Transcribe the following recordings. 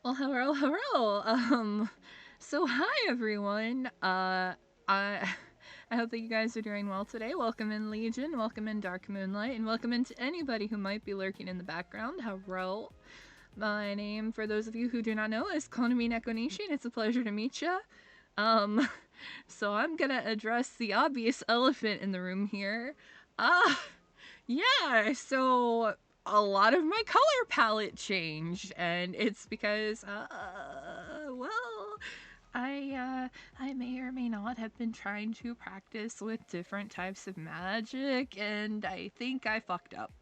Well, hello, hello. So hi everyone. I I hope that you guys are doing well today. Welcome in Legion, welcome in Dark Moonlight, and welcome into anybody who might be lurking in the background. Hello. My name, for those of you who do not know, is Konami Nekonishi, and it's a pleasure to meet you. So I'm gonna address the obvious elephant in the room here. Yeah, so a lot of my color palette changed, and it's because, well, I may or may not have been trying to practice with different types of magic, and I think I fucked up.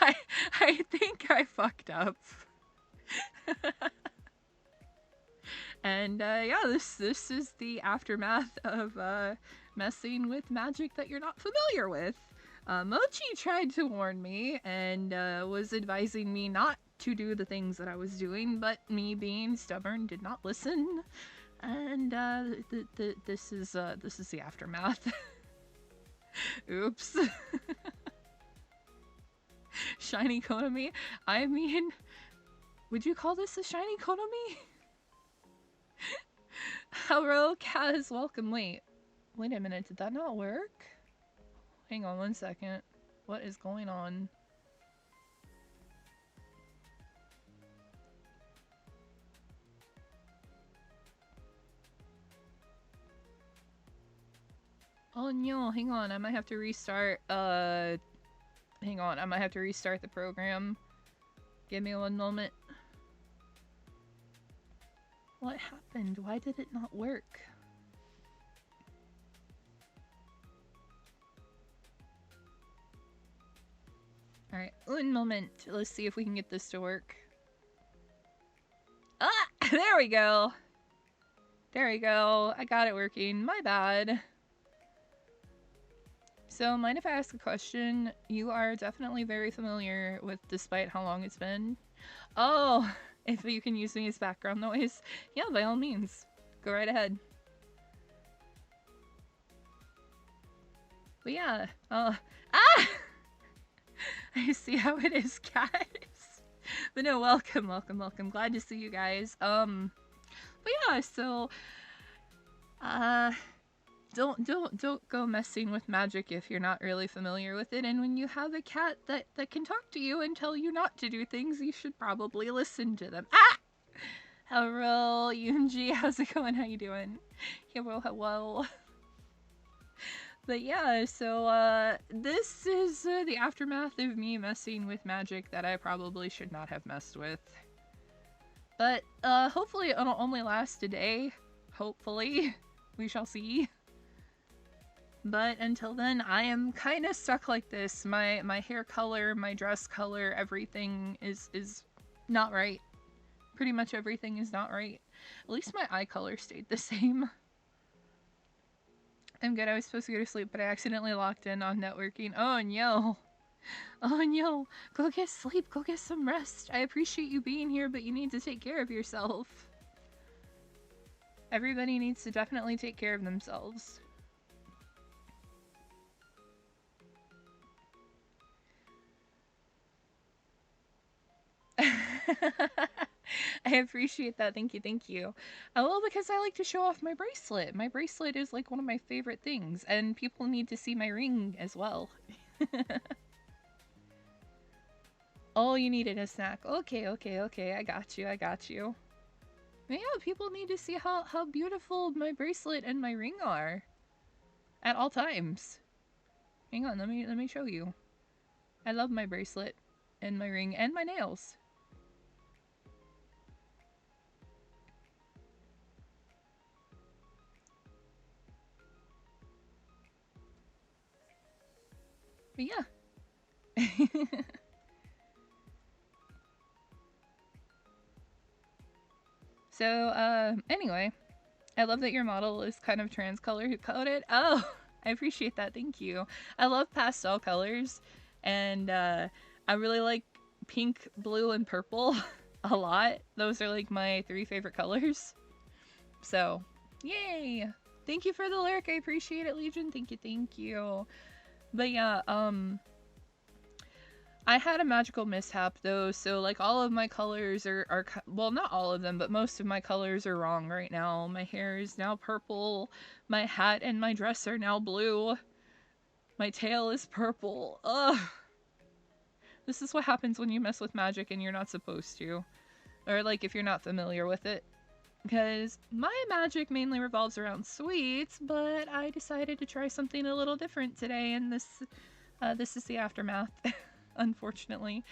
I, I think I fucked up. And yeah, this is the aftermath of messing with magic that you're not familiar with. Mochi tried to warn me and was advising me not to do the things that I was doing, but me being stubborn did not listen. And this is the aftermath. Oops. Shiny Konami. I mean, would you call this a shiny Konami? Hello, Kaz. Welcome. Wait a minute. Did that not work? Hang on 1 second. What is going on? Oh no, hang on. I might have to restart. Hang on. I might have to restart the program. Give me 1 moment. What happened? Why did it not work? Alright, un moment. Let's see if we can get this to work. Ah! There we go! There we go. I got it working. My bad. So, mind if I ask a question? You are definitely very familiar with Despite How Long It's Been. Oh! If you can use me as background noise. Yeah, by all means. Go right ahead. But yeah, ah! I see how it is, guys. But no, welcome, welcome, welcome. Glad to see you guys. But yeah, so, don't go messing with magic if you're not really familiar with it. And when you have a cat that can talk to you and tell you not to do things, you should probably listen to them. Ah! Hello, Yunji, how's it going? How you doing? Hello, hello. But yeah, so this is the aftermath of me messing with magic that I probably should not have messed with. But hopefully it'll only last a day. Hopefully. We shall see. But until then, I am kind of stuck like this. My hair color, my dress color, everything is not right. Pretty much everything is not right. At least my eye color stayed the same. I'm good. I was supposed to go to sleep, but I accidentally locked in on networking. Oh no. Oh no. Go get sleep. Go get some rest. I appreciate you being here, but you need to take care of yourself. Everybody needs to definitely take care of themselves. I appreciate that. Thank you, thank you. Well, because I like to show off my bracelet. My bracelet is like one of my favorite things, and people need to see my ring as well. Oh, you needed a snack. Okay, okay, okay. I got you, I got you. But yeah, people need to see how beautiful my bracelet and my ring are. At all times. Hang on, let me show you. I love my bracelet and my ring and my nails. But yeah. So, anyway, I love that your model is kind of trans color coded. Oh, I appreciate that. Thank you. I love pastel colors, and I really like pink, blue, and purple a lot. Those are like my 3 favorite colors. So, yay! Thank you for the lyric. I appreciate it, Legion. Thank you, thank you. But yeah, I had a magical mishap though, so like all of my colors are well, not all of them, but most of my colors are wrong right now. My hair is now purple, my hat and my dress are now blue, my tail is purple. Ugh. This is what happens when you mess with magic and you're not supposed to. Or like if you're not familiar with it. Because my magic mainly revolves around sweets, but I decided to try something a little different today, and this is the aftermath. Unfortunately.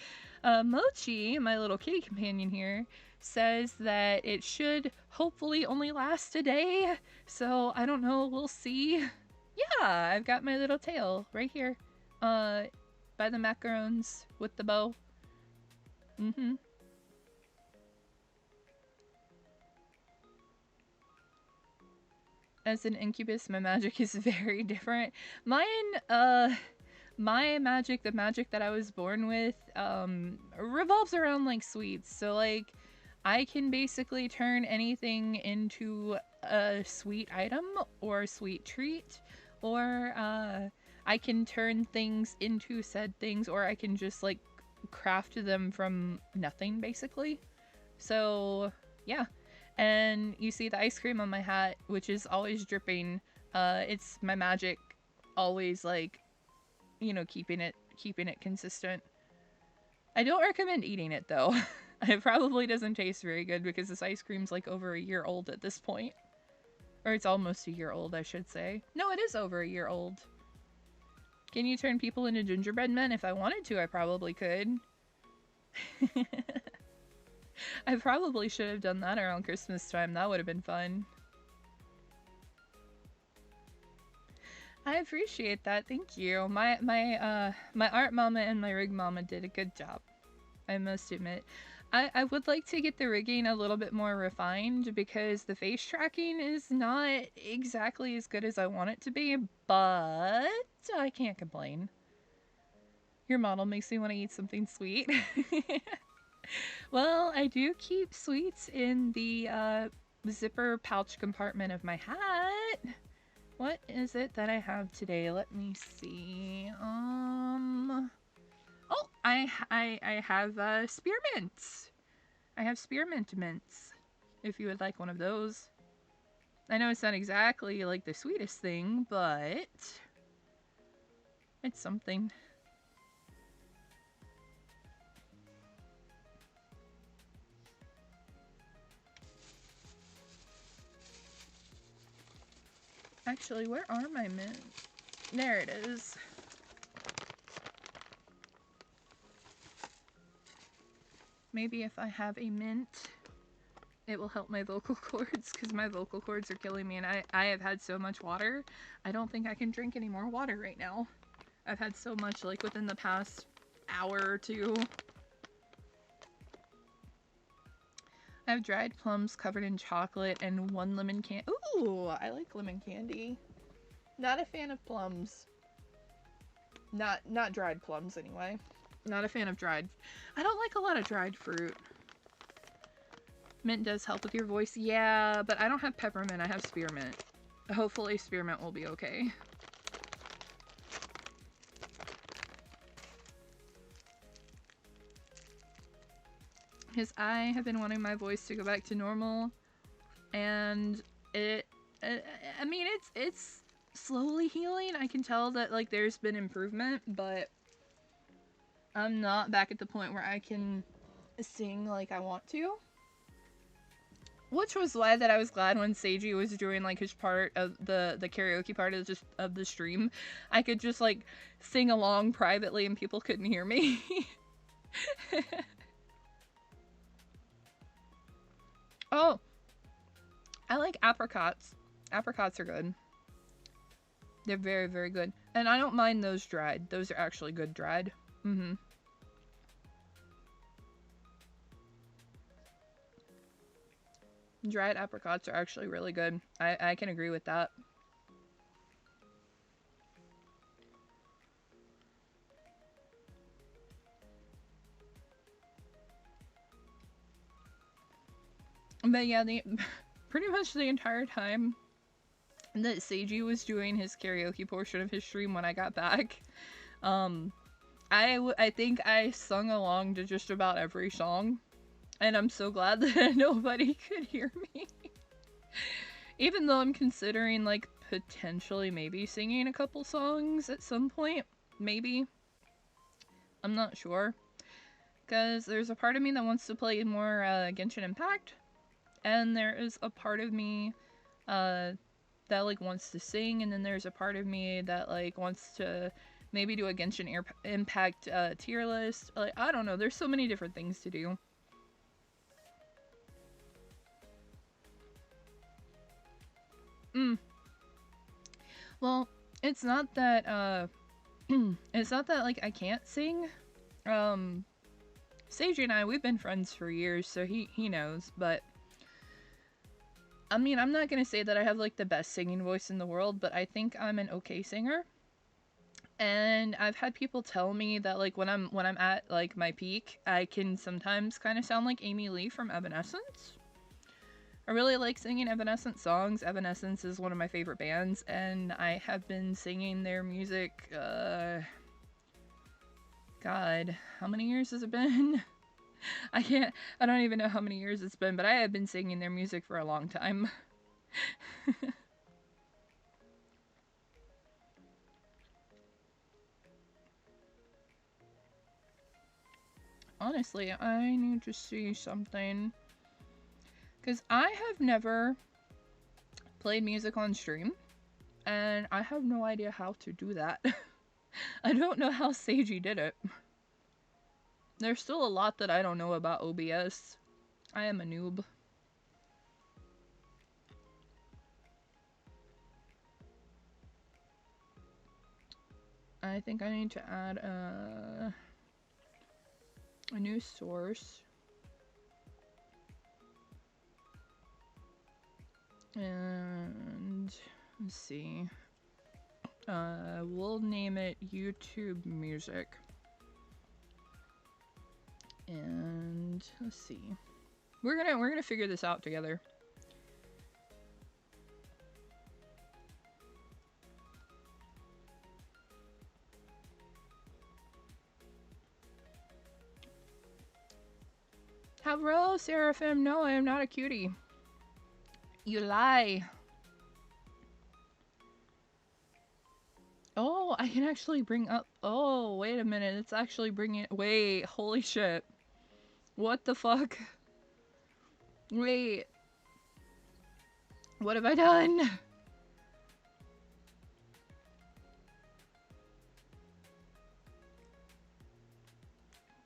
Mochi, my little kitty companion here, says that it should hopefully only last a day. So I don't know, we'll see. Yeah, I've got my little tail right here. By the macarons with the bow. Mm-hmm. As an incubus, my magic is very different. Mine, my magic, the magic that I was born with, revolves around like sweets. So like, I can basically turn anything into a sweet item or a sweet treat, or I can turn things into said things, or I can just like craft them from nothing basically. So yeah. And you see the ice cream on my hat, which is always dripping. It's my magic, always like, you know, keeping it consistent. I don't recommend eating it though. It probably doesn't taste very good because this ice cream's like over a year old at this point. Or it's almost a year old, I should say. No, it is over a year old. Can you turn people into gingerbread men? If I wanted to, I probably could. I probably should have done that around Christmas time. That would have been fun. I appreciate that. Thank you. My art mama and my rig mama did a good job. I must admit. I would like to get the rigging a little bit more refined because the face tracking is not exactly as good as I want it to be, but I can't complain. Your model makes me want to eat something sweet. Well, I do keep sweets in the zipper pouch compartment of my hat. What is it that I have today? Let me see. Oh, I have spearmints. I have spearmint mints. If you would like one of those. I know it's not exactly like the sweetest thing, but it's something. Actually, where are my mints? There it is. Maybe if I have a mint, it will help my vocal cords because my vocal cords are killing me and I have had so much water. I don't think I can drink any more water right now. I've had so much like within the past hour or two. I have dried plums covered in chocolate and 1 lemon candy. Ooh, I like lemon candy. Not a fan of plums. Not dried plums anyway. Not a fan of dried. I don't like a lot of dried fruit. Mint does help with your voice. Yeah, but I don't have peppermint. I have spearmint. Hopefully spearmint will be okay. Because I have been wanting my voice to go back to normal. And I mean, it's slowly healing. I can tell that, like, there's been improvement, but I'm not back at the point where I can sing like I want to. Which was why that I was glad when Seiji was doing like his part of the karaoke part of the stream. I could just like sing along privately and people couldn't hear me. Oh, I like apricots. Apricots are good. They're very, very good. And I don't mind those dried. Those are actually good dried. Mm-hmm. Dried apricots are actually really good. I can agree with that. But yeah, pretty much the entire time that Seiji was doing his karaoke portion of his stream when I got back, I think I sung along to just about every song. And I'm so glad that nobody could hear me. Even though I'm considering, like, potentially maybe singing a couple songs at some point. Maybe. I'm not sure. Because there's a part of me that wants to play more Genshin Impact. And there is a part of me that, like, wants to sing. And then there's a part of me that, like, wants to maybe do a Genshin Impact tier list. Like, I don't know. There's so many different things to do. Well, it's not that, it's not that, like, I can't sing. Seiji and I, we've been friends for years, so he knows, but I mean, I'm not gonna say that I have, like, the best singing voice in the world, but I think I'm an okay singer. And I've had people tell me that, like, when I'm at, like, my peak, I can sometimes kind of sound like Amy Lee from Evanescence. I really like singing Evanescence songs. Evanescence is one of my favorite bands, and I have been singing their music, God, how many years has it been? I don't even know how many years it's been, but I have been singing their music for a long time. Honestly, I need to see something. Because I have never played music on stream, and I have no idea how to do that. I don't know how Seiji did it. There's still a lot that I don't know about OBS. I am a noob. I think I need to add a new source. And let's see. We'll name it YouTube Music. And let's see. We're gonna figure this out together. Hello, Seraphim. No, I am not a cutie. You lie. Oh, I can actually bring up. Oh, wait a minute. It's actually bringing. Wait, holy shit. What the fuck? Wait. What have I done?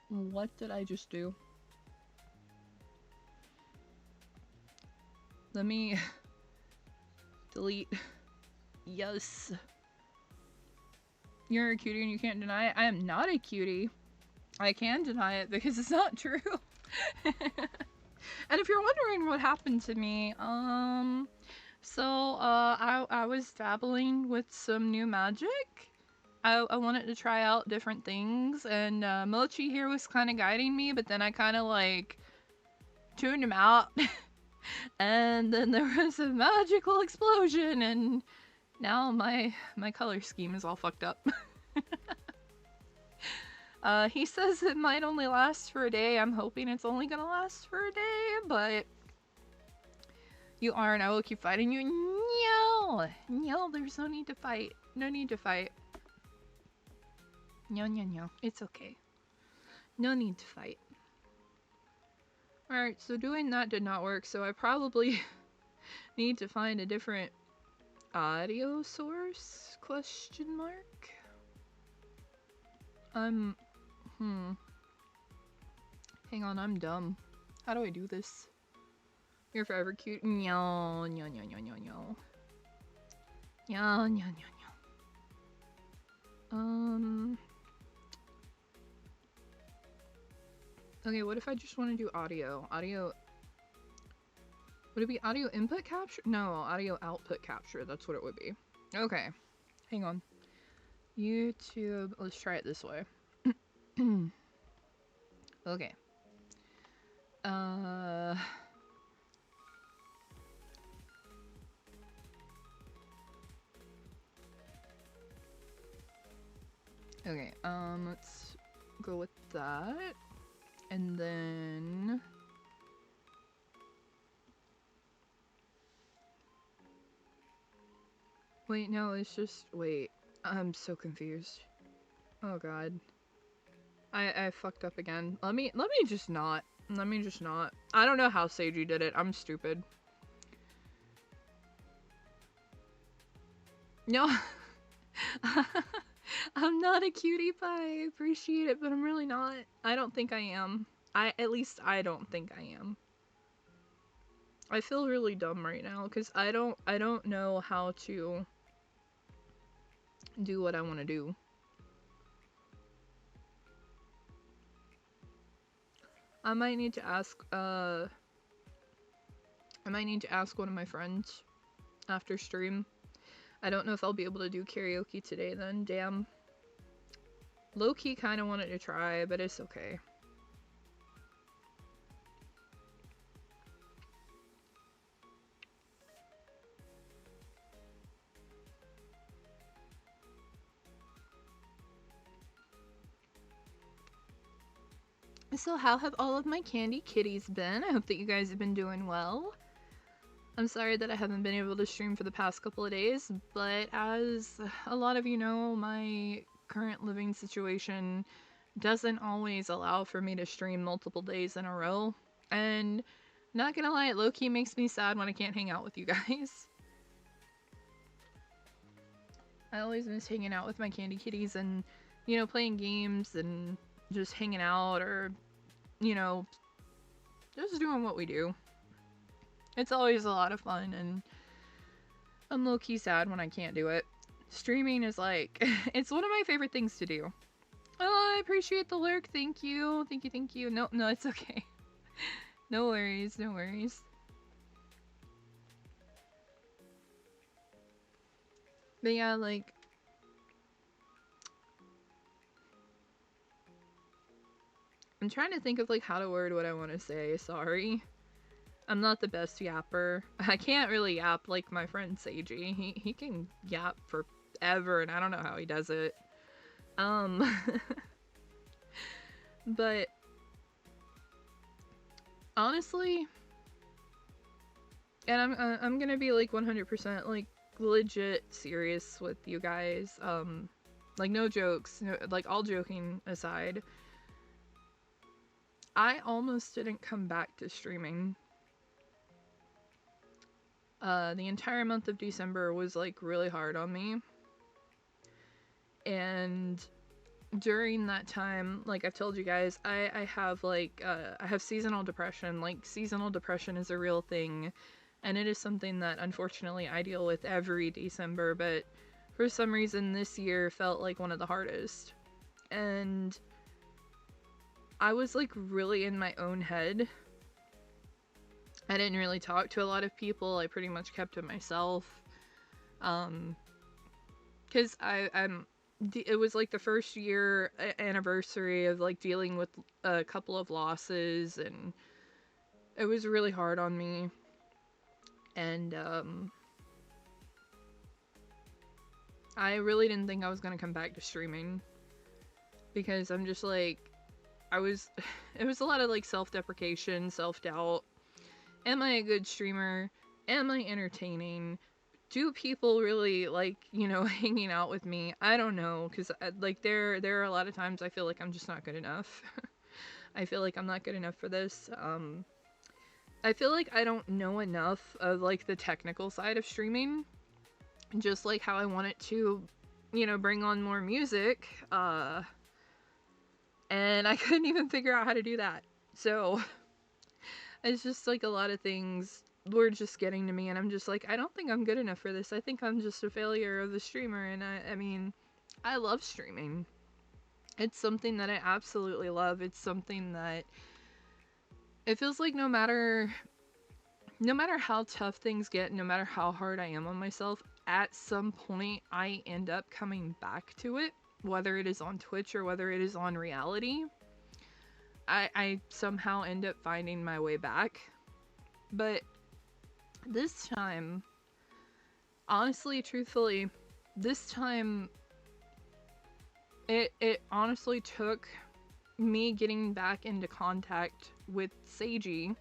What did I just do? Let me delete. Yes. You're a cutie and you can't deny it. I am not a cutie. I can deny it because it's not true. And if you're wondering what happened to me, I was dabbling with some new magic. I wanted to try out different things, and Mochi here was kind of guiding me, but then I kind of like tuned him out. And then there was a magical explosion, and now my color scheme is all fucked up. He says it might only last for a day. I'm hoping it's only gonna last for a day, but you are, and I will keep fighting you. No! No, there's no need to fight. No need to fight. No, no, no. It's okay. No need to fight. Alright, so doing that did not work, so I probably need to find a different audio source? Question mark? Hang on, I'm dumb. How do I do this? You're forever cute. No, no, no, no, no, no. No, no, no, no. Okay, what if I just want to do audio? Audio... Would it be audio input capture? No, audio output capture. That's what it would be. Okay. Hang on. YouTube... Let's try it this way. Okay. Okay, let's go with that. And then... Wait, no, it's just... Wait. I'm so confused. Oh god. I fucked up again. Let me just not. Let me just not. I don't know how Seiji did it. I'm stupid. No. I'm not a cutie pie. I appreciate it, but I'm really not. I don't think I am. At least I don't think I am. I feel really dumb right now because I don't know how to do what I want to do. I might need to ask one of my friends after stream. I don't know if I'll be able to do karaoke today then, damn. Low-key kinda wanted to try, but it's okay. So how have all of my candy kitties been? I hope that you guys have been doing well. I'm sorry that I haven't been able to stream for the past couple of days, but as a lot of you know, my current living situation doesn't always allow for me to stream multiple days in a row. And not gonna lie, it low-key makes me sad when I can't hang out with you guys. I always miss hanging out with my candy kitties and, you know, playing games and just hanging out or, you know, just doing what we do. It's always a lot of fun, and I'm low-key sad when I can't do it. streaming is like, it's one of my favorite things to do. Oh, I appreciate the lurk. Thank you. Thank you, thank you. No, no, it's okay. No worries, no worries. But yeah, like, I'm trying to think of like how to word what I want to say. Sorry. I'm not the best yapper. I can't really yap like my friend Seiji. He can yap forever, and I don't know how he does it. But honestly, and I'm gonna be like 100% like legit serious with you guys. Like no jokes, no, like all joking aside. I almost didn't come back to streaming. The entire month of December was like really hard on me. And during that time, like I've told you guys, I have like, I have seasonal depression. Like seasonal depression is a real thing. And it is something that unfortunately I deal with every December, but for some reason this year felt like one of the hardest. And I was like really in my own head. I didn't really talk to a lot of people. I pretty much kept to myself. Cause it was like the first year anniversary of like dealing with a couple of losses, and it was really hard on me. And I really didn't think I was gonna come back to streaming, because I'm just like, it was a lot of like self-deprecation, self-doubt. Am I a good streamer? Am I entertaining? Do people really like, you know, hanging out with me? I don't know, because like there are a lot of times I feel like I'm just not good enough. I feel like I'm not good enough for this. I feel like I don't know enough of like the technical side of streaming, just like how I want it to, you know, bring on more music. And I couldn't even figure out how to do that. So it's just like a lot of things were just getting to me, and I'm just like, I don't think I'm good enough for this. I think I'm just a failure of a streamer. And I mean, I love streaming. It's something that I absolutely love. It's something that it feels like no matter how tough things get, no matter how hard I am on myself, at some point I end up coming back to it, whether it is on Twitch or whether it is on reality. I somehow end up finding my way back. But this time, honestly, truthfully, this time it honestly took me getting back into contact with Seiji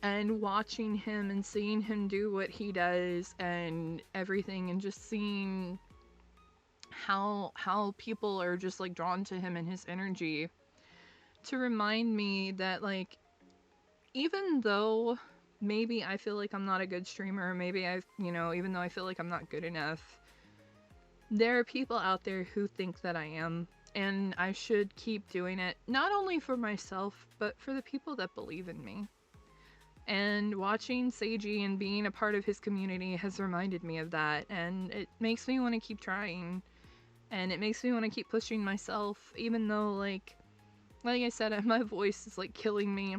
and watching him and seeing him do what he does and everything, and just seeing how people are just like drawn to him and his energy, to remind me that like, even though maybe I feel like I'm not a good streamer, maybe even though I feel like I'm not good enough, there are people out there who think that I am, and I should keep doing it, not only for myself, but for the people that believe in me. And watching Seiji and being a part of his community has reminded me of that, and it makes me want to keep trying, and it makes me want to keep pushing myself, even though like I said, my voice is like killing me.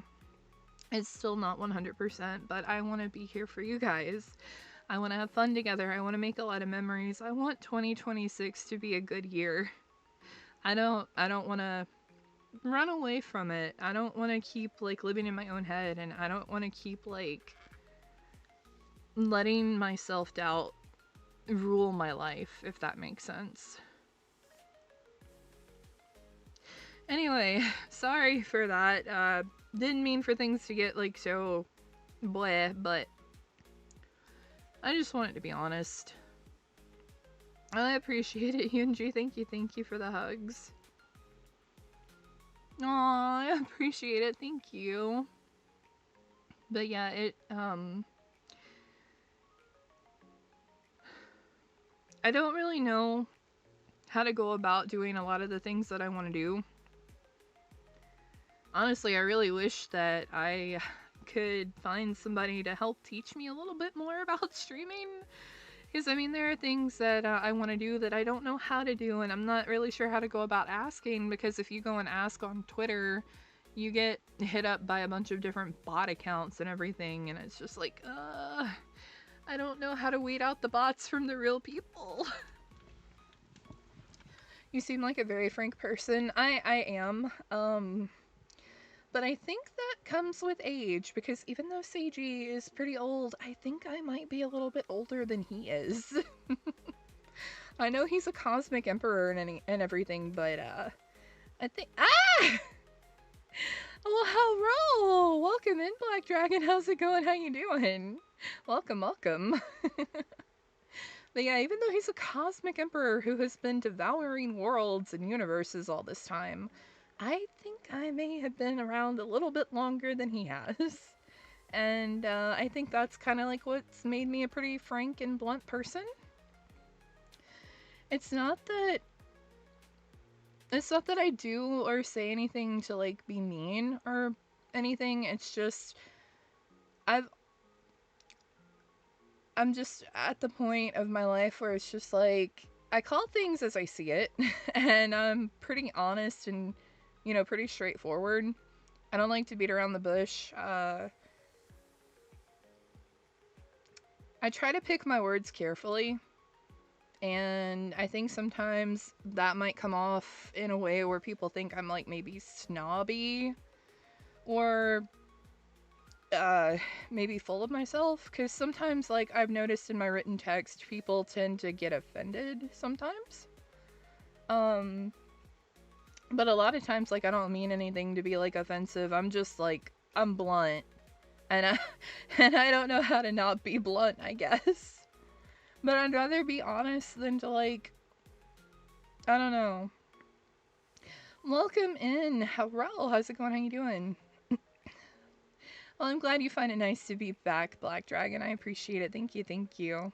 It's still not 100%, but I want to be here for you guys. I want to have fun together. I want to make a lot of memories. I want 2026 to be a good year. I don't want to run away from it. I don't want to keep like living in my own head, and I don't want to keep like letting my self-doubt rule my life, if that makes sense. Anyway, sorry for that. Didn't mean for things to get like so bleh, but I just wanted to be honest. I appreciate it, Yunji. Thank you for the hugs. Aw, I appreciate it. Thank you. But yeah, I don't really know how to go about doing a lot of the things that I want to do. Honestly, I really wish that I could find somebody to help teach me a little bit more about streaming, Because, I mean, there are things that I want to do that I don't know how to do, and I'm not really sure how to go about asking, because if you go and ask on Twitter, you get hit up by a bunch of different bot accounts and everything, and it's just like, I don't know how to weed out the bots from the real people. You seem like a very frank person. I am. But I think that comes with age, because even though Seiji is pretty old, I think I might be a little bit older than he is. I know he's a cosmic emperor and everything, but I think well, hello! Welcome in, Black Dragon. How's it going? How you doing? Welcome, welcome. But yeah, even though he's a cosmic emperor who has been devouring worlds and universes all this time, I think I may have been around a little bit longer than he has. And I think that's kind of like what's made me a pretty frank and blunt person. It's not that I do or say anything to like be mean or anything. It's just I'm just at the point of my life where it's just like, I call things as I see it, and I'm pretty honest and, you know, pretty straightforward. I don't like to beat around the bush. I try to pick my words carefully, and I think sometimes that might come off in a way where people think I'm like maybe snobby, or maybe full of myself, because sometimes, like, I've noticed in my written text, people tend to get offended sometimes. But a lot of times, like, I don't mean anything to be, like, offensive. I'm just, like, I'm blunt. And I don't know how to not be blunt, I guess. But I'd rather be honest than to, like, I don't know. Welcome in. Hello, how's it going? How you doing? Well, I'm glad you find it nice to be back, Black Dragon. I appreciate it. Thank you, thank you.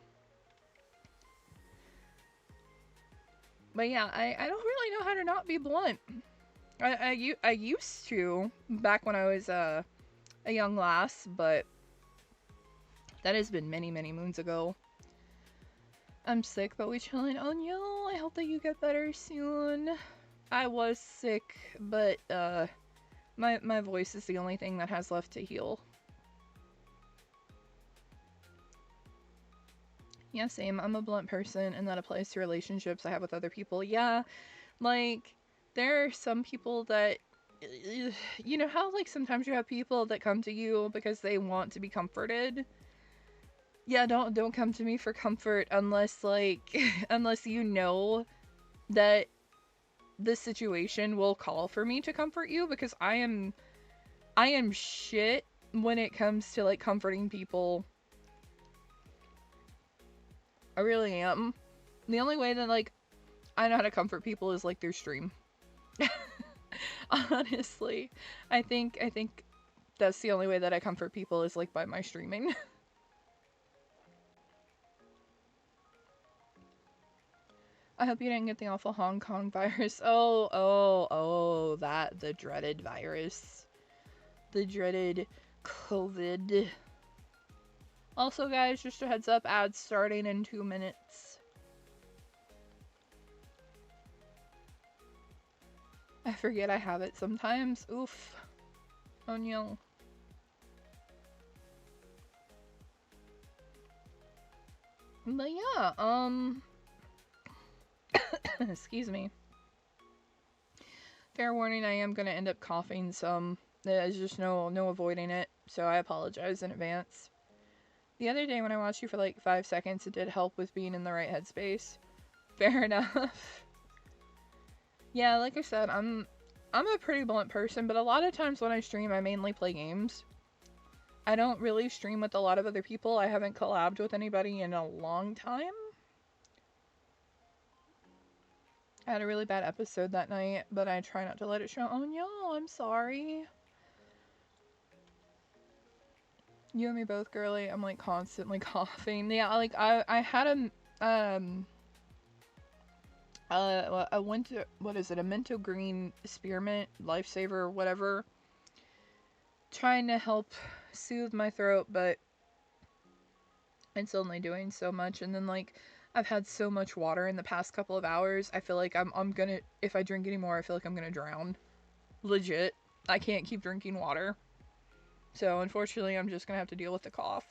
But yeah, I don't really know how to not be blunt. I used to, back when I was a young lass, but that has been many, many moons ago. I'm sick, but we chilling. Oh no, I hope that you get better soon. I was sick, but my voice is the only thing that has left to heal. Yeah, same. I'm a blunt person, and that applies to relationships I have with other people. Yeah, like, there are some people that, you know how, like, sometimes you have people that come to you because they want to be comforted? Yeah, don't come to me for comfort unless, like, unless you know that the situation will call for me to comfort you, because I am shit when it comes to, like, comforting people. I really am. The only way that, like, I know how to comfort people is, like, through stream. Honestly. I think that's the only way that I comfort people is, like, by my streaming. I hope you didn't get the awful Hong Kong virus. Oh, the dreaded virus. The dreaded COVID. Also, guys, just a heads up, ads starting in 2 minutes. I forget I have it sometimes. Oof. Oh no. But yeah, excuse me. Fair warning, I am gonna end up coughing some. There's just no avoiding it, so I apologize in advance. The other day when I watched you for like 5 seconds, it did help with being in the right headspace. Fair enough. Yeah, like I said, I'm a pretty blunt person, but a lot of times when I stream, I mainly play games. I don't really stream with a lot of other people. I haven't collabed with anybody in a long time. I had a really bad episode that night, but I try not to let it show. Oh no, I'm sorry. You and me both, girly. I'm like constantly coughing. Yeah, like I had a winter, what is it, a Minto Green Spearmint Lifesaver, whatever, trying to help soothe my throat, but It's only doing so much. And then, like, I've had so much water in the past couple of hours. I feel like I'm gonna, if I drink any more, I feel like I'm gonna drown. Legit. I can't keep drinking water. So, unfortunately, I'm just gonna have to deal with the cough.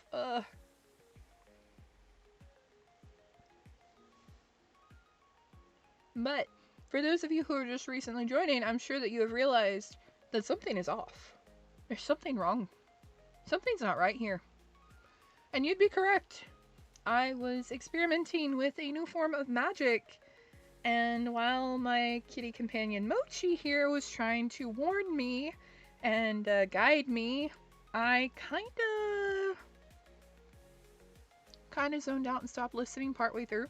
But, for those of you who are just recently joining, I'm sure that you have realized that something is off. There's something wrong. Something's not right here. And you'd be correct. I was experimenting with a new form of magic, and while my kitty companion Mochi here was trying to warn me and guide me, I kind of zoned out and stopped listening partway through.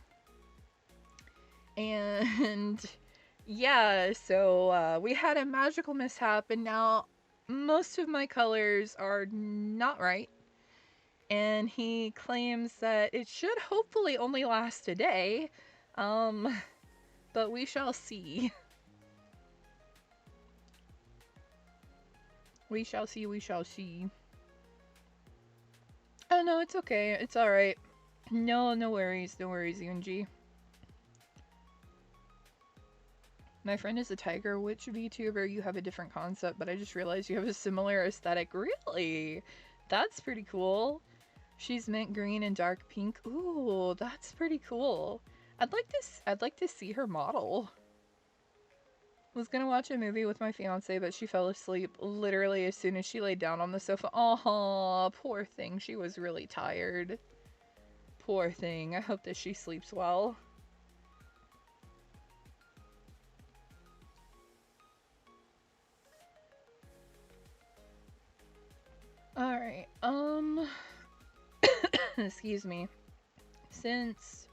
And yeah, so we had a magical mishap, and now most of my colors are not right. And he claims that it should hopefully only last a day. But we shall see. We shall see, we shall see. Oh no, it's okay. It's alright. No worries, Yunji. My friend is a tiger witch VTuber. You have a different concept, but I just realized you have a similar aesthetic. Really? That's pretty cool. She's mint green and dark pink. Ooh, that's pretty cool. I'd like to see her model. Was gonna watch a movie with my fiance, but she fell asleep literally as soon as she laid down on the sofa. Aw, poor thing. She was really tired. Poor thing. I hope that she sleeps well. Alright, excuse me. Since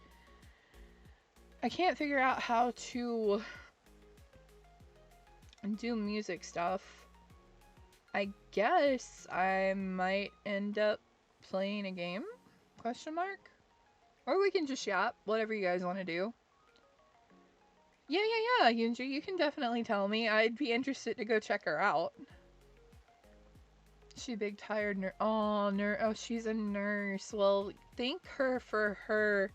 I can't figure out how to do music stuff, I guess I might end up playing a game? Question mark? Or we can just yap, whatever you guys want to do. Yeah, Yunji, you can definitely tell me. I'd be interested to go check her out. She big tired nurse. Oh, she's a nurse. Well, thank her for her,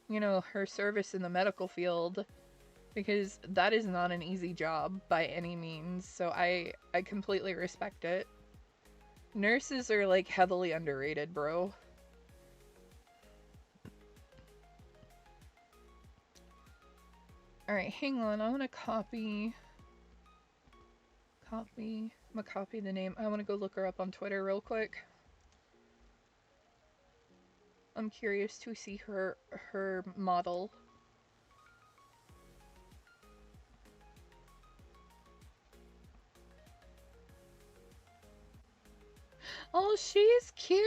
her service in the medical field, because that is not an easy job by any means. So I completely respect it. Nurses are like heavily underrated, bro. Alright, hang on. I want to copy. I'm gonna copy the name. I want to go look her up on Twitter real quick. I'm curious to see her model. Oh, she's cute!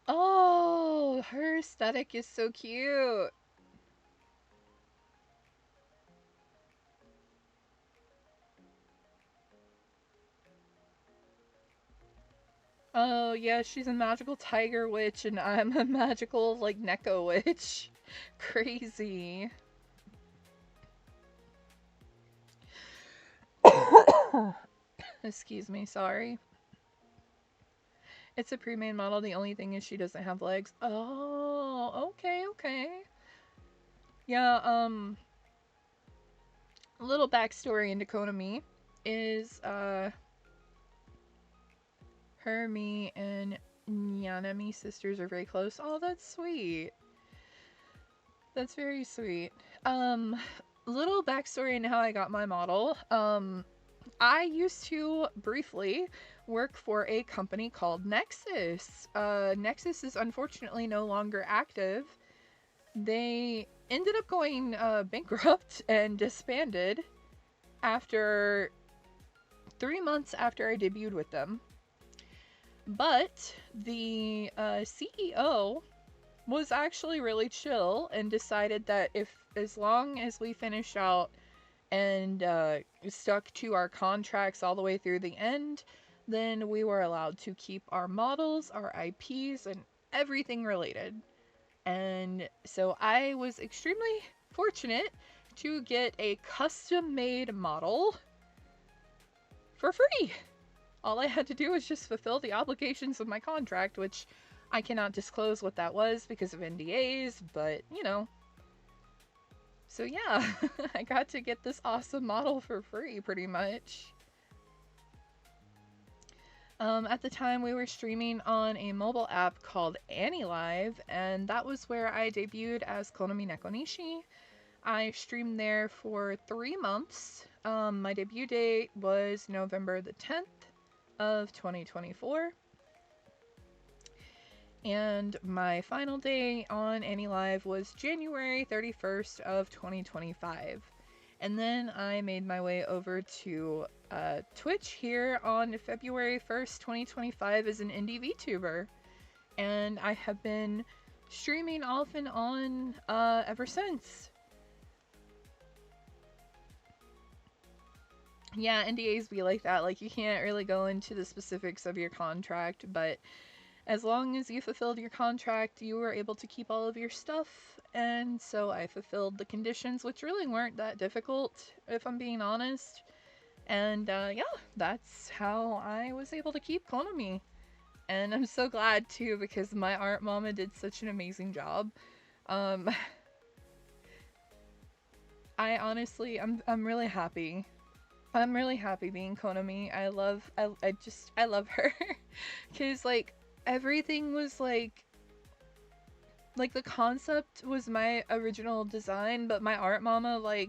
Oh, her aesthetic is so cute. Oh, yeah, she's a magical tiger witch, and I'm a magical, like, Neko witch. Crazy. Excuse me, sorry. It's a pre-made model. The only thing is she doesn't have legs. Oh, okay. Yeah, a little backstory into Konami is, her, me, and Nyanami sisters are very close. Oh, that's sweet. That's very sweet. Little backstory into how I got my model. I used to briefly work for a company called Nexus. Nexus is unfortunately no longer active. They ended up going bankrupt and disbanded after 3 months after I debuted with them. But the CEO was actually really chill and decided that as long as we finished out and stuck to our contracts all the way through the end, then we were allowed to keep our models, our IPs, and everything related. And so I was extremely fortunate to get a custom-made model for free all I had to do was just fulfill the obligations of my contract, which I cannot disclose what that was because of NDAs, but you know. So yeah, I got to get this awesome model for free pretty much. At the time, we were streaming on a mobile app called AniLive, and that was where I debuted as Konami Nekonishi. I streamed there for 3 months. My debut date was November the 10th of 2024. And my final day on AniLive was January 31st of 2025. And then I made my way over to Twitch here on February 1st, 2025 as an indie VTuber. And I have been streaming off and on ever since. Yeah, NDAs be like that. Like, you can't really go into the specifics of your contract, but as long as you fulfilled your contract, you were able to keep all of your stuff, and so I fulfilled the conditions, which really weren't that difficult, if I'm being honest. And yeah, that's how I was able to keep Konami. And I'm so glad too, because my art mama did such an amazing job. I honestly, I'm really happy. I'm really happy being Konami. I love her. Cause like, everything was like the concept was my original design, but my art mama, like,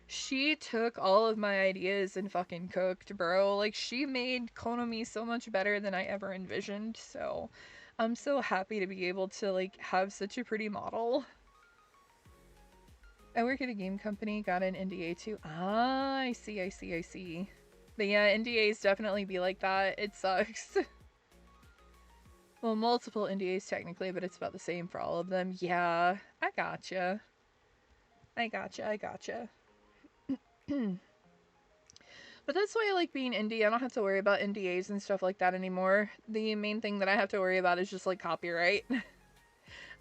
she took all of my ideas and fucking cooked, bro. Like, she made Konami so much better than I ever envisioned, so I'm so happy to be able to, like, have such a pretty model. I work at a game company, got an NDA too. Ah, I see. But yeah, NDAs definitely be like that. It sucks. Well, multiple NDAs technically, but it's about the same for all of them. Yeah, I gotcha. But that's why I like being indie. I don't have to worry about NDAs and stuff like that anymore. The main thing that I have to worry about is just like copyright.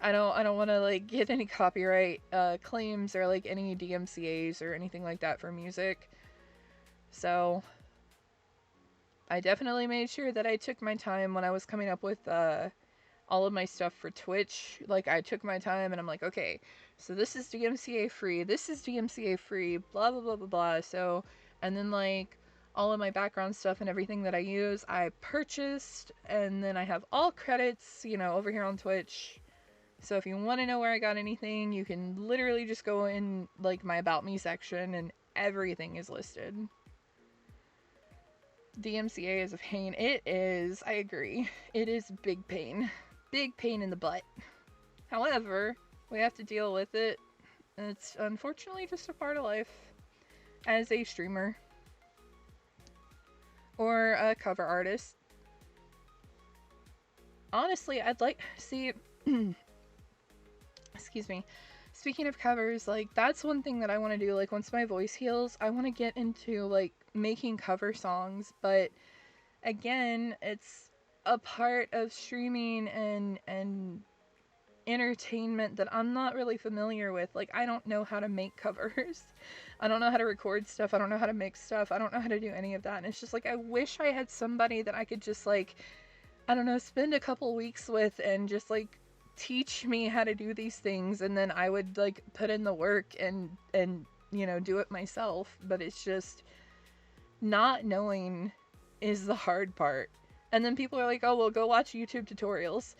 I don't want to like get any copyright claims or like any DMCAs or anything like that for music. So I definitely made sure that I took my time when I was coming up with all of my stuff for Twitch. Like, I took my time and I'm like, okay, so this is DMCA free, this is DMCA free, blah blah blah blah blah. So, and then like all of my background stuff and everything that I use, I purchased, and then I have all credits, you know, over here on Twitch. So if you want to know where I got anything, you can literally just go in like my About Me section and everything is listed. DMCA is a pain. It is, I agree. It is big pain. Big pain in the butt. However, we have to deal with it. It's unfortunately just a part of life as a streamer or a cover artist. Honestly, I'd like, see, excuse me, speaking of covers, like, that's one thing that I want to do. Like, once my voice heals, I want to get into like making cover songs, but again, it's a part of streaming and entertainment that I'm not really familiar with. Like, I don't know how to make covers. I don't know how to record stuff. I don't know how to mix stuff. I don't know how to do any of that. And it's just like, I wish I had somebody that I could just like, I don't know, spend a couple weeks with and just like teach me how to do these things, and then I would like put in the work and you know, do it myself. But it's just not knowing is the hard part. And then people are like, oh, well, go watch YouTube tutorials.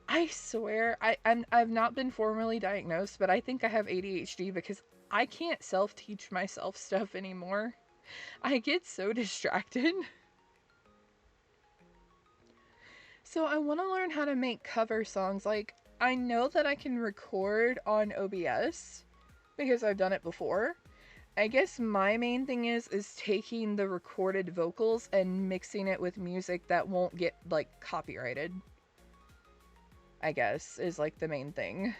I swear, I've not been formally diagnosed, but I think I have ADHD because I can't self-teach myself stuff anymore. I get so distracted. So I want to learn how to make cover songs. Like, I know that I can record on OBS because I've done it before. I guess my main thing is taking the recorded vocals and mixing it with music that won't get, like, copyrighted. I guess, is, like, the main thing.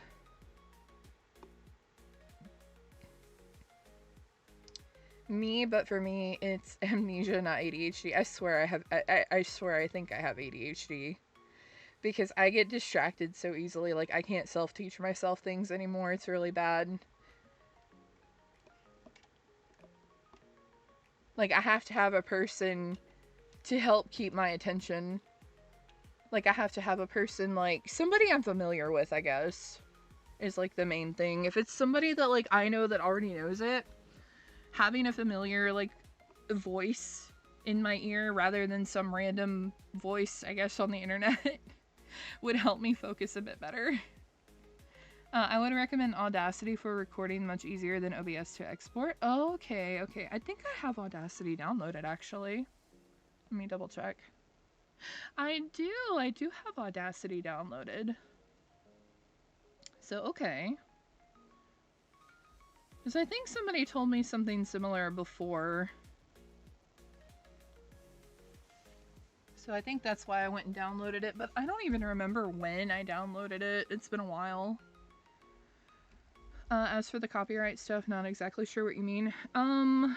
Me, but for me, it's amnesia, not ADHD. I swear I swear I think I have ADHD. Because I get distracted so easily. Like, I can't self-teach myself things anymore. It's really bad. Like, I have to have a person to help keep my attention. Like, I have to have a person, like, somebody I'm familiar with, I guess, is, like, the main thing. If it's somebody that, like, I know that already knows it, having a familiar, like, voice in my ear rather than some random voice, I guess, on the internet would help me focus a bit better. I would recommend Audacity for recording, much easier than OBS to export. Oh, okay. I think I have Audacity downloaded, actually. Let me double check. I do have Audacity downloaded. So, okay. Because I think somebody told me something similar before. So I think that's why I went and downloaded it, but I don't even remember when I downloaded it. It's been a while. As for the copyright stuff, not exactly sure what you mean. I'm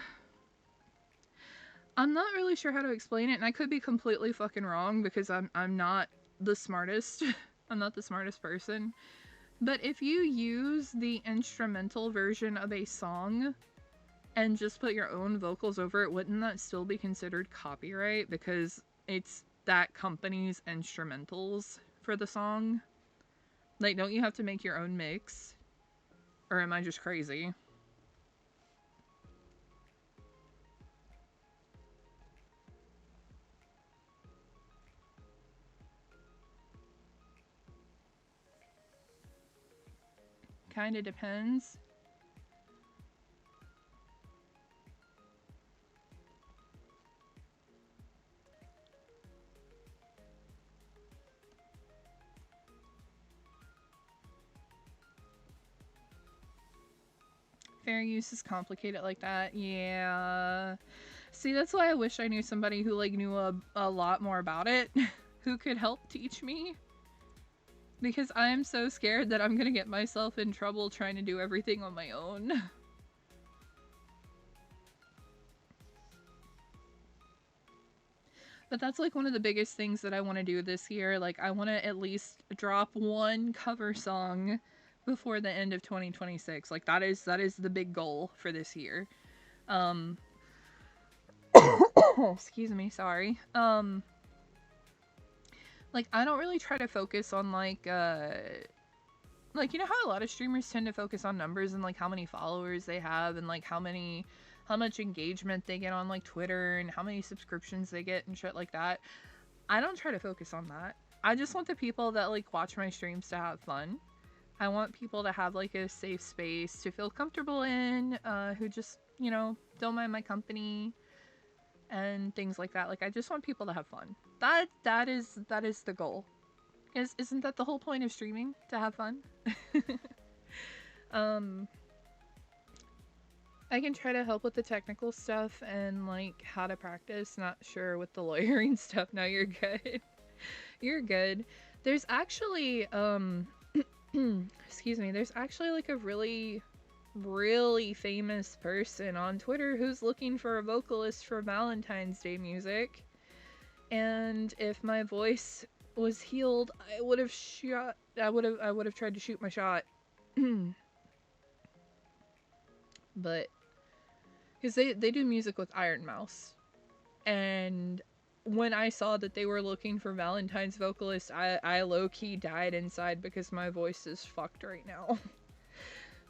not really sure how to explain it, and I could be completely fucking wrong because I'm not the smartest. I'm not the smartest person. But if you use the instrumental version of a song and just put your own vocals over it, wouldn't that still be considered copyright? Because it's that company's instrumentals for the song. Like, don't you have to make your own mix? Or am I just crazy? Kinda depends. Fair use is complicated like that. Yeah. See, that's why I wish I knew somebody who, like, knew a lot more about it. Who could help teach me. Because I'm so scared that I'm gonna get myself in trouble trying to do everything on my own. But that's, like, one of the biggest things that I want to do this year. Like, I want to at least drop one cover song before the end of 2026. Like, that is the big goal for this year. Excuse me, sorry. Like, I don't really try to focus on, like, you know how a lot of streamers tend to focus on numbers and, like, how many followers they have and, like, how much engagement they get on, like, Twitter and how many subscriptions they get and shit like that. I don't try to focus on that. I just want the people that, like, watch my streams to have fun. I want people to have, like, a safe space to feel comfortable in, who just, you know, don't mind my company and things like that. Like, I just want people to have fun. That is the goal. Isn't that the whole point of streaming? To have fun? I can try to help with the technical stuff and, like, how to practice. Not sure with the lawyering stuff. No, you're good. You're good. There's actually, excuse me, there's actually, like, a really famous person on Twitter who's looking for a vocalist for Valentine's Day music. And if my voice was healed, I would have tried to shoot my shot. But because they do music with Iron Mouse, and when I saw that they were looking for Valentine's vocalist, I low-key died inside because my voice is fucked right now.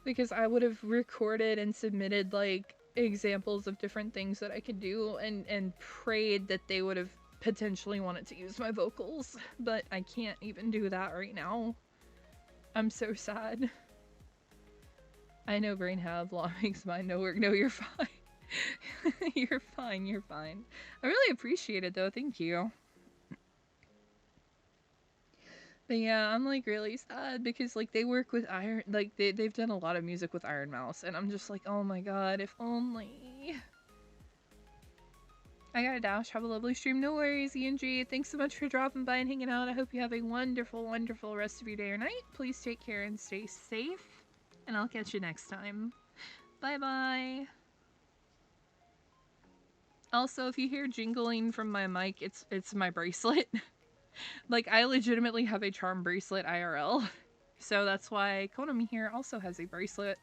Because I would have recorded and submitted, like, examples of different things that I could do and prayed that they would have potentially wanted to use my vocals, but I can't even do that right now. I'm so sad. I know brain have law makes mine no work. No, you're fine. You're fine. I really appreciate it though, thank you. But yeah, I'm, like, really sad because, like, they work with they've done a lot of music with Iron Mouse, and I'm just like, oh my god, if only. I gotta dash. Have a lovely stream. No worries, ENG. Thanks so much for dropping by and hanging out. I hope you have a wonderful, wonderful rest of your day or night. Please take care and stay safe, and I'll catch you next time. Bye-bye. Also, if you hear jingling from my mic, it's my bracelet. Like, I legitimately have a charm bracelet IRL. So that's why Konami here also has a bracelet.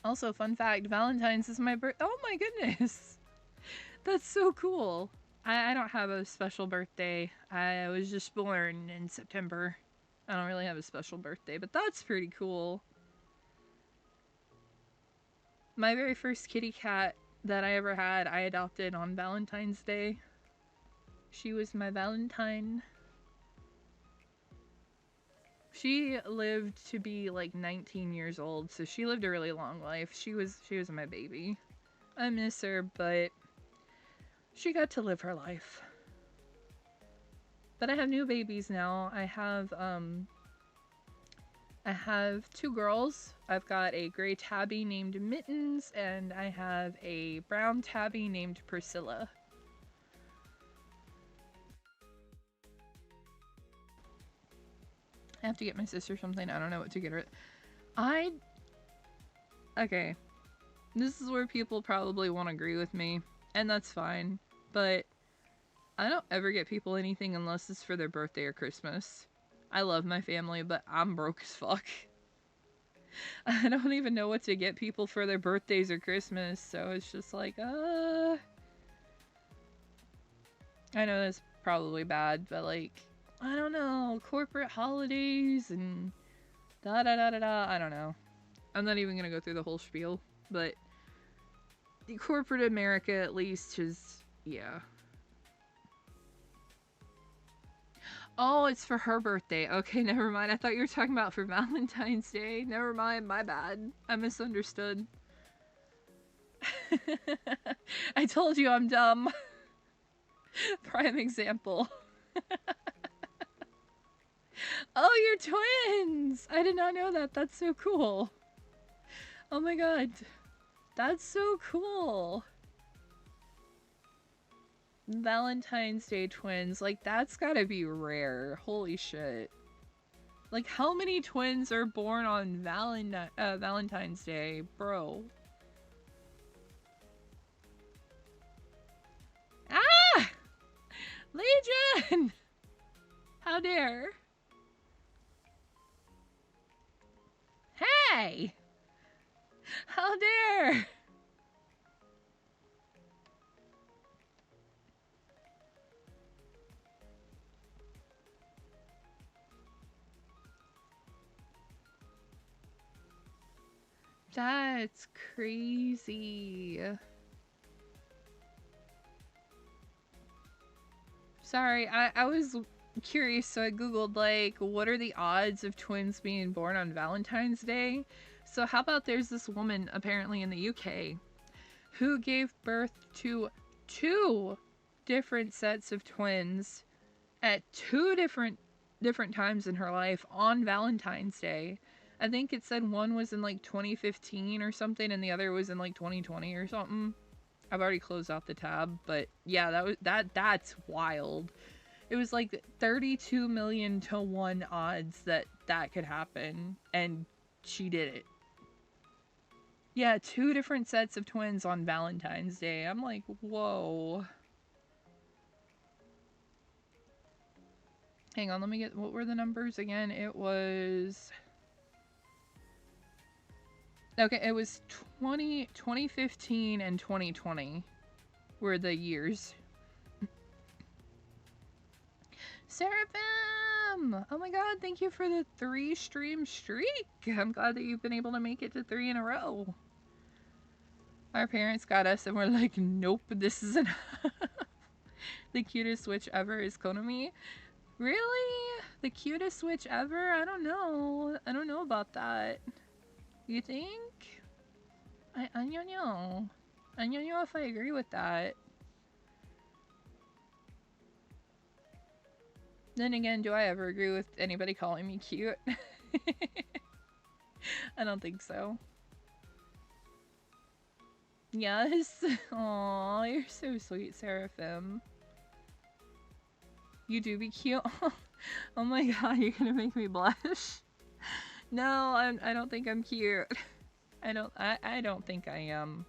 Also, fun fact, Valentine's is my birth- oh my goodness! That's so cool. I don't have a special birthday. I was just born in September. I don't really have a special birthday, but that's pretty cool. My very first kitty cat that I ever had, I adopted on Valentine's Day. She was my Valentine. She lived to be like 19 years old, so she lived a really long life. She was my baby. I miss her, but she got to live her life. But I have new babies now. I have two girls. I've got a gray tabby named Mittens, and I have a brown tabby named Priscilla. I have to get my sister something. I don't know what to get her. Okay. This is where people probably won't agree with me, and that's fine. But I don't ever get people anything unless it's for their birthday or Christmas. I love my family, but I'm broke as fuck. I don't even know what to get people for their birthdays or Christmas, so it's just like, I know that's probably bad, but like, I don't know, corporate holidays and da da da da da, I don't know. I'm not even gonna go through the whole spiel, but the corporate America at least is, yeah. Oh, it's for her birthday. Okay, never mind. I thought you were talking about for Valentine's Day. Never mind, my bad. I misunderstood. I told you I'm dumb. Prime example. Oh, you're twins! I did not know that. That's so cool. Oh my god. That's so cool. Valentine's Day twins. Like, that's gotta be rare. Holy shit. Like, how many twins are born on Valentine's Day? Bro. Ah! Legion! How dare? Hey! How dare? That's crazy. Sorry, I was curious, so I googled, like, what are the odds of twins being born on Valentine's Day? So how about there's this woman, apparently in the UK, who gave birth to two different sets of twins at two different times in her life on Valentine's Day. I think it said one was in like 2015 or something and the other was in like 2020 or something. I've already closed out the tab, but yeah, that's wild. It was like 32 million to 1 odds that that could happen, and she did it. Yeah, two different sets of twins on Valentine's Day. I'm like, whoa. Hang on, let me get, what were the numbers again? It was... Okay, it was 2015 and 2020 were the years. Seraphim! Oh my god, thank you for the 3 stream streak. I'm glad that you've been able to make it to 3 in a row. Our parents got us and we're like, nope, this isn't the cutest switch ever is Konami. Really? The cutest switch ever? I don't know. I don't know about that. You think? I don't know. I don't know if I agree with that. Then again, do I ever agree with anybody calling me cute? I don't think so. Yes. Aw, you're so sweet, Seraphim. You do be cute. Oh my god, you're gonna make me blush. No, I don't think I'm cute. I don't think I am.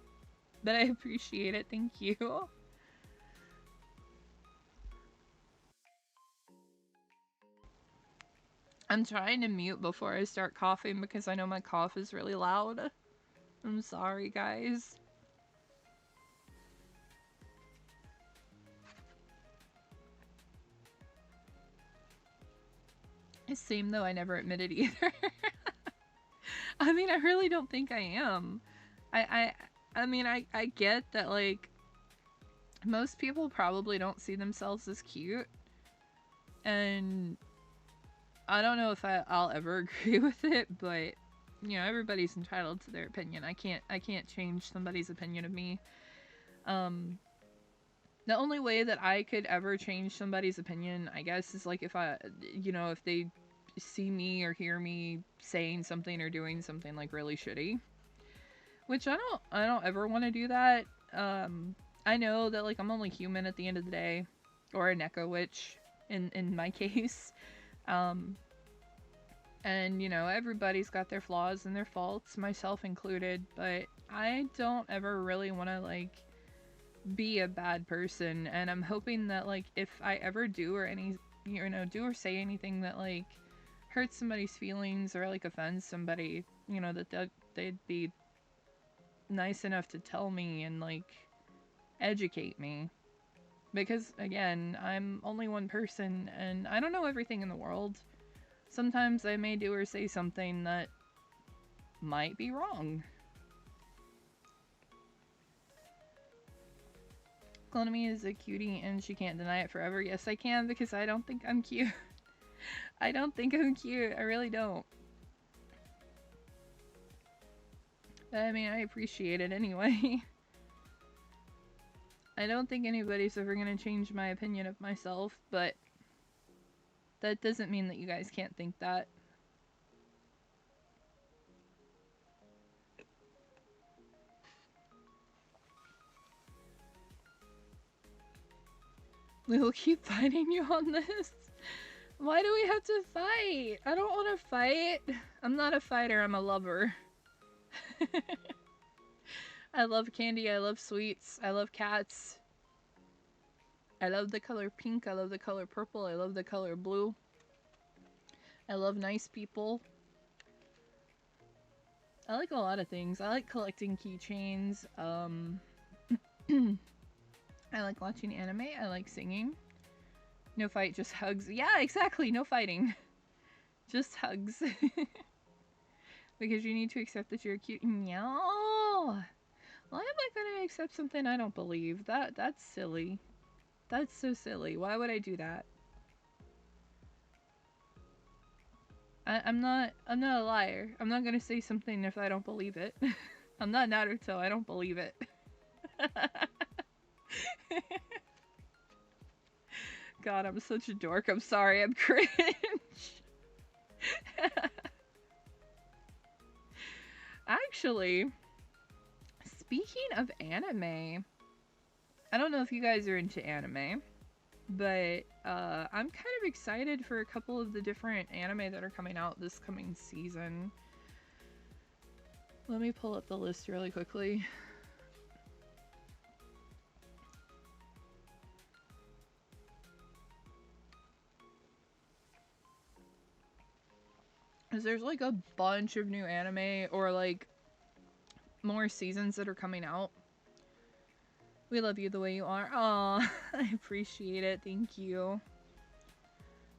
But I appreciate it, thank you. I'm trying to mute before I start coughing because I know my cough is really loud. I'm sorry, guys. Same though, I never admitted either. I mean, I really don't think I am. I I mean, I get that like most people probably don't see themselves as cute, and I don't know if I'll ever agree with it, but you know, everybody's entitled to their opinion. I can't change somebody's opinion of me. Um, the only way that I could ever change somebody's opinion, I guess, is like if I, you know, if they see me or hear me saying something or doing something like really shitty, which I don't ever want to do that. I know that like I'm only human at the end of the day, or a Neko witch in my case. Um, and you know, everybody's got their flaws and their faults, myself included, but I don't ever really want to like be a bad person, and I'm hoping that like if I ever do or any you know do or say anything that like hurts somebody's feelings or like offends somebody, you know, that they'd be nice enough to tell me and like educate me, because again, I'm only one person and I don't know everything in the world. Sometimes I may do or say something that might be wrong. Clonamy is a cutie and she can't deny it forever. Yes, I can, because I don't think I'm cute. I don't think I'm cute. I really don't. But I mean, I appreciate it anyway. I don't think anybody's ever gonna change my opinion of myself, but that doesn't mean that you guys can't think that. We will keep fighting you on this. Why do we have to fight? I don't want to fight. I'm not a fighter, I'm a lover. I love candy, I love sweets, I love cats. I love the color pink, I love the color purple, I love the color blue. I love nice people. I like a lot of things. I like collecting keychains. I like watching anime. I like singing. No fight, just hugs. Yeah, exactly. No fighting. Just hugs. Because you need to accept that you're cute. No. Why am I gonna accept something I don't believe? That's silly. That's so silly. Why would I do that? I'm not a liar. I'm not gonna say something if I don't believe it. I'm not Naruto. I don't believe it. God, I'm such a dork. I'm sorry. I'm cringe. Actually, speaking of anime, I don't know if you guys are into anime, but I'm kind of excited for a couple of the different anime that are coming out this coming season. Let me pull up the list really quickly. Because there's like a bunch of new anime or like more seasons that are coming out. We love you the way you are. Aw, I appreciate it. Thank you.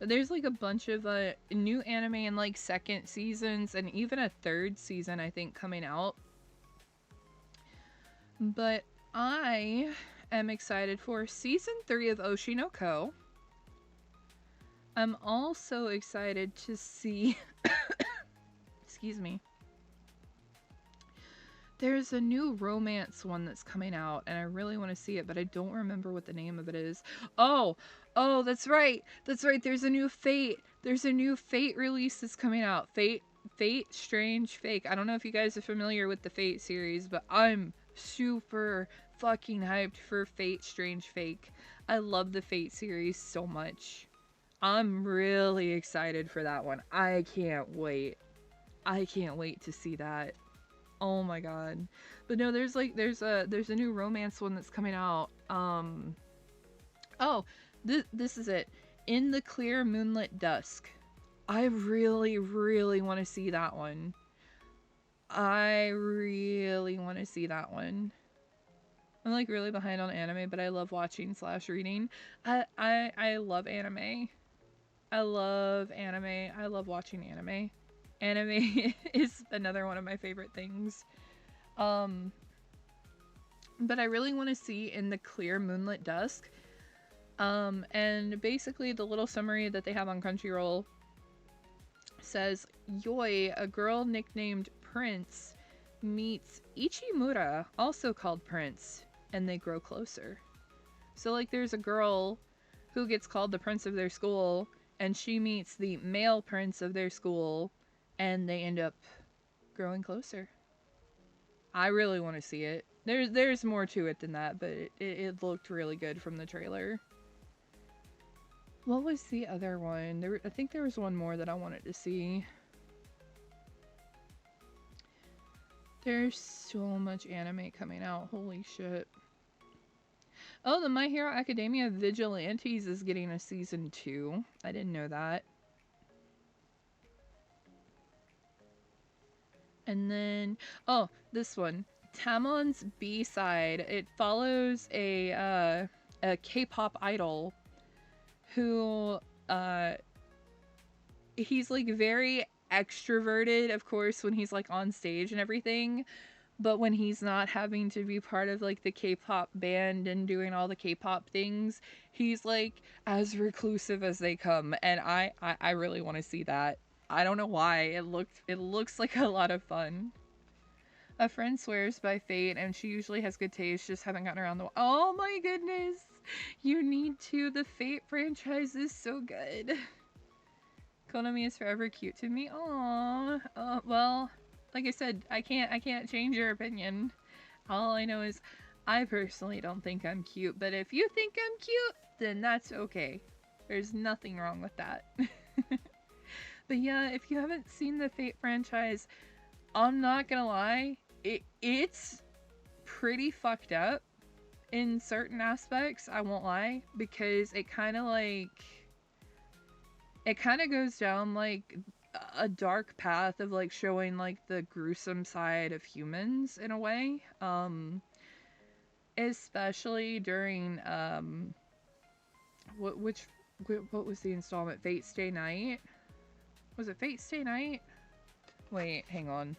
But there's like a bunch of new anime and like second seasons and even a third season, I think, coming out. But I am excited for season 3 of Oshi no Ko. I'm also excited to see excuse me. There's a new romance one that's coming out, and I really want to see it, but I don't remember what the name of it is. Oh, that's right. That's right. There's a new Fate. There's a new Fate release that's coming out. Fate, Strange Fake. I don't know if you guys are familiar with the Fate series, but I'm super fucking hyped for Fate Strange Fake. I love the Fate series so much. I'm really excited for that one. I can't wait. I can't wait to see that. Oh my god. But no, there's a new romance one that's coming out. Oh, this is it. In the Clear Moonlit Dusk. I really, really want to see that one. I really want to see that one. I'm like really behind on anime, but I love watching / reading. I love anime. I love anime. I love watching anime. Anime is another one of my favorite things. Um, but I really want to see In the Clear Moonlit Dusk. And basically the little summary that they have on Crunchyroll says, Yoi, a girl nicknamed Prince, meets Ichimura, also called Prince, and they grow closer. So, like, there's a girl who gets called the prince of their school, and she meets the male prince of their school, and they end up growing closer. I really want to see it. There's more to it than that, but it looked really good from the trailer. What was the other one? I think there was one more that I wanted to see. There's so much anime coming out. Holy shit. Oh, the My Hero Academia Vigilantes is getting a season 2. I didn't know that. And then, oh, this one. Tamon's B-side. It follows a K-pop idol who, he's like very extroverted, of course, when he's like on stage and everything. But when he's not having to be part of like the K-pop band and doing all the K-pop things, he's like as reclusive as they come. And I really want to see that. I don't know why. It looks like a lot of fun. A friend swears by fate, and she usually has good taste, just haven't gotten around the... Oh my goodness! You need to. The Fate franchise is so good. Konami is forever cute to me. Aww. Well, like I said, I can't change your opinion. All I know is I personally don't think I'm cute, but if you think I'm cute, then that's okay. There's nothing wrong with that. But yeah, if you haven't seen the Fate franchise, I'm not gonna lie, it's pretty fucked up in certain aspects, I won't lie, because it kind of goes down like a dark path of like showing like the gruesome side of humans in a way, especially during what was the installment? Fate Stay Night? Was it Fate Stay Night? Wait, hang on.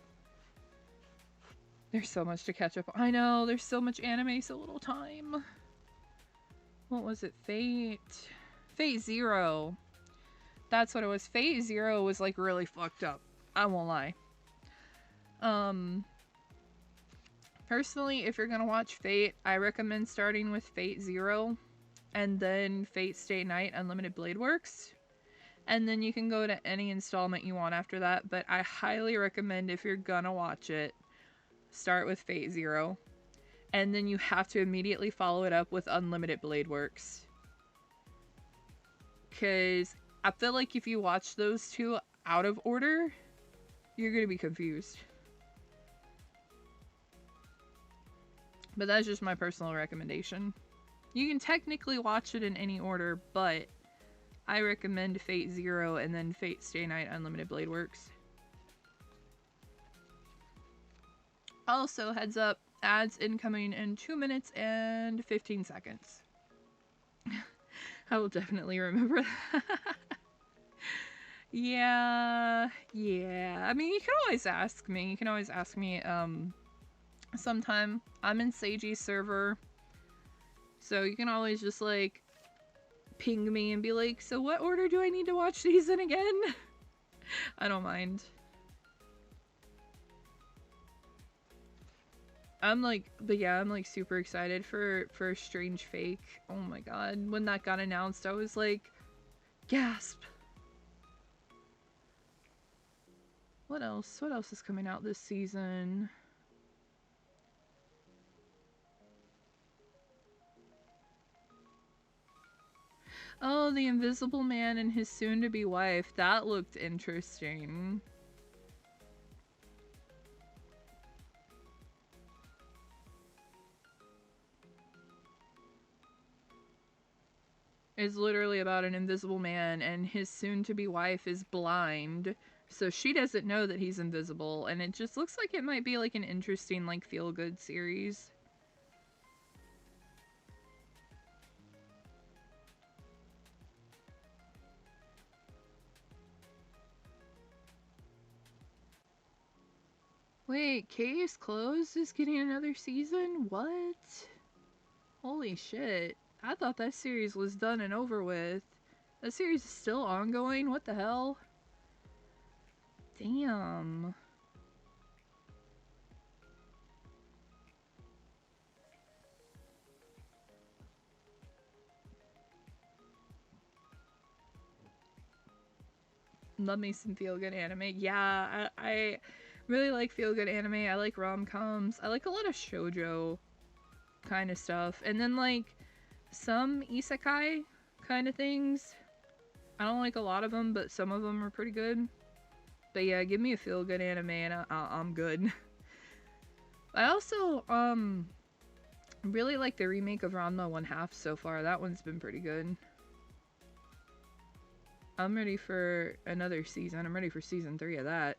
There's so much to catch up. I know, there's so much anime, so little time. What was it? Fate Zero. That's what it was. Fate Zero was like really fucked up. I won't lie. Personally, if you're gonna watch Fate, I recommend starting with Fate Zero and then Fate Stay Night Unlimited Blade Works. And then you can go to any installment you want after that, but I highly recommend, if you're gonna watch it, start with Fate Zero. And then you have to immediately follow it up with Unlimited Blade Works. Because I feel like if you watch those two out of order, you're gonna be confused. But that's just my personal recommendation. You can technically watch it in any order, but I recommend Fate Zero and then Fate Stay Night Unlimited Blade Works. Also, heads up, ads incoming in 2 minutes and 15 seconds. I will definitely remember that. Yeah. I mean, you can always ask me. Sometime. I'm in Seiji's server. So you can always just, like, ping me and be like, so what order do I need to watch these in again? I don't mind. I'm like super excited for Strange Fake. Oh my god. When that got announced, I was like, gasp. What else? What else is coming out this season? Oh, the Invisible Man and his soon-to-be wife. That looked interesting. It's literally about an invisible man, and his soon-to-be wife is blind, so she doesn't know that he's invisible, and it just looks like it might be like an interesting, like, feel-good series. Wait, Case Closed is getting another season? What? Holy shit. I thought that series was done and over with. That series is still ongoing? What the hell? Damn. Love me some feel-good anime. Yeah, I really like feel-good anime. I like rom-coms. I like a lot of shoujo kind of stuff. And then, like, some isekai kind of things. I don't like a lot of them, but some of them are pretty good. But yeah, give me a feel-good anime and I'm good. I also, really like the remake of Ranma 1/2 so far. That one's been pretty good. I'm ready for another season. I'm ready for season 3 of that.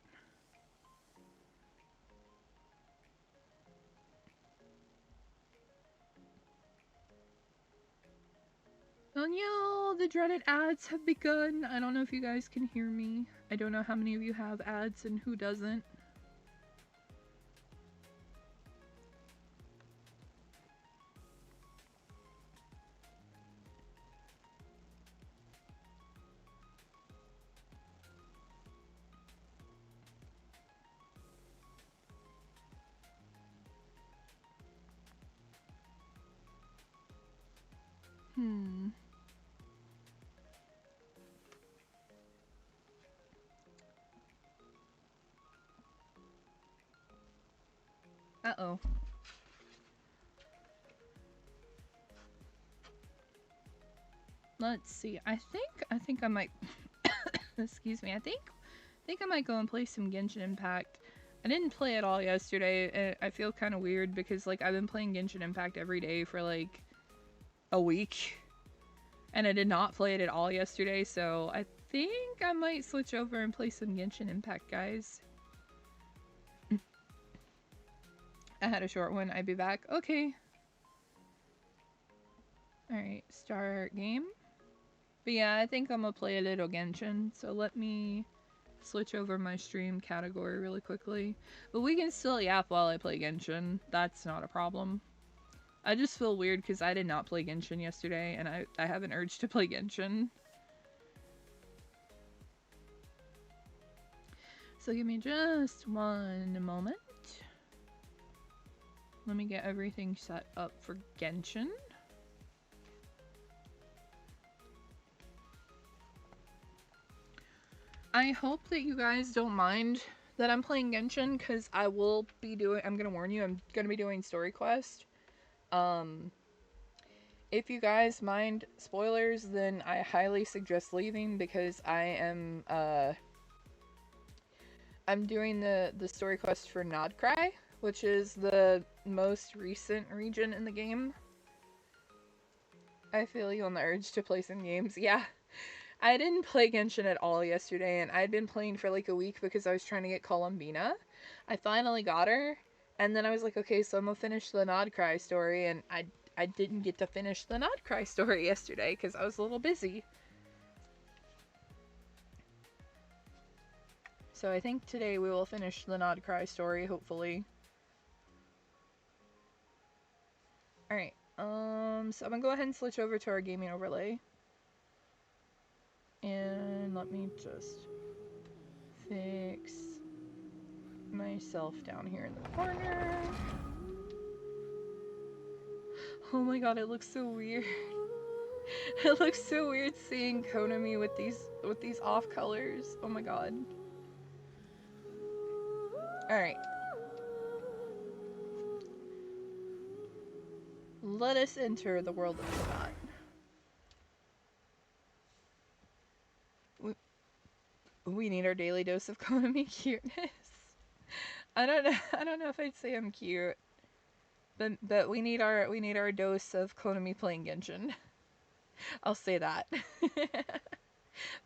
Oh no, the dreaded ads have begun. I don't know if you guys can hear me. I don't know how many of you have ads and who doesn't. Uh-oh. Let's see. I think I might excuse me. I think I might go and play some Genshin Impact. I didn't play it all yesterday, and I feel kind of weird because like I've been playing Genshin Impact every day for like a week. And I did not play it at all yesterday, so I think I might switch over and play some Genshin Impact, guys. I had a short one. I'd be back. Okay. Alright, start game. But yeah, I think I'm gonna play a little Genshin, so let me switch over my stream category really quickly. But we can still yap while I play Genshin. That's not a problem. I just feel weird because I did not play Genshin yesterday, and I have an urge to play Genshin. So give me just one moment. Let me get everything set up for Genshin. I hope that you guys don't mind that I'm playing Genshin, because I'm gonna warn you, I'm gonna be doing story quest. If you guys mind spoilers, then I highly suggest leaving, because I'm doing the story quest for Nodcry, which is the most recent region in the game. I feel you on the urge to play some games. Yeah. I didn't play Genshin at all yesterday, and I'd been playing for like a week because I was trying to get Columbina. I finally got her, and then I was like, okay, so I'm gonna finish the Nodcry story, and I didn't get to finish the Nodcry story yesterday because I was a little busy. So I think today we will finish the Nodcry story, hopefully. Alright, so I'm gonna go ahead and switch over to our gaming overlay. And let me just fix myself down here in the corner. Oh my god, it looks so weird. It looks so weird seeing Konami with these off colors. Oh my god. Alright. Let us enter the world of Sagat. We need our daily dose of Konami cuteness. I don't know if I'd say I'm cute. But we need our dose of Konami playing Genshin. I'll say that.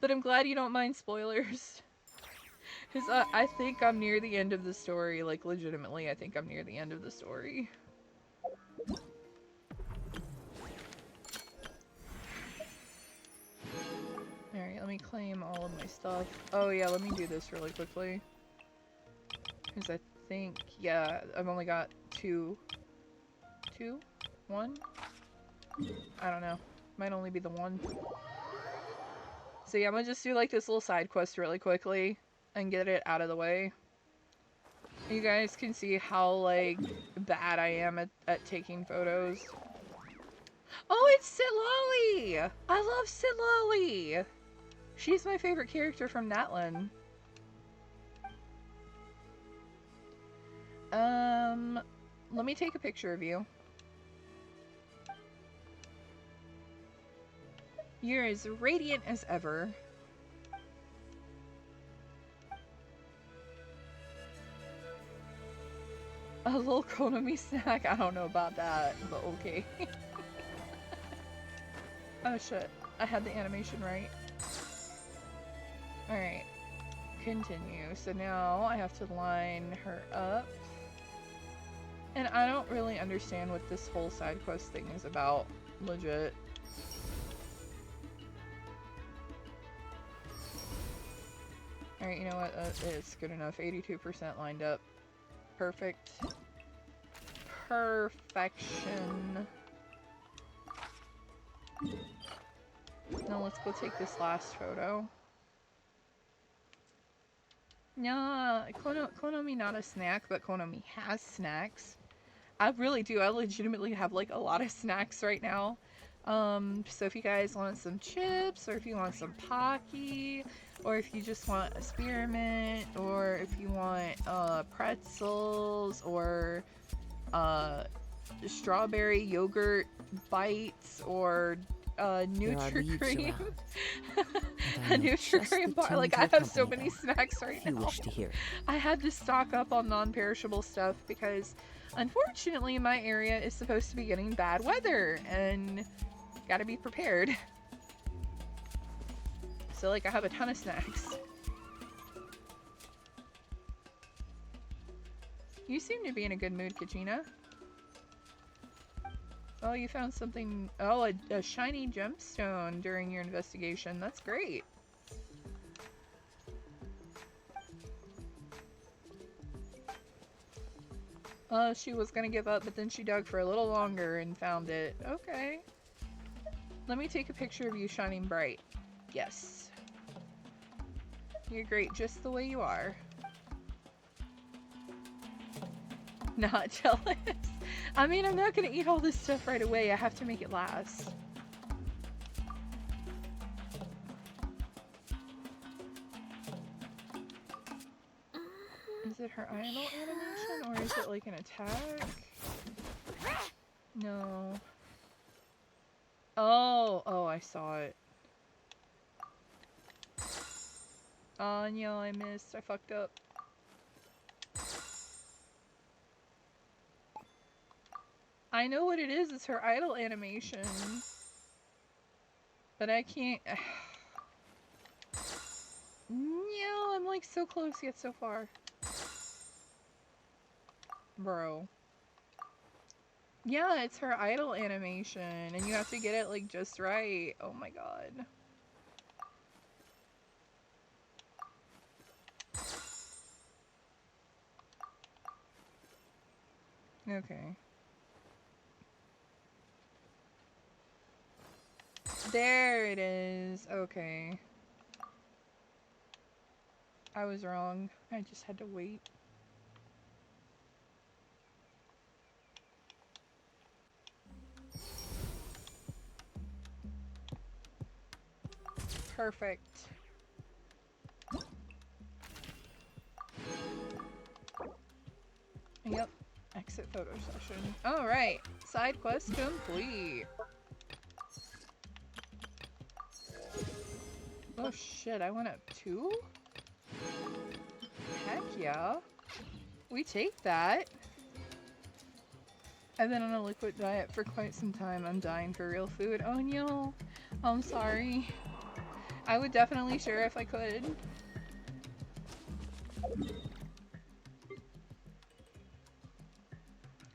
But I'm glad you don't mind spoilers. Because I think I'm near the end of the story. Like, legitimately, I think I'm near the end of the story. Alright, let me claim all of my stuff. Oh yeah, let me do this really quickly. Because think, yeah, I've only got two, one? I don't know. Might only be the one. So yeah, I'm gonna just do like this little side quest really quickly and get it out of the way. You guys can see how like bad I am at taking photos. Oh, it's Sitlali! I love Sitlali! She's my favorite character from Natlan. Let me take a picture of you. You're as radiant as ever. A little Konami snack? I don't know about that, but okay. Oh shit, I had the animation right. Alright, continue. So now I have to line her up. And I don't really understand what this whole side quest thing is about, legit. Alright, you know what? It's good enough. 82% lined up. Perfect. Perfection. Now let's go take this last photo. Nah, Konomi not a snack, but Konomi has snacks. I really do. I legitimately have like a lot of snacks right now. So if you guys want some chips, or if you want some Pocky, or if you just want a spearmint, or if you want pretzels, or strawberry yogurt bites, or Nutri-Cream. A Nutri-Cream bar. Like, I have so many snacks right now. Wish to hear. I had to stock up on non-perishable stuff because unfortunately my area is supposed to be getting bad weather and gotta be prepared. So like I have a ton of snacks. You seem to be in a good mood, Kachina. Oh, you found something. Oh, a shiny gemstone during your investigation. That's great. She was gonna give up, but then she dug for a little longer and found it. Okay. Let me take a picture of you shining bright. Yes. You're great just the way you are. Not jealous. I mean, I'm not gonna eat all this stuff right away. I have to make it last. Is it her idle animation, or is it like an attack? No. Oh, I saw it. Oh, no, I missed. I fucked up. I know what it is. It's her idle animation. But I can't... No, I'm like so close yet so far. Bro. Yeah, it's her idle animation, and you have to get it like just right. Oh my god. Okay. There it is. Okay. I was wrong. I just had to wait. Perfect. Yep. Exit photo session. Alright. Side quest complete. Oh shit, I went up 2? Heck yeah. We take that. I've been on a liquid diet for quite some time. I'm dying for real food. Oh no. I'm sorry. I would definitely share if I could.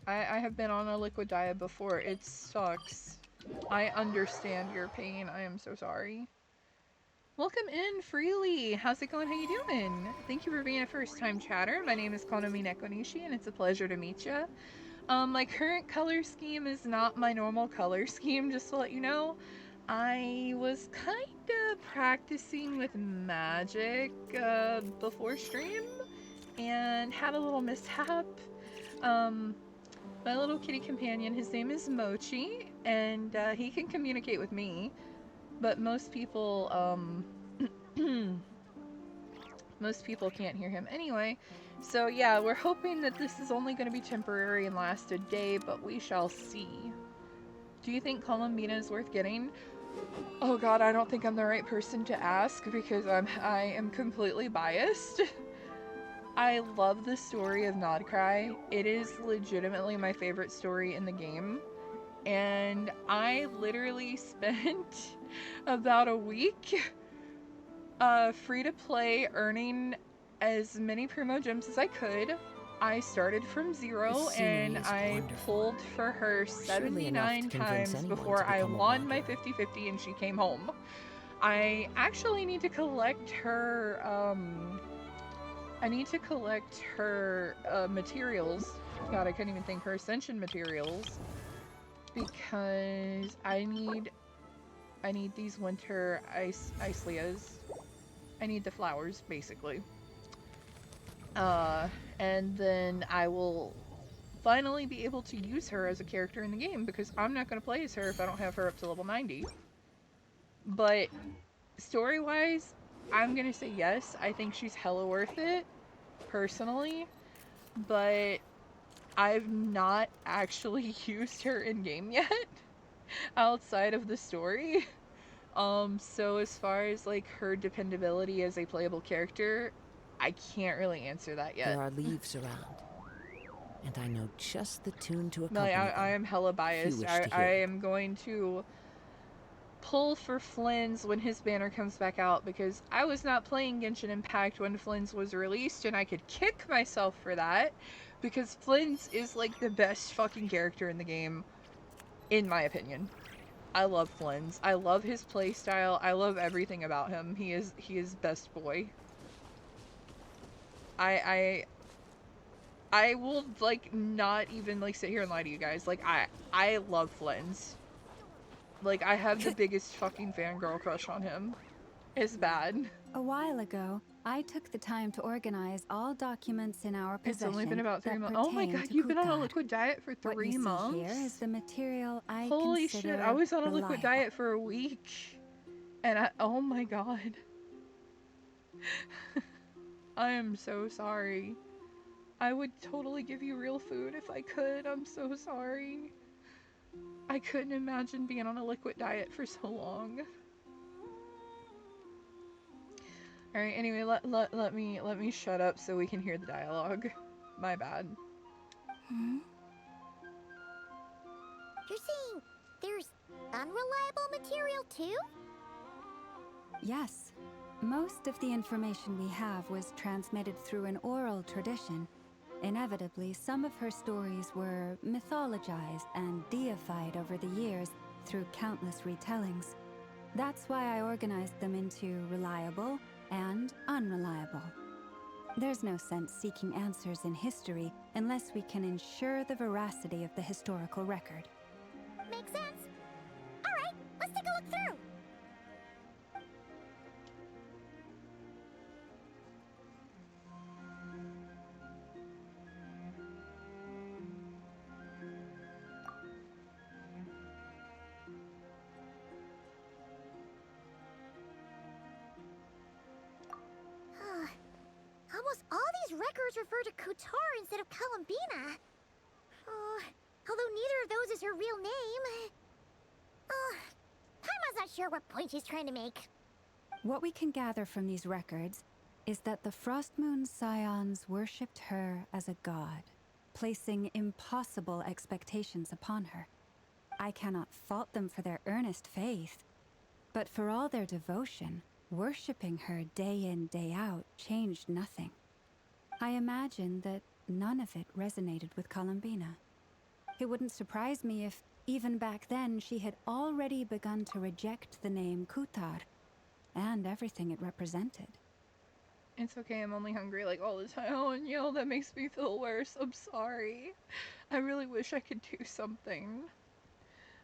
I have been on a liquid diet before. It sucks. I understand your pain. I am so sorry. Welcome in, Freely. How's it going? How you doing? Thank you for being a first-time chatter. My name is Konomi Nekonishi, and it's a pleasure to meet you. My current color scheme is not my normal color scheme, just to let you know. I was kind of practicing with magic before stream, and had a little mishap. My little kitty companion, his name is Mochi, and he can communicate with me, but most people, most people can't hear him anyway. So yeah, we're hoping that this is only going to be temporary and last a day, but we shall see. Do you think Columbina is worth getting? Oh god, I don't think I'm the right person to ask because I am completely biased. I love the story of Nodcry. It is legitimately my favorite story in the game. And I literally spent about a week free to play, earning as many Primo Gems as I could. I started from 0 and I pulled for her 79 times before I won my 50-50 and she came home. I actually need to collect her, I need to collect her materials. God, I couldn't even think. Her ascension materials. Because I need these winter ice leas. I need the flowers, basically. And then I will finally be able to use her as a character in the game, because I'm not going to play as her if I don't have her up to level 90. But story-wise, I'm going to say yes. I think she's hella worth it, personally. But I've not actually used her in-game yet, outside of the story. So as far as, like, her dependability as a playable character, I can't really answer that yet. There are leaves around, and I know just the tune to accompany Melly, them. I am hella biased. I am going to pull for Flynn's when his banner comes back out, because I was not playing Genshin Impact when Flynn's was released, and I could kick myself for that, because Flynn's is, like, the best fucking character in the game, in my opinion. I love Flynn's. I love his playstyle. I love everything about him. He is best boy. I will, like, not even, like, sit here and lie to you guys. Like, I love Flynn's. Like, I have the biggest fucking fangirl crush on him. It's bad. A while ago, I took the time to organize all documents in our possession. It's only been about 3 months. That Oh my god, you've been on a liquid diet for 3 what you months? See here is the material I Holy consider shit, I was on a reliable. liquid diet for a week. And oh my god. I am so sorry. I would totally give you real food if I could. I'm so sorry. I couldn't imagine being on a liquid diet for so long. Alright, anyway, let me shut up so we can hear the dialogue. My bad. You're saying there's unreliable material too? Yes. Most of the information we have was transmitted through an oral tradition. Inevitably, some of her stories were mythologized and deified over the years through countless retellings. That's why I organized them into reliable and unreliable. There's no sense seeking answers in history unless we can ensure the veracity of the historical record. Makes sense. Alright, let's take a look through. Almost all these records refer to Kutar instead of Columbina. Although neither of those is her real name. Paimon's not sure what point she's trying to make. What we can gather from these records is that the Frostmoon Scions worshipped her as a god, placing impossible expectations upon her. I cannot fault them for their earnest faith, but for all their devotion, worshipping her day in, day out changed nothing. I imagine that none of it resonated with Columbina. It wouldn't surprise me if, even back then, she had already begun to reject the name Kutar. and everything it represented. It's okay, I'm only hungry like all the time. Oh, and that makes me feel worse. I'm sorry. I really wish I could do something.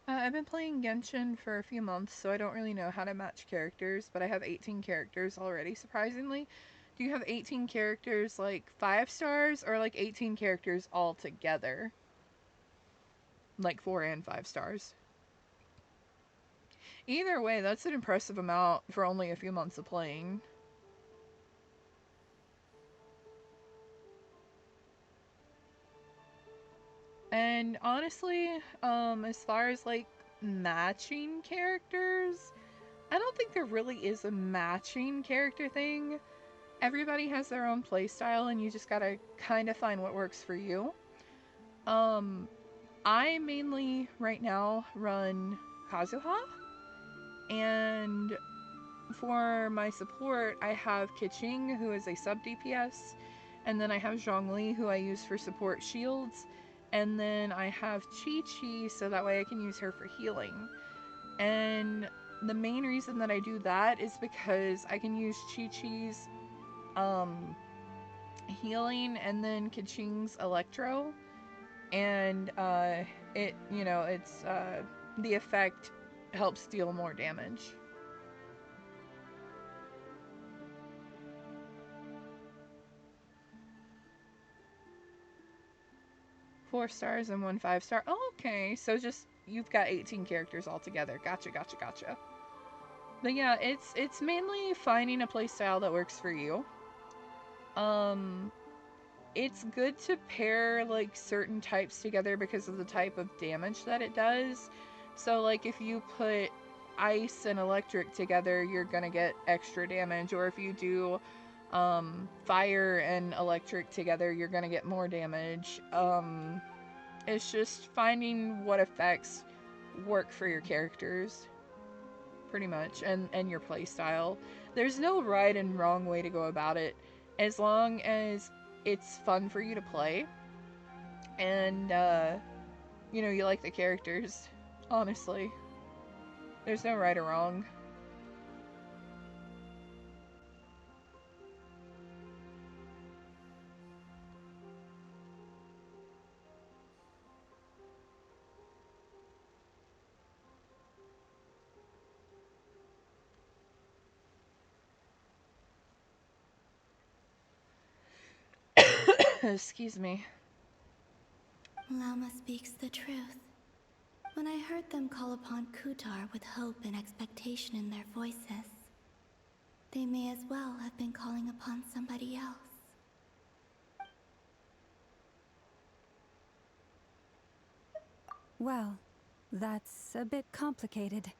I've been playing Genshin for a few months, so I don't really know how to match characters, but I have 18 characters already, surprisingly. Do you have 18 characters like 5 stars, or like 18 characters all together? Like 4 and 5 stars. Either way, that's an impressive amount for only a few months of playing. And honestly, as far as like matching characters, I don't think there really is a matching character thing. Everybody has their own playstyle, and you just gotta kind of find what works for you. I mainly right now run Kazuha, and for my support, I have Keqing, who is a sub DPS, and then I have Zhongli, who I use for support shields, and then I have Chi-Chi, so that way I can use her for healing. And the main reason that I do that is because I can use Chi-Chi's healing and then Keqing's electro, and it's the effect helps deal more damage. Four stars and 1 5-star. Oh, okay, so just you've got 18 characters altogether. Gotcha. But yeah, it's mainly finding a playstyle that works for you. It's good to pair like certain types together because of the type of damage that it does. So like if you put ice and electric together, you're gonna get extra damage, or if you do fire and electric together, you're gonna get more damage. It's just finding what effects work for your characters, pretty much, and your play style. There's no right and wrong way to go about it, as long as it's fun for you to play, and you like the characters. Honestly, there's no right or wrong. Excuse me. Lama speaks the truth. When I heard them call upon Kutar with hope and expectation in their voices, they may as well have been calling upon somebody else. Well, that's a bit complicated.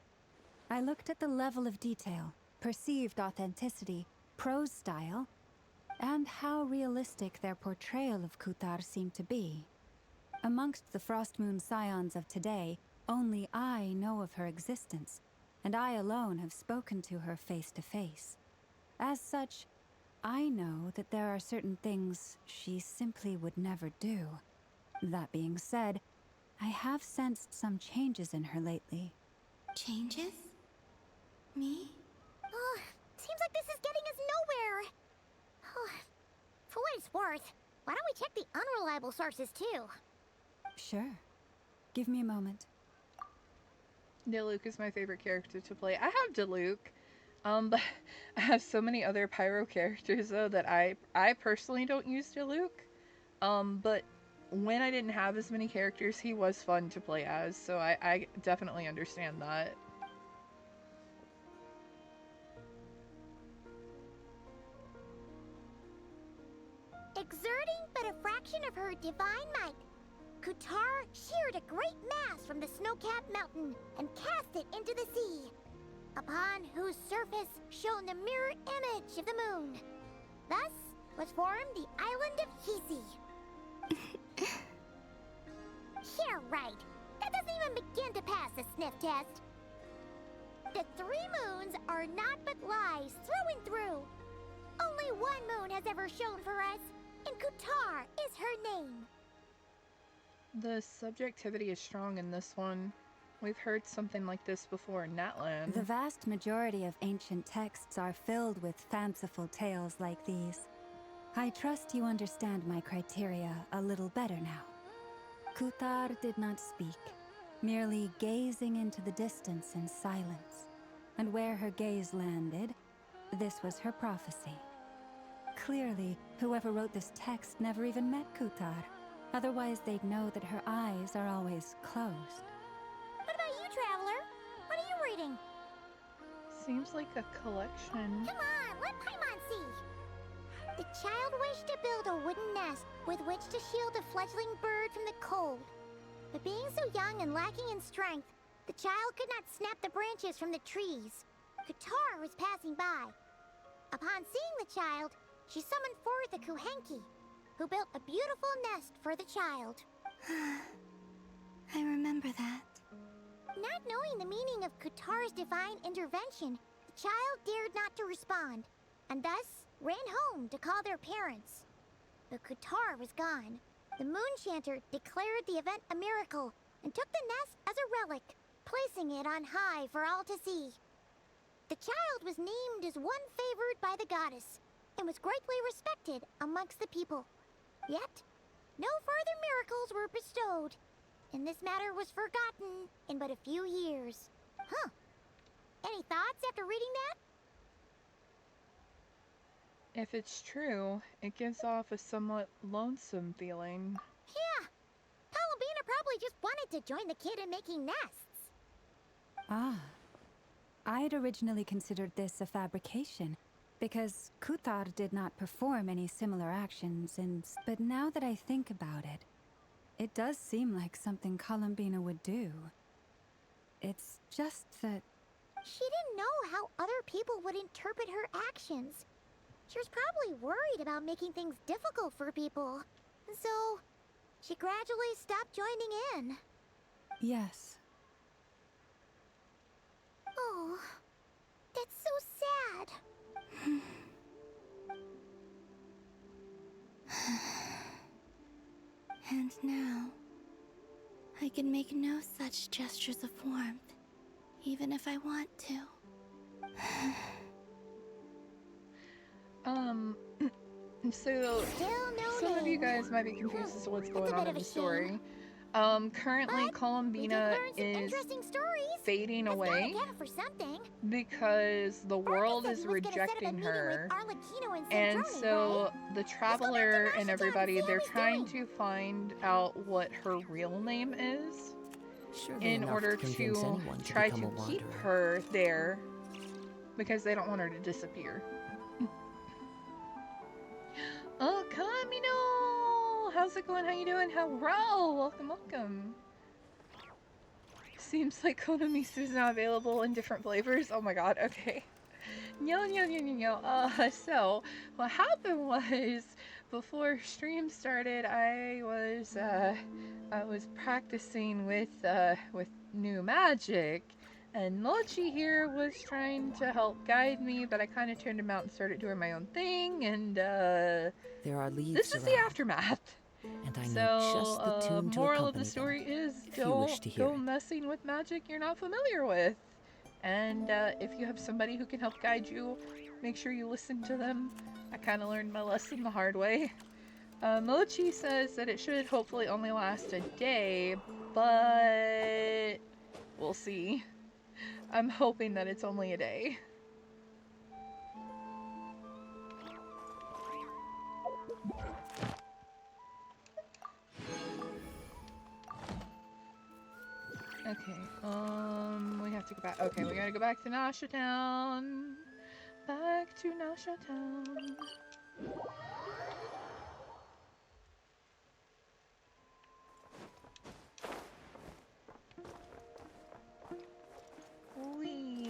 I looked at the level of detail, perceived authenticity, prose style, and how realistic their portrayal of Kutar seemed to be. Amongst the Frostmoon Scions of today, only I know of her existence, and I alone have spoken to her face to face. As such, I know that there are certain things she simply would never do. That being said, I have sensed some changes in her lately. Changes? Me? Oh, seems like this is getting us nowhere. For what it's worth, why don't we check the unreliable sources too? Sure. Give me a moment. Diluc is my favorite character to play. I have Diluc, but I have so many other Pyro characters though that I personally don't use Diluc. But when I didn't have as many characters, he was fun to play as, so I definitely understand that. Exerting but a fraction of her divine might, Kutar sheared a great mass from the snow-capped mountain and cast it into the sea, upon whose surface shone the mirror image of the moon. Thus was formed the island of Hisi. Yeah, right. That doesn't even begin to pass the sniff test. The 3 moons are naught but lies through and through. Only one moon has ever shone for us, and Kutar is her name. The subjectivity is strong in this one. We've heard something like this before in Natlan. The vast majority of ancient texts are filled with fanciful tales like these. I trust you understand my criteria a little better now. Kutar did not speak, merely gazing into the distance in silence. And where her gaze landed, this was her prophecy. Clearly, whoever wrote this text never even met Kutar. Otherwise, they'd know that her eyes are always closed. What about you, traveler? What are you reading? Seems like a collection. Come on, let Paimon see. The child wished to build a wooden nest with which to shield a fledgling bird from the cold. But being so young and lacking in strength, the child could not snap the branches from the trees. Kutar was passing by. Upon seeing the child, she summoned forth a Kuhenki, who built a beautiful nest for the child. I remember that. Not knowing the meaning of Kutar's divine intervention, the child dared not to respond, and thus ran home to call their parents. But Kutar was gone. The moon chanter declared the event a miracle and took the nest as a relic, placing it on high for all to see. The child was named as one favored by the goddess and was greatly respected amongst the people. Yet, no further miracles were bestowed, and this matter was forgotten in but a few years. Huh. Any thoughts after reading that? If it's true, it gives off a somewhat lonesome feeling. Yeah. Columbina probably just wanted to join the kid in making nests. Ah. I'd originally considered this a fabrication, because Kutar did not perform any similar actions, but now that I think about it, it does seem like something Columbina would do. It's just that... She didn't know how other people would interpret her actions. She was probably worried about making things difficult for people. So, she gradually stopped joining in. Yes. Oh, that's so sad. And now, I can make no such gestures of warmth, even if I want to. So Still no some of you name. guys might be confused as to what's going That's a on bit in of the a story. Currently, But Columbina we did learn some is interesting stories. fading That's away gotta count for something. because the world Marcus is said he was gonna set up a rejecting meeting her. with Arlecchino and And Sandrone, so right? the go back traveler to and Nasha everybody, Town and see they're how he's trying doing. to find out what her real name is Surely in enough order to convince to anyone to try become to a keep wanderer. her there because they don't want her to disappear. Oh, Kamino! How's it going? How you doing? Hello! Welcome, welcome. Seems like Konamisu is now available in different flavors. Oh my god, okay. So what happened was before stream started, I was practicing with new magic, and Mochi here was trying to help guide me, but I kind of turned him out and started doing my own thing, and There are leaves this is the around, aftermath. and I So, know just the tune to moral of the accompany story them, is if you wish to don't hear go it. messing with magic you're not familiar with. And if you have somebody who can help guide you, make sure you listen to them. I kind of learned my lesson the hard way. Mochi says that it should hopefully only last a day, but we'll see. I'm hoping that it's only a day. Okay, we have to go back. Okay, we gotta go back to Nasha Town. Back to Nasha Town. Wee.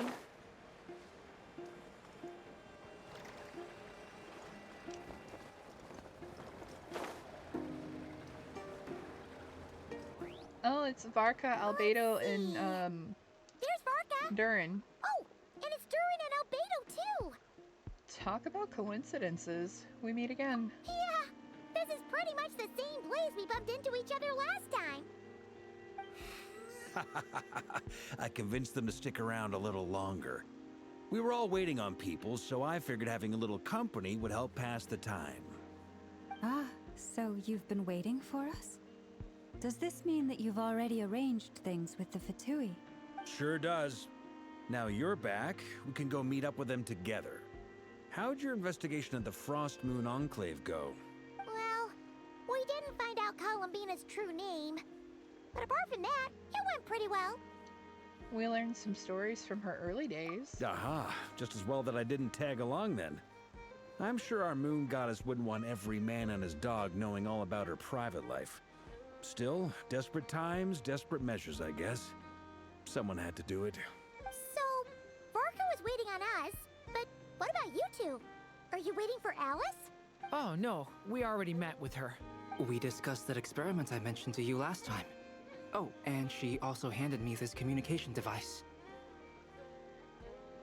Oh, it's Varka, Albedo, and There's Varka. Durin. Oh, and it's Durin and Albedo too. Talk about coincidences. We meet again. Yeah, this is pretty much the same place we bumped into each other last time. I convinced them to stick around a little longer. We were all waiting on people, so I figured having a little company would help pass the time. Ah, so you've been waiting for us? Does this mean that you've already arranged things with the Fatui? Sure does. Now you're back, we can go meet up with them together. How'd your investigation of the Frost Moon Enclave go? Well, we didn't find out Columbina's true name. But apart from that, it went pretty well. We learned some stories from her early days. Aha, just as well that I didn't tag along then. I'm sure our moon goddess wouldn't want every man and his dog knowing all about her private life. Still, desperate times, desperate measures, I guess. Someone had to do it. So, Varka was waiting on us, but what about you two? Are you waiting for Alice? Oh, no. We already met with her. We discussed that experiment I mentioned to you last time. Oh, and she also handed me this communication device.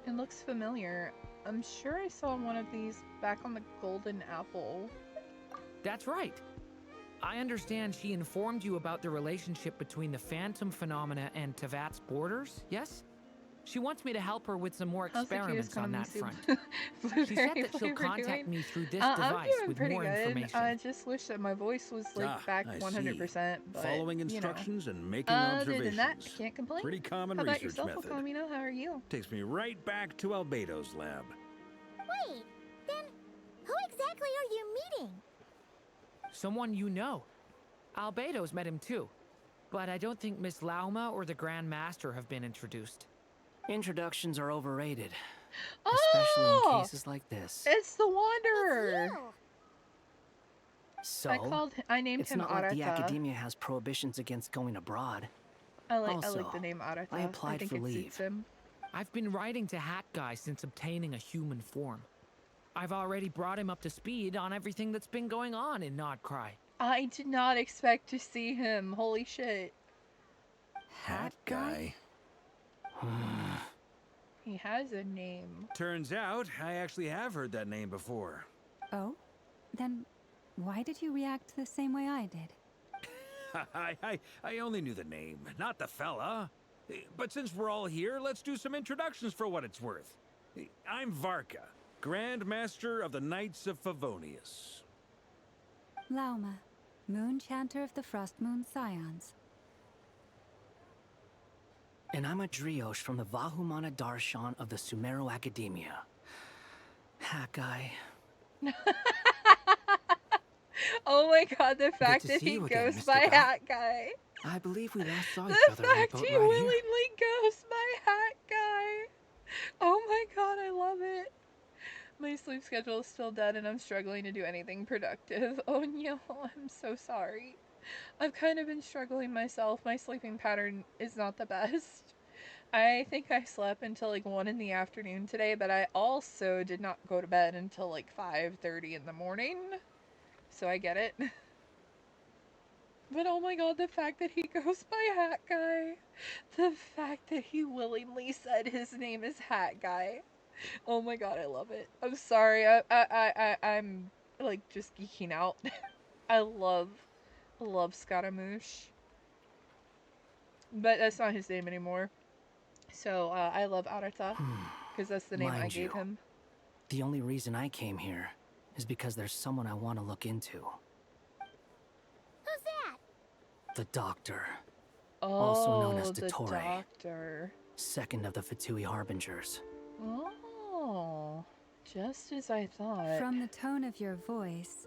It looks familiar. I'm sure I saw one of these back on the Golden Apple. That's right. I understand she informed you about the relationship between the phantom phenomena and Tevat's borders, yes? She wants me to help her with some more How's the cutest experiments on that economy front. soup? She said Blueberry that she'll flavor contact doing? me through this I'm device doing with pretty more good. information. I just wish that my voice was like back I 100%. see. But Following you know. instructions and making Other observations. than that, I can't complain. Pretty common How about research yourself, method. Okamino? How are you? Takes me right back to Albedo's lab. Wait, then who exactly are you meeting? Someone you know. Albedo's met him too. But I don't think Miss Lauma or the Grand Master have been introduced. Introductions are overrated, especially in Oh! cases like this. It's the Wanderer! You. So, I named it's him not like the Arata. academia has prohibitions against going abroad. I like Also, the name Arata. I applied think for it leave. suits him. I've been writing to Hat Guy since obtaining a human form. I've already brought him up to speed on everything that's been going on in Nodcry. I did not expect to see him. Holy shit. Hat guy. He has a name. Turns out, I actually have heard that name before. Oh? Then why did you react the same way I did? I only knew the name, not the fella. But since we're all here, let's do some introductions for what it's worth. I'm Varka, Grand Master of the Knights of Favonius. Lauma, Moon Chanter of the Frost Moon Scions. And I'm a Driosh from the Vahumana Darshan of the Sumero Academia. Hat guy. Oh my god, the fact to that see he you again, goes Mr. by Guy. Hat Guy. I believe we last saw each The other on a fact boat he ride willingly here. goes by Hat Guy. Oh my god, I love it. My sleep schedule is still dead and I'm struggling to do anything productive. Oh no, I'm so sorry. I've kind of been struggling myself. My sleeping pattern is not the best. I think I slept until like 1 in the afternoon today, but I also did not go to bed until like 5:30 in the morning. So I get it. But oh my god, the fact that he goes by Hat Guy. The fact that he willingly said his name is Hat Guy. Oh my god, I love it. I'm sorry. I'm like just geeking out. I love Scaramouche. But that's not his name anymore. So I love Arata because that's the name I Mind gave you, him. The only reason I came here is because there's someone I want to look into. Who's that? The Doctor, Oh, also known as the Dottore. doctor. second of the Fatui Harbingers. Oh, just as I thought. From the tone of your voice,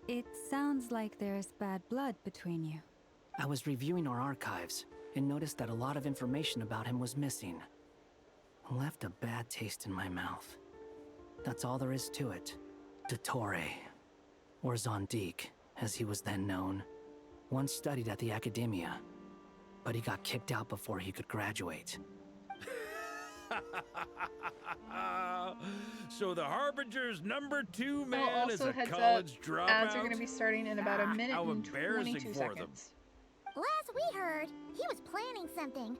it sounds like there's bad blood between you. I was reviewing our archives and noticed that a lot of information about him was missing. Left a bad taste in my mouth. That's all there is to it. Dottore, or Zondik, as he was then known, once studied at the Academia, but he got kicked out before he could graduate. So the Harbinger's #2 Oh, man is also a heads college up, dropout? ads are going to be starting in about a minute How and embarrassing 22 for them. seconds. Last we heard, he was planning something.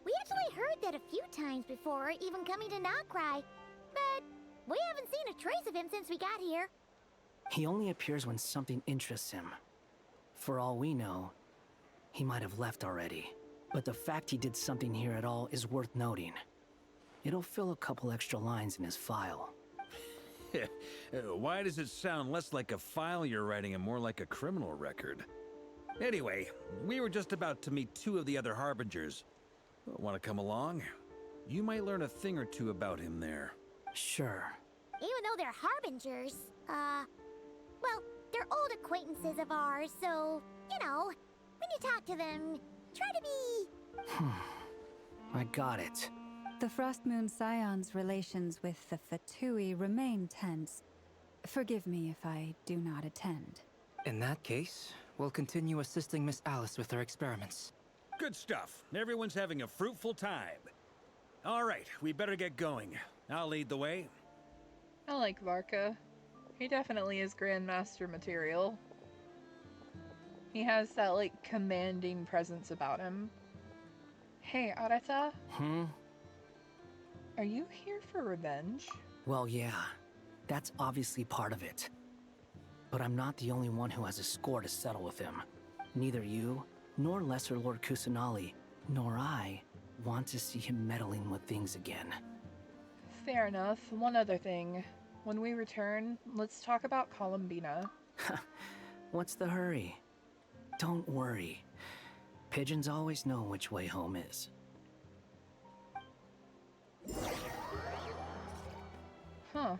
We actually heard that a few times before, even coming to Nocry. But we haven't seen a trace of him since we got here. He only appears when something interests him. For all we know, he might have left already. But the fact he did something here at all is worth noting. It'll fill a couple extra lines in his file. Why does it sound less like a file you're writing and more like a criminal record? Anyway, we were just about to meet two of the other Harbingers. Want to come along? You might learn a thing or two about him there. Sure. Even though they're harbingers, well, they're old acquaintances of ours, so, you know, when you talk to them, try to be... I got it. The Frost Moon Scion's relations with the Fatui remain tense. Forgive me if I do not attend. In that case, we'll continue assisting Miss Alice with her experiments. Good stuff. Everyone's having a fruitful time. All right, we better get going. I'll lead the way. I like Varka. He definitely is Grandmaster material. He has that, like, commanding presence about him. Hey, Arata? Are you here for revenge? Well, yeah. That's obviously part of it. But I'm not the only one who has a score to settle with him. Neither you, nor Lesser Lord Kusanali, nor I want to see him meddling with things again. Fair enough. One other thing. When we return, let's talk about Columbina. What's the hurry? Don't worry. Pigeons always know which way home is. Huh.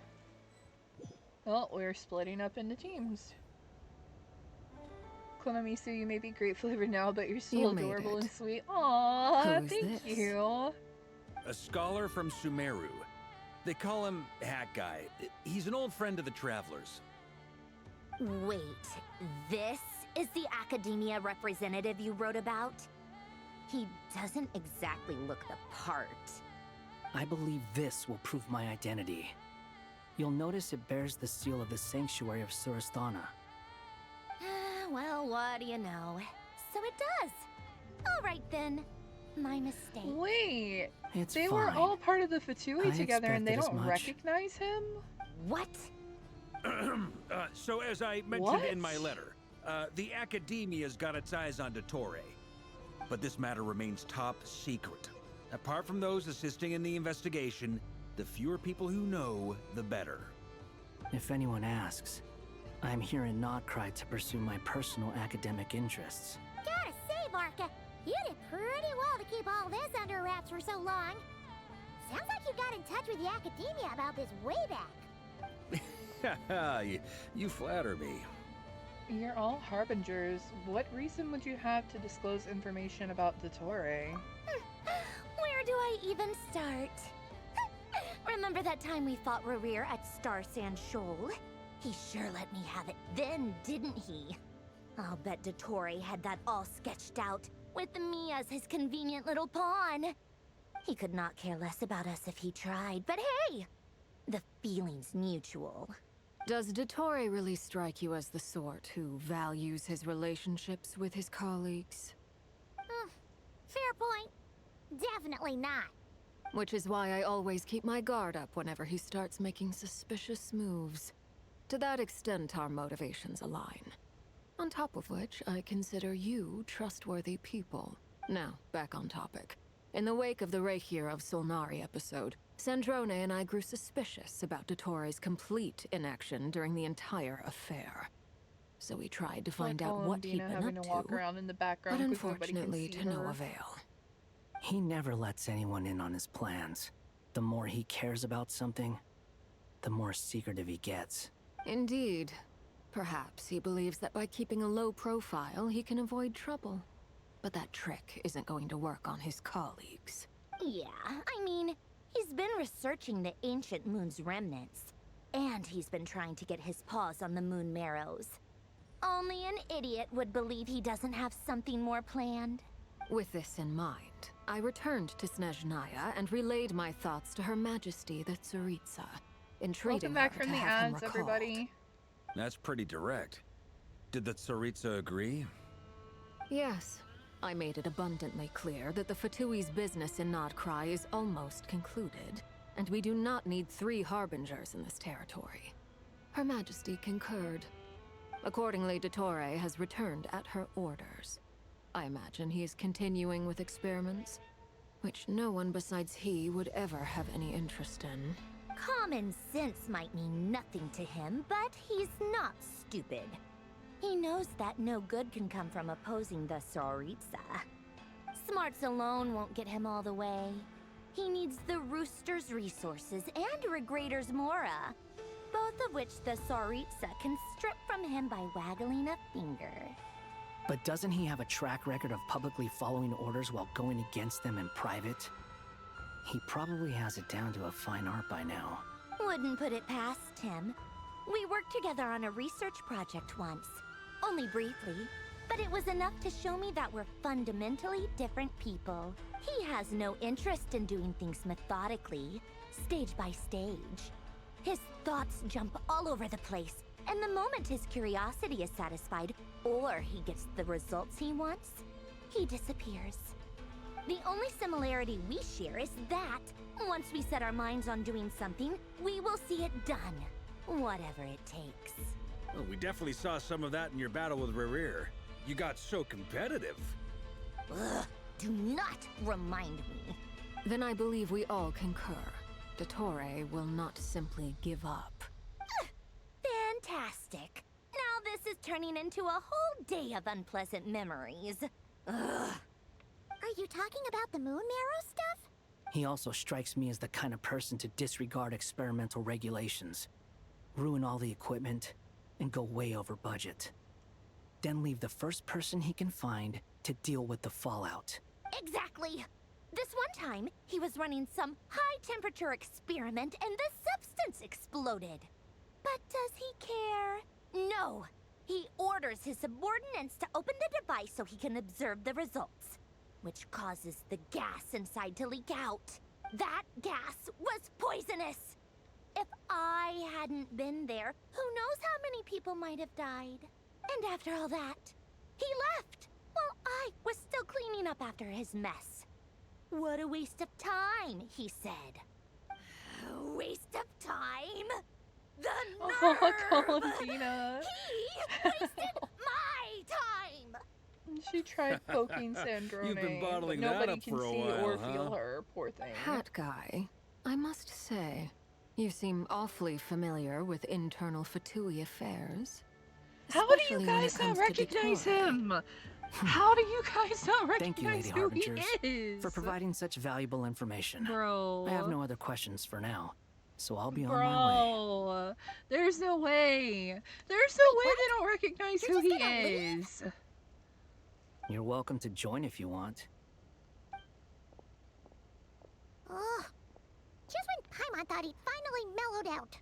Well, we're splitting up into teams. Konamisu, you may be great flavored now, but you're still You made adorable it. and sweet. Aww, Who's thank this? you. A scholar from Sumeru. They call him Hat Guy. He's an old friend of the Travelers. Wait, this is the academia representative you wrote about? He doesn't exactly look the part. I believe this will prove my identity. You'll notice it bears the seal of the Sanctuary of Surasthana. Well, what do you know? So it does. All right then. My mistake. Wait, It's they fine. were all part of the Fatui I together and they expected as don't much. recognize him? What? So as I mentioned What? in my letter, the Academia's got its eyes on Dottore. But this matter remains top secret. Apart from those assisting in the investigation, the fewer people who know, the better. If anyone asks, I'm here in Notcry to pursue my personal academic interests. Gotta say, Varka, you did pretty well to keep all this under wraps for so long. Sounds like you got in touch with the academia about this way back. You flatter me. You're all harbingers. What reason would you have to disclose information about Dottore? Where do I even start? Remember that time we fought Rerir at Star Sand Shoal? He sure let me have it then, didn't he? I'll bet Dottore had that all sketched out, with me as his convenient little pawn. He could not care less about us if he tried, but hey! The feeling's mutual. Does Dottore really strike you as the sort who values his relationships with his colleagues? Fair point. Definitely not. Which is why I always keep my guard up whenever he starts making suspicious moves. To that extent, our motivations align. On top of which, I consider you trustworthy people. Now, back on topic. In the wake of the Reikir of Solnari episode, Sandrone and I grew suspicious about Dottore's complete inaction during the entire affair. So we tried to find out what he'd Columbina been having up to walk to, around in the but background because nobody can unfortunately see to no her. avail. He never lets anyone in on his plans. The more he cares about something, the more secretive he gets. Indeed. Perhaps he believes that by keeping a low profile, he can avoid trouble. But that trick isn't going to work on his colleagues. Yeah, I mean, he's been researching the ancient moon's remnants. And he's been trying to get his paws on the moon marrows. Only an idiot would believe he doesn't have something more planned. With this in mind, I returned to Snezhnaya and relayed my thoughts to Her Majesty the Tsaritsa, entreating Welcome back her from to the have him ads, recalled. everybody. That's pretty direct. Did the Tsaritsa agree? Yes. I made it abundantly clear that the Fatui's business in Nodcry is almost concluded, and we do not need 3 harbingers in this territory. Her Majesty concurred. Accordingly, Dottore has returned at her orders. I imagine he is continuing with experiments, which no one besides he would ever have any interest in. Common sense might mean nothing to him, but he's not stupid. He knows that no good can come from opposing the Tsaritsa. Smarts alone won't get him all the way. He needs the Rooster's resources and Regrator's Mora, both of which the Tsaritsa can strip from him by waggling a finger. But doesn't he have a track record of publicly following orders while going against them in private? He probably has it down to a fine art by now. Wouldn't put it past him. We worked together on a research project once. Only briefly, but it was enough to show me that we're fundamentally different people. He has no interest in doing things methodically, stage by stage. His thoughts jump all over the place, and the moment his curiosity is satisfied, or he gets the results he wants, he disappears. The only similarity we share is that, once we set our minds on doing something, we will see it done, whatever it takes. Well, we definitely saw some of that in your battle with Rerir. You got so competitive. Ugh, do not remind me. Then I believe we all concur. Dottore will not simply give up. Fantastic. Now this is turning into a whole day of unpleasant memories. Ugh. Are you talking about the moon marrow stuff? He also strikes me as the kind of person to disregard experimental regulations, ruin all the equipment, and go way over budget. Then leave the first person he can find to deal with the fallout. Exactly. This one time, he was running some high-temperature experiment and the substance exploded. But does he care? No. He orders his subordinates to open the device so he can observe the results, which causes the gas inside to leak out. That gas was poisonous. If I hadn't been there, who knows how many people might have died. And after all that, he left while I was still cleaning up after his mess. What a waste of time, he said. A waste of time? The nerve! Oh, Columbina. He wasted my time! She tried poking Sandrone. You've been but bottling that nobody up can for a see while, or huh? feel her. Poor thing. Hat guy, I must say, you seem awfully familiar with internal Fatui affairs. How do you Especially when it guys not comes to recognize Dottore. him? How do you guys not Thank you, recognize Lady who he Harbingers, is? for providing such valuable information. Bro. I have no other questions for now, so I'll be on my way. Bro. There's no way. There's no way they don't recognize You're who he just gonna leave? is. You're welcome to join if you want. Ugh. Just when Paimon thought he'd finally mellowed out.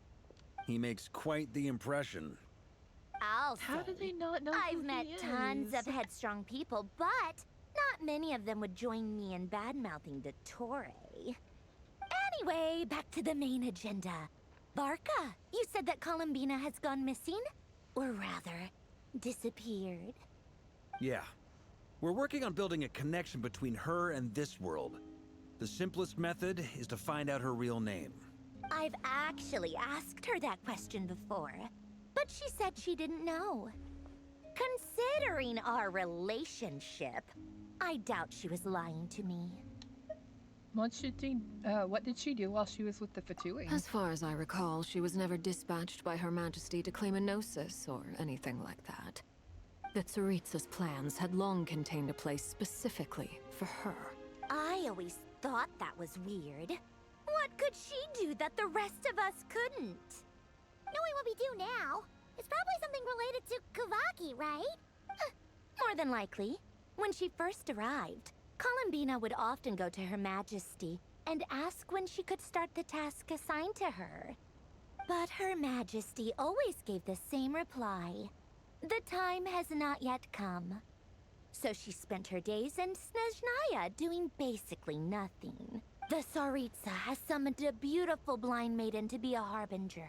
He makes quite the impression. I'll How say. do they not know I've who met he tons is? of headstrong people, but not many of them would join me in bad-mouthing Dottore. Anyway, back to the main agenda. Barca, you said that Columbina has gone missing? Or rather, disappeared. Yeah. We're working on building a connection between her and this world. The simplest method is to find out her real name. I've actually asked her that question before, but she said she didn't know. Considering our relationship, I doubt she was lying to me. What did she do while she was with the Fatui? As far as I recall, she was never dispatched by Her Majesty to claim a gnosis or anything like that. The Tsaritsa's plans had long contained a place specifically for her. I always thought that was weird. What could she do that the rest of us couldn't? Knowing what we do now, it's probably something related to Kavaki, right? More than likely. When she first arrived, Columbina would often go to Her Majesty and ask when she could start the task assigned to her. But Her Majesty always gave the same reply. The time has not yet come. So she spent her days in Snezhnaya doing basically nothing. The Tsaritsa has summoned a beautiful blind maiden to be a harbinger,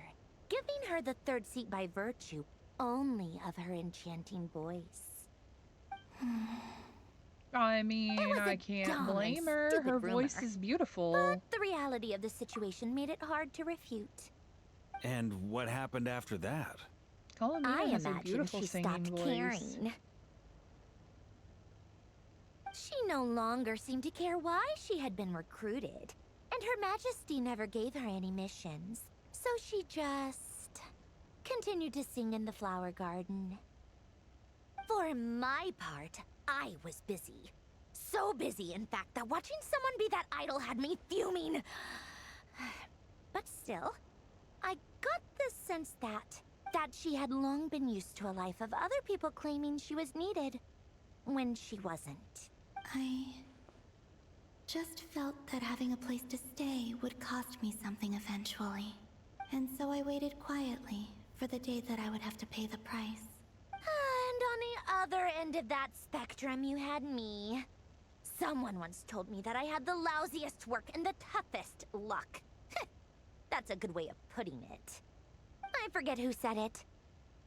giving her the third seat by virtue only of her enchanting voice. I mean, It was a I can't dumb and blame her. stupid Her rumor. voice is beautiful. But the reality of the situation made it hard to refute. And what happened after that? Columbina I has a imagine beautiful she singing stopped voice. caring. She no longer seemed to care why she had been recruited, and Her Majesty never gave her any missions, so she just continued to sing in the flower garden. For my part, I was busy. So busy, in fact, that watching someone be that idol had me fuming. But still, I got the sense that she had long been used to a life of other people claiming she was needed when she wasn't. I just felt that having a place to stay would cost me something eventually. And so I waited quietly for the day that I would have to pay the price. And on the other end of that spectrum, you had me. Someone once told me that I had the lousiest work and the toughest luck. That's a good way of putting it. I forget who said it,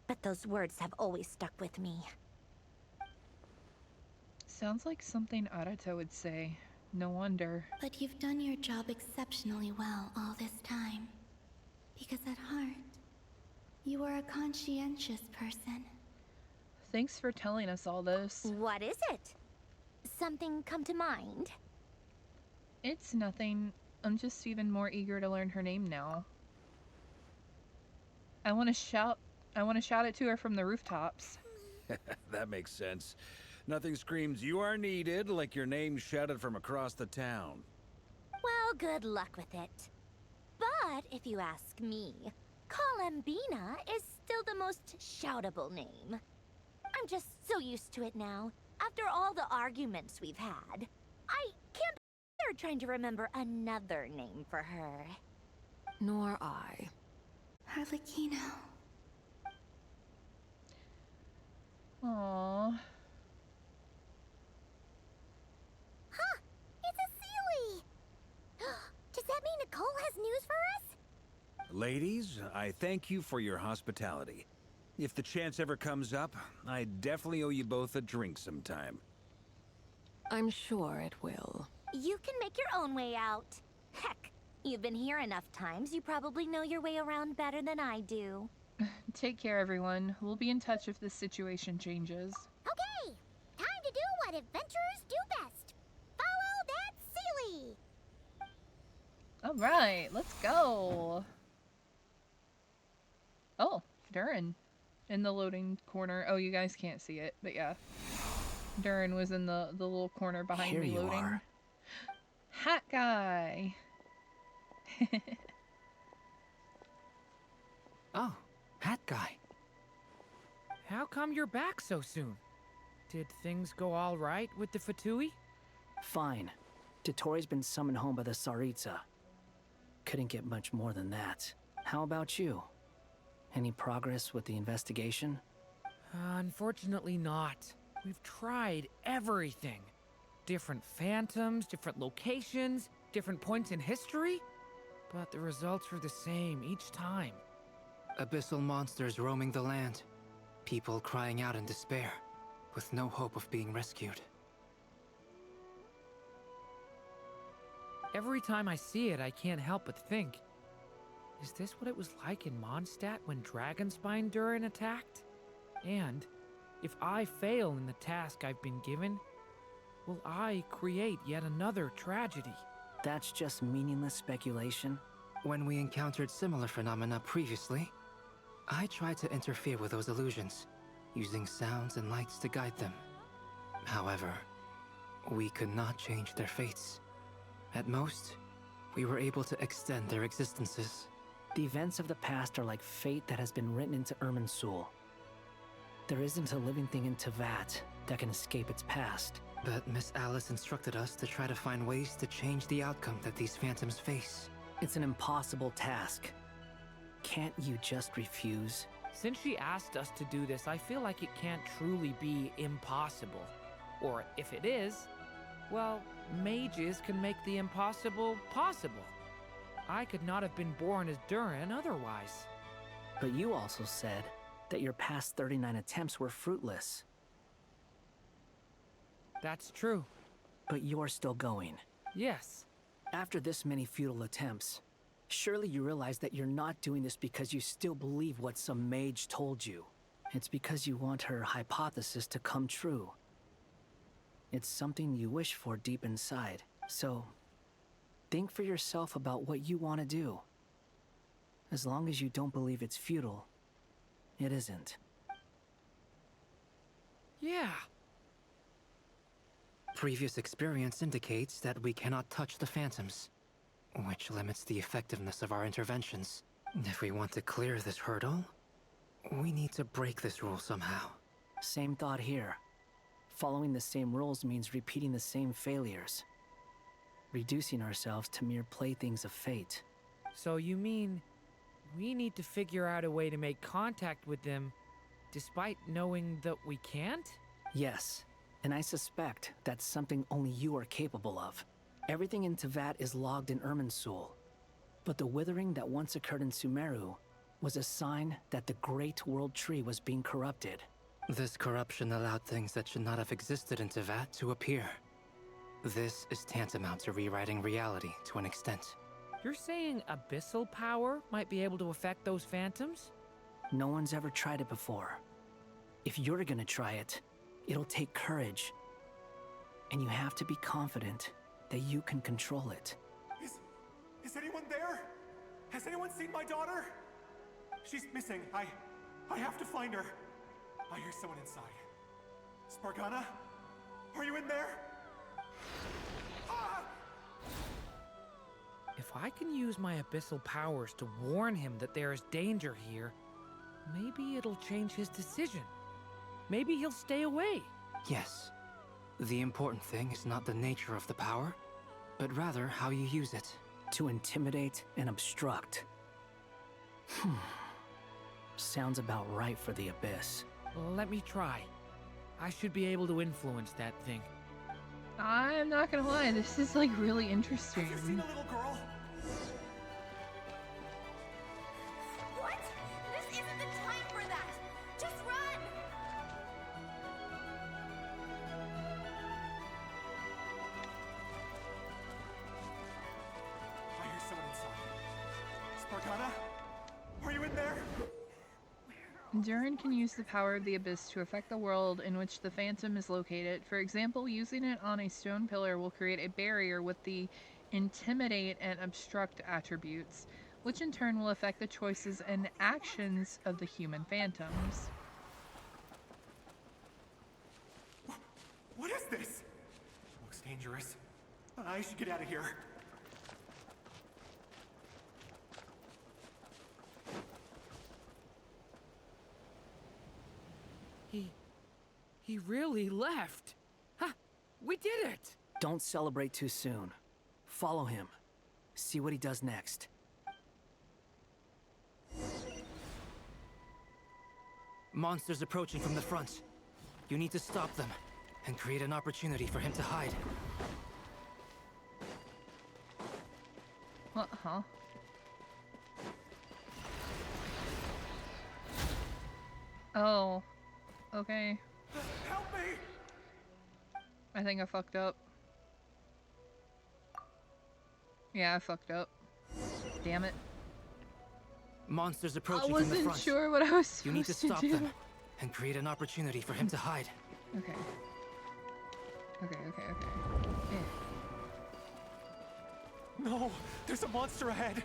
but those words have always stuck with me. Sounds like something Arata would say. No wonder. But you've done your job exceptionally well all this time. Because at heart, you are a conscientious person. Thanks for telling us all this. What is it? Something come to mind? It's nothing. I'm just even more eager to learn her name now. I want to shout it to her from the rooftops. That makes sense. Nothing screams you are needed like your name shouted from across the town. Well, good luck with it. But if you ask me, Colambina is still the most shoutable name. I'm just so used to it now. After all the arguments we've had, I can't bear trying to remember another name for her. Nor I. Harlequino. Aww. Huh! It's a Sealy! Does that mean Nicole has news for us? Ladies, I thank you for your hospitality. If the chance ever comes up, I definitely owe you both a drink sometime. I'm sure it will. You can make your own way out. Heck, you've been here enough times, you probably know your way around better than I do. Take care, everyone. We'll be in touch if this situation changes. Okay, time to do what adventurers do best. Follow that Sealy! Alright, let's go. Oh, Durin. In the loading corner. Oh, you guys can't see it, but yeah. Durin was in the little corner behind Here me you loading. are. Hat guy. Oh, hat guy. How come you're back so soon? Did things go all right with the Fatui? Fine. Dottore been summoned home by the Tsaritsa. Couldn't get much more than that. How about you? Any progress with the investigation? Unfortunately not. We've tried everything. Different phantoms, different locations, different points in history. But the results are the same each time. Abyssal monsters roaming the land. People crying out in despair, with no hope of being rescued. Every time I see it, I can't help but think, is this what it was like in Mondstadt when Dragonspine Durin attacked? And if I fail in the task I've been given, will I create yet another tragedy? That's just meaningless speculation. When we encountered similar phenomena previously, I tried to interfere with those illusions, using sounds and lights to guide them. However, we could not change their fates. At most, we were able to extend their existences. The events of the past are like fate that has been written into Irminsul. There isn't a living thing in Teyvat that can escape its past. But Miss Alice instructed us to try to find ways to change the outcome that these phantoms face. It's an impossible task. Can't you just refuse? Since she asked us to do this, I feel like it can't truly be impossible. Or if it is, well, mages can make the impossible possible. I could not have been born as Durin otherwise. But you also said that your past 39 attempts were fruitless. That's true. But you're still going. Yes. After this many futile attempts, surely you realize that you're not doing this because you still believe what some mage told you. It's because you want her hypothesis to come true. It's something you wish for deep inside. So, think for yourself about what you want to do. As long as you don't believe it's futile, it isn't. Yeah. Previous experience indicates that we cannot touch the phantoms, which limits the effectiveness of our interventions. If we want to clear this hurdle, we need to break this rule somehow. Same thought here. Following the same rules means repeating the same failures. Reducing ourselves to mere playthings of fate. So you mean we need to figure out a way to make contact with them despite knowing that we can't? Yes, and I suspect that's something only you are capable of. Everything in Tevat is logged in Irminsul, but the withering that once occurred in Sumeru was a sign that the Great World Tree was being corrupted. This corruption allowed things that should not have existed in Tevat to appear. This is tantamount to rewriting reality to an extent. You're saying abyssal power might be able to affect those phantoms? No one's ever tried it before. If you're gonna try it, it'll take courage. And you have to be confident that you can control it. Is anyone there? Has anyone seen my daughter? She's missing. I have to find her. I hear someone inside. Spargana? Are you in there? Ah! If I can use my abyssal powers to warn him that there is danger here, maybe it'll change his decision. Maybe he'll stay away. Yes. The important thing is not the nature of the power, but rather how you use it. To intimidate and obstruct. Sounds about right for the Abyss. Let me try. I should be able to influence that thing. I'm not gonna lie, this is like really interesting. Have you seen a little girl? What? This isn't the time for that! Just run! I hear someone inside. Spargana? Are you in there? Durin can use the power of the Abyss to affect the world in which the Phantom is located. For example, using it on a stone pillar will create a barrier with the Intimidate and Obstruct attributes, which in turn will affect the choices and actions of the human phantoms. What is this? Looks dangerous. I should get out of here. He really left. Ha! We did it! Don't celebrate too soon. Follow him. See what he does next. Monsters approaching from the front. You need to stop them and create an opportunity for him to hide. What, huh? Oh. Okay. Help me! I think I fucked up. Yeah, I fucked up. Damn it. Monsters I approaching from the wasn't front. sure what I was You need to supposed stop do. them and create an opportunity for him to hide. Okay. Okay. Yeah. No! There's a monster ahead!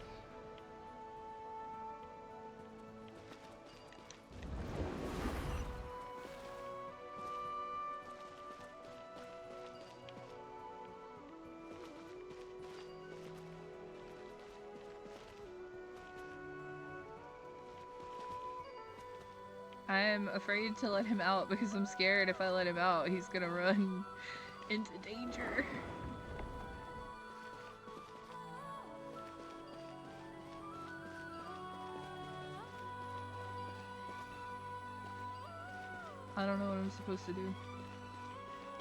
I'm afraid to let him out because I'm scared if I let him out, he's gonna run into danger. I don't know what I'm supposed to do.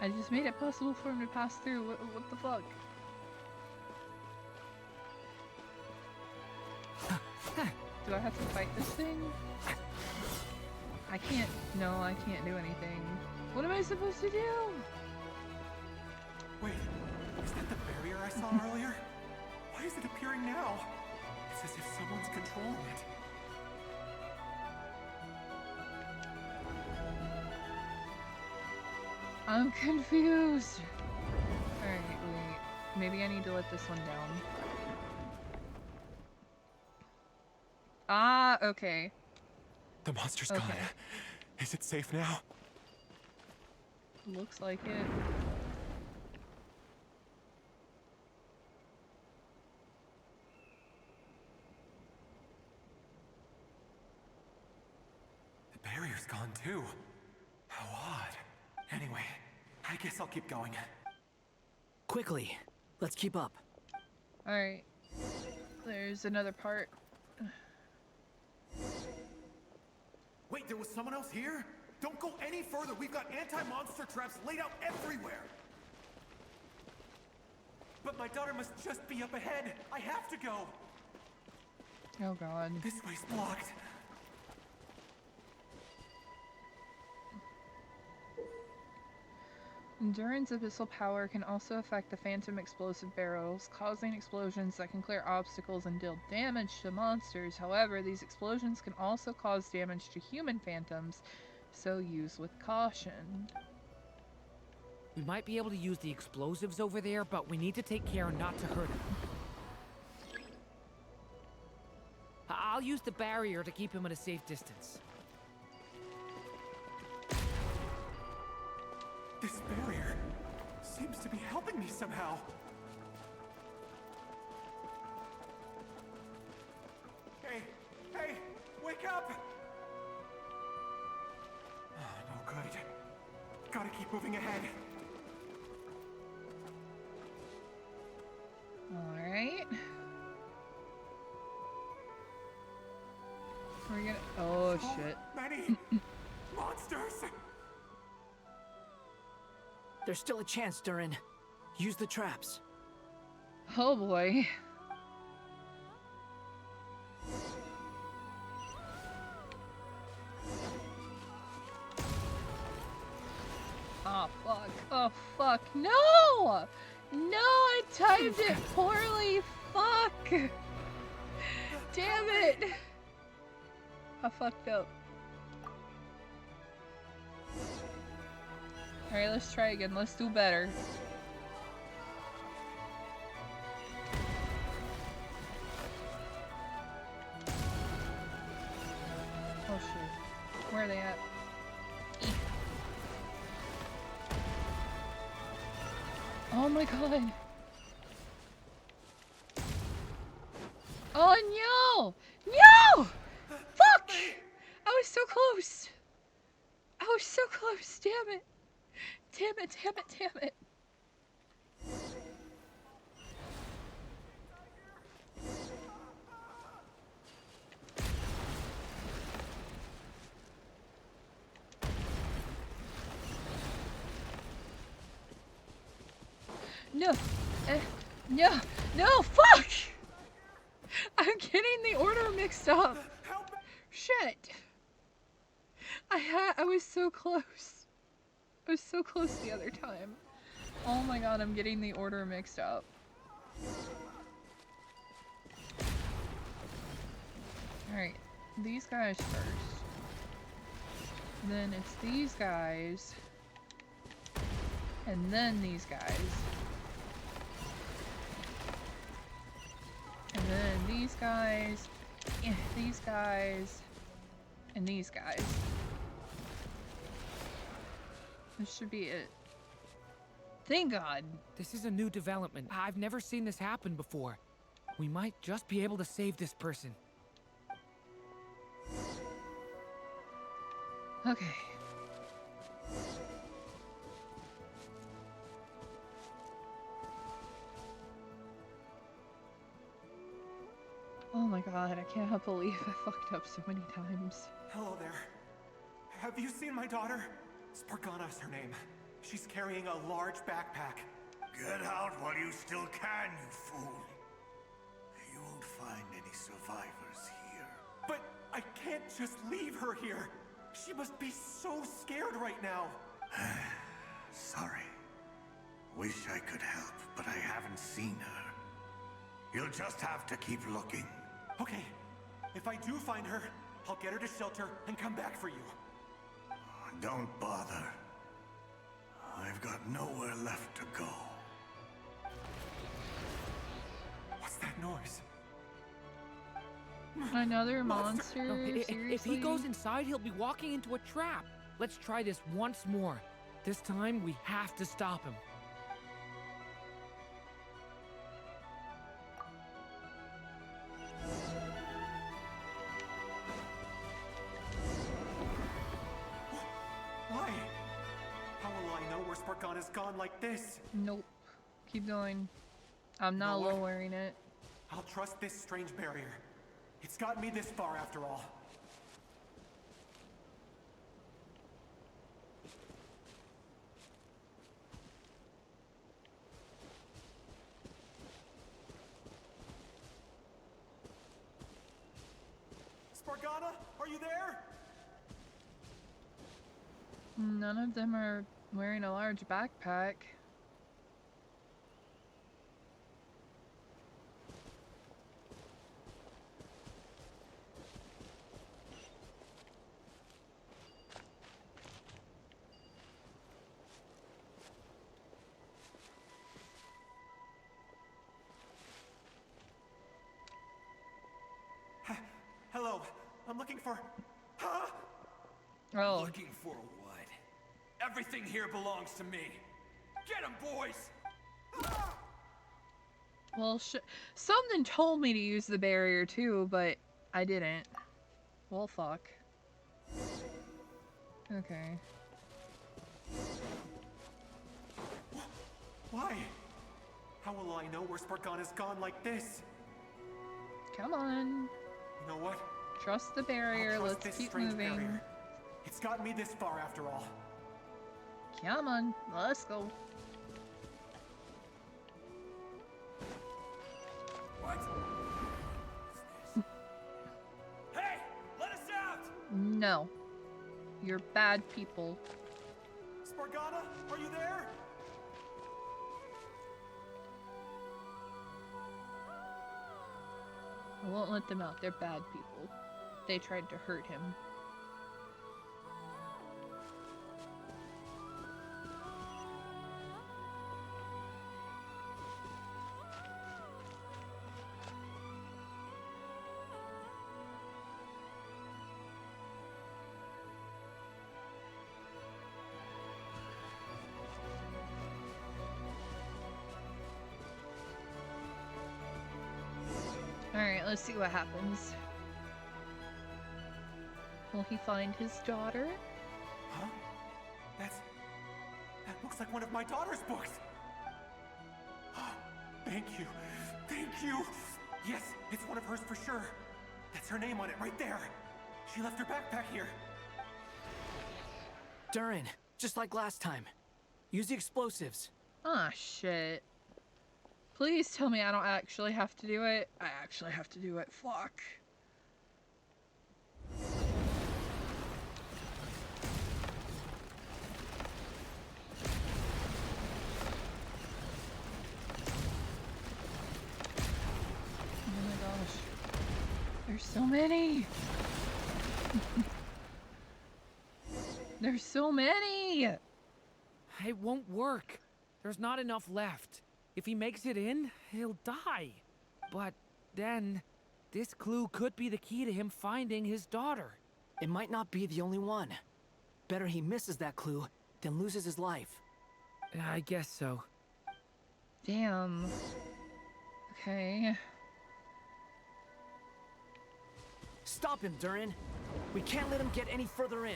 I just made it possible for him to pass through. What the fuck? Do I have to fight this thing? I can't. No, I can't do anything. What am I supposed to do? Wait, is that the barrier I saw earlier? Why is it appearing now? It's as if someone's controlling it. I'm confused. Alright, wait. Maybe I need to let this one down. Ah, okay. The monster's Okay. gone. Is it safe now? Looks like it. The barrier's gone too. How odd. Anyway, I guess I'll keep going. Quickly, let's keep up. Alright. There's another part. Wait, there was someone else here? Don't go any further. We've got anti-monster traps laid out everywhere. But my daughter must just be up ahead. I have to go. Oh god. This way's blocked. Endurance abyssal power can also affect the phantom explosive barrels, causing explosions that can clear obstacles and deal damage to monsters. However, these explosions can also cause damage to human phantoms, so use with caution. We might be able to use the explosives over there, but we need to take care not to hurt him. I'll use the barrier to keep him at a safe distance. This barrier seems to be helping me somehow. Hey, wake up! Oh, no good. Gotta keep moving ahead. Alright. We're gonna. Oh shit. Many monsters! There's still a chance, Durin. Use the traps. Oh boy. Oh fuck. Oh fuck. No! No, I timed it poorly. Fuck. Damn it. I fucked up. Alright, let's try again. Let's do better. Oh shit. Where are they at? Oh my god. Oh no! No! Fuck! I was so close. I was so close. Damn it. Damn it, damn it, damn it. No. No. No, fuck! I'm getting the order mixed up. Shit. I was so close. I was so close the other time. Oh my god, I'm getting the order mixed up. Alright, these guys first. Then it's these guys. And then these guys. And then these guys. These guys. And these guys. This should be it. Thank God. This is a new development. I've never seen this happen before. We might just be able to save this person. Okay. Oh my god, I cannot believe I fucked up so many times. Hello there. Have you seen my daughter? Spargana is her name. She's carrying a large backpack. Get out while you still can, you fool. You won't find any survivors here. But I can't just leave her here. She must be so scared right now. Sorry. Wish I could help, but I haven't seen her. You'll just have to keep looking. Okay. If I do find her, I'll get her to shelter and come back for you. Don't bother. I've got nowhere left to go. What's that noise? Another Monster. No, monster? Seriously? if he goes inside, he'll be walking into a trap. Let's try this once more. This time, we have to stop him. Why? How will I know where Spargana's gone like this? Nope. Keep going. I'm not know what? lowering it. I'll trust this strange barrier. It's gotten me this far after all. Spargana, are you there? None of them are wearing a large backpack. Hello, I'm looking for... Huh? Oh, Looking for what? Everything here belongs to me. Get him, boys! well, something told me to use the barrier too, but I didn't. Well, fuck. Okay. Why? How will I know where Spargana's gone like this? Come on. You know what? Trust the I'll barrier. trust Let's this keep strange moving. barrier. It's gotten me this far after all. Come on. Let's go. What? Hey! Let us out! No. You're bad people. Spargana, are you there? I won't let them out. They're bad people. They tried to hurt him. Alright, let's see what happens. Will he find his daughter? Huh? That looks like one of my daughter's books. Thank you. Thank you. Yes, it's one of hers for sure. That's her name on it right there. She left her backpack here. Durin, just like last time. Use the explosives. Ah, shit. Please tell me I don't actually have to do it. I actually have to do it. Fuck. Oh my gosh. There's so many. There's so many. It won't work. There's not enough left. If he makes it in, he'll die. But then, this clue could be the key to him finding his daughter. It might not be the only one. Better he misses that clue than loses his life. I guess so. Damn. Okay. Stop him, Durin. We can't let him get any further in.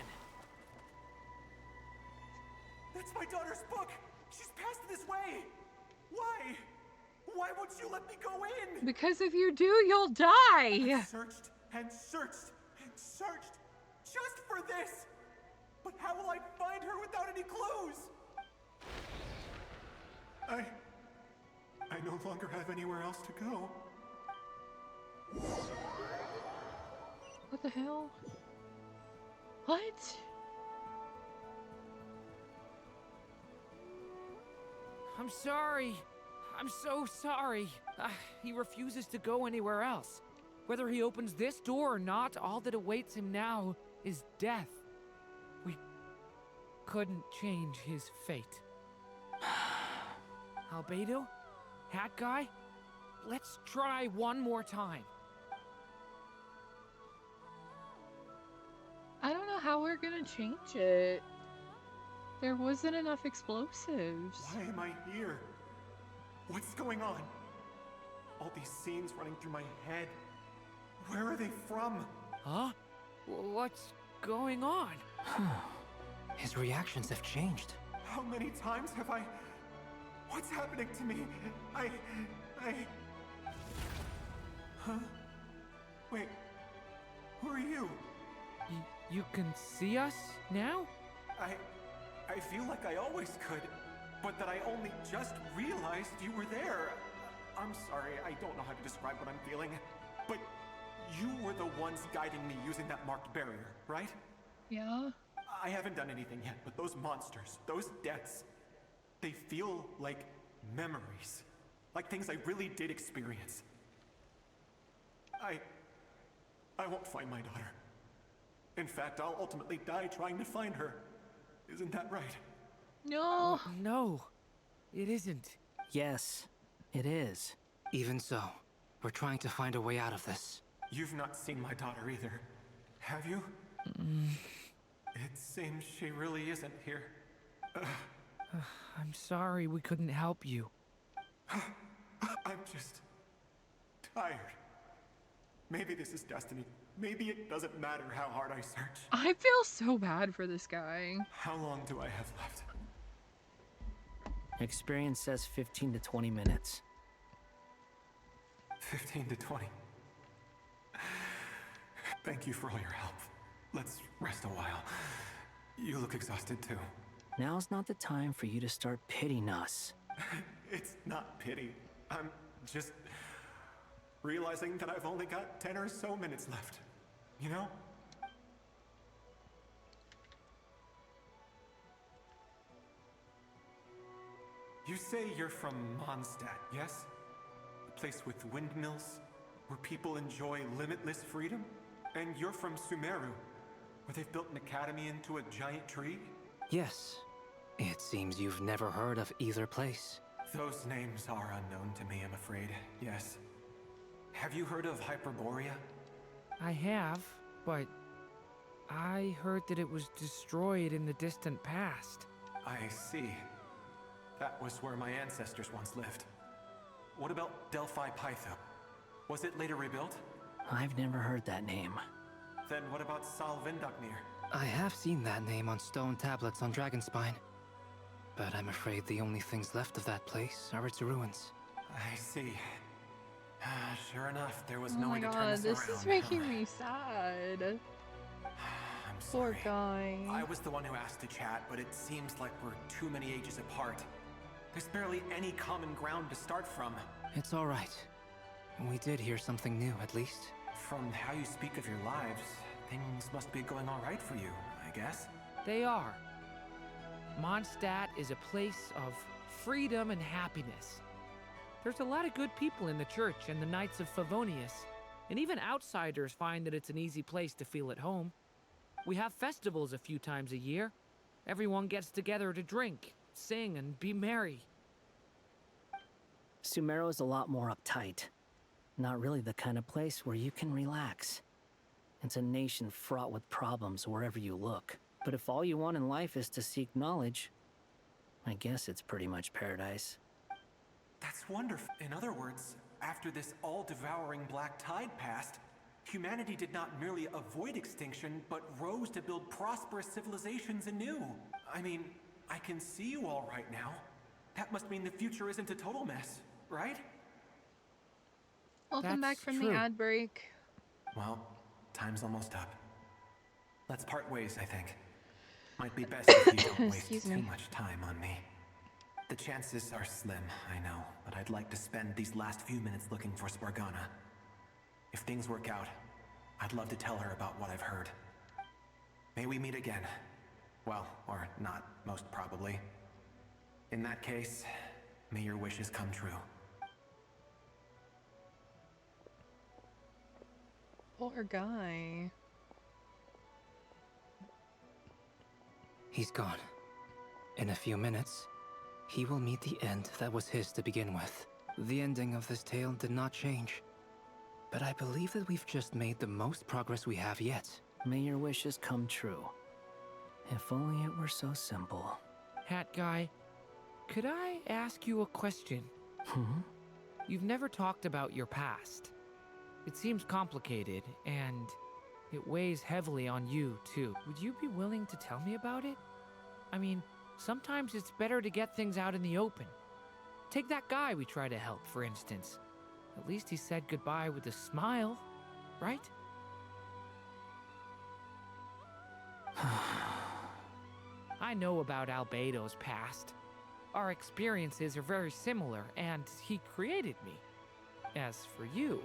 That's my daughter's book. She's passed this way. Why? Why won't you let me go in? Because if you do, you'll die. I've searched and searched and searched just for this. But how will I find her without any clues? I no longer have anywhere else to go. What the hell? What? I'm sorry. I'm so sorry. He refuses to go anywhere else. Whether he opens this door or not, all that awaits him now is death. We couldn't change his fate. Albedo? Hat guy? Let's try one more time. I don't know how we're gonna change it. There wasn't enough explosives. Why am I here? What's going on? All these scenes running through my head. Where are they from? Huh? What's going on? His reactions have changed. How many times have I... What's happening to me? I... Huh? Wait. Who are you? You can see us now? I feel like I always could, but that I only just realized you were there. I'm sorry, I don't know how to describe what I'm feeling, but you were the ones guiding me using that marked barrier, right? Yeah. I haven't done anything yet, but those monsters, those deaths, they feel like memories. Like things I really did experience. I won't find my daughter. In fact, I'll ultimately die trying to find her. Isn't that right? No. No, it isn't. Yes, it is. Even so, we're trying to find a way out of this. You've not seen my daughter either, have you? It seems she really isn't here. I'm sorry we couldn't help you. I'm just tired. Maybe this is destiny. Maybe it doesn't matter how hard I search. I feel so bad for this guy. How long do I have left? Experience says 15 to 20 minutes. 15 to 20. Thank you for all your help. Let's rest a while. You look exhausted too. Now's not the time for you to start pitying us. It's not pity. I'm just realizing that I've only got 10 or so minutes left. You know? You say you're from Mondstadt, yes? A place with windmills, where people enjoy limitless freedom? And you're from Sumeru, where they've built an academy into a giant tree? Yes. It seems you've never heard of either place. Those names are unknown to me, I'm afraid. Yes. Have you heard of Hyperborea? I have, but I heard that it was destroyed in the distant past. I see. That was where my ancestors once lived. What about Delphi Pytho? Was it later rebuilt? I've never heard that name. Then what about Sal Vindaknir? I have seen that name on stone tablets on Dragonspine. But I'm afraid the only things left of that place are its ruins. I see. Sure enough, there was Oh no my way to turn god, this this around. is making me sad. I'm Poor sorry. guy. I was the one who asked to chat, but it seems like we're too many ages apart. There's barely any common ground to start from. It's all right. We did hear something new, at least. From how you speak of your lives, things must be going all right for you, I guess. They are. Mondstadt is a place of freedom and happiness. There's a lot of good people in the church and the Knights of Favonius, and even outsiders find that it's an easy place to feel at home. We have festivals a few times a year. Everyone gets together to drink, sing, and be merry. Sumeru is a lot more uptight. Not really the kind of place where you can relax. It's a nation fraught with problems wherever you look. But if all you want in life is to seek knowledge, I guess it's pretty much paradise. That's wonderful. In other words, after this all-devouring black tide passed, humanity did not merely avoid extinction, but rose to build prosperous civilizations anew. I mean, I can see you all right now. That must mean the future isn't a total mess, right? Welcome back That's from true. the ad break. Well, time's almost up. Let's part ways, I think. Might be best if you don't waste Excuse too me. much time on me. The chances are slim, I know, but I'd like to spend these last few minutes looking for Spargana. If things work out, I'd love to tell her about what I've heard. May we meet again. Well, or not, most probably. In that case, may your wishes come true. Poor guy. He's gone. In a few minutes, he will meet the end that was his to begin with. The ending of this tale did not change. But I believe that we've just made the most progress we have yet. May your wishes come true. If only it were so simple. Hat Guy, could I ask you a question? Hmm? You've never talked about your past. It seems complicated, and it weighs heavily on you, too. Would you be willing to tell me about it? I mean, sometimes it's better to get things out in the open. Take that guy we try to help, for instance. At least he said goodbye with a smile, right? I know about Albedo's past. Our experiences are very similar, and he created me. As for you,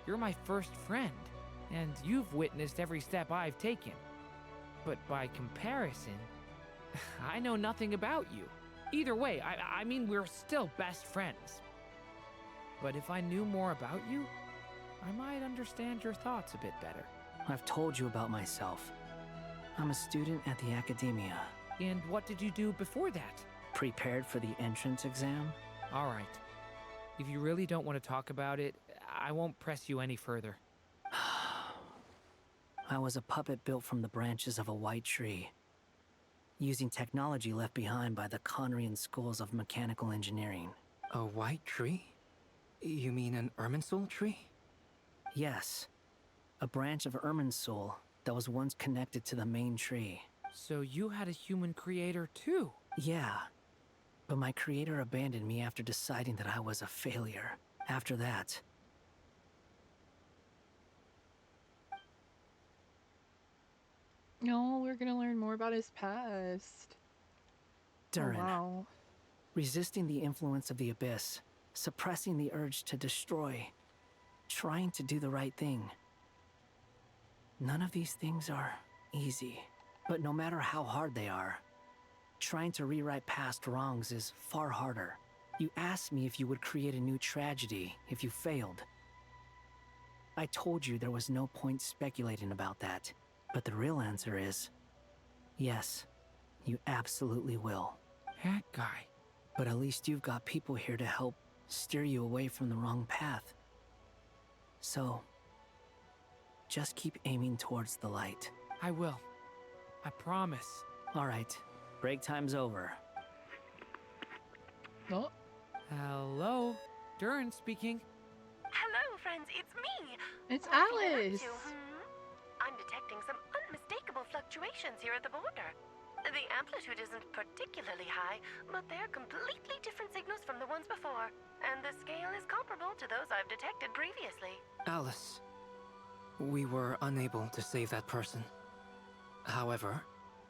you're my first friend, and you've witnessed every step I've taken. But by comparison, I know nothing about you. Either way, I mean, we're still best friends. But if I knew more about you, I might understand your thoughts a bit better. I've told you about myself. I'm a student at the academia. And what did you do before that? Prepared for the entrance exam? All right. If you really don't want to talk about it, I won't press you any further. I was a puppet built from the branches of a white tree, using technology left behind by the Conrian schools of mechanical engineering. A white tree? You mean an Irminsul tree? Yes. A branch of Irminsul that was once connected to the main tree. So you had a human creator too? Yeah. But my creator abandoned me after deciding that I was a failure. After that... No, we're gonna learn more about his past. Durin. Oh, wow. Resisting the influence of the Abyss, suppressing the urge to destroy, trying to do the right thing. None of these things are easy, but no matter how hard they are, trying to rewrite past wrongs is far harder. You asked me if you would create a new tragedy if you failed. I told you there was no point speculating about that, but the real answer is, yes, you absolutely will. That guy. But at least you've got people here to help steer you away from the wrong path. So, just keep aiming towards the light. I will. I promise. All right, break time's over. Oh, Hello? Durin speaking. Hello, friends, it's me. it's What have you been up Alice. to, I'm detecting some unmistakable fluctuations here at the border. The amplitude isn't particularly high, but they're completely different signals from the ones before, and the scale is comparable to those I've detected previously. Alice, we were unable to save that person. However,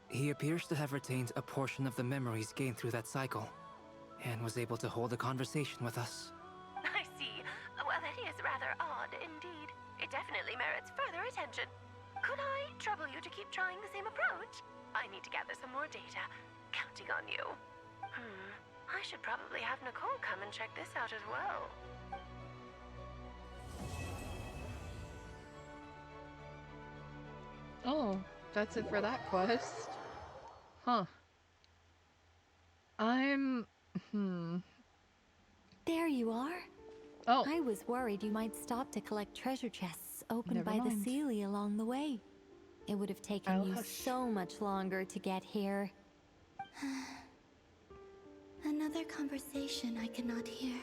he appears to have retained a portion of the memories gained through that cycle, and was able to hold a conversation with us. I see. Well, that is rather odd indeed. It definitely merits further attention. Could I trouble you to keep trying the same approach? I need to gather some more data. Counting on you. I should probably have Nicole come and check this out as well. Oh, that's it for that quest. Huh. I'm... There you are. Oh, I was worried you might stop to collect treasure chests opened Never by the mind. Seelie along the way. It would have taken I'll you hush. so much longer to get here. Another conversation I cannot hear.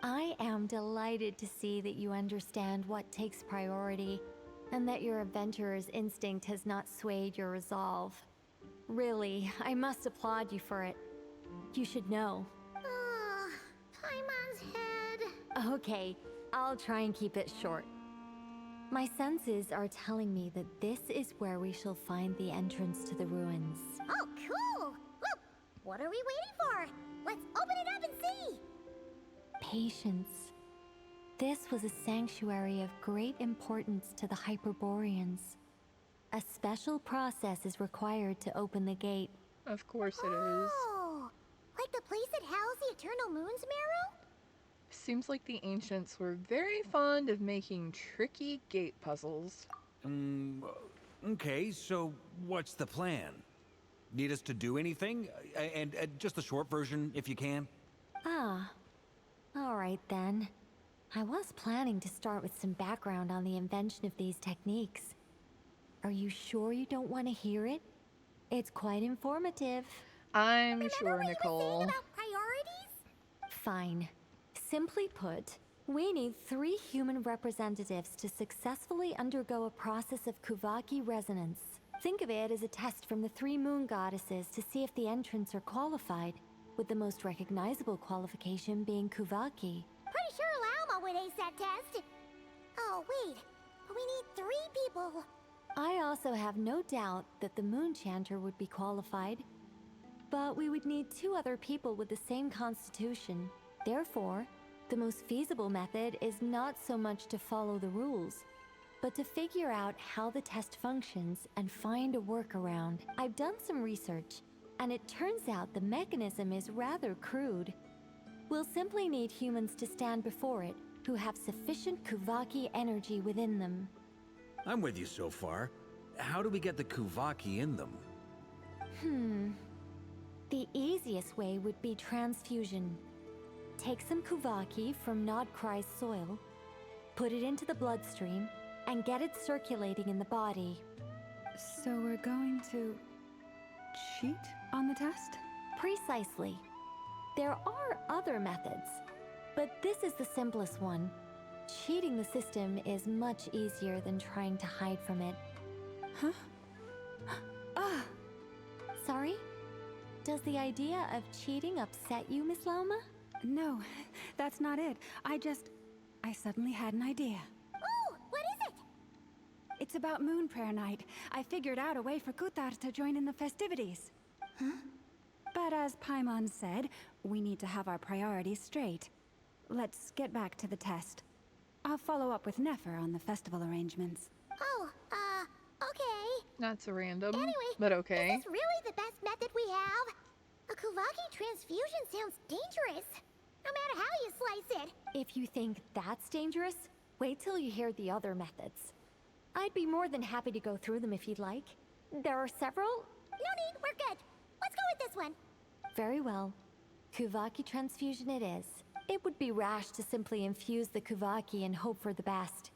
I am delighted to see that you understand what takes priority, and that your adventurer's instinct has not swayed your resolve. Really, I must applaud you for it. You should know. Paimon's head. Okay, I'll try and keep it short. My senses are telling me that this is where we shall find the entrance to the ruins. Oh, cool! Well, what are we waiting for? Let's open it up and see! Patience. This was a sanctuary of great importance to the Hyperboreans. A special process is required to open the gate. of course it is. Oh, like the place that housed the Eternal Moon's Marrow? Seems like the ancients were very fond of making tricky gate puzzles. Okay, so what's the plan? Need us to do anything? And just the short version, if you can. Ah, all right then. I was planning to start with some background on the invention of these techniques. Are you sure you don't want to hear it? It's quite informative. I'm sure, Nicole. About priorities? Fine. Simply put, we need 3 human representatives to successfully undergo a process of Kuvaki resonance. Think of it as a test from the 3 moon goddesses to see if the entrants are qualified, with the most recognizable qualification being Kuvaki. Pretty sure Lauma would ace that test. Oh, wait. We need 3 people. I also have no doubt that the Moon Chanter would be qualified, but we would need 2 other people with the same constitution. Therefore, the most feasible method is not so much to follow the rules, but to figure out how the test functions and find a workaround. I've done some research, and it turns out the mechanism is rather crude. We'll simply need humans to stand before it who have sufficient Kuvaki energy within them. I'm with you so far. How do we get the Kuvaki in them? The easiest way would be transfusion. Take some Kuvaki from Nodkrai's soil, put it into the bloodstream, and get it circulating in the body. So we're going to cheat on the test? Precisely. There are other methods, but this is the simplest one. Cheating the system is much easier than trying to hide from it. Huh? Ah! Sorry? Does the idea of cheating upset you, Miss Lauma? No, that's not it. I suddenly had an idea. Ooh, what is it? It's about Moon Prayer Night. I figured out a way for Kutar to join in the festivities. Huh? But as Paimon said, we need to have our priorities straight. Let's get back to the test. I'll follow up with Nefer on the festival arrangements. Oh, okay. That's random, Anyway, but okay. is this really the best method we have? A Kuvaki transfusion sounds dangerous, no matter how you slice it. If you think that's dangerous, wait till you hear the other methods. I'd be more than happy to go through them if you'd like. There are several. No need, we're good. Let's go with this one. Very well. Kuvaki transfusion it is. It would be rash to simply infuse the Kuvaki and hope for the best.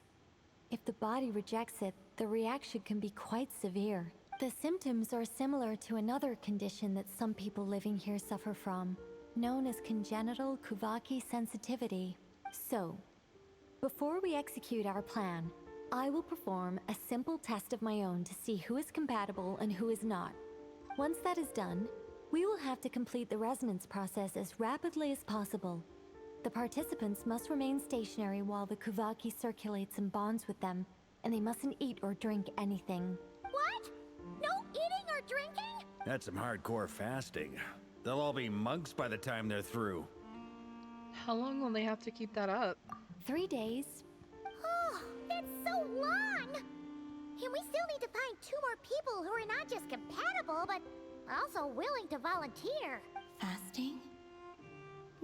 If the body rejects it, the reaction can be quite severe. The symptoms are similar to another condition that some people living here suffer from, known as congenital Kuvaki sensitivity. So, before we execute our plan, I will perform a simple test of my own to see who is compatible and who is not. Once that is done, we will have to complete the resonance process as rapidly as possible. The participants must remain stationary while the Kuvaki circulates and bonds with them, and they mustn't eat or drink anything. What? No eating or drinking? That's some hardcore fasting. They'll all be monks by the time they're through. How long will they have to keep that up? 3 days. Oh, that's so long! And we still need to find 2 more people who are not just compatible, but also willing to volunteer. Fasting?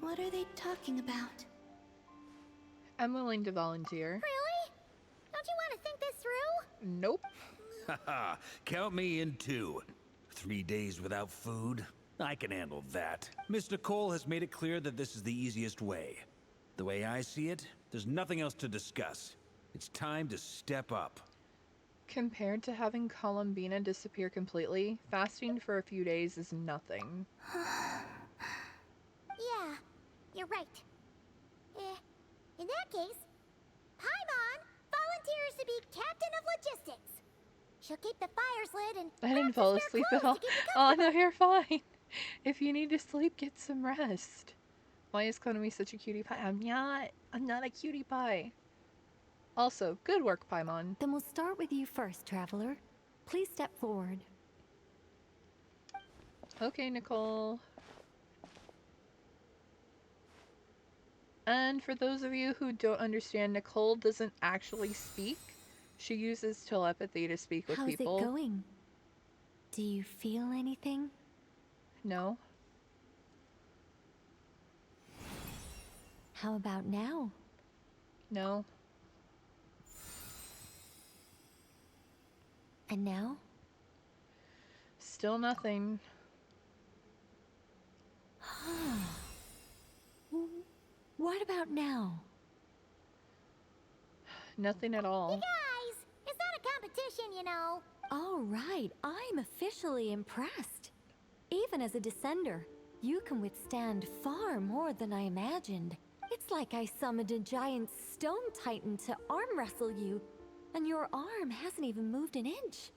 What are they talking about? I'm willing to volunteer. Really? Don't you want to think this through? Nope. Haha, count me in too. 3 days without food? I can handle that. Miss Nicole has made it clear that this is the easiest way. The way I see it, there's nothing else to discuss. It's time to step up. Compared to having Columbina disappear completely, fasting for a few days is nothing. Yeah, you're right. In that case, Paimon volunteers to be captain of logistics. She'll keep the fires lit and I didn't grab fall the spare asleep at clothes all. to keep you Oh, no, comfortable. you're fine. If you need to sleep, get some rest. Why is Konami such a cutie pie? I'm not a cutie pie. Also, good work, Paimon. Then we'll start with you first, traveler. Please step forward. Okay, Nicole. And for those of you who don't understand, Nicole doesn't actually speak. She uses telepathy to speak with How's people. it going? Do you feel anything? No. How about now? No. And now? Still nothing. What about now? Nothing at all. You guys, it's not a competition, you know. All right, I'm officially impressed. Even as a descender, you can withstand far more than I imagined. It's like I summoned a giant stone titan to arm wrestle you, and your arm hasn't even moved an inch.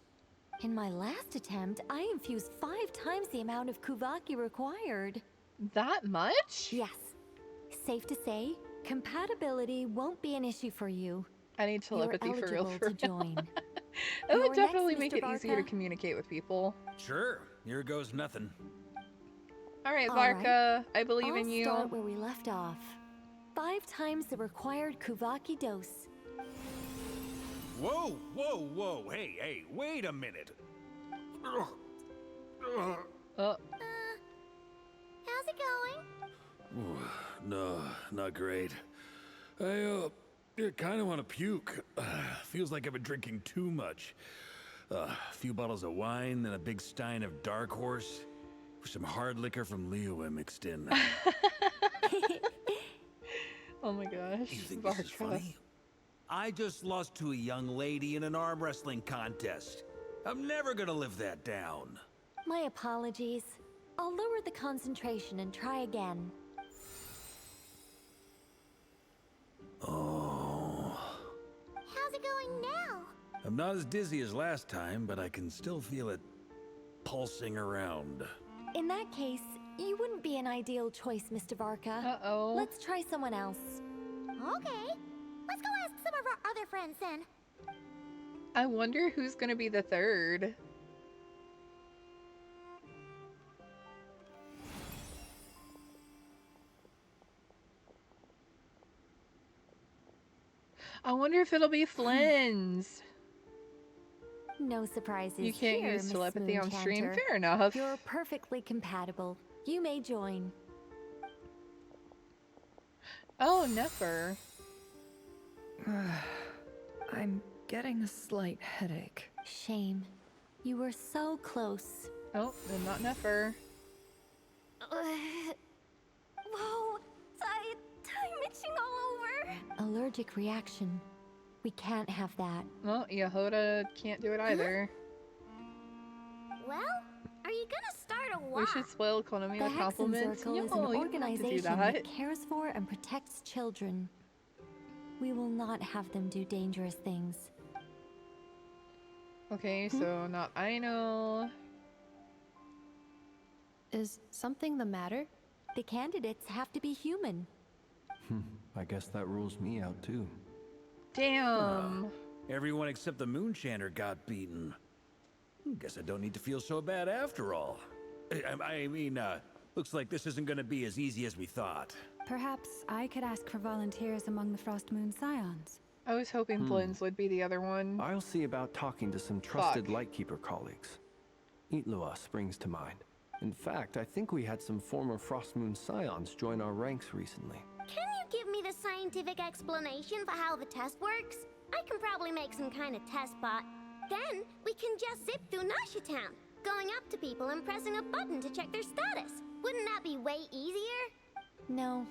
In my last attempt, I infused 5 times the amount of Kuvaki required. That much? Yes. Safe to say, compatibility won't be an issue for you. I need telepathy for real. To join. That would You're definitely next, make Mr. it easier to Barca. communicate with people. Sure, here goes nothing. All right, All Barca, I believe I'll in you. start where we left off. 5 times the required Kuvaki dose. Whoa, whoa, whoa, hey, wait a minute. Oh. How's it going? No, not great. I kind of want to puke. Feels like I've been drinking too much. A few bottles of wine, then a big stein of Dark Horse, with some hard liquor from Liyue mixed in. Oh my gosh. You think Barca. this is funny? I just lost to a young lady in an arm wrestling contest. I'm never gonna live that down. My apologies. I'll lower the concentration and try again. Oh. How's it going now? I'm not as dizzy as last time, but I can still feel it pulsing around. In that case, you wouldn't be an ideal choice, Mr. Barca. Uh-oh. Let's try someone else. Okay. Let's go ask some of our other friends then. I wonder who's gonna be the third. I wonder if it'll be Flynn's. No surprises. You can't here, use Miss telepathy on stream. Moonchanter. Fair enough. You're perfectly compatible. You may join. Oh, Nefer. I'm getting a slight headache. Shame. You were so close. Oh, then not Nefer. Whoa! I'm itching all over. Allergic reaction. We can't have that. Well, Yehoda can't do it either. Well, are you gonna start a We walk? should spoil Konami The with compliments. Hexen Circle is Yo, an you don't have to do organization that. that cares for and protects children. We will not have them do dangerous things. Okay, so not Aino. Is something the matter? The candidates have to be human. I guess that rules me out too. Damn. Everyone except the Moonchanter got beaten. Guess I don't need to feel so bad after all. I mean, looks like this isn't gonna be as easy as we thought. Perhaps I could ask for volunteers among the Frost Moon Scions. I was hoping Flynn's would be the other one. I'll see about talking to some trusted Lightkeeper colleagues. Itlua springs to mind. In fact, I think we had some former Frost Moon Scions join our ranks recently. Can you give me the scientific explanation for how the test works? I can probably make some kind of test bot. Then we can just zip through Nasha Town, going up to people and pressing a button to check their status. Wouldn't that be way easier? No.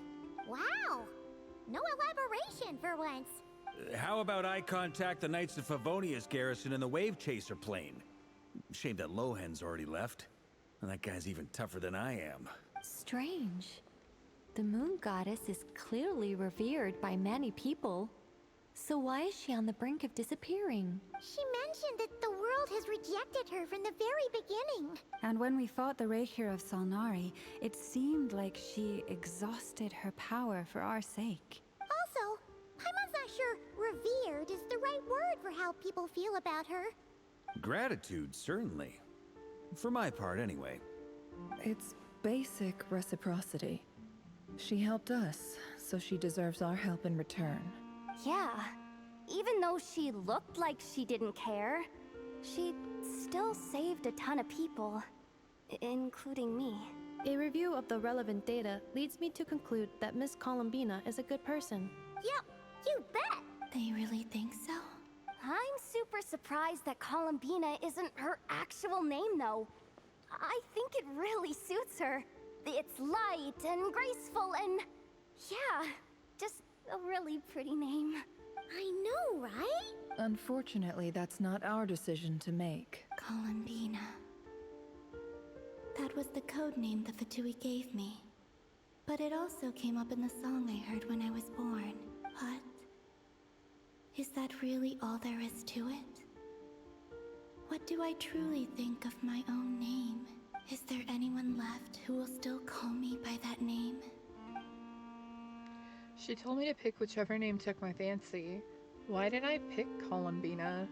Wow! No elaboration for once. How about I contact the Knights of Favonia's garrison in the Wave Chaser plane? Shame that Lohan's already left. And that guy's even tougher than I am. Strange. The moon goddess is clearly revered by many people. So why is she on the brink of disappearing? She mentioned that the world has rejected her from the very beginning. And when we fought the Reikir of Salnari, it seemed like she exhausted her power for our sake. Also, Paimon's not sure revered is the right word for how people feel about her. Gratitude, certainly. For my part, anyway. It's basic reciprocity. She helped us, so she deserves our help in return. Yeah. Even though she looked like she didn't care, she still saved a ton of people, including me. A review of the relevant data leads me to conclude that Miss Columbina is a good person. Yep, you bet! They really think so? I'm super surprised that Columbina isn't her actual name, though. I think it really suits her. It's light and graceful and... yeah, just a really pretty name. I know, right? Unfortunately, that's not our decision to make. Columbina. That was the code name the Fatui gave me. But it also came up in the song I heard when I was born. But... is that really all there is to it? What do I truly think of my own name? Is there anyone left who will still call me by that name? She told me to pick whichever name took my fancy. Why did I pick Columbina?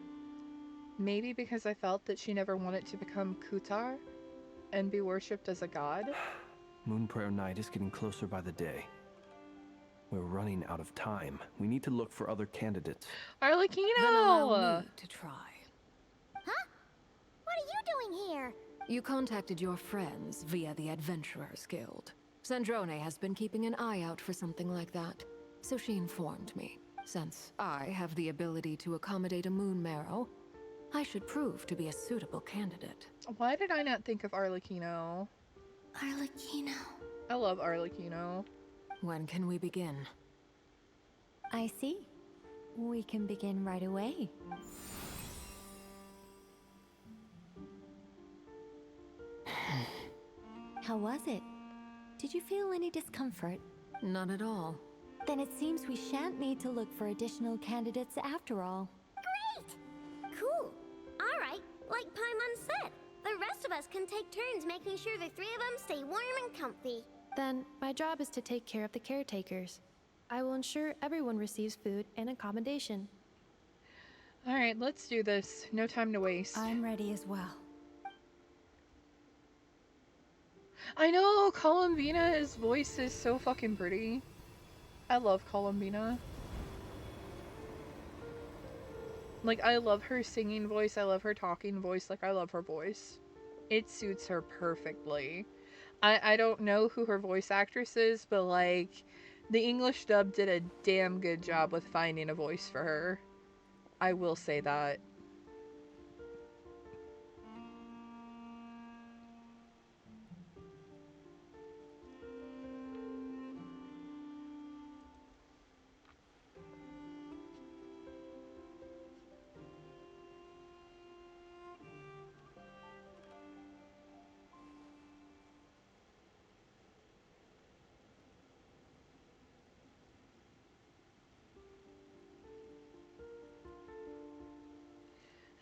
Maybe because I felt that she never wanted to become Kutar and be worshipped as a god? Moon Prayer Night is getting closer by the day. We're running out of time. We need to look for other candidates. Arlecchino! Then allow me to try. Huh? What are you doing here? You contacted your friends via the Adventurers Guild. Sandrone has been keeping an eye out for something like that, so she informed me. Since I have the ability to accommodate a moon marrow, I should prove to be a suitable candidate. Why did I not think of Arlecchino? Arlecchino. I love Arlecchino. When can we begin? I see. We can begin right away. How was it? Did you feel any discomfort? Not at all. Then it seems we shan't need to look for additional candidates after all. Great! Cool. All right, like Paimon said, the rest of us can take turns making sure the three of them stay warm and comfy. Then, my job is to take care of the caretakers. I will ensure everyone receives food and accommodation. Alright, let's do this. No time to waste. I'm ready as well. I know! Columbina's voice is so fucking pretty. I love Columbina. Like, I love her singing voice, I love her talking voice, like, I love her voice. It suits her perfectly. I don't know who her voice actress is, but, like, the English dub did a damn good job with finding a voice for her. I will say that.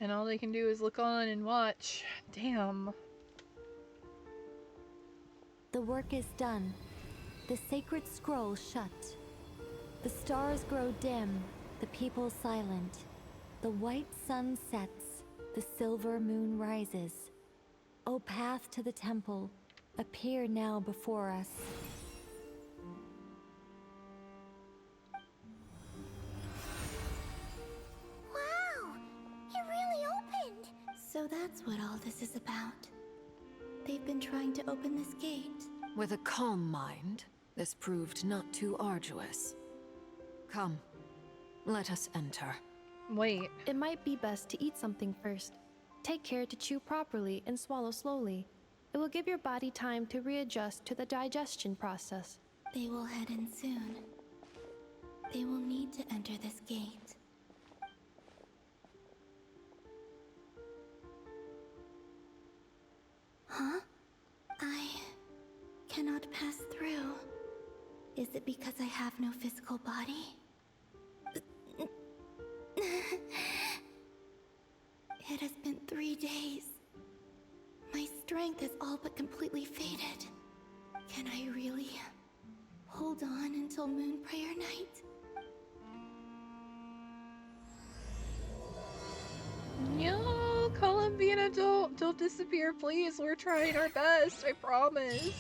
And all they can do is look on and watch. Damn. The work is done. The sacred scroll shut. The stars grow dim, the people silent. The white sun sets, the silver moon rises. O path to the temple, appear now before us. Wow! It really opened! So that's what all this is about. They've been trying to open this gate. With a calm mind, this proved not too arduous. Come, let us enter. Wait. It might be best to eat something first. Take care to chew properly and swallow slowly. It will give your body time to readjust to the digestion process. They will head in soon. They will need to enter this gate. Huh? I cannot pass through. Is it because I have no physical body? It has been 3 days. My strength is all but completely faded. Can I really hold on until Moon Prayer Night? No, Columbina, don't disappear, please. We're trying our best, I promise.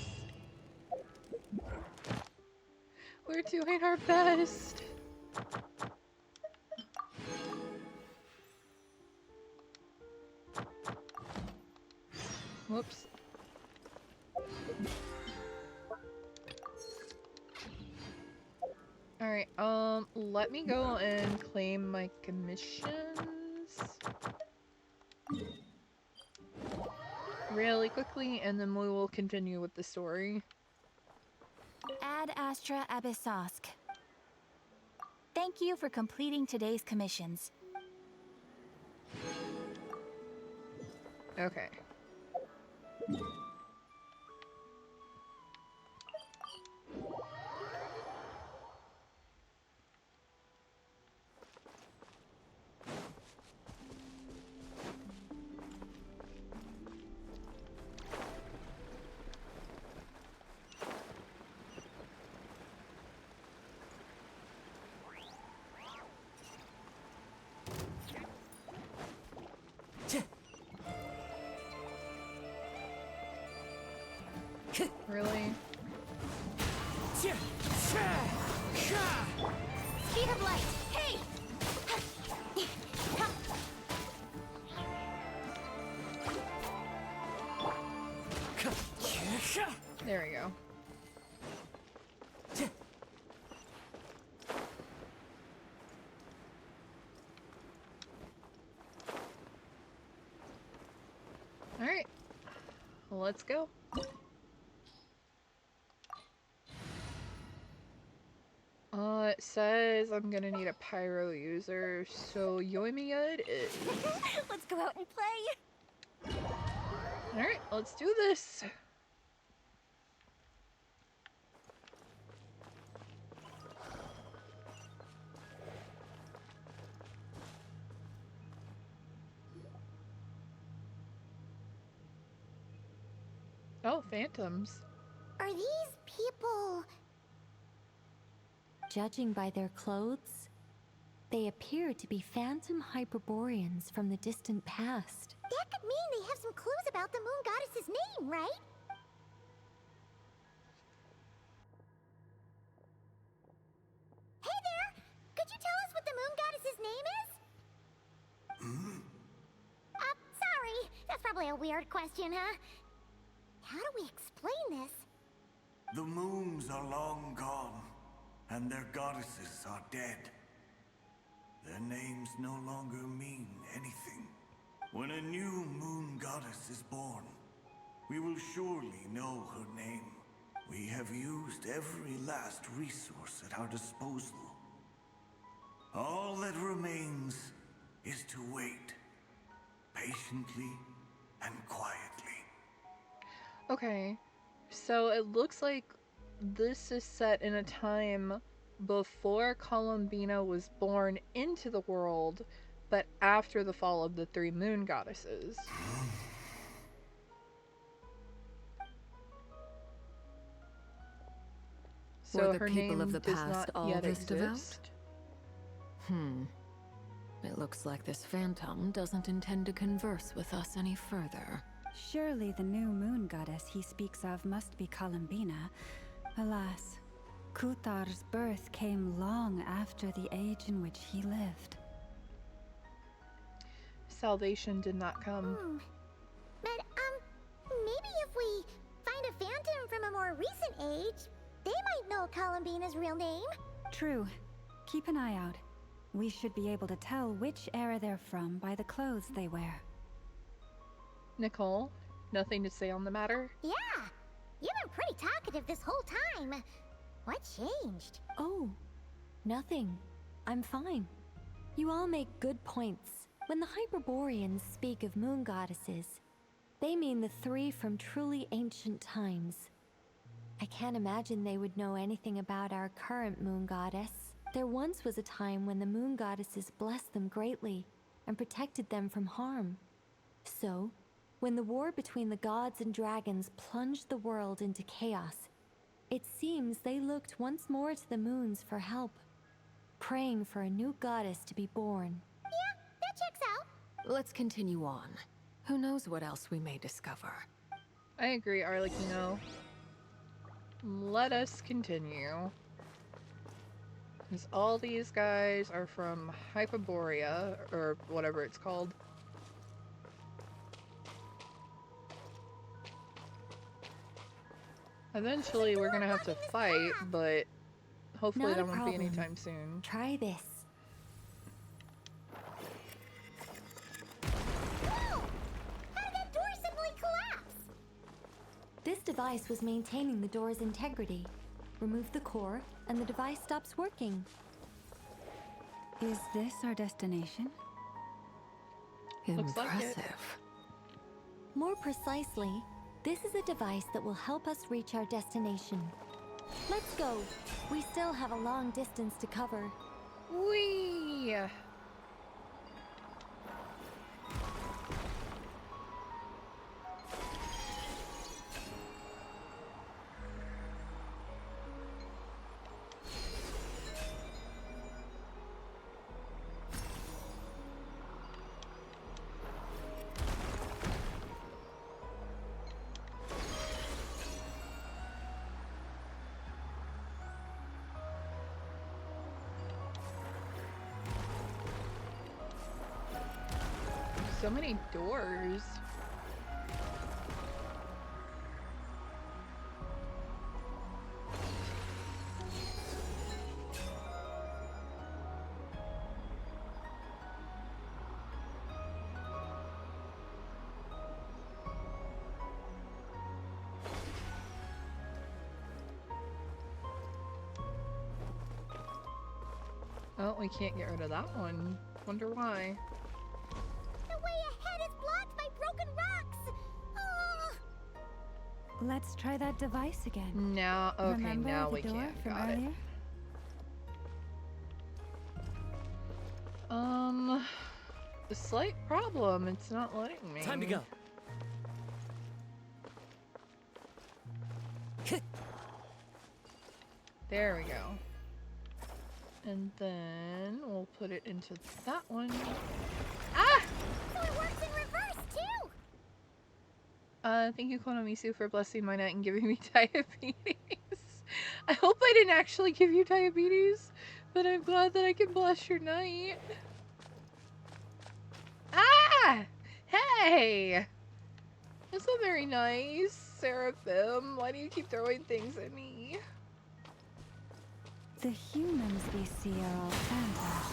We're doing our best. Whoops. Alright, let me go and claim my commissions. really quickly, and then we will continue with the story. Ad Astra Abyssosk. Thank you for completing today's commissions. Okay. Really? Speed of light! Hey! There we go. Alright. Let's go. It says I'm gonna need a pyro user, so Yoimiya it is. Let's go out and play! Alright, let's do this! Oh, phantoms. Are these people... Judging by their clothes, they appear to be phantom Hyperboreans from the distant past. That could mean they have some clues about the moon goddess's name, right? Hey there! Could you tell us what the moon goddess's name is? Sorry. That's probably a weird question, huh? How do we explain this? The moons are long gone, and their goddesses are dead. Their names no longer mean anything. When a new moon goddess is born, we will surely know her name. We have used every last resource at our disposal. All that remains is to wait, patiently and quietly. Okay, so it looks like this is set in a time before Columbina was born into the world, but after the fall of the three moon goddesses. So Were the her people name of the does past not all yet this devout? exist. It looks like this phantom doesn't intend to converse with us any further. Surely the new moon goddess he speaks of must be Columbina. Alas, Kuthar's birth came long after the age in which he lived. Salvation did not come. But, maybe if we find a phantom from a more recent age, they might know Columbina's real name. True. Keep an eye out. We should be able to tell which era they're from by the clothes they wear. Nicole, nothing to say on the matter? Yeah, you've been pretty talkative this whole time. What changed? Oh, nothing. I'm fine. You all make good points. When the Hyperboreans speak of moon goddesses, they mean the three from truly ancient times. I can't imagine they would know anything about our current moon goddess. There once was a time when the moon goddesses blessed them greatly and protected them from harm. So, when the war between the gods and dragons plunged the world into chaos, it seems they looked once more to the moons for help, praying for a new goddess to be born. Yeah, that checks out. Let's continue on. Who knows what else we may discover? I agree, Arlecchino. Let us continue. Because all these guys are from Hyperborea, or whatever it's called. Eventually we're gonna have to fight, but hopefully Not a that won't be problem. anytime soon. Try this. Whoa! How did that door suddenly collapse? device was maintaining the door's integrity. Remove the core, and the device stops working. Is this our destination? Looks like it. Impressive. More precisely, this is a device that will help us reach our destination. Let's go. We still have a long distance to cover. Whee! So many doors. Oh, we can't get rid of that one. Wonder why. The way ahead is blocked by broken rocks! Oh. Let's try that device again. Now, okay, Remember now the we door can. from Got it. earlier? A slight problem. It's not letting me. Time to go. There we go. And then we'll put it into that one. Ah! So it works in reverse, too! Thank you, Konomisu, for blessing my night and giving me diabetes. I hope I didn't actually give you diabetes, but I'm glad that I can bless your night. Ah! Hey! That's not very nice, Seraphim. Why do you keep throwing things at me? The humans we see are all phantoms.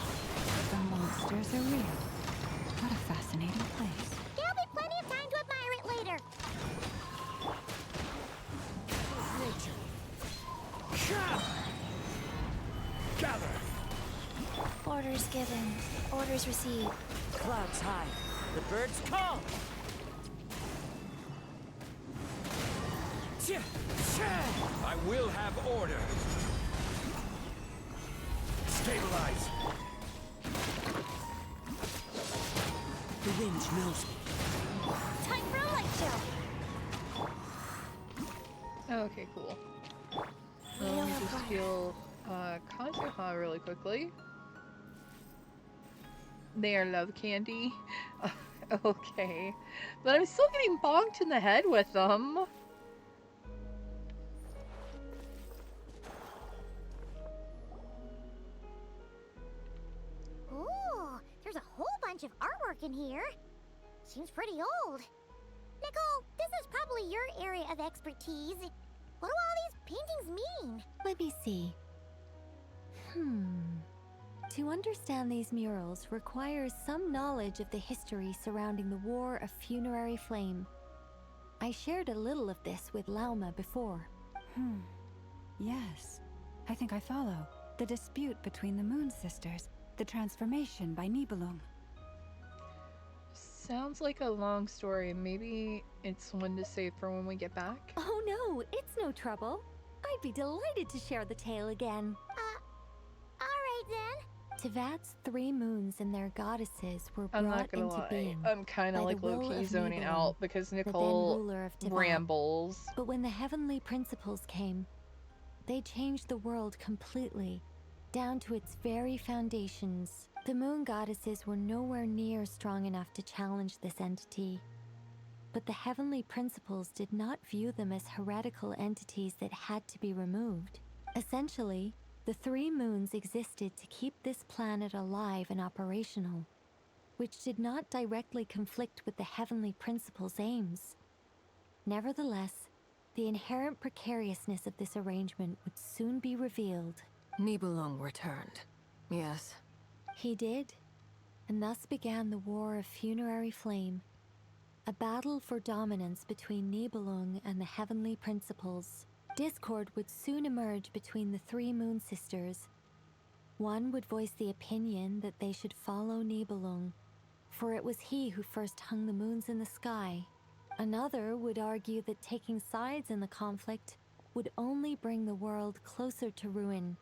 The monsters are real. What a fascinating place. There'll be plenty of time to admire it later. Gather! Orders given. Orders received. Clouds high. The birds call! I will have order. Stabilize! The wind knows me. Time for a light show! Okay, cool. Let me just heal Kazuha really quickly. They are love candy. Okay. But I'm still getting bonked in the head with them. Ooh, there's a whole bunch of artwork in here. Seems pretty old. Nicole, this is probably your area of expertise. What do all these paintings mean? Let me see. To understand these murals requires some knowledge of the history surrounding the War of Funerary Flame. I shared a little of this with Lauma before. Yes. I think I follow. The dispute between the Moon Sisters. The transformation by Nibelung. Sounds like a long story. Maybe it's one to save for when we get back. Oh no, it's no trouble. I'd be delighted to share the tale again. Alright then. Tevat's 3 moons and their goddesses were I'm brought not gonna into lie. being. I'm kind of by like the will low-key of zoning Nibelung, out because the then Nicole ruler of Tevat. rambles. But when the heavenly principles came, they changed the world completely, down to its very foundations. The moon goddesses were nowhere near strong enough to challenge this entity. But the heavenly principles did not view them as heretical entities that had to be removed. Essentially, the 3 moons existed to keep this planet alive and operational, which did not directly conflict with the heavenly principles' aims. Nevertheless, the inherent precariousness of this arrangement would soon be revealed. Nibelung returned. Yes. He did, and thus began the War of Funerary Flame, A battle for dominance between Nibelung and the Heavenly Principles. Discord would soon emerge between the three Moon Sisters. One would voice the opinion that they should follow Nibelung, for it was he who first hung the moons in the sky. Another would argue that taking sides in the conflict would only bring the world closer to ruin.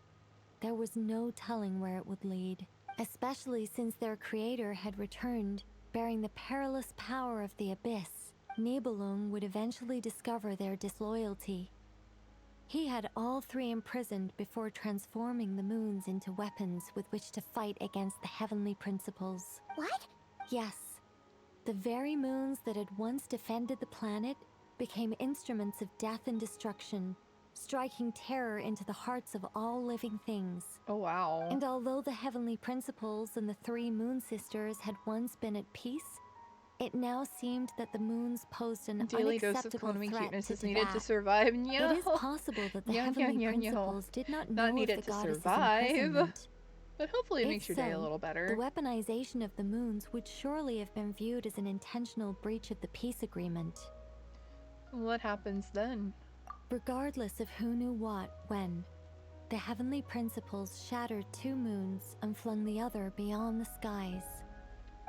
There was no telling where it would lead, especially since their creator had returned, bearing the perilous power of the abyss. Nibelung would eventually discover their disloyalty. He had all three imprisoned before transforming the moons into weapons with which to fight against the Heavenly Principles. What? Yes. The very moons that had once defended the planet became instruments of death and destruction, striking terror into the hearts of all living things. Oh, wow. And although the Heavenly Principles and the three Moon Sisters had once been at peace, it now seemed that the moons posed an Daily dose of unacceptable cloning threat cuteness to is needed to Teyvat. survive. It is possible that the Heavenly Principles did not know Not of needed the to goddess's survive, imprisonment. but hopefully it If makes your day a so, little better. The weaponization of the moons would surely have been viewed as an intentional breach of the peace agreement. What happens then? Regardless of who knew what, when, the Heavenly Principles shattered two moons and flung the other beyond the skies.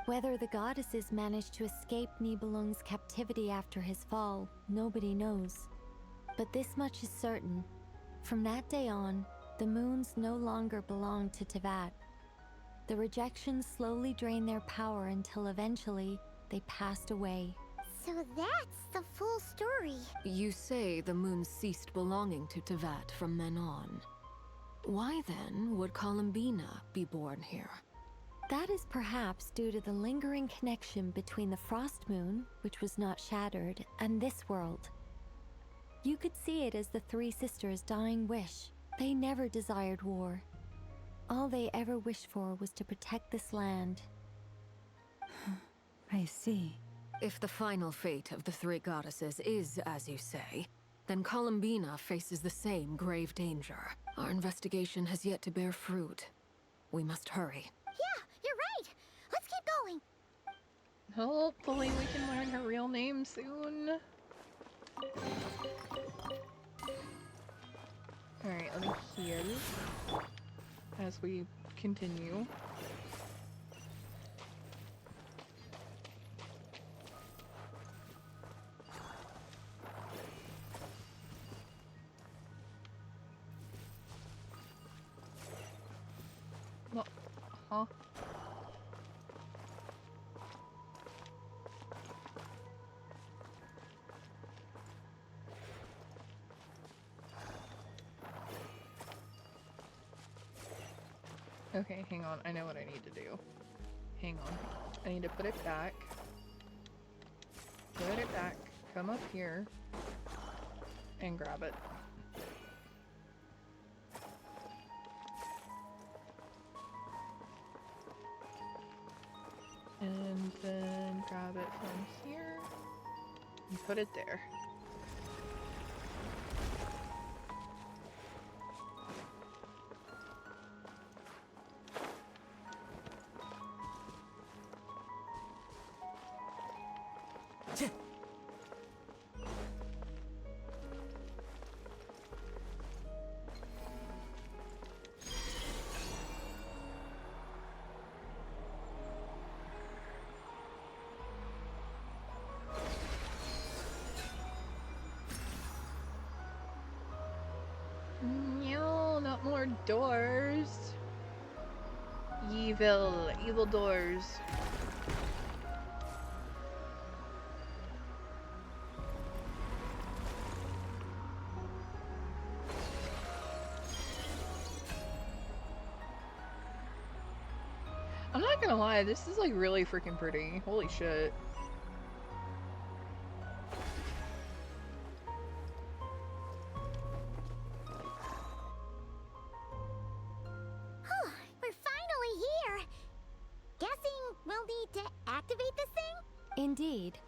Whether the goddesses managed to escape Nibelung's captivity after his fall, nobody knows. But this much is certain. From that day on, the moons no longer belonged to Teyvat. The rejection slowly drained their power until eventually they passed away. So that's the full story. You say the moon ceased belonging to Teyvat from then on. Why then would Columbina be born here? That is perhaps due to the lingering connection between the Frost Moon, which was not shattered, and this world. You could see it as the three sisters' dying wish. They never desired war. All they ever wished for was to protect this land. I see. If the final fate of the three goddesses is as you say, then Columbina faces the same grave danger. Our investigation has yet to bear fruit. We must hurry. Yeah, you're right. Let's keep going. Hopefully we can learn her real name soon. Alright, let me heal as we continue. What? Huh? Okay, hang on. I know what I need to do. Hang on. I need to put it back. Put it back. Come up here. And grab it. And then grab it from here. And put it there. No, not more doors. Evil doors. I'm not gonna lie, this is like really freaking pretty. Holy shit. We're finally here. Guessing we'll need to activate this thing? Indeed.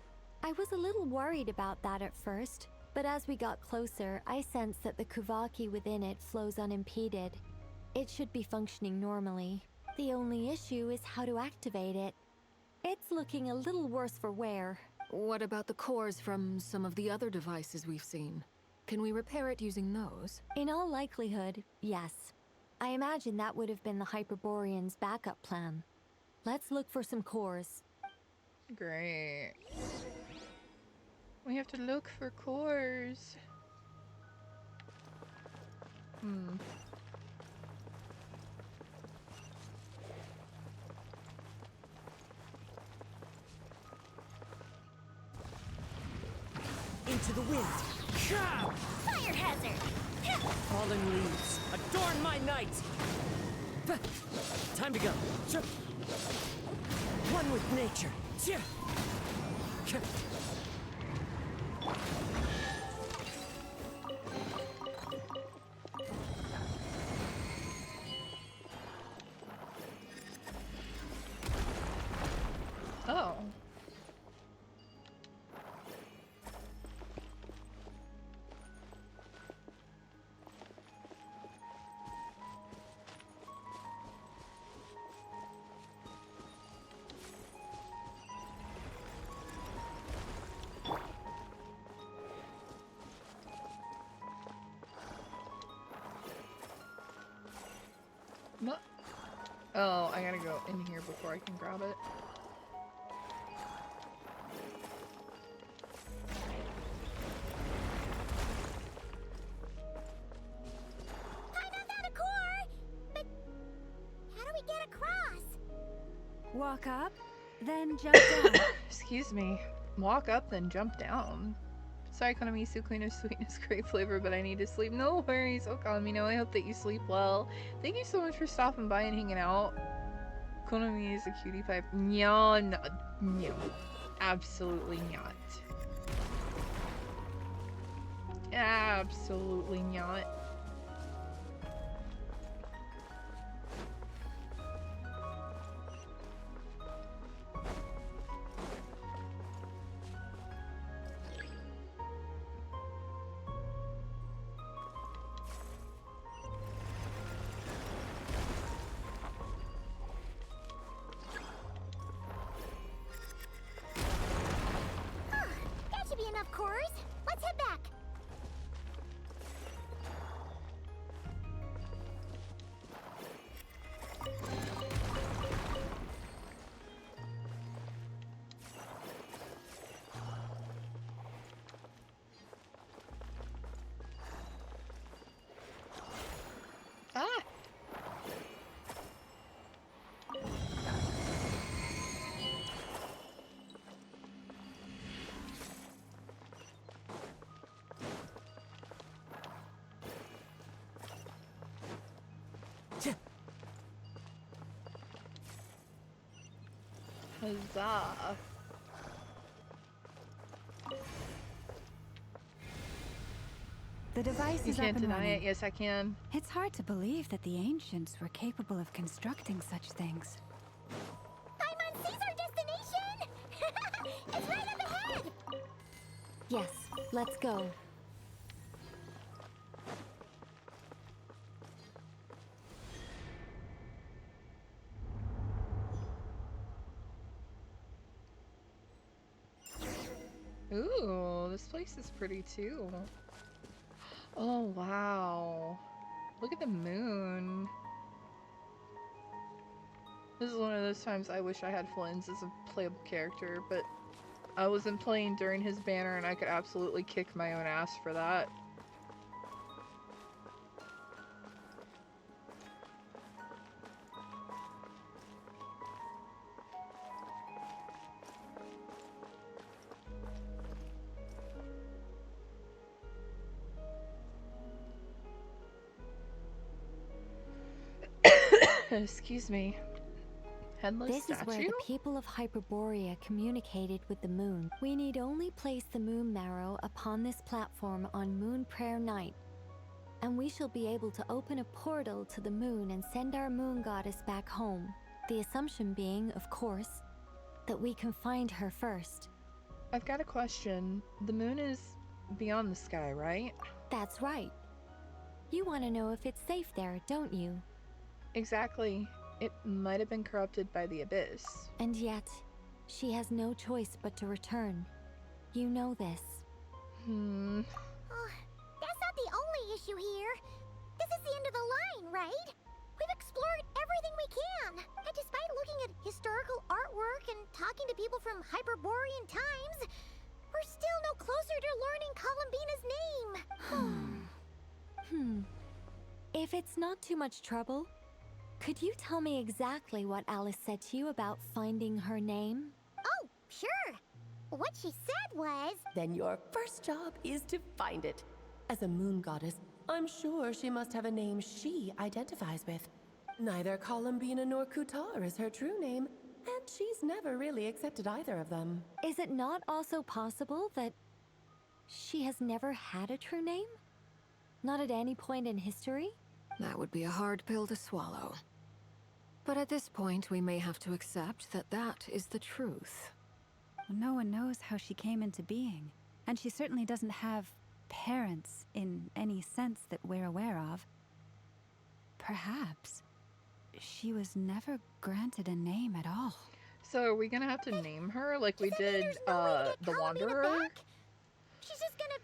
I was a little worried about that at first, but as we got closer, I sensed that the Kuvaki within it flows unimpeded. It should be functioning normally. The only issue is how to activate it. It's looking a little worse for wear. What about the cores from some of the other devices we've seen? Can we repair it using those? In all likelihood, yes. I imagine that would have been the Hyperborean's backup plan. Let's look for some cores. Great. We have to look for cores. Into the wind. Fire hazard! Fallen leaves, adorn my night! Time to go. One with nature. Oh. What? Oh, I gotta go in here before I can grab it. I know that a core! But how do we get across? Walk up, then jump down. Excuse me. Walk up, then jump down. Sorry, Konamisu, Queen of Sweetness, great flavor, but I need to sleep. No worries, Okamino. I hope that you sleep well. Thank you so much for stopping by and hanging out. Konami is a cutie pie. No, no, no. Absolutely not. Absolutely not. That should be enough cores. Let's head back. Ah! Huzzah. The device You is up can't and deny running. it. Yes, I can. It's hard to believe that the ancients were capable of constructing such things. I'm on Caesar destination! It's right up ahead! Yes, let's go. Ooh, this place is pretty too. Oh, wow. Look at the moon. This is one of those times I wish I had Flynn's as a playable character, but I wasn't playing during his banner and I could absolutely kick my own ass for that. Excuse me. Headless This is where statue? the people of Hyperborea communicated with the moon. We need only place the moon marrow upon this platform on Moon Prayer Night, and we shall be able to open a portal to the moon and send our moon goddess back home. The assumption being, of course, that we can find her first. I've got a question. The moon is beyond the sky, right? That's right. You want to know if it's safe there, don't you? Exactly. It might have been corrupted by the abyss. And yet, she has no choice but to return. You know this. Oh, that's not the only issue here. This is the end of the line, right? We've explored everything we can. And despite looking at historical artwork and talking to people from Hyperborean times, we're still no closer to learning Columbina's name. If it's not too much trouble, could you tell me exactly what Alice said to you about finding her name? Oh, sure. What she said was... Then your first job is to find it. As a moon goddess, I'm sure she must have a name she identifies with. Neither Columbina nor Kutar is her true name, and she's never really accepted either of them. Is it not also possible that she has never had a true name? Not at any point in history? That would be a hard pill to swallow. But at this point, we may have to accept that that is the truth. No one knows how she came into being, and she certainly doesn't have parents in any sense that we're aware of. Perhaps she was never granted a name at all. So are we gonna have to name her like we did the Wanderer? She's just gonna...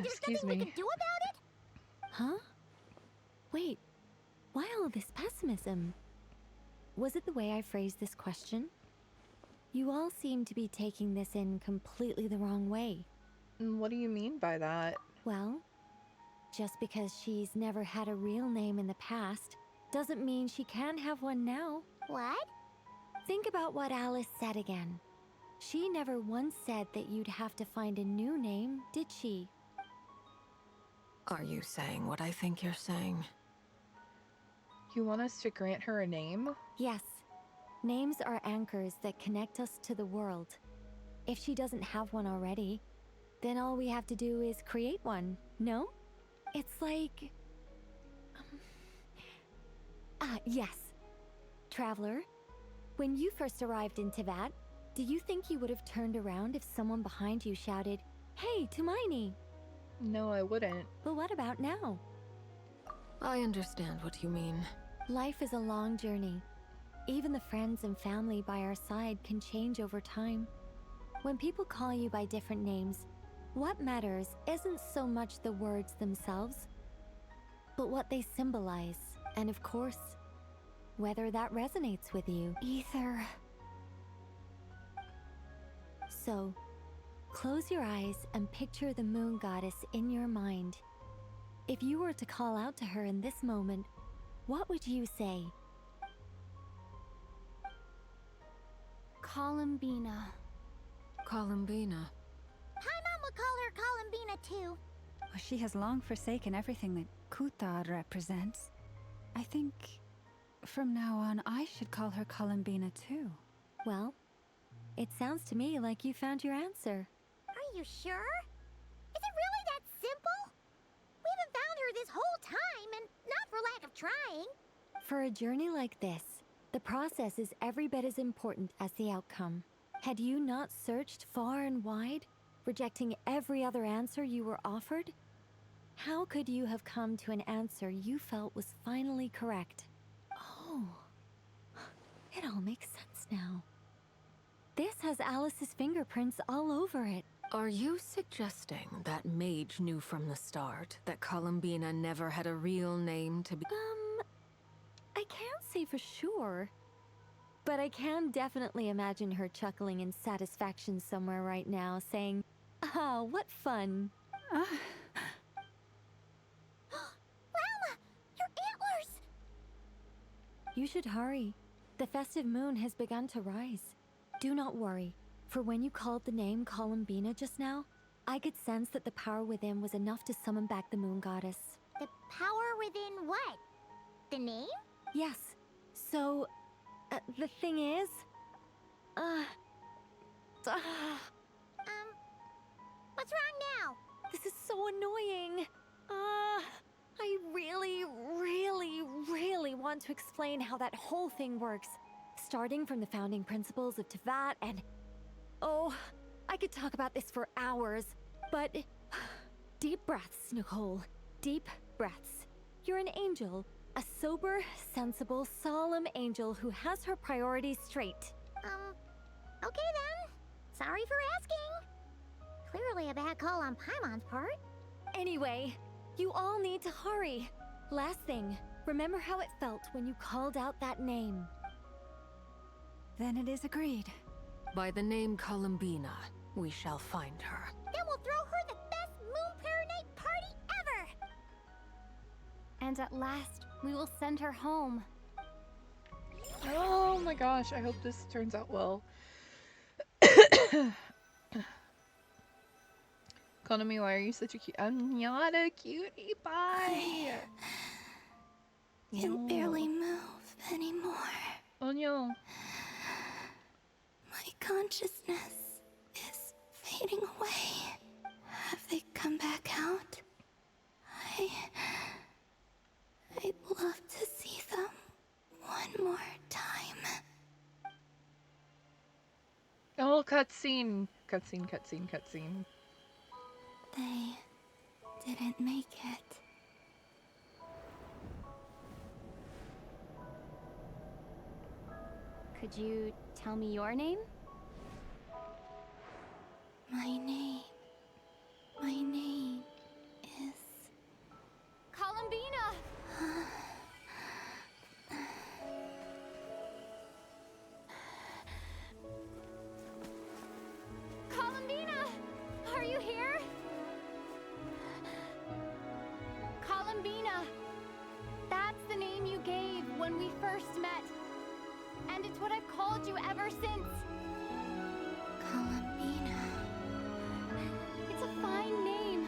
Excuse me. Do about it? Huh? Wait, why all this pessimism? Was it the way I phrased this question? You all seem to be taking this in completely the wrong way. What do you mean by that? Well, just because she's never had a real name in the past doesn't mean she can't have one now. What? Think about what Alice said again. She never once said that you'd have to find a new name, did she? Are you saying what I think you're saying? You want us to grant her a name? Yes. Names are anchors that connect us to the world. If she doesn't have one already, then all we have to do is create one, no? It's like... yes. Traveler, when you first arrived in Teyvat, do you think you would have turned around if someone behind you shouted, "Hey, Tumaini"? No, I wouldn't. But what about now? I understand what you mean. Life is a long journey. Even the friends and family by our side can change over time. When people call you by different names, what matters isn't so much the words themselves, but what they symbolize, and of course, whether that resonates with you. Ether. So, close your eyes and picture the moon goddess in your mind. If you were to call out to her in this moment, what would you say? Columbina. Columbina. Paimon would call her Columbina too. Well, she has long forsaken everything that Kutar represents. I think from now on I should call her Columbina too. Well, it sounds to me like you found your answer. Are you sure? Is it really that simple? We haven't found her this whole time, and not for lack of trying. For a journey like this, the process is every bit as important as the outcome. Had you not searched far and wide, rejecting every other answer you were offered, how could you have come to an answer you felt was finally correct? Oh, it all makes sense now. This has Alice's fingerprints all over it. Are you suggesting that Mage knew from the start that Columbina never had a real name to be— I can't say for sure, but I can definitely imagine her chuckling in satisfaction somewhere right now, saying, "Ah, what fun." Llama! Your antlers! You should hurry. The festive moon has begun to rise. Do not worry, for when you called the name Columbina just now, I could sense that the power within was enough to summon back the moon goddess. The power within what? The name? Yes. So, the thing is... What's wrong now? This is so annoying. I really want to explain how that whole thing works. Starting from the founding principles of Teyvat and... Oh, I could talk about this for hours, but... Deep breaths, Nicole. Deep breaths. You're an angel. A sober, sensible, solemn angel who has her priorities straight. Okay then. Sorry for asking. Clearly a bad call on Paimon's part. Anyway, you all need to hurry. Last thing, remember how it felt when you called out that name. Then it is agreed. By the name Columbina, we shall find her. Then we'll throw her the best Moon Pair Night party ever! And at last, we will send her home. Oh my gosh, I hope this turns out well. Konami, why are you such a cute? I'm not a cutie pie. I can barely move anymore. Oh no. My consciousness is fading away. Have they come back out? I'd love to see them one more time. Oh, cutscene. Cutscene, cutscene, cutscene. They didn't make it. Could you tell me your name? My name is... Columbina! Columbina! Are you here? Columbina! That's the name you gave when we first met. And it's what I've called you ever since. Columbina. It's a fine name.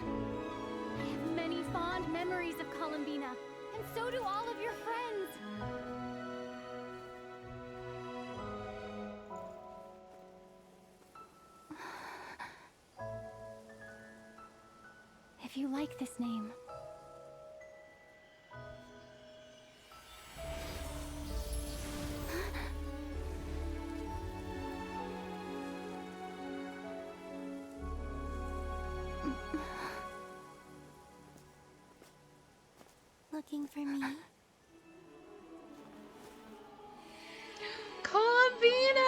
I have many fond memories of Columbina, and so do all of your friends. If you like this name, Looking for me? Columbina!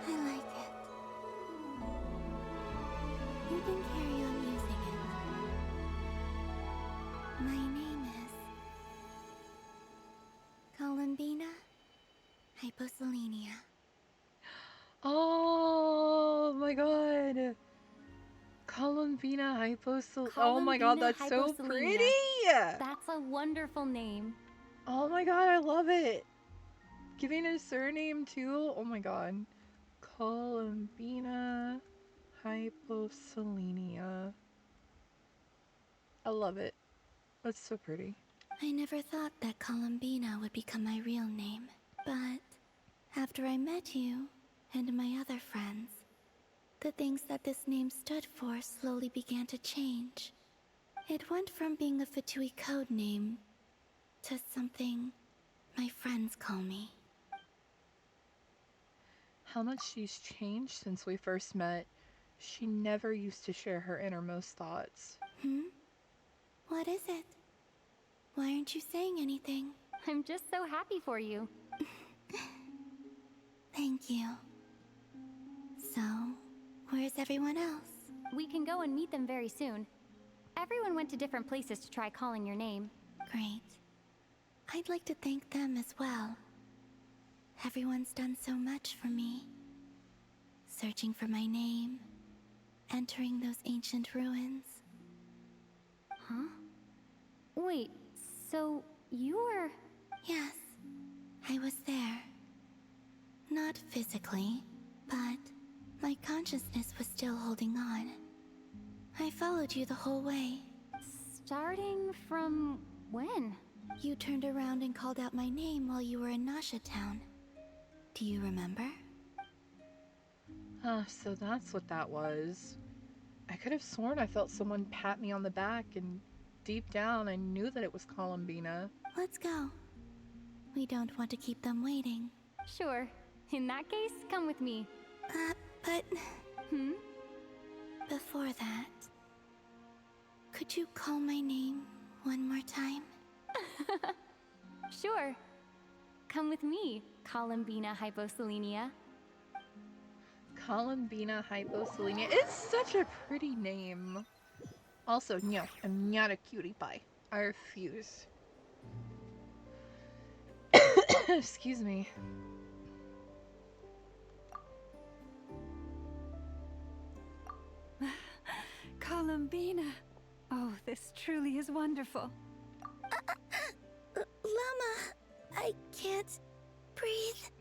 I like it. You can carry on using it. My name is... Columbina Hyposelenia. Oh my god. Columbina Hyposel. Oh my god, that's so pretty! That's a wonderful name. Oh my god, I love it. Giving a surname too. Oh my god. Columbina Hyposelenia. I love it. That's so pretty. I never thought that Columbina would become my real name. But after I met you and my other friends, the things that this name stood for slowly began to change. It went from being a Fatui code name to something my friends call me. How much she's changed since we first met. She never used to share her innermost thoughts. What is it? Why aren't you saying anything? I'm just so happy for you. Thank you. So, where's everyone else? We can go and meet them very soon. Everyone went to different places to try calling your name. Great. I'd like to thank them as well. Everyone's done so much for me. Searching for my name, entering those ancient ruins. Huh? Wait, so you were... Yes, I was there. Not physically, but my consciousness was still holding on. I followed you the whole way. Starting from when? You turned around and called out my name while you were in Nasha Town. Do you remember? So that's what that was. I could have sworn I felt someone pat me on the back, and deep down I knew that it was Columbina. Let's go. We don't want to keep them waiting. Sure. In that case, come with me. But... Hmm? Before that... Could you call my name one more time? Sure. Come with me, Columbina Hyposelenia. Columbina Hyposelenia. It's such a pretty name. Also, no, I'm not a cutie pie. I refuse. Excuse me. Columbina. Oh, this truly is wonderful. Llama, I can't breathe.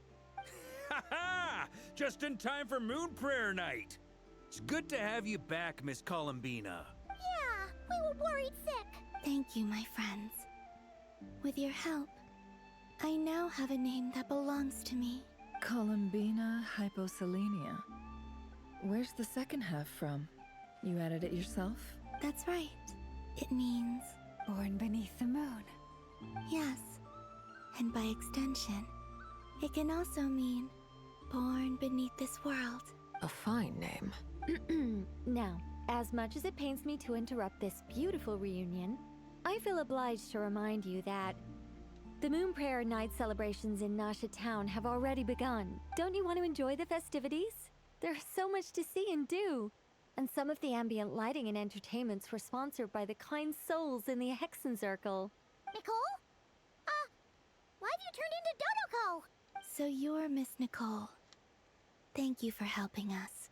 Ha ha! Just in time for Moon Prayer Night. It's good to have you back, Miss Columbina. Yeah, we were worried sick. Thank you, my friends. With your help, I now have a name that belongs to me. Columbina Hyposelenia. Where's the second half from? You added it yourself? That's right. It means... Born beneath the moon. Yes. And by extension, it can also mean born beneath this world. A fine name. Now, as much as it pains me to interrupt this beautiful reunion, I feel obliged to remind you that the Moon Prayer Night celebrations in Nasha Town have already begun. Don't you want to enjoy the festivities? There's so much to see and do. And some of the ambient lighting and entertainments were sponsored by the kind souls in the Hexen Circle. Nicole? Why have you turned into Dodoko? So you're Miss Nicole. Thank you for helping us,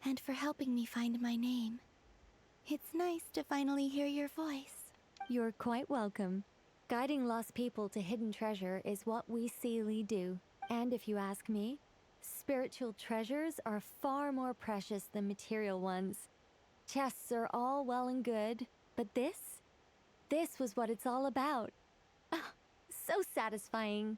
and for helping me find my name. It's nice to finally hear your voice. You're quite welcome. Guiding lost people to hidden treasure is what we Seelie do. And if you ask me, spiritual treasures are far more precious than material ones. Chests are all well and good, but this was what it's all about. Ah, so satisfying.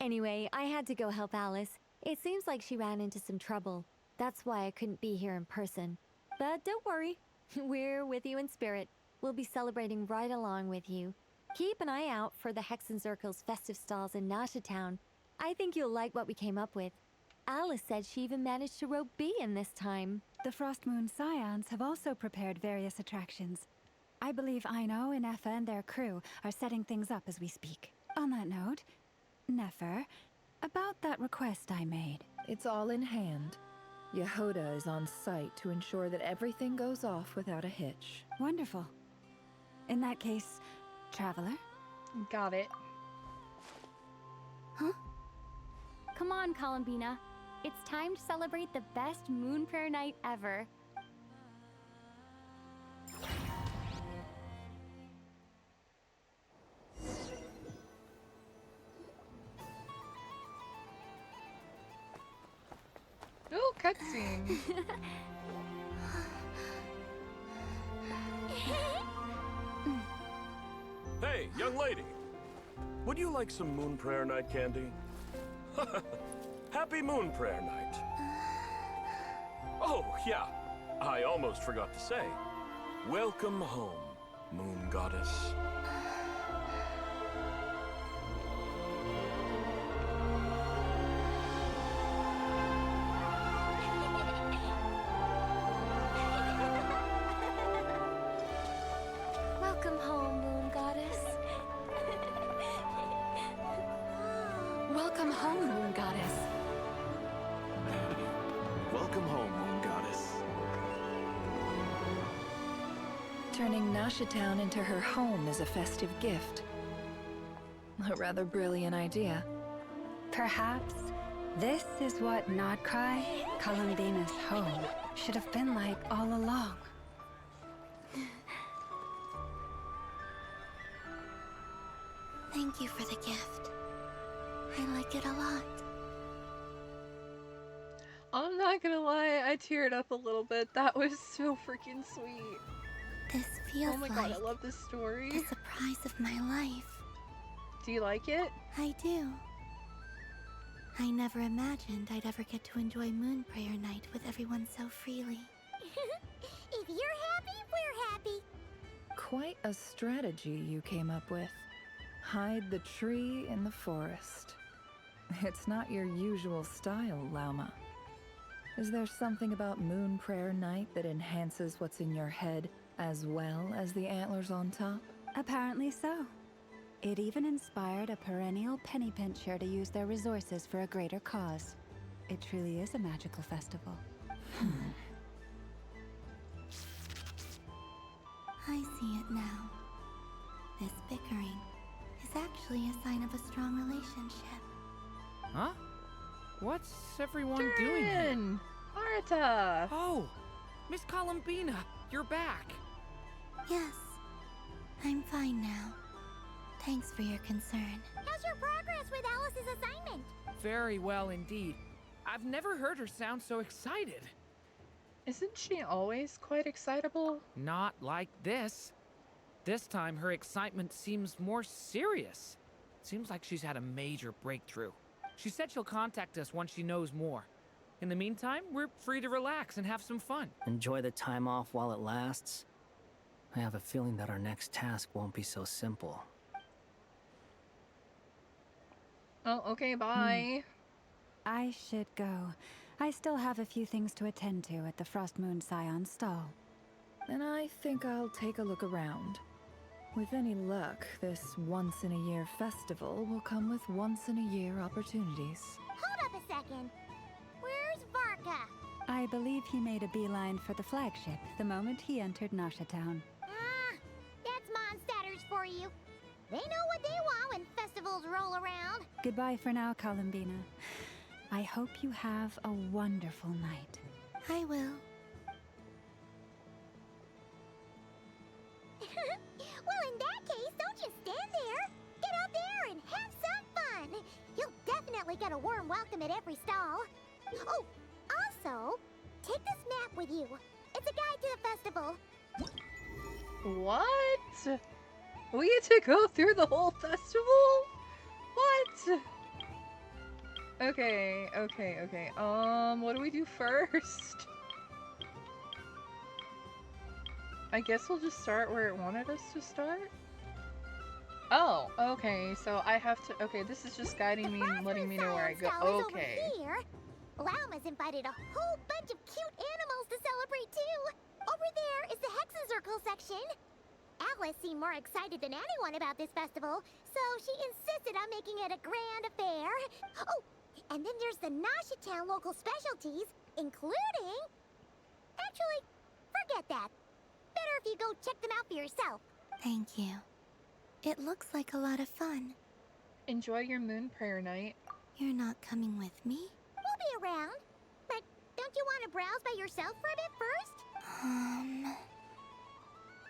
Anyway, I had to go help Alice. It seems like she ran into some trouble. That's why I couldn't be here in person. But don't worry, we're with you in spirit. We'll be celebrating right along with you. Keep an eye out for the Hexen Circle's festive stalls in Nasha Town. I think you'll like what we came up with. Alice said she even managed to rope B in this time. The Frost Moon Scions have also prepared various attractions. I believe Aino, Nefer, and their crew are setting things up as we speak. On that note, Nefer, about that request I made. It's all in hand. Yehoda is on site to ensure that everything goes off without a hitch. Wonderful. In that case, Traveler? Got it. Huh? Come on, Columbina. It's time to celebrate the best Moon Prayer Night ever. Oh, cutscene. Hey, young lady. Would you like some Moon Prayer Night candy? Happy Moon Prayer Night. Oh, yeah. I almost forgot to say. Welcome home, Moon Goddess. Welcome home, Moon Goddess. Welcome home, Moon Goddess. Welcome home, Moon Goddess. Turning Nasha Town into her home is a festive gift. A rather brilliant idea. Perhaps this is what Nodcry, Columbina's home, should have been like all along. Thank you for the gift. I like it a lot. I'm not gonna lie, I teared up a little bit. That was so freaking sweet. This feels oh my like god, I love this story. the surprise of my life. Do you like it? I do. I never imagined I'd ever get to enjoy Moon Prayer Night with everyone so freely. If you're happy, we're happy. Quite a strategy you came up with. Hide the tree in the forest. It's not your usual style, Lauma. Is there something about Moon Prayer Night that enhances what's in your head as well as the antlers on top? Apparently so. It even inspired a perennial penny pincher to use their resources for a greater cause. It truly is a magical festival. I see it now. This bickering is actually a sign of a strong relationship. Huh? What's everyone doing here? Durin! Marta! Oh! Miss Columbina, you're back! Yes, I'm fine now. Thanks for your concern. How's your progress with Alice's assignment? Very well indeed. I've never heard her sound so excited. Isn't she always quite excitable? Not like this. This time, her excitement seems more serious. Seems like she's had a major breakthrough. She said she'll contact us once she knows more. In the meantime, we're free to relax and have some fun. Enjoy the time off while it lasts. I have a feeling that our next task won't be so simple. Oh, okay, bye. I should go. I still have a few things to attend to at the Frost Moon Scion's stall. And I think I'll take a look around. With any luck, this once-in-a-year festival will come with once-in-a-year opportunities. Hold up a second. Where's Varka? I believe he made a beeline for the flagship the moment he entered Nasha Town. That's Mondstadters for you. They know what they want when festivals roll around. Goodbye for now, Columbina. I hope you have a wonderful night. I will. Well, in that case, don't just stand there. Get out there and have some fun. You'll definitely get a warm welcome at every stall. Oh, also, take this map with you. It's a guide to the festival. What? We get to go through the whole festival? What? Okay. What do we do first? I guess we'll just start where it wanted us to start? Oh, okay, so I have to... Okay, this is just guiding me and letting me know where I go. Okay. Over here. Llama's invited a whole bunch of cute animals to celebrate too. Over there is the Hexacircle section. Alice seemed more excited than anyone about this festival, so she insisted on making it a grand affair. Oh, and then there's the Nasha Town local specialties, including... Actually, forget that. Better if you go check them out for yourself. Thank you. It looks like a lot of fun. Enjoy your moon prayer night. You're not coming with me? We'll be around. But don't you want to browse by yourself for a bit first?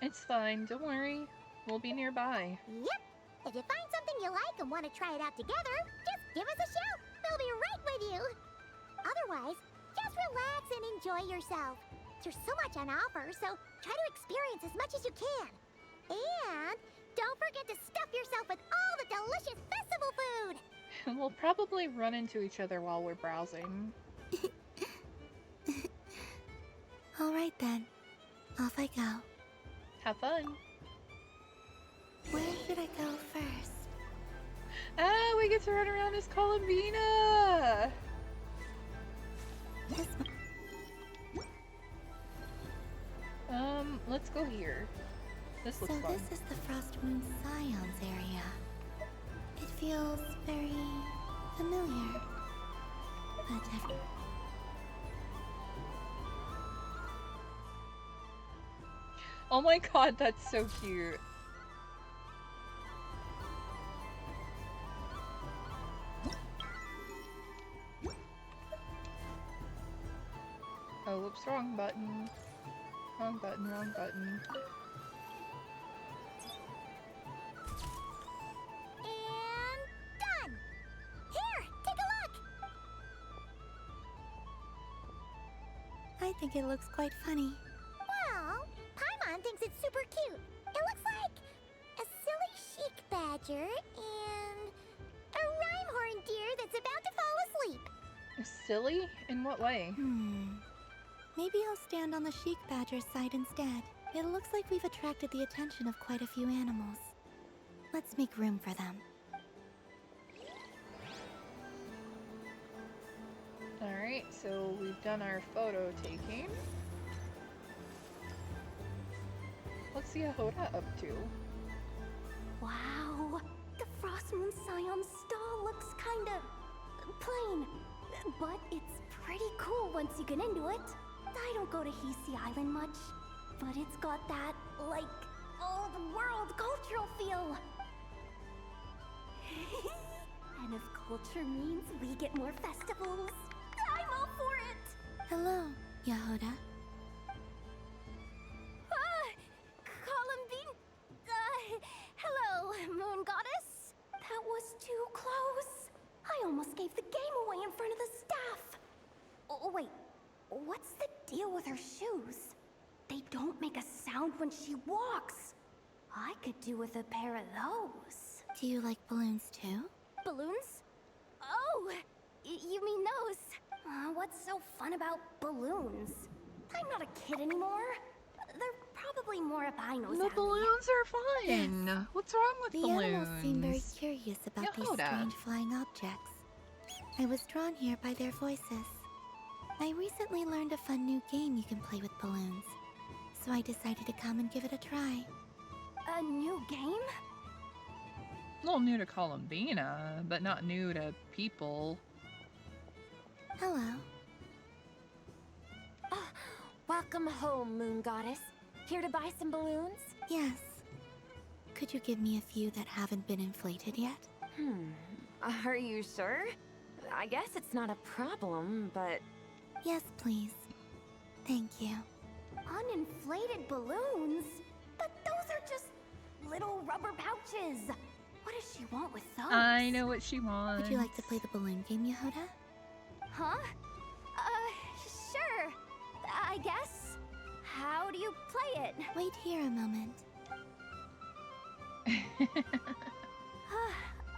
It's fine, don't worry. We'll be nearby. Yep. If you find something you like and want to try it out together, just give us a shout. We'll be right with you. Otherwise, just relax and enjoy yourself. There's so much on offer, so try to experience as much as you can. And don't forget to stuff yourself with all the delicious festival food. We'll probably run into each other while we're browsing. All right then. Off I go. Have fun. Where should I go first? Ah, we get to run around as Columbina! Let's go here. This looks fun. So this is the Frost Moon Scions area. It feels very familiar. But oh my god, that's so cute. Oh, whoops, wrong button. Wrong button, wrong button. And done! Here, take a look! I think it looks quite funny. Well, Paimon thinks it's super cute. It looks like a silly chic badger and a rhyme-horn deer that's about to fall asleep. Silly? In what way? Maybe I'll stand on the chic badger's side instead. It looks like we've attracted the attention of quite a few animals. Let's make room for them. Alright, so we've done our photo taking. What's the Ahoda up to? Wow, Scion's stall looks kinda plain, but it's pretty cool once you get into it. I don't go to Hisi Island much, but it's got that, like, old world cultural feel. And if culture means we get more festivals, I'm all for it! Hello, Yehoda. Columbine? Hello, Moon Goddess? That was too close. I almost gave the game away in front of the staff. Oh, wait. What's the deal with her shoes? They don't make a sound when she walks. I could do with a pair of those. Do you like balloons too? Balloons? Oh, you mean those? What's so fun about balloons? I'm not a kid anymore. They're probably more albinos. The balloons are fine. Yes. What's wrong with The balloons? animals seem very curious about these Yehoda. strange flying objects. I was drawn here by their voices. I recently learned a fun new game you can play with balloons, so I decided to come and give it a try. A new game? A little new to Columbina, but not new to people. Hello. Welcome home, Moon Goddess. Here to buy some balloons? Yes. Could you give me a few that haven't been inflated yet? Are you sure? I guess it's not a problem, but... Yes, please. Thank you. Uninflated balloons? But those are just little rubber pouches. What does she want with those? I know what she wants. Would you like to play the balloon game, Yehoda? Huh? Sure. I guess. How do you play it? Wait here a moment.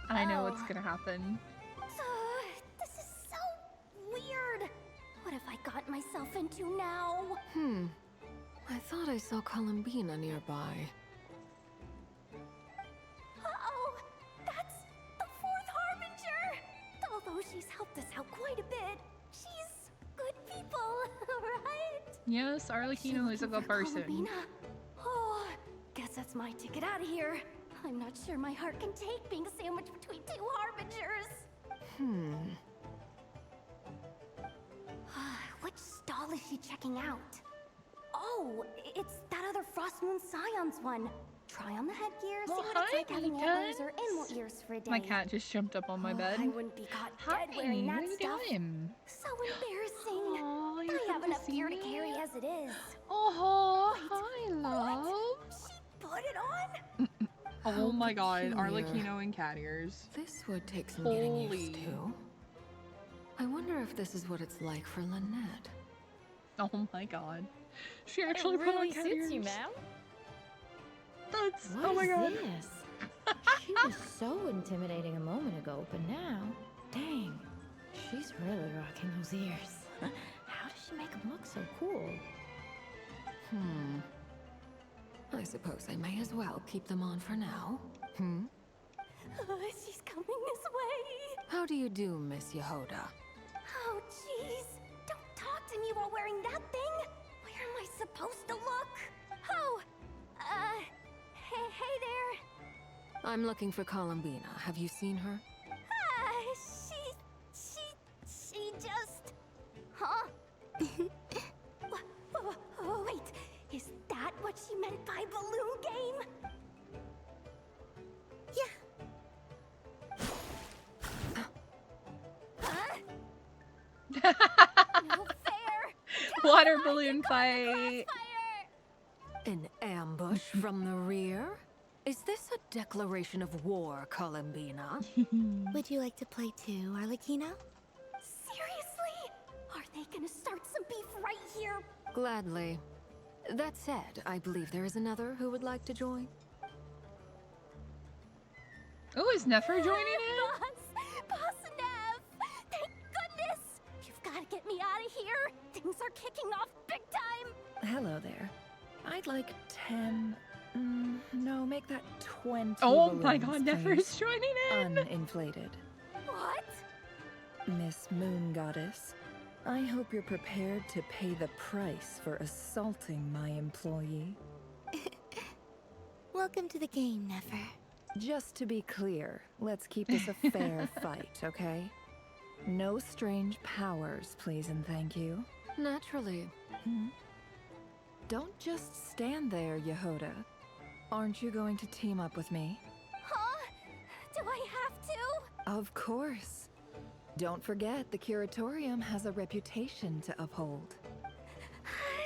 I know what's gonna happen. This is so weird. What have I gotten myself into now? I thought I saw Columbina nearby. Oh, that's the fourth Harbinger! Although she's helped us out quite a bit, she's good people, right? Yes, Arlecchino is a good person. Columbina. Oh, guess that's my ticket out of here. I'm not sure my heart can take being sandwiched between two Harbingers. Which stall is she checking out? Oh, it's that other Frost Moon Scion's one. Try on the headgear, see what it's like having antlers or animal ears for a day. My cat just jumped up on my bed. I wouldn't be caught dead wearing that what are you stuff. doing? So embarrassing. Oh, I have enough gear to carry as it is. Oh, hi, love. She put it on? Oh my god, peculiar. Arlecchino and cat ears. This would take some getting used Holy. to. I wonder if this is what it's like for Lynette. Oh my god. She actually put on cat ears. ma'am. That's, What oh my is god. this? She was so intimidating a moment ago, but now, dang, she's really rocking those ears. How does she make them look so cool? I suppose I may as well keep them on for now. She's coming this way. How do you do, Miss Yehoda? Oh, jeez. Don't talk to me while wearing that thing. Where am I supposed to look? Oh, hey there. I'm looking for Columbina. Have you seen her? She just... Huh? Wait, is that what she meant by balloon game? No fair! Water balloon fight. An ambush from the rear? Is this a declaration of war, Columbina? Would you like to play too, Arlecchino? Seriously? Are they gonna start some beef right here? Gladly. That said, I believe there is another who would like to join. Oh, is Nefer joining in? Boss Nev! Thank goodness! You've gotta get me out of here! Things are kicking off big time! Hello there. I'd like 10... no, make that 20 Oh my god, balloons, Nefer please. is joining in! Uninflated. What? Miss Moon Goddess, I hope you're prepared to pay the price for assaulting my employee. Welcome to the game, Nefer. Just to be clear, let's keep this a fair fight, okay? No strange powers, please and thank you. Naturally. Don't just stand there, Yehoda. Aren't you going to team up with me? Huh? Do I have to? Of course. Don't forget, the Curatorium has a reputation to uphold.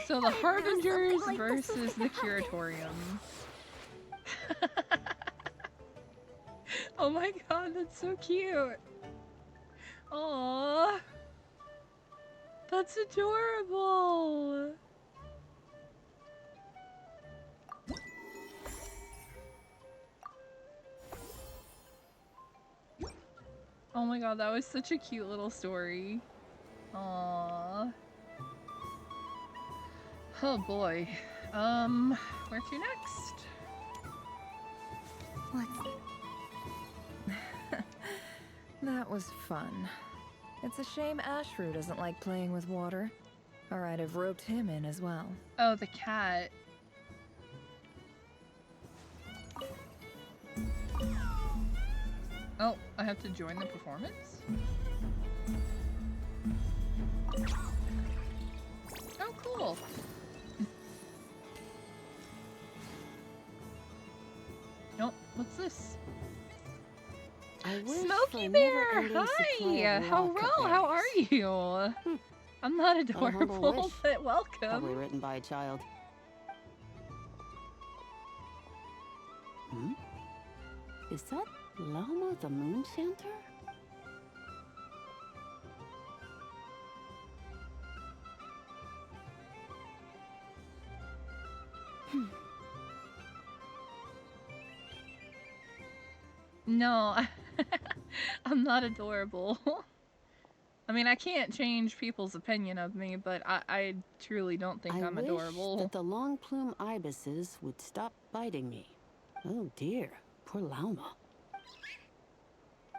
So the Harbingers versus the Curatorium. Oh my god, that's so cute. Aww. That's adorable. Oh my god, that was such a cute little story. Aww. Oh boy. Where to next? That was fun. It's a shame Ashru doesn't like playing with water. Alright, I've roped him in as well. Oh, the cat. Oh, I have to join the performance? Oh, cool. Oh, what's this? Smokey Bear! Hi! How are you? I'm not adorable, but welcome. Probably written by a child. Is that Lama the Moon Chanter? No, I'm not adorable. I mean, I can't change people's opinion of me, but I truly don't think I'm adorable. I wish that the long plume ibises would stop biting me. Oh dear, poor Lauma.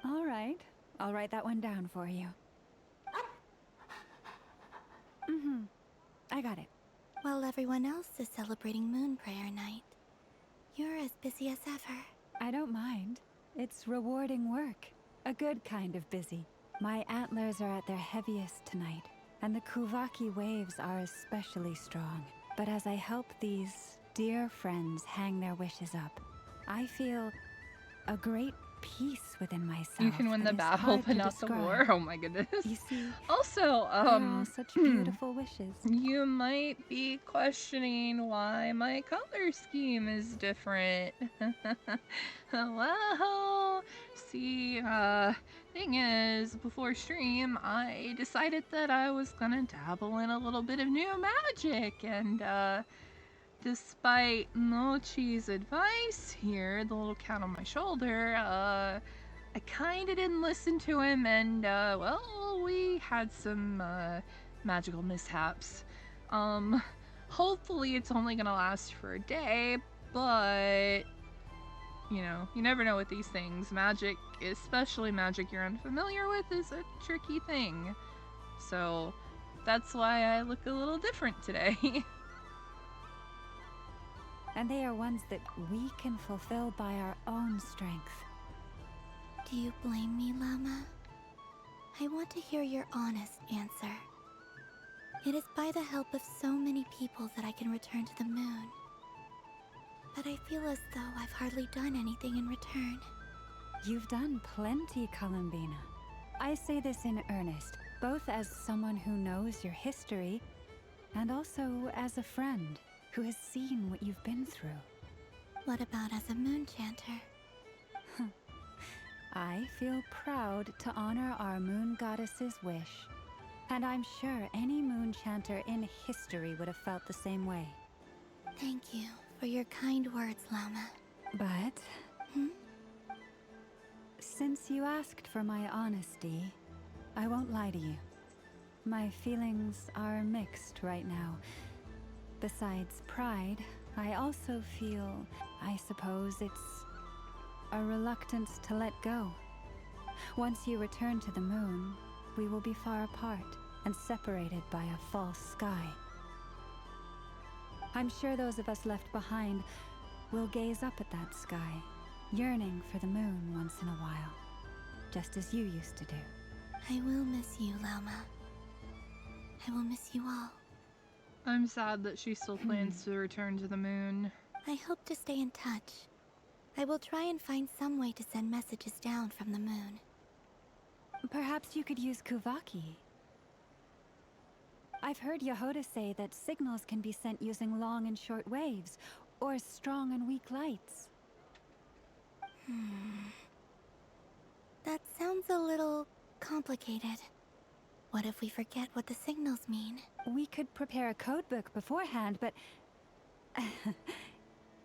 All right, I'll write that one down for you. I got it. While everyone else is celebrating Moon Prayer Night, you're as busy as ever. I don't mind. It's rewarding work. A good kind of busy. My antlers are at their heaviest tonight, and the Kuvaki waves are especially strong. But as I help these dear friends hang their wishes up, I feel a great peace within myself. You can win the battle, but not the war. Oh my goodness. You see, also, they're all such beautiful wishes. You might be questioning why my color scheme is different. Well, see, thing is, before stream, I decided that I was gonna dabble in a little bit of new magic, and despite Mochi's advice here, the little cat on my shoulder, I kinda didn't listen to him, and, well, we had some, magical mishaps. Hopefully it's only gonna last for a day, but, you know, you never know with these things. Magic, especially magic you're unfamiliar with, is a tricky thing. So, that's why I look a little different today. And they are ones that we can fulfill by our own strength. Do you blame me, Lama? I want to hear your honest answer. It is by the help of so many people that I can return to the moon. But I feel as though I've hardly done anything in return. You've done plenty, Columbina. I say this in earnest, both as someone who knows your history, and also as a friend who has seen what you've been through. What about as a moon chanter? I feel proud to honor our moon goddess's wish, and I'm sure any moon chanter in history would have felt the same way. Thank you for your kind words, Lama. But since you asked for my honesty, I won't lie to you. My feelings are mixed right now. Besides pride, I also feel, I suppose it's a reluctance to let go. Once you return to the moon, we will be far apart and separated by a false sky. I'm sure those of us left behind will gaze up at that sky, yearning for the moon once in a while, just as you used to do. I will miss you, Lauma. I will miss you all. I'm sad that she still plans to return to the moon. I hope to stay in touch. I will try and find some way to send messages down from the moon. Perhaps you could use Kuvaki. I've heard Yehoda say that signals can be sent using long and short waves, or strong and weak lights. That sounds a little complicated. What if we forget what the signals mean? We could prepare a codebook beforehand, but...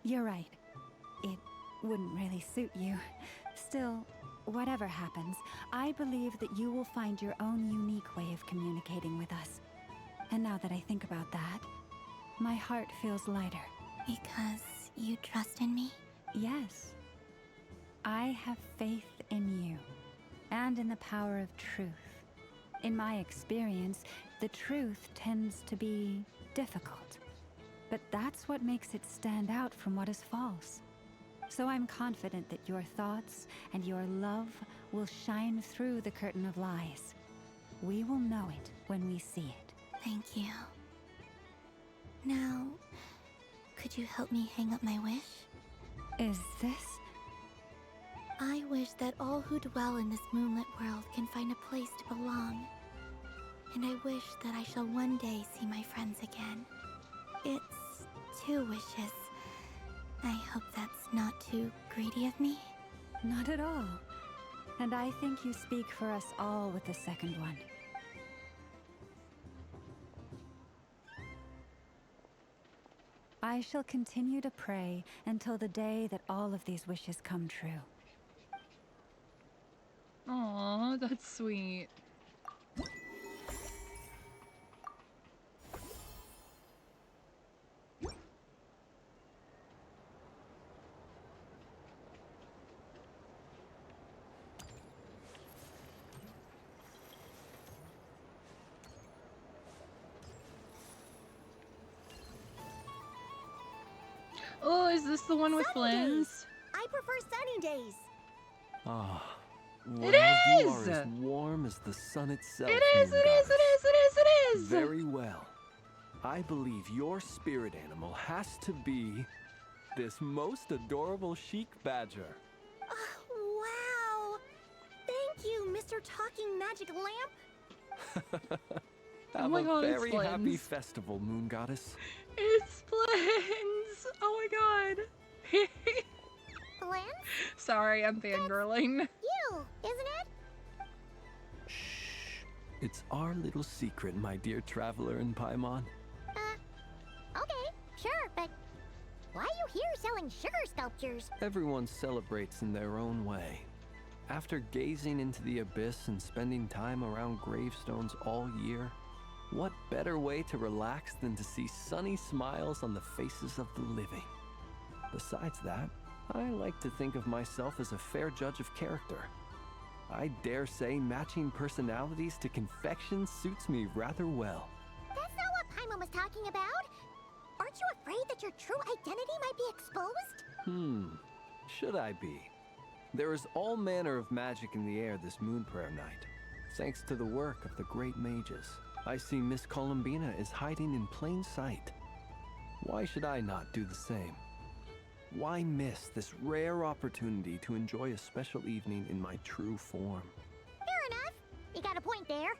You're right. It wouldn't really suit you. Still, whatever happens, I believe that you will find your own unique way of communicating with us. And now that I think about that, my heart feels lighter. Because you trust in me? Yes. I have faith in you, and in the power of truth. In my experience, the truth tends to be difficult. But that's what makes it stand out from what is false. So I'm confident that your thoughts and your love will shine through the curtain of lies. We will know it when we see it. Thank you. Now, could you help me hang up my wish? Is this? I wish that all who dwell in this moonlit world can find a place to belong. And I wish that I shall one day see my friends again. It's 2 wishes. I hope that's not too greedy of me. Not at all. And I think you speak for us all with the second one. I shall continue to pray until the day that all of these wishes come true. Aw, that's sweet. Oh, is this the one with Flynn's? I prefer sunny days. Ah, well, It is! you are as warm as the sun itself. It is, Moon it is, Goddess. it is, it is, it is! Very well. I believe your spirit animal has to be this most adorable chic badger. Wow! Thank you, Mr. Talking Magic Lamp. Have Oh my God, a it's very happy Flynn's. festival, Moon Goddess. It's Flynn's! Oh my god. Flynn? Sorry, I'm fangirling. You, isn't it? It's our little secret, my dear traveler in Paimon. Okay, sure, but why are you here selling sugar sculptures? Everyone celebrates in their own way. After gazing into the abyss and spending time around gravestones all year, what better way to relax than to see sunny smiles on the faces of the living? Besides that, I like to think of myself as a fair judge of character. I dare say matching personalities to confection suits me rather well. That's not what Paimon was talking about. Aren't you afraid that your true identity might be exposed? Should I be? There is all manner of magic in the air this moon prayer night. Thanks to the work of the great mages, I see Miss Columbina is hiding in plain sight. Why should I not do the same? Why miss this rare opportunity to enjoy a special evening in my true form? Fair enough. You got a point there.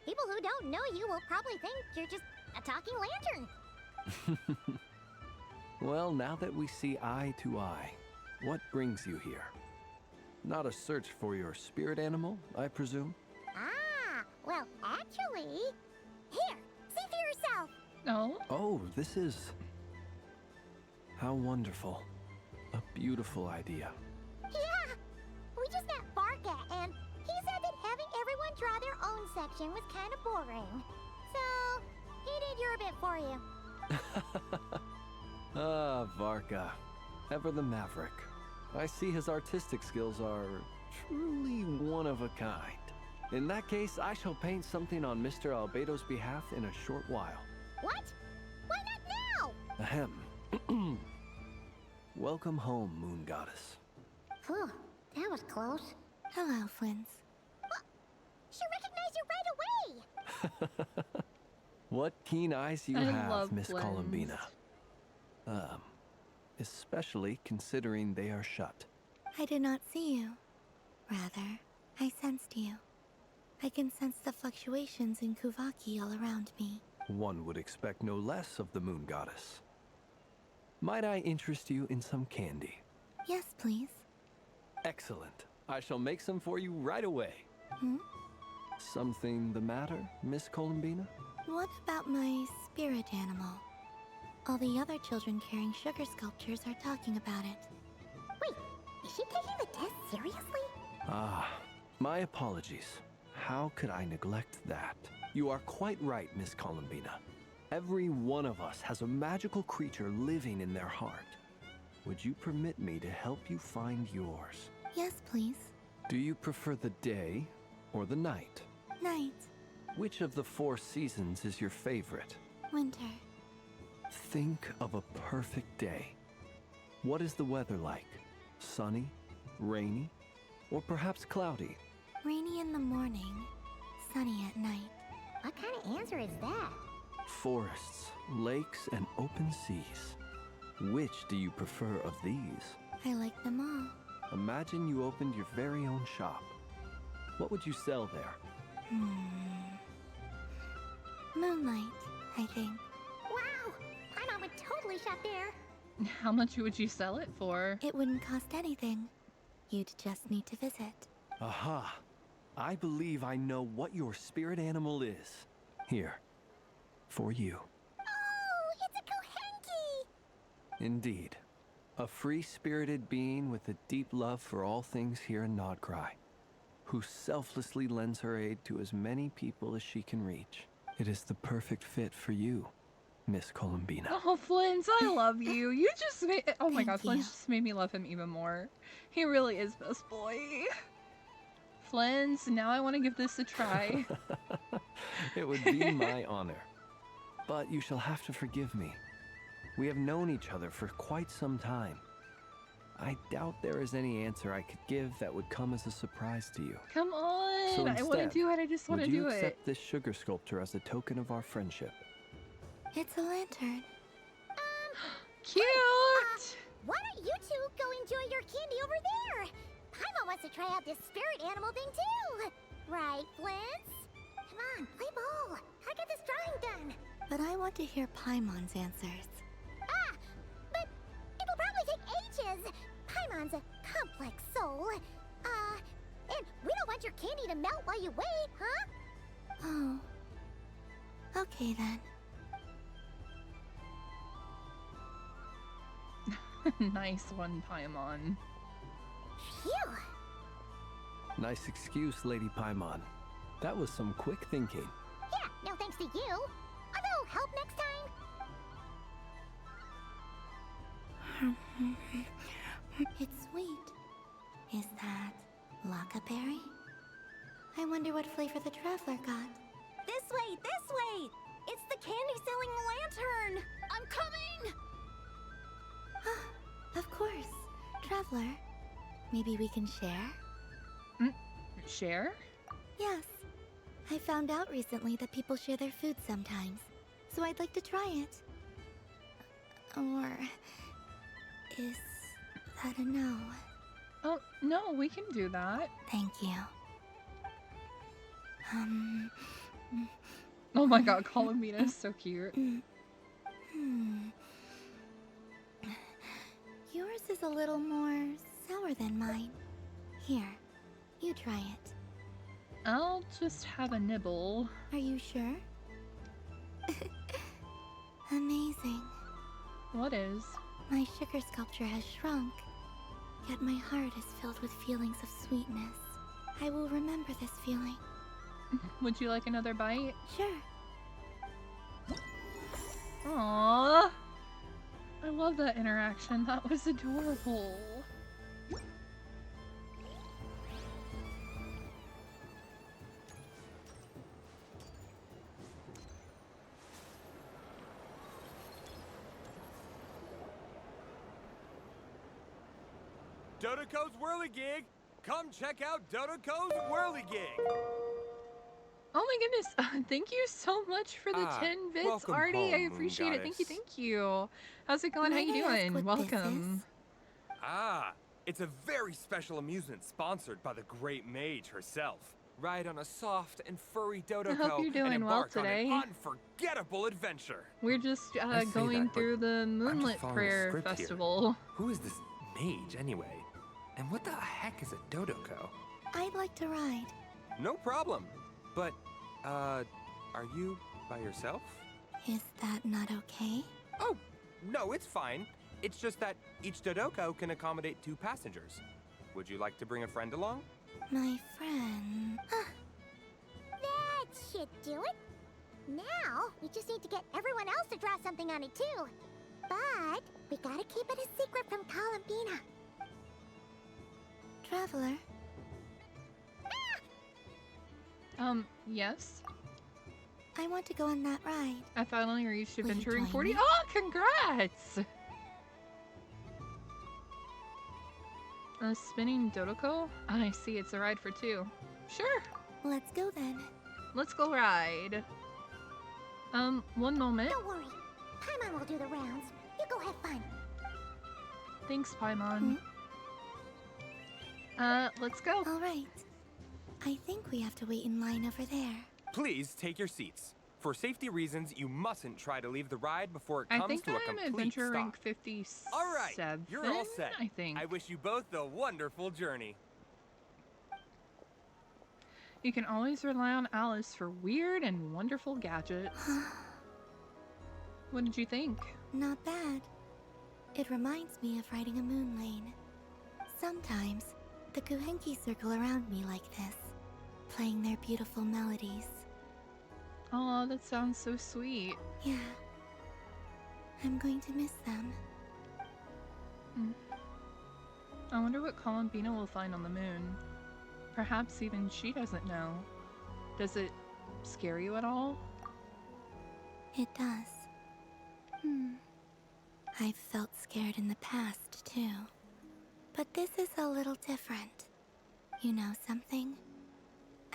People who don't know you will probably think you're just a talking lantern. Well, now that we see eye to eye, what brings you here? Not a search for your spirit animal, I presume? Ah, well, actually... Here, see for yourself. No? Oh, this is... How wonderful. A beautiful idea. Yeah, we just met Barca, and he said that having everyone draw their own section was kind of boring. So, he did your bit for you. Ah, Varka. Ever the maverick. I see his artistic skills are truly one of a kind. In that case, I shall paint something on Mr. Albedo's behalf in a short while. What? Why not now? Ahem. Welcome home, Moon Goddess. Phew, that was close. Hello, Flins. She recognized you right away! What keen eyes you I have, love Miss Flins. Columbina. Especially considering they are shut. I did not see you. Rather, I sensed you. I can sense the fluctuations in Kuvaki all around me. One would expect no less of the Moon Goddess. Might I interest you in some candy? Yes, please. Excellent. I shall make some for you right away. Something the matter, Miss Columbina? What about my spirit animal? All the other children carrying sugar sculptures are talking about it. Wait, is she taking the test seriously? Ah, my apologies. How could I neglect that? You are quite right, Miss Columbina. Every one of us has a magical creature living in their heart. Would you permit me to help you find yours? Yes, please. Do you prefer the day or the night? Night. Which of the 4 seasons is your favorite? Winter. Think of a perfect day. What is the weather like? Sunny, rainy, or perhaps cloudy? Rainy in the morning, sunny at night. What kind of answer is that? Forests, lakes, and open seas. Which do you prefer of these? I like them all. Imagine you opened your very own shop. What would you sell there? Moonlight, I think. Wow! My mom would totally shop there. How much would you sell it for? It wouldn't cost anything. You'd just need to visit. Aha! I believe I know what your spirit animal is. Here, for you. Oh, it's a Kohenki! Indeed. A free-spirited being with a deep love for all things here in Nodcry, who selflessly lends her aid to as many people as she can reach. It is the perfect fit for you, Miss Columbina. Oh, Flins, I love you. You just made... Oh my god, Thank Flins you. just made me love him even more. He really is best boy. Flins, now I want to give this a try. It would be my honor. But you shall have to forgive me. We have known each other for quite some time. I doubt there is any answer I could give that would come as a surprise to you. Come on, So I want to instead, do it. I just want to would you do it. accept this sugar sculpture as a token of our friendship? It's a lantern. Cute! Why don't you two go enjoy your candy over there? Paimon wants to try out this spirit animal thing too. Right, Flintz? Come on, play ball. I got this drawing done. But I want to hear Paimon's answers. Ah, but it'll probably take ages. Paimon's a complex soul. And we don't want your candy to melt while you wait, huh? Oh. Okay then. Nice one, Paimon. Phew. Nice excuse, Lady Paimon. That was some quick thinking. Yeah, no thanks to you. Although, help next time. It's sweet. Is that Lakaberry? I wonder what flavor the traveler got. This way, this way! It's the candy-selling lantern! I'm coming! Of course. Traveler, maybe we can share? Share? Yes. I found out recently that people share their food sometimes, so I'd like to try it. Or is that a no? Oh, no, we can do that. Thank you. Oh my god, Columbina is so cute. Yours is a little more sour than mine. Here, you try it. I'll just have a nibble. Are you sure? Amazing. What is? My sugar sculpture has shrunk, yet my heart is filled with feelings of sweetness. I will remember this feeling. Would you like another bite? Sure. Aww. I love that interaction. That was adorable. Dodoko's Whirligig! Come check out Dodoko's Whirligig! Oh my goodness, thank you so much for the 10 bits, welcome Artie. I home, appreciate it. Thank you, Goddess. thank you. How's it going? How you doing? Welcome. It's a very special amusement sponsored by the great mage herself. Ride on a soft and furry Dodoko I hope you're and doing well embark today. on an unforgettable adventure. We're just I say going that, but through the I'm Moonlit just following a Prayer script here. Festival. Who is this mage anyway? And what the heck is a Dodoko? I'd like to ride. No problem. But, are you by yourself? Is that not okay? Oh, no, it's fine. It's just that each Dodoko can accommodate 2 passengers. Would you like to bring a friend along? My friend. That should do it. Now, we just need to get everyone else to draw something on it too. But we gotta keep it a secret from Columbina. Traveler. Yes? I want to go on that ride. I finally reached Will you Adventuring join 40. me? Oh, congrats! A spinning Dodoko? I see, it's a ride for 2. Sure. Let's go then. Let's go ride. One moment. Don't worry. Paimon will do the rounds. You go have fun. Thanks, Paimon. Let's go. All right. I think we have to wait in line over there. Please take your seats. For safety reasons, you mustn't try to leave the ride before it I comes think to a I'm complete adventure stop. rank 57. All right, you're all set. I think. I wish you both a wonderful journey. You can always rely on Alice for weird and wonderful gadgets. What did you think? Not bad. It reminds me of riding a moon lane. Sometimes, the Kuhenki circle around me like this, playing their beautiful melodies. Oh, that sounds so sweet. Yeah. I'm going to miss them. I wonder what Columbina will find on the moon. Perhaps even she doesn't know. Does it scare you at all? It does. I've felt scared in the past, too. But this is a little different. You know something?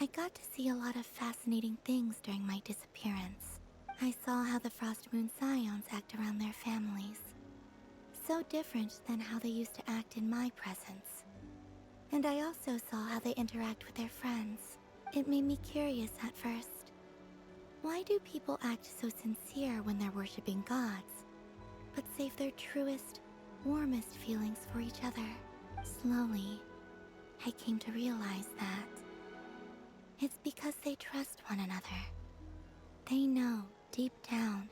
I got to see a lot of fascinating things during my disappearance. I saw how the Frost Moon Scions act around their families. So different than how they used to act in my presence. And I also saw how they interact with their friends. It made me curious at first. Why do people act so sincere when they're worshipping gods, but save their truest, warmest feelings for each other? Slowly, I came to realize that it's because they trust one another. They know, deep down,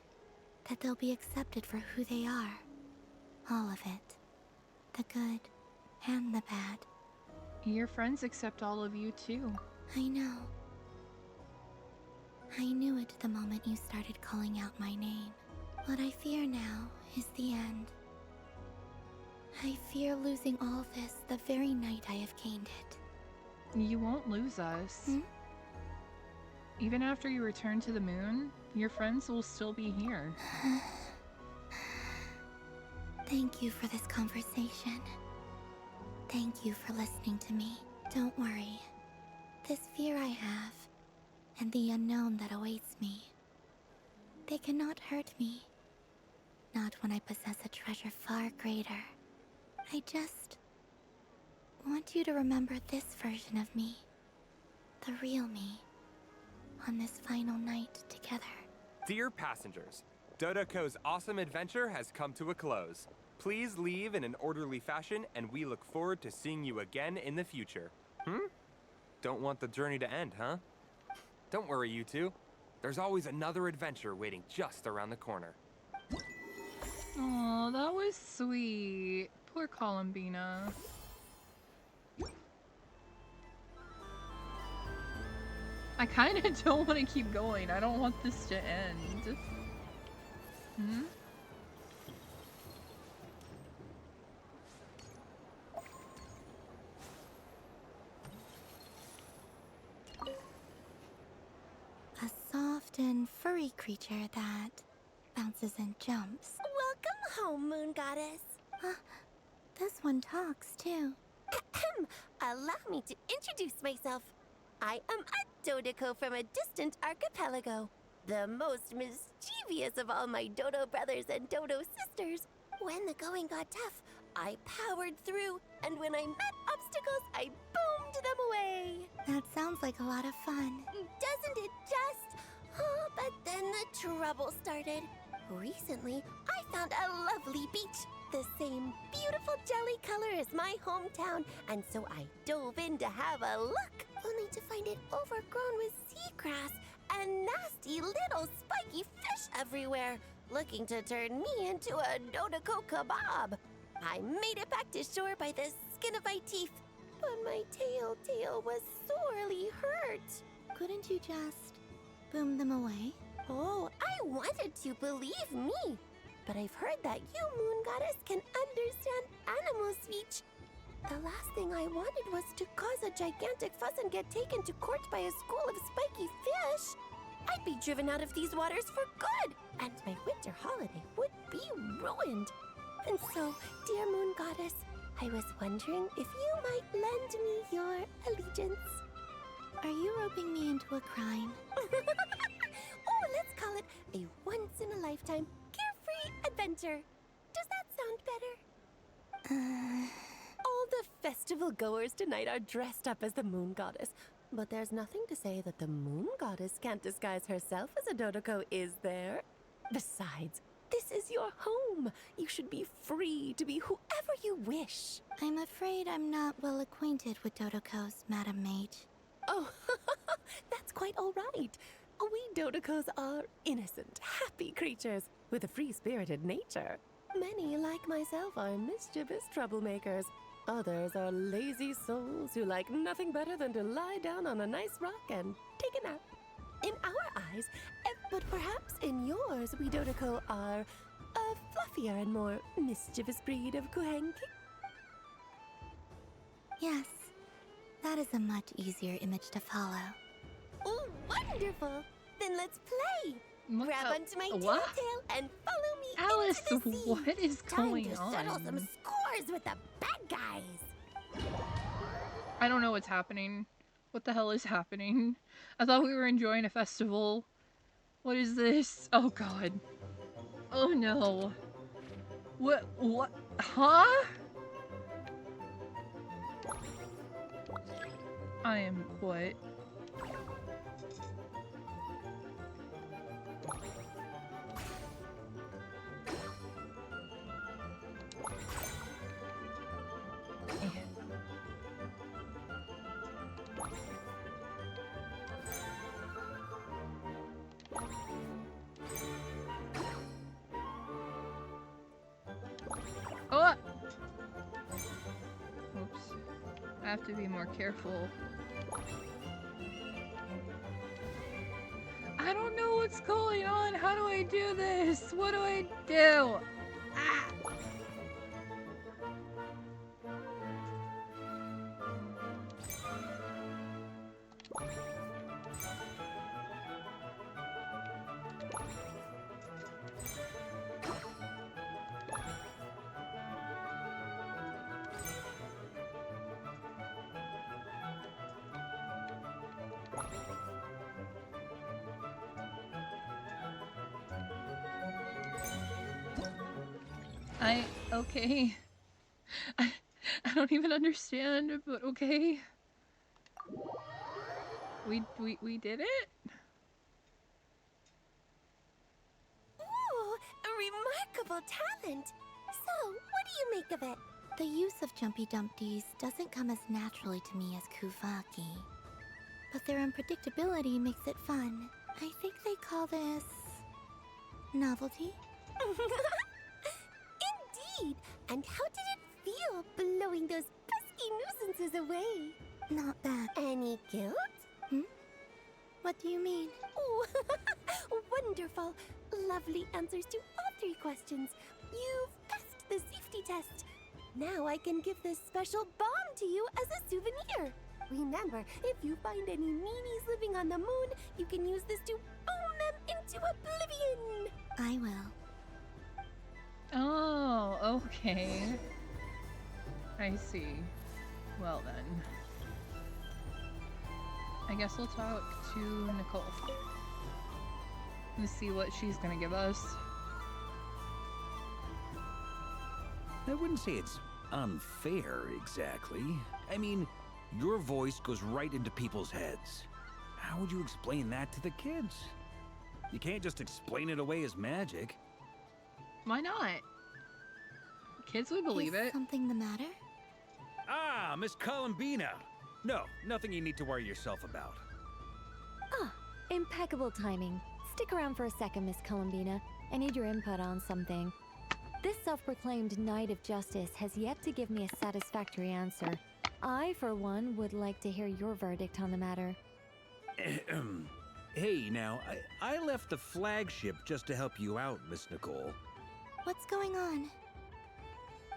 that they'll be accepted for who they are. All of it. The good and the bad. Your friends accept all of you too. I know. I knew it the moment you started calling out my name. What I fear now is the end. I fear losing all this the very night I have gained it. You won't lose us. Even after you return to the moon, your friends will still be here. Thank you for this conversation. Thank you for listening to me. Don't worry. This fear I have, and the unknown that awaits me, they cannot hurt me. Not when I possess a treasure far greater. I just want you to remember this version of me. The real me. On this final night together. Dear passengers, Dodoko's awesome adventure has come to a close. Please leave in an orderly fashion, and we look forward to seeing you again in the future. Don't want the journey to end, huh? Don't worry, you two. There's always another adventure waiting just around the corner. Oh, that was sweet. Poor Columbina. I kind of don't want to keep going. I don't want this to end. A soft and furry creature that bounces and jumps. Welcome home, Moon Goddess. This one talks, too. Allow me to introduce myself. I am a Dodoko from a distant archipelago, the most mischievous of all my Dodo brothers and Dodo sisters. When the going got tough, I powered through, and when I met obstacles, I boomed them away. That sounds like a lot of fun. Doesn't it just? Oh, but then the trouble started. Recently, I found a lovely beach, the same beautiful jelly color as my hometown, and so I dove in to have a look, only to find it overgrown with seagrass and nasty little spiky fish everywhere, looking to turn me into a Dodoko kebab. I made it back to shore by the skin of my teeth, but my tail was sorely hurt. Couldn't you just boom them away? Oh, I wanted to, believe me. But I've heard that you, Moon Goddess, can understand animal speech. The last thing I wanted was to cause a gigantic fuss and get taken to court by a school of spiky fish. I'd be driven out of these waters for good, and my winter holiday would be ruined. And so, dear Moon Goddess, I was wondering if you might lend me your allegiance. Are you roping me into a crime? Oh, let's call it a once-in-a-lifetime carefree adventure. Does that sound better? All the festival goers tonight are dressed up as the Moon Goddess. But there's nothing to say that the Moon Goddess can't disguise herself as a Dodoko, is there? Besides, this is your home. You should be free to be whoever you wish. I'm afraid I'm not well acquainted with Dodokos, Madam Mage. Oh, that's quite all right. We Dodokos are innocent, happy creatures with a free-spirited nature. Many, like myself, are mischievous troublemakers. Others are lazy souls who like nothing better than to lie down on a nice rock and take a nap. In our eyes, but perhaps in yours, we Dodoko are a fluffier and more mischievous breed of Kuhenki. Yes, that is a much easier image to follow. Oh, wonderful! Then let's play! Grab onto my what? tail and follow me Alice, into the sea. what is going Time to on? settle some scores with the bad guys. I don't know what's happening. What the hell is happening? I thought we were enjoying a festival. What is this? Oh god. Oh no. What? Huh? I am what? Oh! Oops. I have to be more careful. I don't know what's going on. How do I do this? What do I do? Ah! Okay. I don't even understand, but okay. We did it? Ooh, a remarkable talent. So, what do you make of it? The use of Jumpy Dumpties doesn't come as naturally to me as Kuvaki. But their unpredictability makes it fun. I think they call this... novelty? Indeed! And how did it feel blowing those pesky nuisances away? Not bad. Any guilt? What do you mean? Oh, wonderful! Lovely answers to all 3 questions. You've passed the safety test. Now I can give this special bomb to you as a souvenir. Remember, if you find any meanies living on the moon, you can use this to boom them into oblivion. I will. Oh, okay. I see. Well then. I guess we'll talk to Nicole. And see what she's gonna give us. I wouldn't say it's unfair, exactly. I mean, your voice goes right into people's heads. How would you explain that to the kids? You can't just explain it away as magic. Why not? Kids would believe it. Something the matter? Ah, Miss Columbina! No, nothing you need to worry yourself about. Ah, impeccable timing. Stick around for a second, Miss Columbina. I need your input on something. This self-proclaimed Knight of Justice has yet to give me a satisfactory answer. I, for one, would like to hear your verdict on the matter. Hey, now, I left the flagship just to help you out, Miss Nicole. What's going on?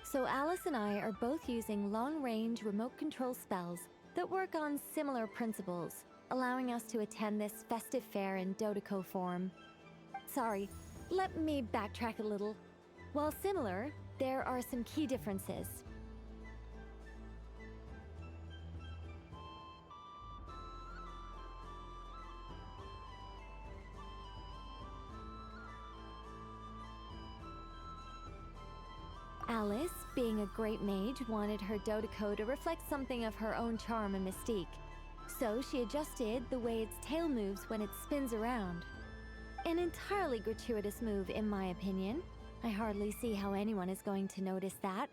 So Alice and I are both using long-range remote control spells that work on similar principles, allowing us to attend this festive fair in Dodoco form. Sorry, let me backtrack a little. While similar, there are some key differences. Alice, being a great mage, wanted her Dodoco to reflect something of her own charm and mystique. So she adjusted the way its tail moves when it spins around. An entirely gratuitous move, in my opinion. I hardly see how anyone is going to notice that.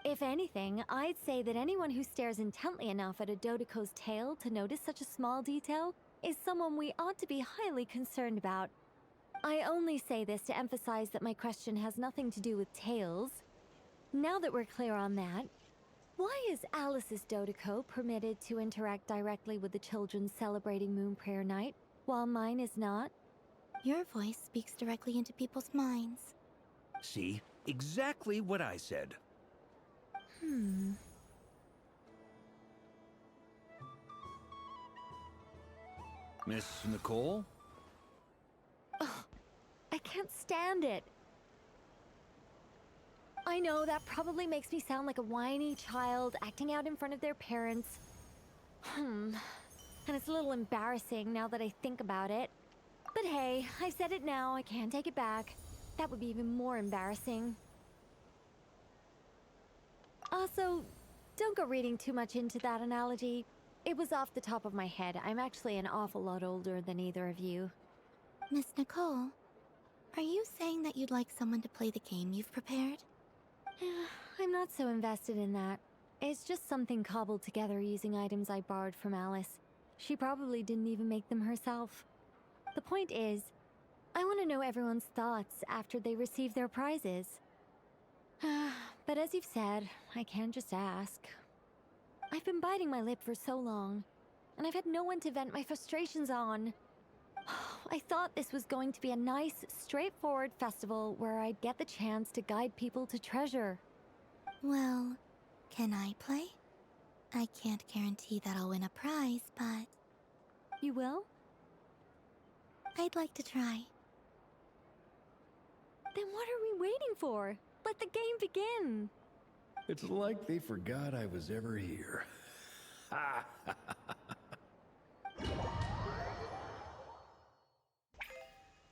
If anything, I'd say that anyone who stares intently enough at a Dodoco's tail to notice such a small detail is someone we ought to be highly concerned about. I only say this to emphasize that my question has nothing to do with tails. Now that we're clear on that, why is Alice's Dodoco permitted to interact directly with the children celebrating Moon Prayer Night, while mine is not? Your voice speaks directly into people's minds. See? Exactly what I said. Miss Nicole? Ugh, I can't stand it. I know that probably makes me sound like a whiny child acting out in front of their parents. And it's a little embarrassing now that I think about it. But hey, I've said it now, I can't take it back. That would be even more embarrassing. Also, don't go reading too much into that analogy. It was off the top of my head. I'm actually an awful lot older than either of you. Miss Nicole, are you saying that you'd like someone to play the game you've prepared? I'm not so invested in that. It's just something cobbled together using items I borrowed from Alice. She probably didn't even make them herself. The point is, I want to know everyone's thoughts after they receive their prizes. But as you've said, I can't just ask. I've been biting my lip for so long, and I've had no one to vent my frustrations on. I thought this was going to be a nice, straightforward festival where I'd get the chance to guide people to treasure. Well, can I play? I can't guarantee that I'll win a prize, but... You will? I'd like to try. Then what are we waiting for? Let the game begin! It's like they forgot I was ever here.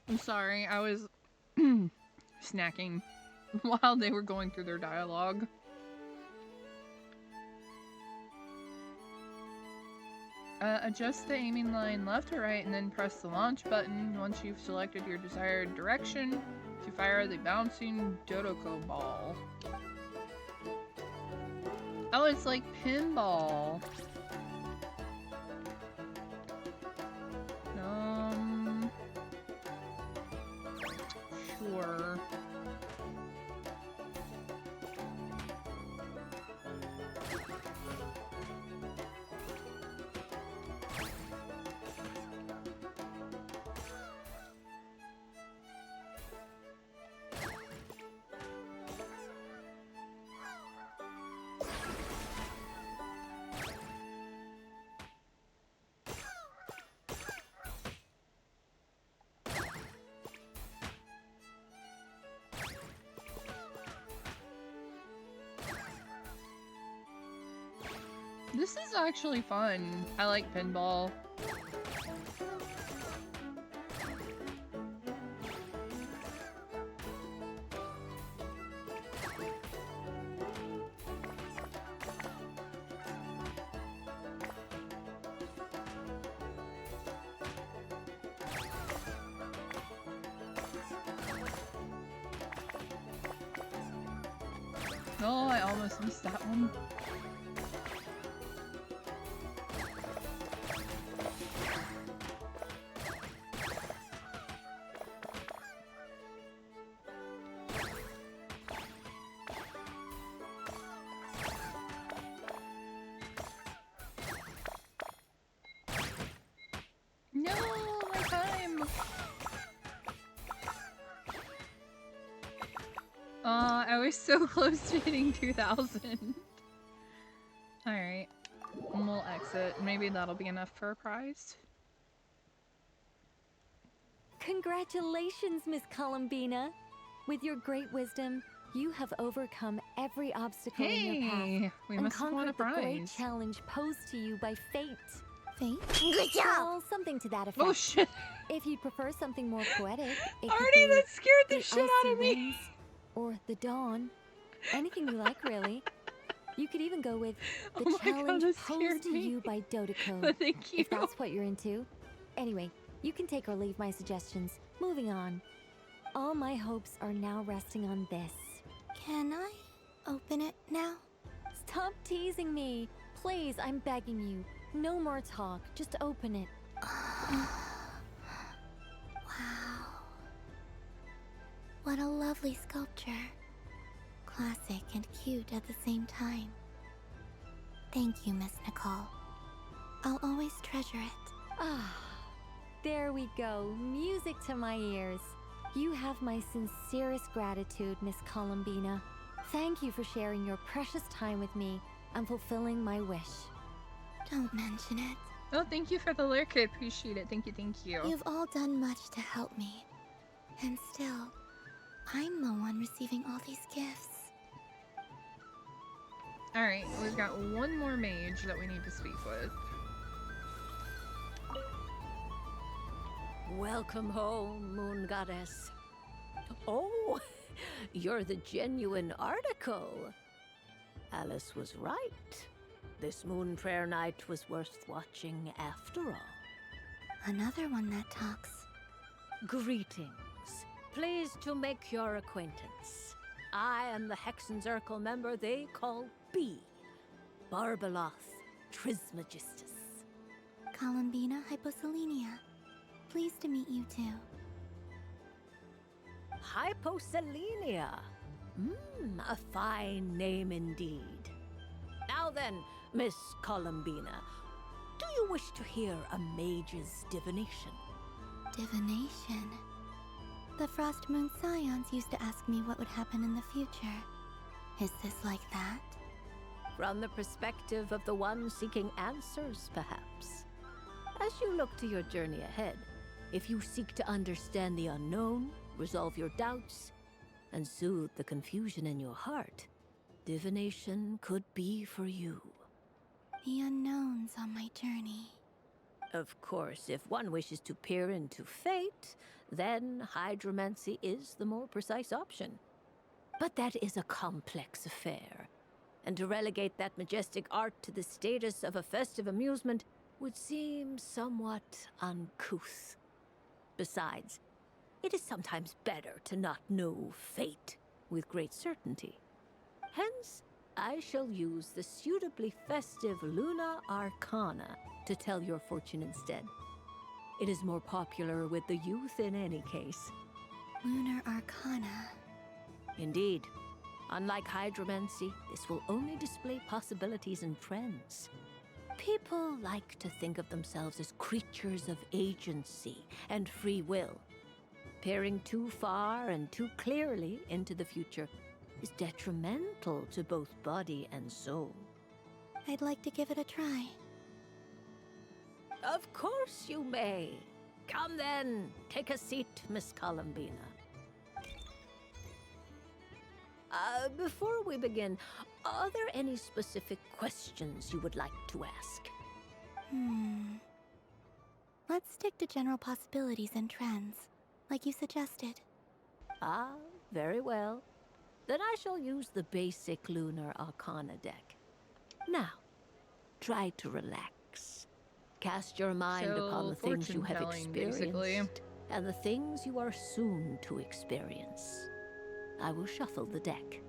I'm sorry, I was snacking while they were going through their dialogue. Adjust the aiming line left or right and then press the launch button once you've selected your desired direction to fire the bouncing Dodoco ball. Oh, it's like pinball. Sure. This is actually fun. I like pinball. Oh, I almost missed that one. No, my time! I was so close to hitting 2,000. Alright. We'll exit. Maybe that'll be enough for a prize. Congratulations, Miss Columbina! With your great wisdom, you have overcome every obstacle in your path We and must have won a conquered the great prize. challenge posed to you by fate. Fate? Good job! Well, something to that effect. Oh shit! If you'd prefer something more poetic, it could Artie, be that scared the shit out icy of me! winds or the dawn. Anything you like, really. You could even go with the Oh my God, challenge that posed scared to me. you by Dodeko. But thank you. If that's what you're into. Anyway, you can take or leave my suggestions. Moving on. All my hopes are now resting on this. Can I open it now? Stop teasing me. Please, I'm begging you. No more talk. Just open it. Wow. What a lovely sculpture. Classic and cute at the same time. Thank you, Miss Nicole. I'll always treasure it. Ah, there we go. Music to my ears. You have my sincerest gratitude, Miss Columbina. Thank you for sharing your precious time with me and fulfilling my wish. Don't mention it. Oh, thank you for the lyric. I appreciate it. Thank you, thank you. You've all done much to help me. And still, I'm the one receiving all these gifts. Alright, we've got one more mage that we need to speak with. Welcome home, Moon Goddess. Oh, you're the genuine article. Alice was right. This moon prayer night was worth watching after all. Another one that talks. Greetings. Pleased to make your acquaintance. I am the Hexenzirkel member they call B. Barbeloth Trismegistus. Columbina Hyposelenia. Pleased to meet you too. Hyposelenia. A fine name indeed. Now then, Miss Columbina, do you wish to hear a mage's divination? Divination. The Frost Moon Scions used to ask me what would happen in the future. Is this like that? From the perspective of the one seeking answers, perhaps. As you look to your journey ahead, if you seek to understand the unknown, resolve your doubts, and soothe the confusion in your heart, divination could be for you. The unknowns on my journey. Of course, if one wishes to peer into fate, then hydromancy is the more precise option. But that is a complex affair, and to relegate that majestic art to the status of a festive amusement would seem somewhat uncouth. Besides, it is sometimes better to not know fate with great certainty. Hence, I shall use the suitably festive Luna Arcana to tell your fortune instead. It is more popular with the youth in any case. Lunar Arcana. Indeed. Unlike hydromancy, this will only display possibilities and trends. People like to think of themselves as creatures of agency and free will. Peering too far and too clearly into the future is detrimental to both body and soul. I'd like to give it a try. Of course you may. Come then, take a seat, Miss Columbina. Before we begin, Are there any specific questions you would like to ask? Let's stick to general possibilities and trends, like you suggested. Ah, very well. Then I shall use the basic Lunar Arcana deck. Now, try to relax. Cast your mind upon the things you have fortune-telling, basically. experienced and the things you are soon to experience. I will shuffle the deck.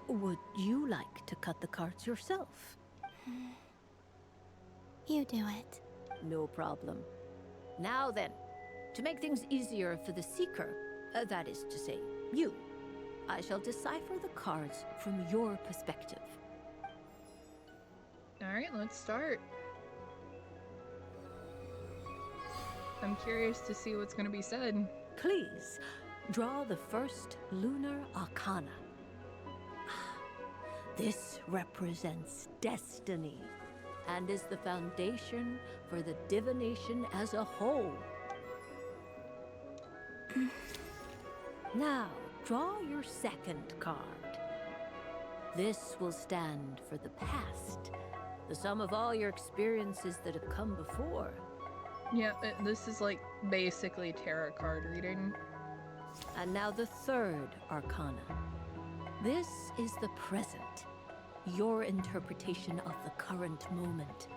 Would you like to cut the cards yourself? You do it. No problem. Now then, to make things easier for the Seeker, that is to say, you, I shall decipher the cards from your perspective. Alright, let's start. I'm curious to see what's going to be said. Please, draw the first Lunar Arcana. This represents destiny and is the foundation for the divination as a whole. Now, draw your second card. This will stand for the past, the sum of all your experiences that have come before. Yeah, this is like basically tarot card reading. And now the third Arcana. This is the present, your interpretation of the current moment.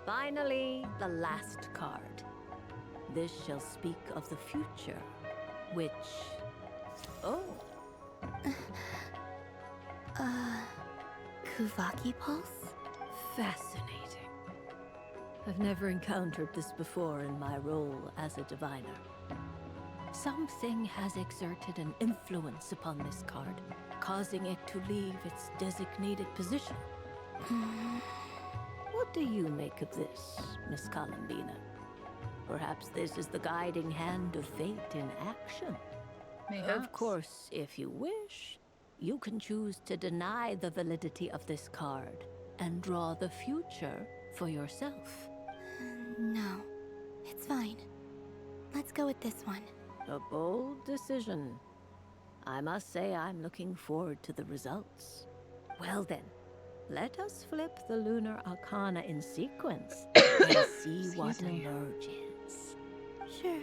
Finally, the last card. This shall speak of the future, which... Oh. Kuvaki Pulse? Fascinating. I've never encountered this before in my role as a diviner. Something has exerted an influence upon this card, causing it to leave its designated position. What do you make of this, Miss Columbina? Perhaps this is the guiding hand of fate in action. Mayhaps. Of course, if you wish, you can choose to deny the validity of this card and draw the future for yourself. No, it's fine. Let's go with this one. A bold decision. I must say I'm looking forward to the results. Well then, let us flip the Lunar Arcana in sequence and see what emerges. Sure.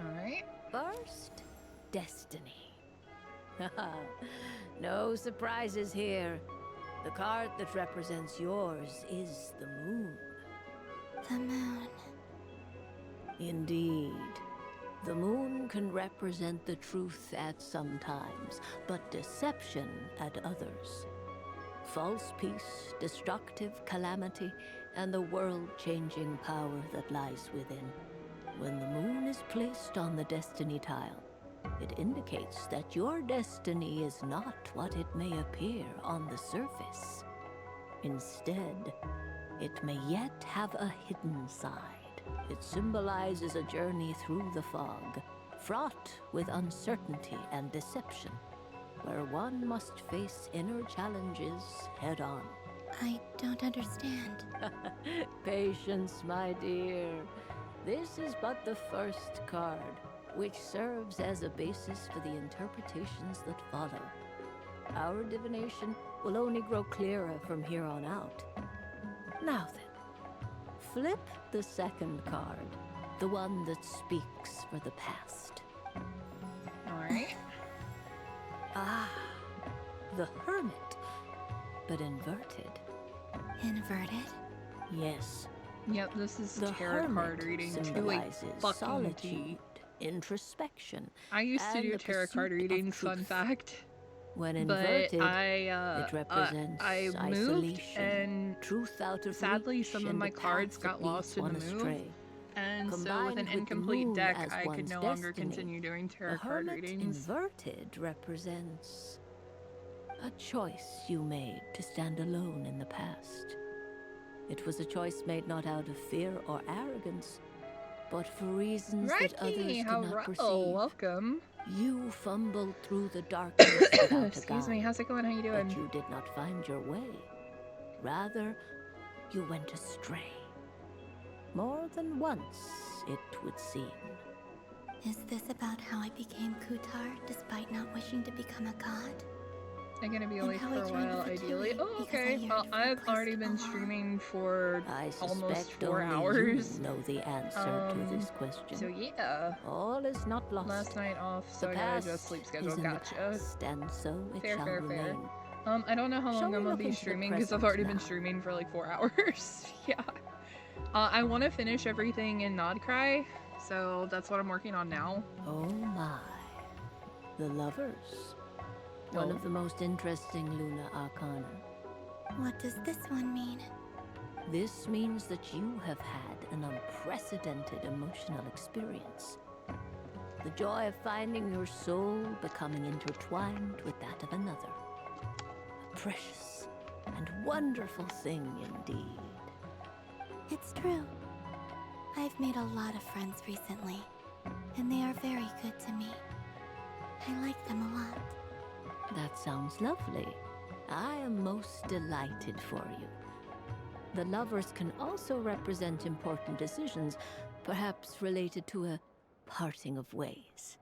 Alright. First, Destiny. No surprises here. The card that represents yours is the moon. The moon. Indeed. The moon can represent the truth at some times, but deception at others. False peace, destructive calamity, and the world-changing power that lies within. When the moon is placed on the destiny tile, it indicates that your destiny is not what it may appear on the surface. Instead, it may yet have a hidden side. It symbolizes a journey through the fog, fraught with uncertainty and deception, where one must face inner challenges head-on. I don't understand. Patience, my dear. This is but the first card, which serves as a basis for the interpretations that follow. Our divination will only grow clearer from here on out. Now then, flip the second card, the one that speaks for the past. Alright. Ah, the Hermit, but inverted. Inverted? Yes. Yep, this is The tarot Hermit card reading to a symbolizes fucking solitude, T. introspection. I used to and do the tarot card pursuit of readings, fun truth. fact. When But inverted, I it represents I moved, isolation, and truth out of sadly reach, some of and my the cards path got that lost leads in one the move. astray. And so with Combined an with the incomplete moon deck, as I could one's no longer destiny, continue doing tarot the card Hermit readings. inverted represents a choice you made to stand alone in the past. It was a choice made not out of fear or arrogance, but for reasons that others Righty, could not perceive. welcome. You fumbled through the darkness without a Excuse me, guide, how's it going? How you doing? but you did not find your way. Rather, you went astray. More than once, it would seem. Is this about how I became Kutar despite not wishing to become a god? I'm gonna be And awake how for I a joined while, the ideally. Fatui Oh, because I okay. yearned Well, for a I've place already to been belong. streaming for I almost suspect 4 only hours. you know the answer to this question. So yeah. All is not lost. Last night off, so The I gotta past adjust sleep schedule. is in the Gotcha. past, and so it Fair, shall fair, fair. remain. I don't know how Shall long we I'm gonna look be into the streaming because I've present already been now? streaming for like 4 hours. Yeah. I want to finish everything in Nodcry, so that's what I'm working on now. Oh my. The lovers. One of the most interesting Luna Arcana. What does this one mean? This means that you have had an unprecedented emotional experience. The joy of finding your soul becoming intertwined with that of another. A precious and wonderful thing indeed. It's true. I've made a lot of friends recently, and they are very good to me. I like them a lot. That sounds lovely. I am most delighted for you. The lovers can also represent important decisions, perhaps related to a parting of ways.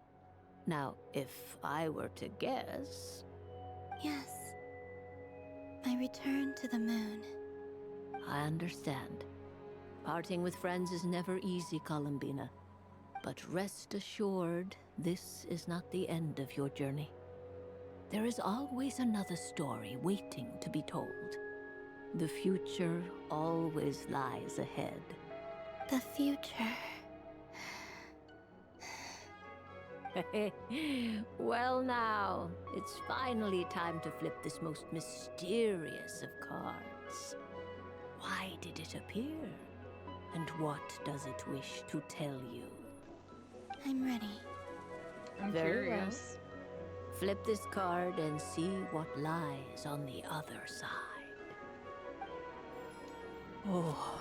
Now, if I were to guess... Yes. My return to the moon. I understand. Parting with friends is never easy, Columbina. But rest assured, this is not the end of your journey. There is always another story waiting to be told. The future always lies ahead. The future. Well now, it's finally time to flip this most mysterious of cards. Why did it appear? And what does it wish to tell you? I'm ready. I'm Very curious. well. Flip this card and see what lies on the other side. Oh.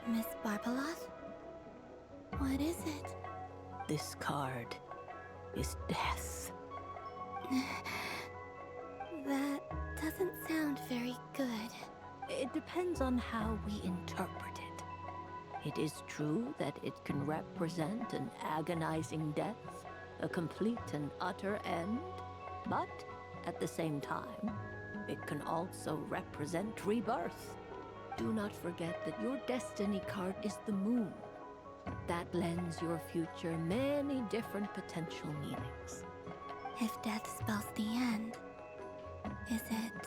Miss Barbeloth? What is it? This card is death. That doesn't sound very good. It depends on how we interpret it. It is true that it can represent an agonizing death, a complete and utter end, but at the same time, it can also represent rebirth. Do not forget that your destiny card is the moon. That lends your future many different potential meanings. If death spells the end, is it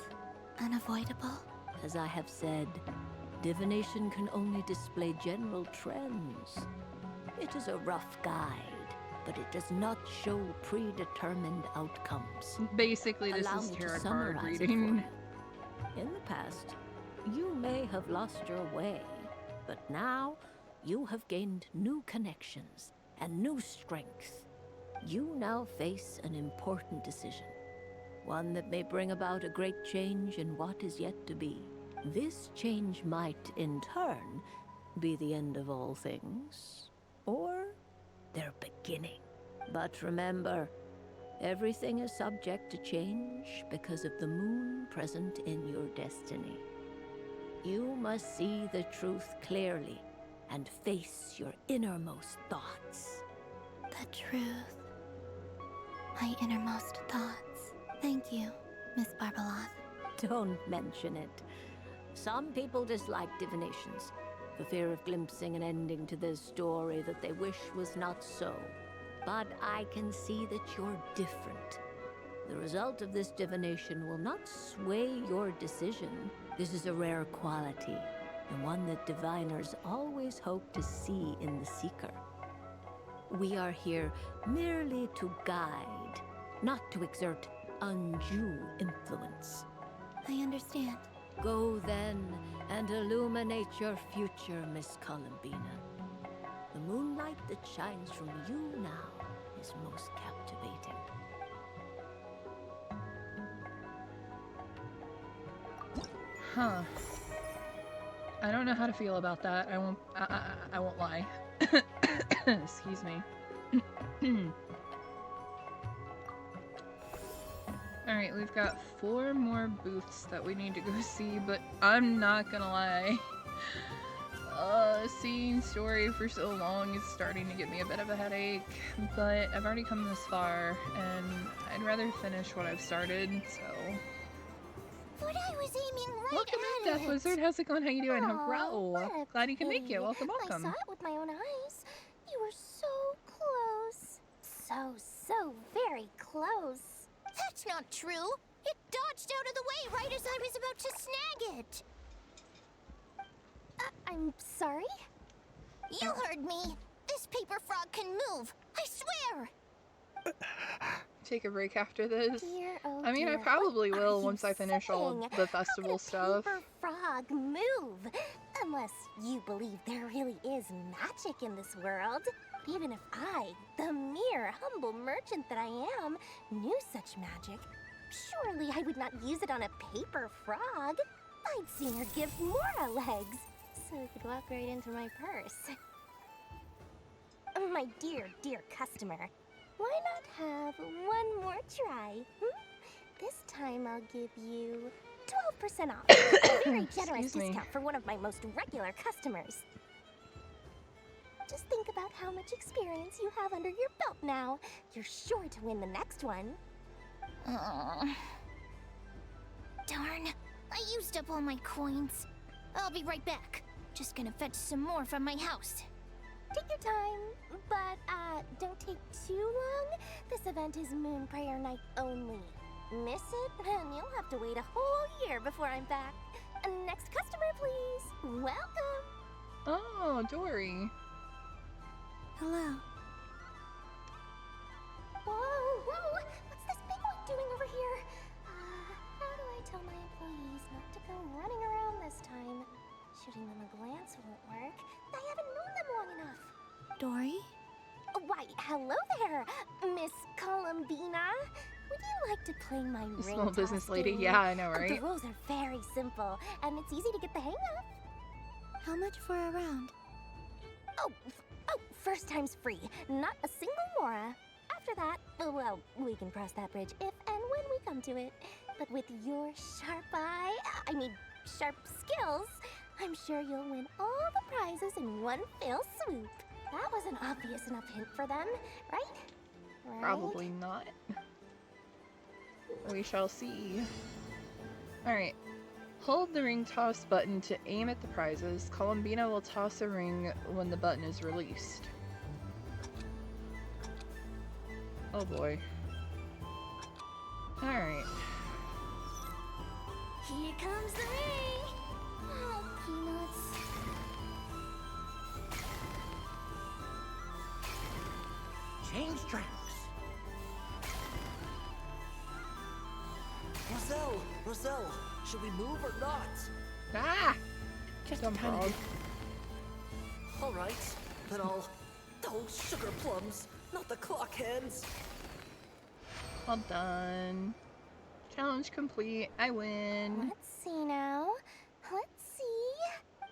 unavoidable? As I have said, divination can only display general trends. It is a rough guide, but it does not show predetermined outcomes. Basically, this Allow is me to tarot card summarize it for reading. you. In the past, you may have lost your way, but now you have gained new connections and new strength. You now face an important decision, one that may bring about a great change in what is yet to be. This change might, in turn, be the end of all things, or their beginning. But remember, everything is subject to change because of the moon present in your destiny. You must see the truth clearly and face your innermost thoughts. The truth. My innermost thoughts. Thank you, Miss Barbeloth. Don't mention it. Some people dislike divinations, for fear of glimpsing an ending to their story that they wish was not so. But I can see that you're different. The result of this divination will not sway your decision. This is a rare quality, and one that diviners always hope to see in the seeker. We are here merely to guide, not to exert undue influence. I understand. Go then and illuminate your future, Miss Columbina. The moonlight that shines from you now is most captivating. Huh. I don't know how to feel about that. I won't lie. Excuse me. Alright, we've got 4 more booths that we need to go see, but I'm not gonna lie. Seeing story for so long is starting to give me a bit of a headache, but I've already come this far, and I'd rather finish what I've started, so... But I was aiming right Welcome in, at Death Wizard. How's it going? How you doing? Hello. What a Glad you can make pity. it. Welcome, I welcome. saw it with my own eyes. You were so close. So very close. That's not true. It dodged out of the way right as I was about to snag it. I'm sorry? You heard me. This paper frog can move. I swear. Take a break after this. Dear, oh I mean, I dear, probably what will are once you I finish all saying? the festival stuff. Paper frog move. Unless you believe there really is magic in this world. Even if I, the mere humble merchant that I am, knew such magic, surely I would not use it on a paper frog. I'd sooner give Mora legs, so it could walk right into my purse. My dear, dear customer, why not have one more try? This time I'll give you 12% off. A very generous discount for one of my most regular customers. Just think about how much experience you have under your belt now. You're sure to win the next one. Darn, I used up all my coins. I'll be right back. Just gonna fetch some more from my house. Take your time, but don't take too long. This event is Moon Prayer Night only. Miss it, and you'll have to wait a whole year before I'm back. Next customer, please. Welcome. Oh, Dory. Hello. Whoa, what's this big one doing over here? How do I tell my employees not to go running around this time? Shooting them a glance won't work. I haven't known them long enough. Dory? Why, hello there, Miss Columbina. Would you like to play my ring Small business toss lady. game? Yeah, I know, right? The rules are very simple, and it's easy to get the hang of. How much for a round? Oh, first time's free. Not a single mora. After that, well, we can cross that bridge if and when we come to it. But with your sharp skills, I'm sure you'll win all the prizes in one fell swoop. That was an obvious enough hint for them, right? Probably not. We shall see. Alright. Hold the ring toss button to aim at the prizes. Columbina will toss a ring when the button is released. Oh boy. Alright. Here comes the ring! Oh, peanuts. Change tracks. Roselle, should we move or not? Ah! Just Dumb kind frog. All right, then I'll... Oh, sugar plums, not the clock hands. Well done. Challenge complete. I win. Let's see now. Let's see.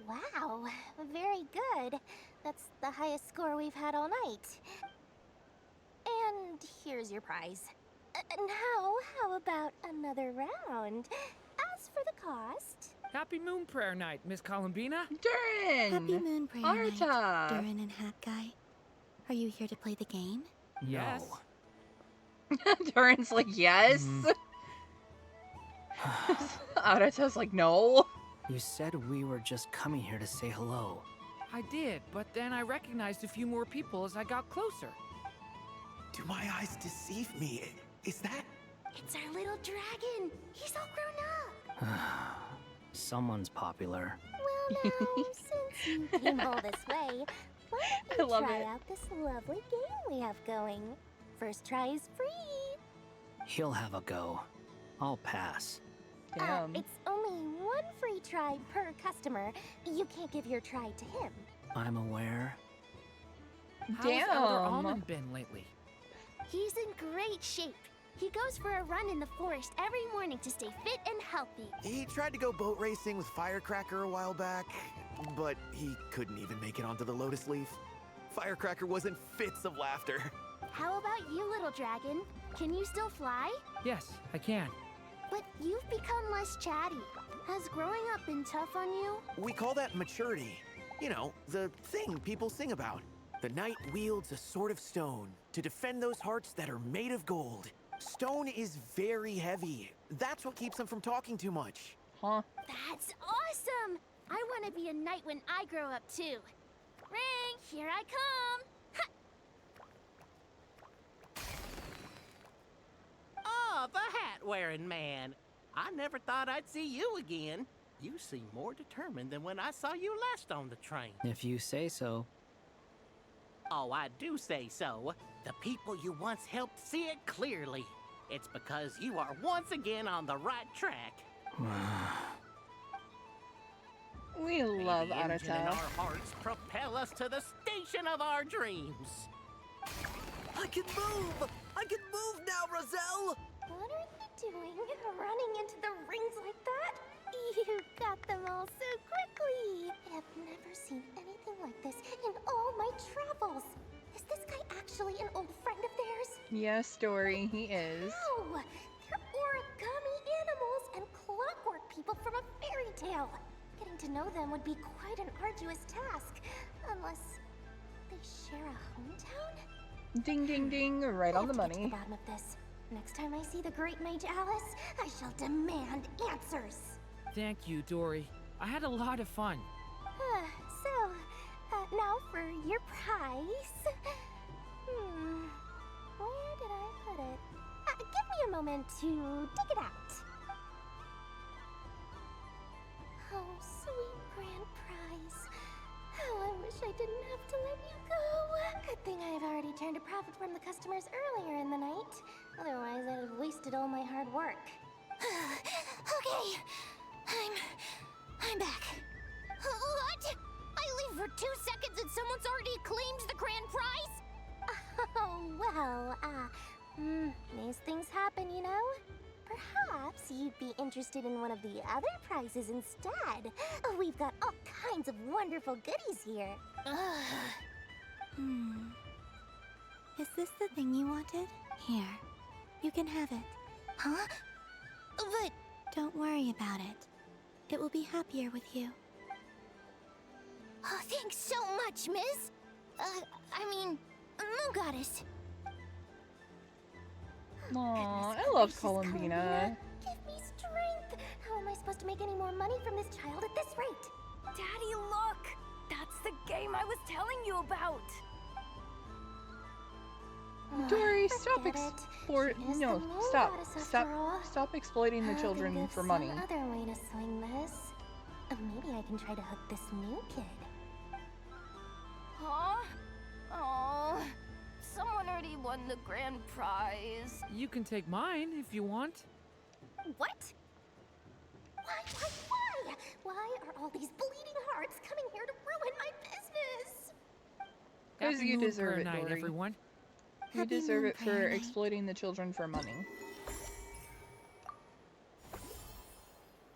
Wow, very good. That's the highest score we've had all night. And here's your prize. Now, how about another round? As for the cost... Happy Moon Prayer Night, Miss Columbina. Durin! Happy Moon Prayer Arta! Night, Durin and Hat Guy. Are you here to play the game? Yes. Durin's like, yes. Arata's like, no. You said we were just coming here to say hello. I did, but then I recognized a few more people as I got closer. Do my eyes deceive me? Is that... It's our little dragon. He's all grown up. Someone's popular. Well, now, since you came all this way, why I don't love you try it. out this lovely game we have going? First try is free. He'll have a go. I'll pass. Damn. It's only one free try per customer. You can't give your try to him. I'm aware. How's Elder Almond been lately? He's in great shape. He goes for a run in the forest every morning to stay fit and healthy. He tried to go boat racing with Firecracker a while back, but he couldn't even make it onto the Lotus Leaf. Firecracker was in fits of laughter. How about you, little dragon? Can you still fly? Yes, I can. But you've become less chatty. Has growing up been tough on you? We call that maturity. You know, the thing people sing about. The knight wields a sword of stone to defend those hearts that are made of gold. Stone is very heavy. That's what keeps them from talking too much. Huh? That's awesome! I want to be a knight when I grow up, too. Ring, here I come! Oh, the hat-wearing man. I never thought I'd see you again. You seem more determined than when I saw you last on the train. If you say so. Oh, I do say so. The people you once helped see it clearly. It's because you are once again on the right track. We love the engine in Arata. our hearts propel us to the station of our dreams. I can move! I can move now, Roselle! What are you doing? Running into the rings like that? You got them all so quickly! I've never seen anything like this in all my travels. Is this guy actually an old friend of theirs? Yes, Dory, he is. Wow! They're origami animals and clockwork people from a fairy tale. Getting to know them would be quite an arduous task, unless they share a hometown? Ding, ding, ding, right on the Get to the money. bottom of this. Next time I see the Great Mage Alice, I shall demand answers. Thank you, Dory. I had a lot of fun. Now for your prize. Where did I put it? Give me a moment to dig it out. Oh, sweet grand prize. How I wish I didn't have to let you go. Good thing I've already turned a profit from the customers earlier in the night. Otherwise, I'd have wasted all my hard work. Okay, I'm back. What? I leave for 2 seconds and someone's already claimed the grand prize? Oh, well, these things happen, you know? Perhaps you'd be interested in one of the other prizes instead. We've got all kinds of wonderful goodies here. Is this the thing you wanted? Here. You can have it. Huh? But... Don't worry about it. It will be happier with you. Oh, thanks so much, Miss. Moon Goddess. Aw, I love Columbina. Give me strength! How am I supposed to make any more money from this child at this rate? Daddy, look! That's the game I was telling you about! Dory, stop stop exploiting the children for money. Some other way to swing this. Maybe I can try to hook this new kid. Huh? Oh, someone already won the grand prize. You can take mine if you want. What? Why? Why are all these bleeding hearts coming here to ruin my business? Because Happy you Moon deserve Prayer it, night, Dory. everyone. You Happy deserve Moon it for Prayer night. exploiting the children for money.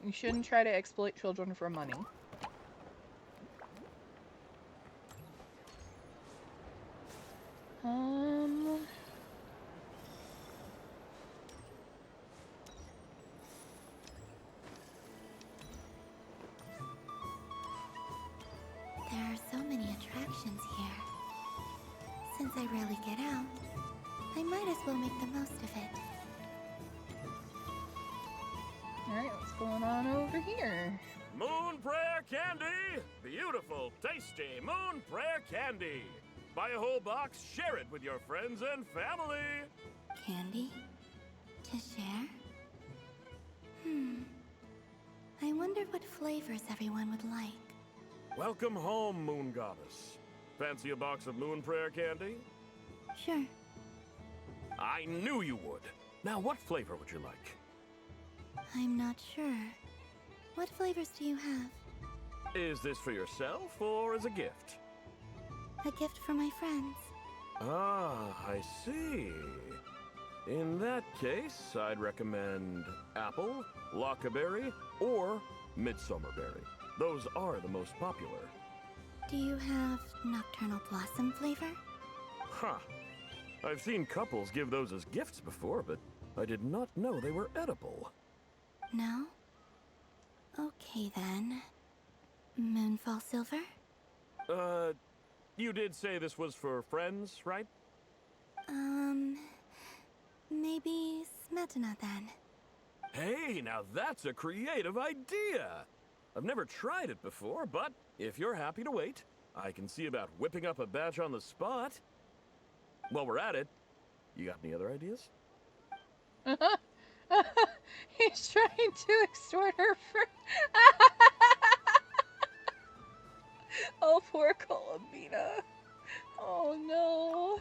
You shouldn't try to exploit children for money. There are so many attractions here. Since I rarely get out, I might as well make the most of it. Alright, what's going on over here? Moon Prayer Candy! Beautiful, tasty Moon Prayer Candy! Buy a whole box, share it with your friends and family! Candy? To share? I wonder what flavors everyone would like. Welcome home, Moon Goddess. Fancy a box of Moon Prayer Candy? Sure. I knew you would. Now, what flavor would you like? I'm not sure. What flavors do you have? Is this for yourself or as a gift? A gift for my friends. Ah, I see. In that case, I'd recommend apple, lockaberry, or midsummerberry. Those are the most popular. Do you have nocturnal blossom flavor? Huh. I've seen couples give those as gifts before, but I did not know they were edible. No? Okay then. Moonfall silver? You did say this was for friends, right? Maybe Smetana then. Hey, now that's a creative idea! I've never tried it before, but if you're happy to wait, I can see about whipping up a batch on the spot. While we're at it, you got any other ideas? He's trying to extort her for. Oh, poor Columbina. Oh no.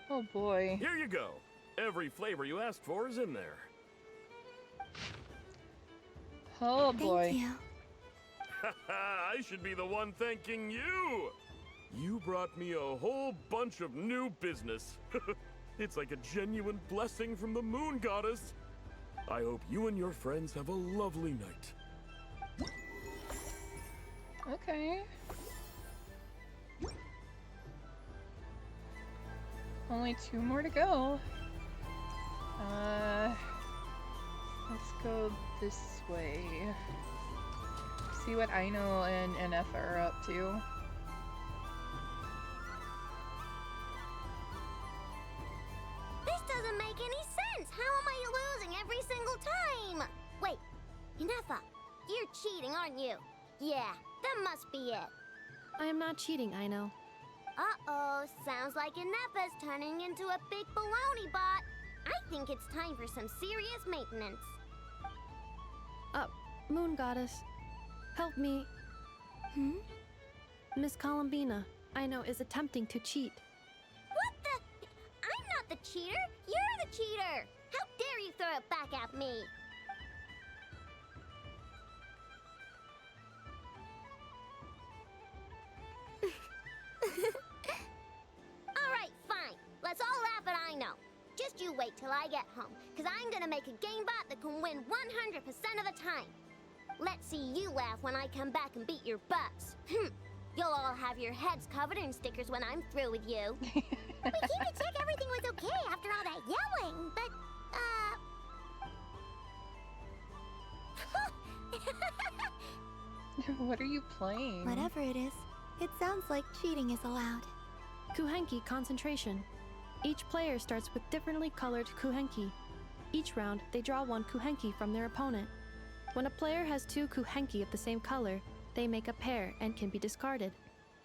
Oh boy. Here you go. Every flavor you asked for is in there. Oh boy. Thank you. I should be the one thanking you. You brought me a whole bunch of new business. It's like a genuine blessing from the Moon Goddess. I hope you and your friends have a lovely night. Okay. Only 2 more to go. Let's go this way. See what Aino and NF are up to. This doesn't make any sense! How am I losing every single time? Wait, Inefa, you're cheating, aren't you? Yeah, that must be it. I am not cheating, Aino. Uh-oh, sounds like Inefa's turning into a big baloney bot. I think it's time for some serious maintenance. Moon Goddess, help me. Miss Columbina, Aino is attempting to cheat. What the? I'm not the cheater. You're the cheater. How dare you throw it back at me? All right, fine. Let's all laugh at Aino. Just you wait till I get home, because I'm going to make a game bot that can win 100% of the time. Let's see you laugh when I come back and beat your butts. You'll all have your heads covered in stickers when I'm through with you. We came to check everything was okay after all that yelling, but, What are you playing? Whatever it is, it sounds like cheating is allowed. Kuhenki concentration. Each player starts with differently colored kuhenki. Each round, they draw 1 kuhenki from their opponent. When a player has 2 kuhenki of the same color, they make a pair and can be discarded.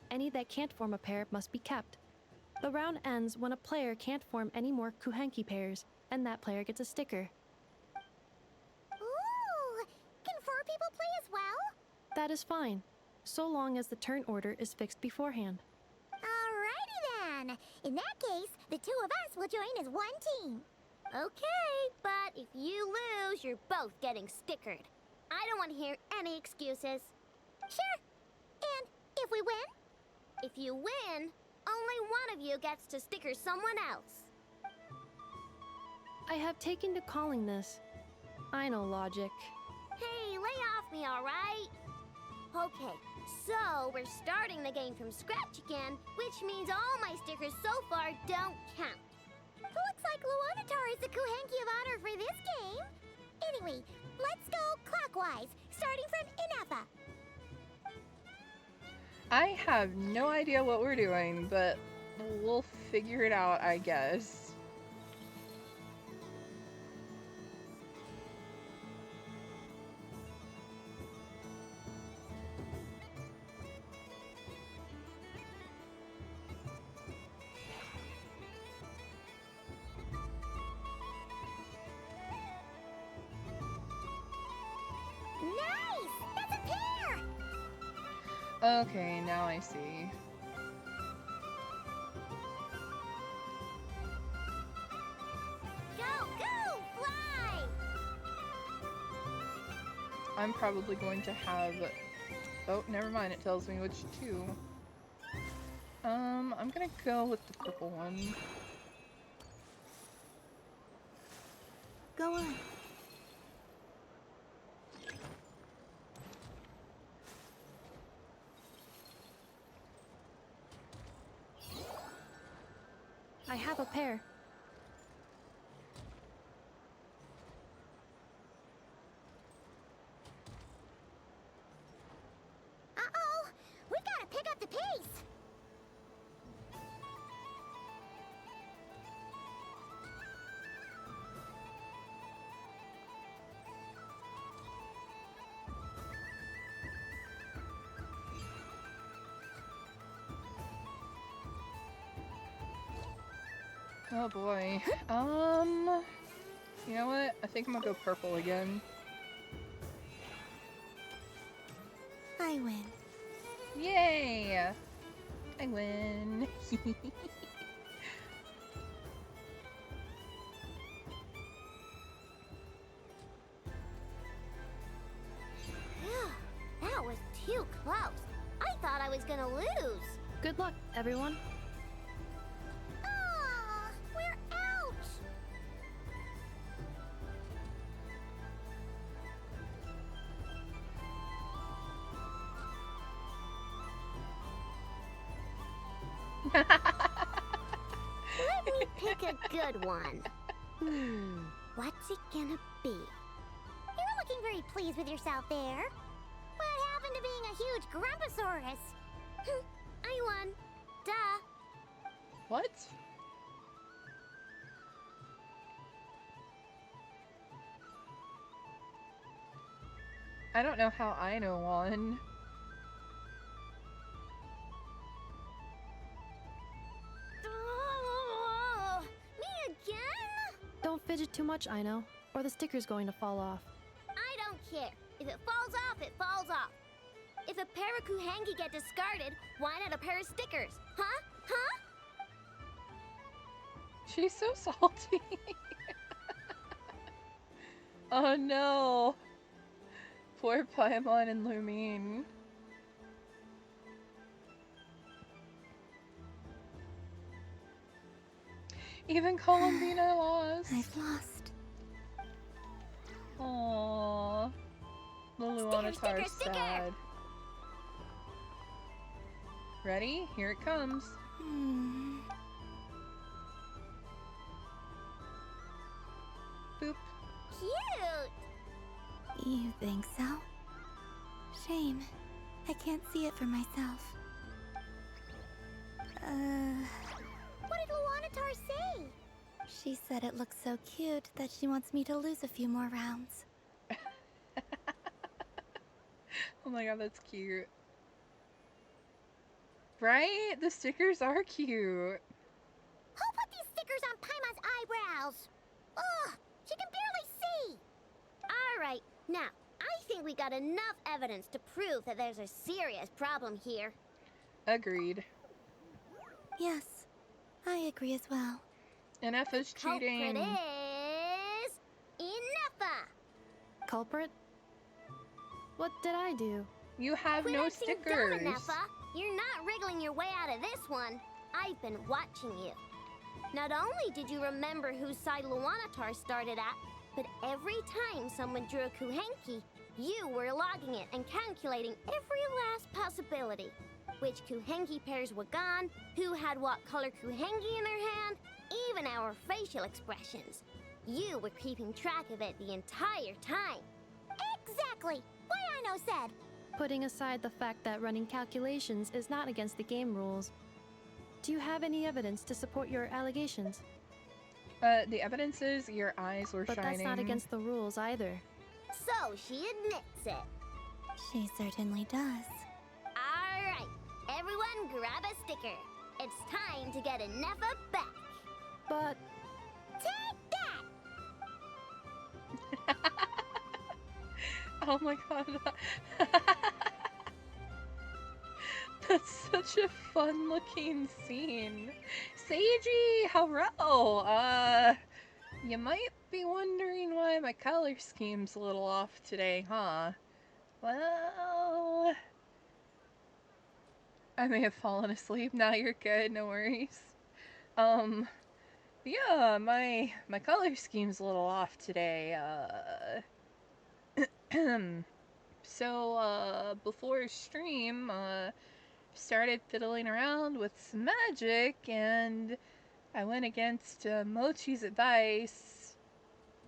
Any that can't form a pair must be kept. The round ends when a player can't form any more kuhenki pairs, and that player gets a sticker. Ooh! Can 4 people play as well? That is fine, so long as the turn order is fixed beforehand. Alrighty then. In that case, the 2 of us will join as 1 team. Okay, but if you lose, you're both getting stickered. I don't want to hear any excuses. Sure. And if we win? If you win, only one of you gets to sticker someone else. I have taken to calling this. I know logic. Hey, lay off me, alright? Okay, so we're starting the game from scratch again, which means all my stickers so far don't count. Looks like Luonatar is the Kuhenki of honor for this game. Anyway, let's go clockwise, starting from Inefa. I have no idea what we're doing, but we'll figure it out, I guess. Nice! That's a pair! Okay, now I see. Go, go, fly! I'm probably going to have... Oh, never mind, it tells me which 2. I'm gonna go with the purple one. Go on. I have a pair. Uh-oh! We gotta pick up the pace! Oh boy. You know what? I think I'm gonna go purple again. I win. Yay! I win. That was too close. I thought I was gonna lose. Good luck, everyone. Ah, we're out! Let me pick a good one. What's it gonna be? You're looking very pleased with yourself there. What happened to being a huge Grumposaurus? I won. Duh. What? I don't know how I know one. Oh, me again? Don't fidget too much, Ino, or the sticker's going to fall off. I don't care. If it falls off, it falls off. If a pair of Kuhengi get discarded, why not a pair of stickers? Huh? Huh? She's so salty. Oh no. Poor Paimon and Lumine. Even Columbina lost. I've lost. Aww. The Luanatar's sad. Ready? Here it comes. Boop. Cute! You think so? Shame. I can't see it for myself. What did Luanatar say? She said it looks so cute that she wants me to lose a few more rounds. Oh my god, that's cute. Right? The stickers are cute. Who put these stickers on Paimon's eyebrows? Ugh, she can barely see. Alright, now, I think we got enough evidence to prove that there's a serious problem here. Agreed. Yes, I agree as well. Ineffa's cheating. Culprit is... Ineffa! Culprit? What did I do? You have Quit no acting stickers. dumb, Ineffa. You're not wriggling your way out of this one. I've been watching you. Not only did you remember whose side Luanatar started at, but every time someone drew a Kuhenki, you were logging it and calculating every last possibility. Which Kuhenki pairs were gone, who had what color Kuhenki in their hand, even our facial expressions. You were keeping track of it the entire time. Exactly! What Ino said! Putting aside the fact that running calculations is not against the game rules, do you have any evidence to support your allegations? The evidence is your eyes were but shining. But that's not against the rules either. So she admits it. She certainly does. Alright, everyone grab a sticker. It's time to get Ineffa back. But... Take that! Oh my god. That's such a fun looking scene. Seiji, hello! You might be wondering why my color scheme's a little off today, huh? Well... I may have fallen asleep. Now you're good, no worries. Yeah, my color scheme's a little off today. So, before stream, started fiddling around with some magic, and I went against Mochi's advice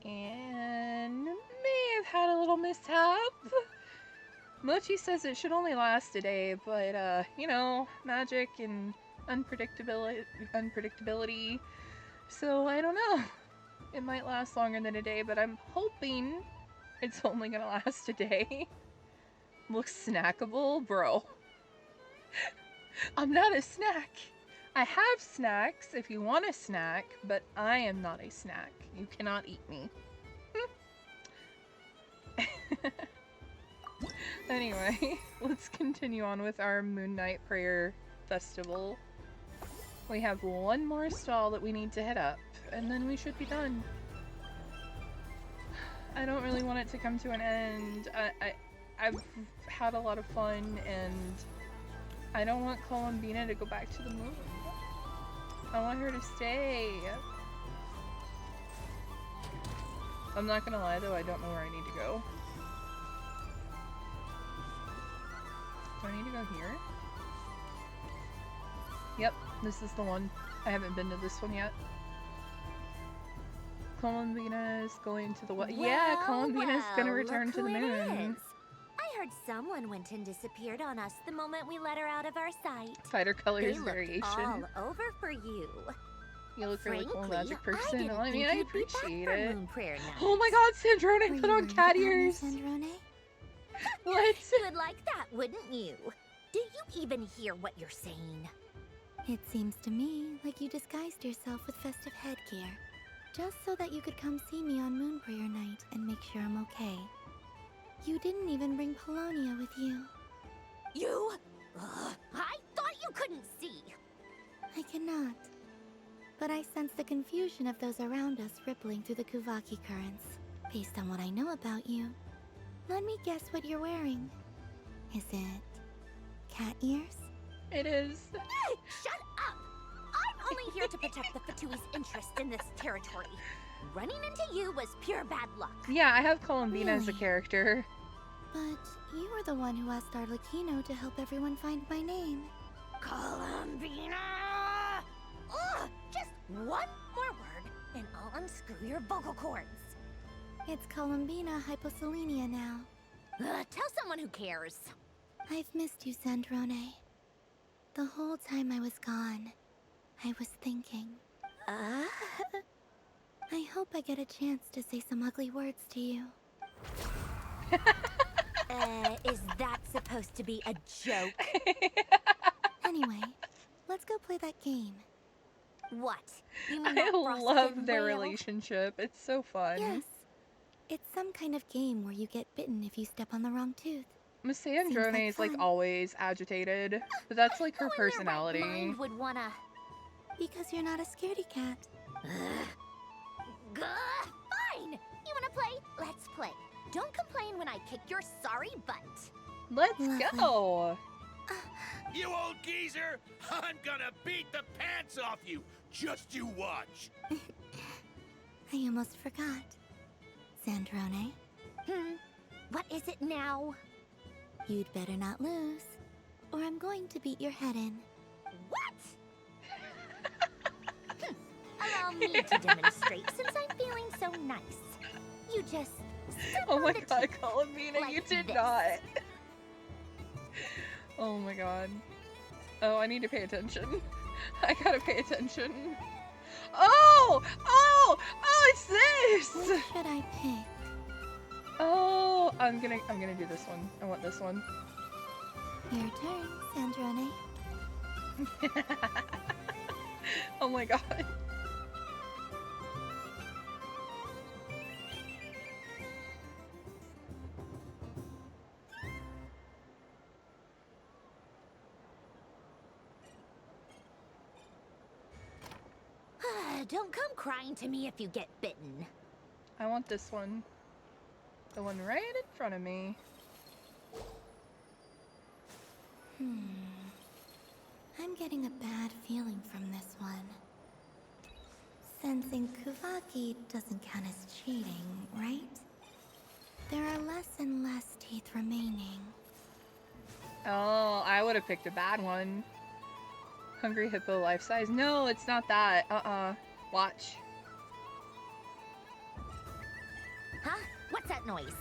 and may have had a little mishap. Mochi says it should only last a day, but you know, magic and unpredictability. So I don't know. It might last longer than a day, but I'm hoping it's only gonna last a day. Looks snackable, bro. I'm not a snack. I have snacks if you want a snack, but I am not a snack. You cannot eat me. Anyway, let's continue on with our Moon Night Prayer Festival. We have one more stall that we need to hit up, and then we should be done. I don't really want it to come to an end. I've had a lot of fun, and I don't want Columbina to go back to the moon. I want her to stay. I'm not gonna lie though, I don't know where I need to go. Do I need to go here? Yep, this is the one. I haven't been to this one yet. Columbina is going to the what? Yeah, Columbina's gonna return to the moon. I heard someone went and disappeared on us the moment we let her out of our sight. Fighter colors They variation. looked all over for you. You look really cool, Frankly, magic person. didn't I mean, think I you'd be back appreciate for it. Moon Prayer Night. Oh my god, Sandrone Were put you on worried cat about me, ears! Sandrone? What? You would like that, wouldn't you? Do you even hear what you're saying? It seems to me like you disguised yourself with festive headgear, just so that you could come see me on Moon Prayer Night and make sure I'm okay. You didn't even bring Polonia with you. You? I thought you couldn't see. I cannot. But I sense the confusion of those around us rippling through the Kuvaki currents. Based on what I know about you, let me guess what you're wearing. Is it cat ears? It is. Shut up! I'm only here to protect the Fatui's interest in this territory. Running into you was pure bad luck. Yeah, I have Columbina as a Really? character. But you were the one who asked Arlecchino to help everyone find my name. Columbina! Ugh! Just one more word, and I'll unscrew your vocal cords. It's Columbina hyposelenia now. Tell someone who cares. I've missed you, Sandrone. The whole time I was gone, I was thinking. I hope I get a chance to say some ugly words to you. Is that supposed to be a joke? Anyway, let's go play that game. What? You mean I that frosted love their whale? relationship. It's so fun. Yes. It's some kind of game where you get bitten if you step on the wrong tooth. Miss Seems Sandrone like is like fun. always agitated, but that's like her Who in their right personality. mind would wanna... Because you're not a scaredy cat. Fine! You wanna play? Let's play. Don't complain when I kick your sorry butt. Let's Lovely. go! You old geezer! I'm gonna beat the pants off you! Just you watch! I almost forgot. Sandrone, What is it now? you'd better not lose, or I'm going to beat your head in. What? Allow me to demonstrate since I'm feeling so nice. You just step Oh on my the god, teeth Columbina, you like did this. not. Oh my god. Oh, I need to pay attention. I gotta pay attention. Oh! Oh! Oh, it's this! What should I pick? Oh, I'm gonna do this one. I want this one. Your turn, Sandrone. Oh my god. Don't come crying to me if you get bitten. I want this one. The one right in front of me. I'm getting a bad feeling from this one. Sensing Kuvaki doesn't count as cheating, right? There are less and less teeth remaining. Oh, I would have picked a bad one. Hungry hippo life size. No, it's not that. Watch. Huh? What's that noise?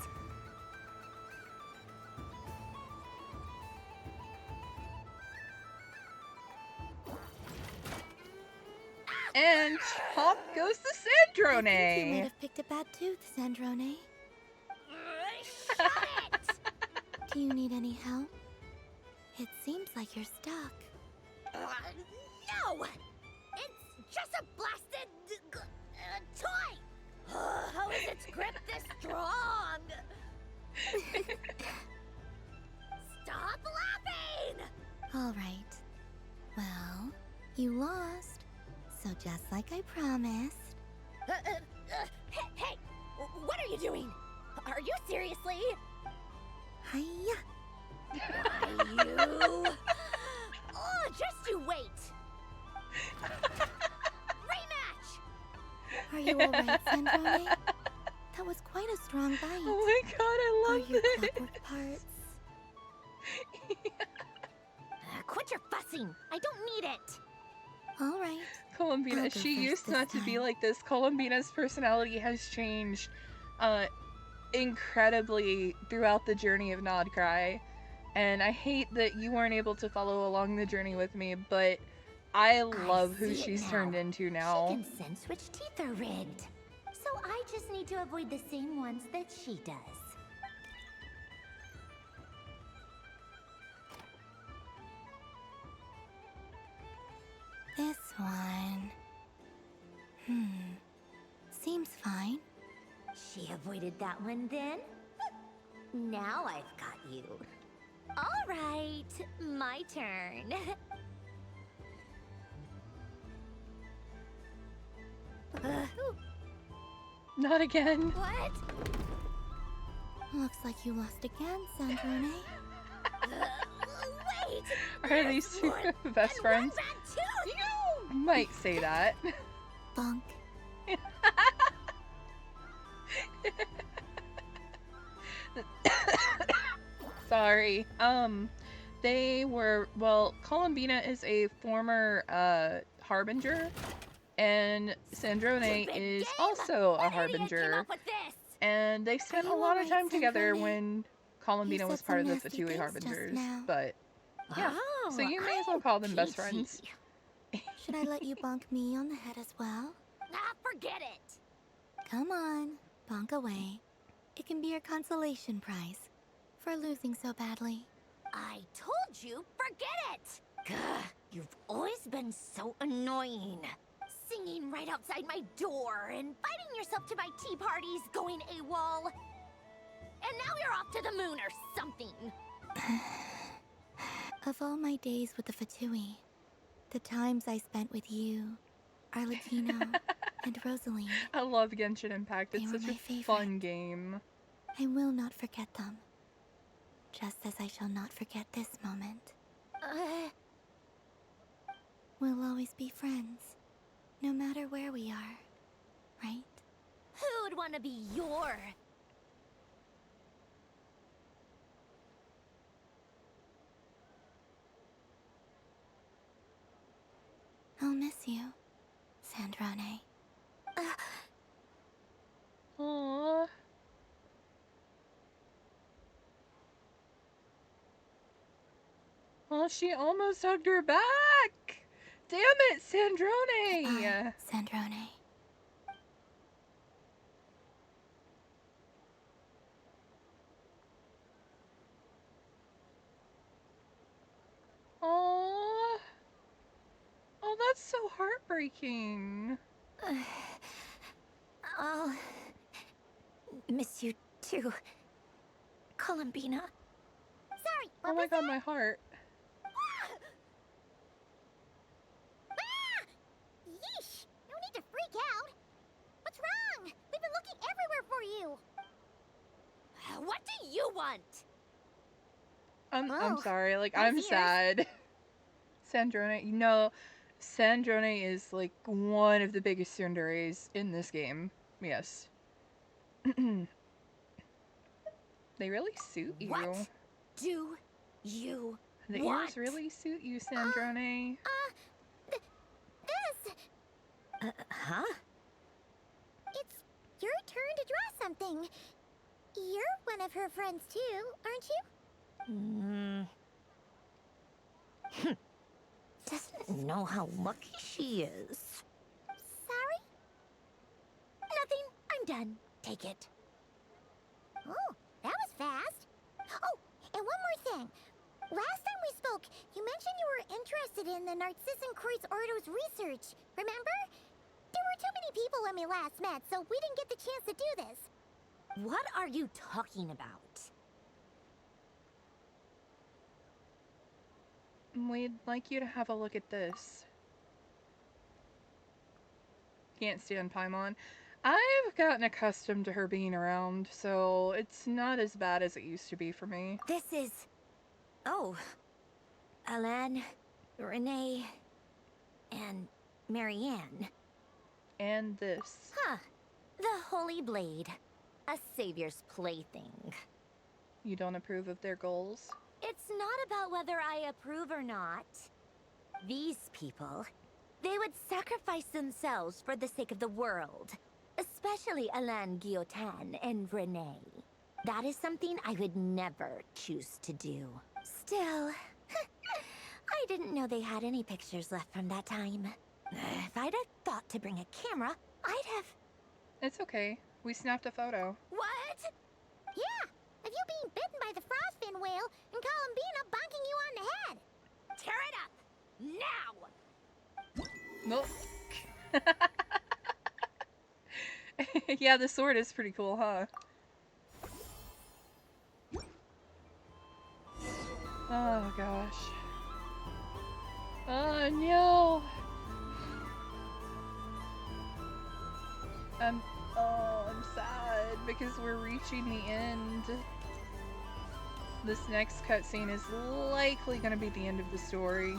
And hop goes the You might Sandrone. have picked a bad tooth, Sandrone. Shut it! Do you need any help? It seems like you're stuck. No! It's just a blasted toy! How is its grip this strong? Stop laughing! All right. Well, you lost. So just like I promised. Hey! What are you doing? Are you seriously? Hiya! Why, you... Oh, just you wait! Rematch! Are you alright, Sandrone? That was quite a strong bite. Oh my god, I love Are your this. clockwork parts? Quit your fussing! I don't need it! Alright. Columbina, I'll go she first used this not to be time. like this. Columbina's personality has changed incredibly throughout the journey of Nodcry. And I hate that you weren't able to follow along the journey with me, but I love who see it she's now. turned into now. She can sense which teeth are rigged. So I just need to avoid the same ones that she does. This one. Seems fine. She avoided that one then? Now I've got you. All right, my turn. Not again. What? Looks like you lost again, Sandrone. Wait! Are these two best friends? You You might say that. Bonk. Sorry. They were, well, Columbina is a former harbinger, and Sandrone is also a harbinger. And they spent a lot of time together when Columbina was part of the Fatui Harbingers. But yeah, so you may as well call them best friends. Should I let you bonk me on the head as well? Forget it! Come on, bonk away. It can be your consolation prize for losing so badly. I told you, forget it! Gah, you've always been so annoying. Singing right outside my door, inviting yourself to my tea parties, going AWOL. And now you're off to the moon or something. Of all my days with the Fatui, the times I spent with you, Arlecchino, and Rosaline, I love Genshin Impact. It's They were such my a favorite. fun game. I will not forget them. Just as I shall not forget this moment. We'll always be friends, no matter where we are, right? Who'd want to be your... I'll miss you, Sandrone. Aww. Oh, she almost hugged her back! Damn it, Sandrone! Sandrone. Aww. Oh, that's so heartbreaking. I'll... miss you too, Columbina. Sorry, Oh my god, my heart. Yeesh! No need to freak out. What's wrong? We've been looking everywhere for you. What do you want? I'm Oh, sorry, like, nice I'm ears. sad. Sandrone, you know, Sandrone is, like, one of the biggest tsunderes in this game. Yes. They really suit you. What do you The want? ears really suit you, Sandrone. Huh? It's your turn to draw something. You're one of her friends too, aren't you? Doesn't know how lucky she is. Sorry? Nothing. I'm done. Take it. Oh, that was fast. Oh, and one more thing. Last time we spoke, you mentioned you were interested in the Narcissan Kreuz Ordo's research. Remember? There were too many people when we last met, so we didn't get the chance to do this. What are you talking about? We'd like you to have a look at this. Can't stand Paimon. I've gotten accustomed to her being around, so it's not as bad as it used to be for me. This is... Oh. Alan, Renee, and Marianne. And this. Huh. The Holy Blade. A savior's plaything. You don't approve of their goals? It's not about whether I approve or not. These people, they would sacrifice themselves for the sake of the world. Especially Alain Guillotin and Renee. That is something I would never choose to do. Still, I didn't know they had any pictures left from that time. If I'd have thought to bring a camera, I'd have... It's okay. We snapped a photo. What? Yeah, of you being bitten by the frostfin whale and Columbina bonking you on the head. Tear it up! Now! Nope. Yeah, the sword is pretty cool, huh? Oh gosh. Oh no! I'm sad because we're reaching the end. This next cutscene is likely gonna be the end of the story.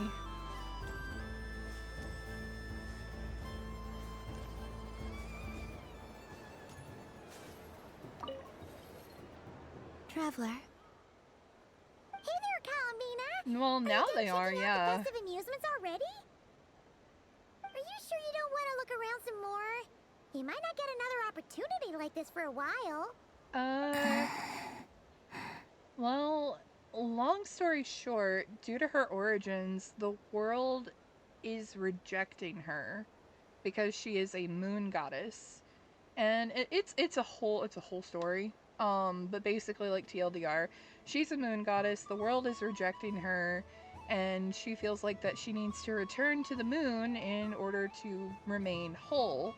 Traveler. Hey there, Columbina. Well, now they are, yeah. The festive amusements already? Are you sure you don't want to look around some more? You might not get another opportunity like this for a while. Well, long story short, due to her origins, the world is rejecting her because she is a moon goddess. And it's a whole story. But basically, like TLDR, she's a moon goddess, the world is rejecting her, and she feels like that she needs to return to the moon in order to remain whole.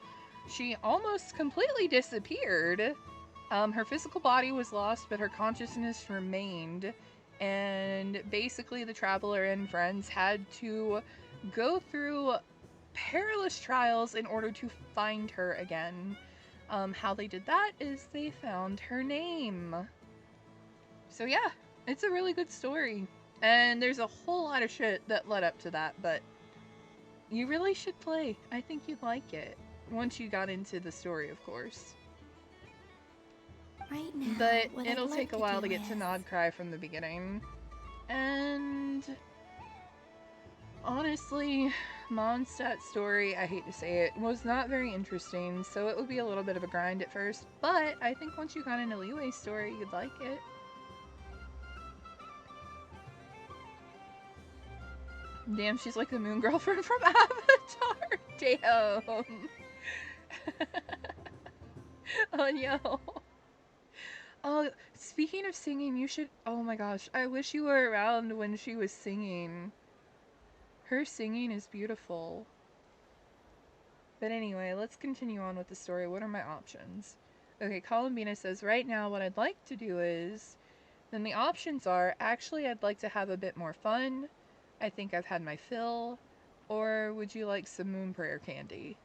She almost completely disappeared. Her physical body was lost, but her consciousness remained, and basically the traveler and friends had to go through perilous trials in order to find her again. How they did that is they found her name. So yeah, it's a really good story. And there's a whole lot of shit that led up to that, but you really should play. I think you'd like it. Once you got into the story, of course. Right now, But it'll take a while to get to Nod Cry from the beginning. And honestly, Mondstadt's story, I hate to say it, was not very interesting, so it would be a little bit of a grind at first, but I think once you got into Liwei's story, you'd like it. Damn, she's like the moon girlfriend from Avatar. Damn. Oh no. Oh, speaking of singing, you should... Oh my gosh, I wish you were around when she was singing. Her singing is beautiful. But anyway, let's continue on with the story. What are my options? Okay, Columbina says, right now what I'd like to do is... Then the options are, actually I'd like to have a bit more fun. I think I've had my fill. Or would you like some moon prayer candy?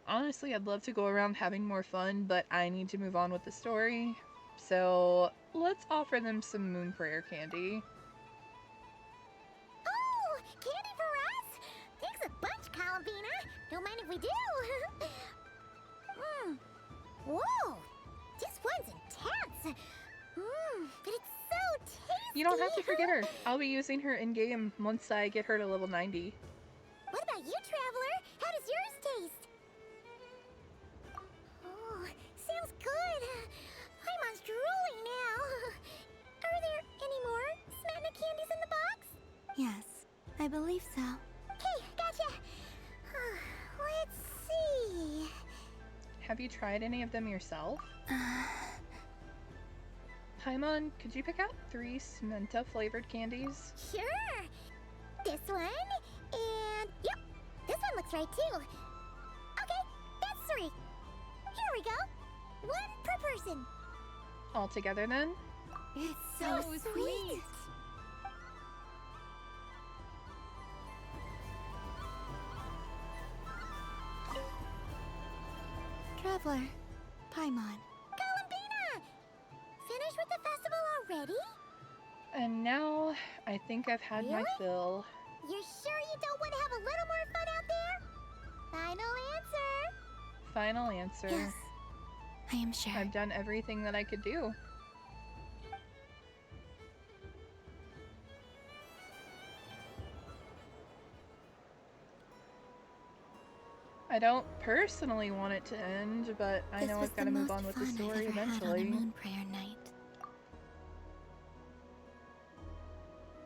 Honestly, I'd love to go around having more fun, but I need to move on with the story. So let's offer them some moon prayer candy. Oh, candy for us? Thanks a bunch, Columbina. Don't mind if we do. Whoa, this one's intense. But it's so tasty. You don't have to forget her. I'll be using her in-game once I get her to level 90. What about you, Traveler? How does your I believe so. Okay, gotcha. Let's see. Have you tried any of them yourself? Paimon, could you pick out 3 Smenta flavored candies? Sure. This one, and yep, this one looks right too. Okay, that's 3. Here we go. 1 per person. All together then? It's so sweet. Traveler, Paimon. Columbina! Finished with the festival already? And now, I think I've had my Really? fill. You're sure you don't want to have a little more fun out there? Final answer. Final answer. Yes, I am sure. I've done everything that I could do. I don't personally want it to end, but I know I've got to move on with the story eventually. Moon prayer night.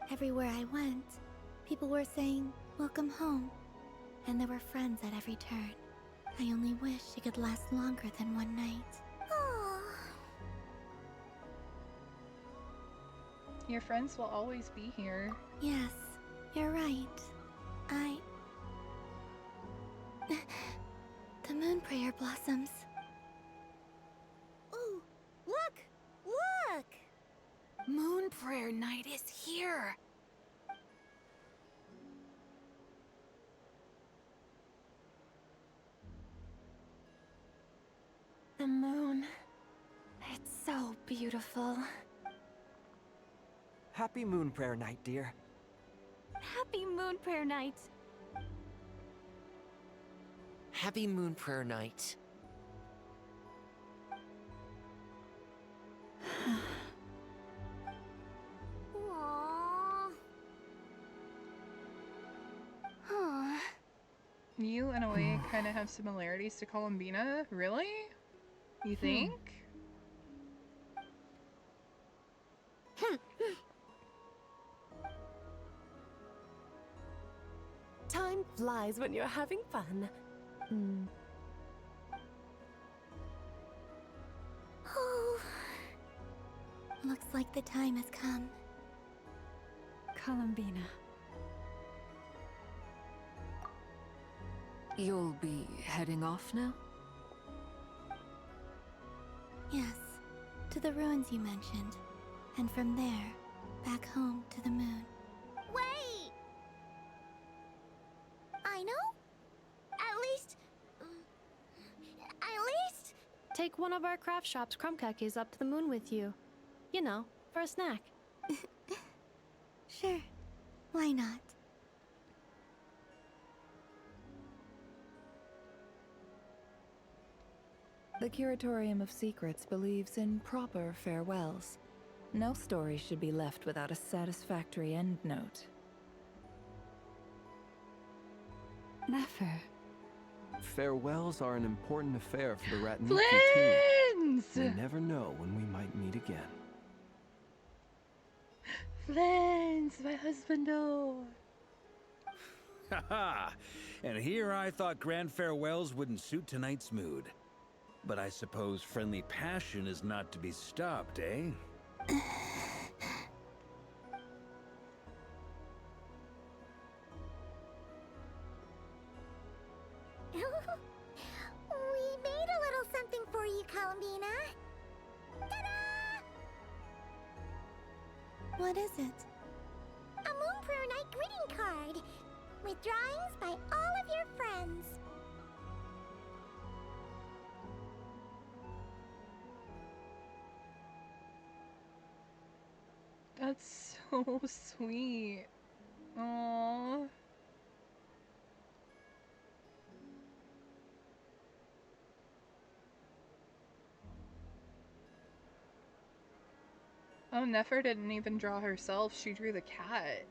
Everywhere I went, people were saying, "Welcome home," and there were friends at every turn. I only wish it could last longer than one night. Your friends will always be here. Yes, you're right. The moon prayer blossoms. Ooh, look! Look! Moon prayer night is here. The moon. It's so beautiful. Happy Moon Prayer Night, dear. Happy Moon Prayer Night. Happy Moon Prayer Night. Aww. You, in a way, kind of have similarities to Columbina. Really? You think? Time flies when you're having fun. Oh, looks like the time has come. Columbina. You'll be heading off now? Yes, to the ruins you mentioned, and from there, back home to the moon. Wait! I know? At least... Take one of our craft shop's crumb-cakes up to the moon with you. You know, for a snack. Sure, why not? The Curatorium of Secrets believes in proper farewells. No story should be left without a satisfactory end note. Never. Farewells are an important affair for the Ratniki Flins! team. We never know when we might meet again. Flins, my husbando. Haha! And here I thought grand farewells wouldn't suit tonight's mood. But I suppose friendly passion is not to be stopped, eh? We made a little something for you, Columbina. Ta-da! What is it? A Moon Prayer Night greeting card with drawings by all of your friends. That's so sweet. Aww. Oh, Nefer didn't even draw herself. She drew the cat.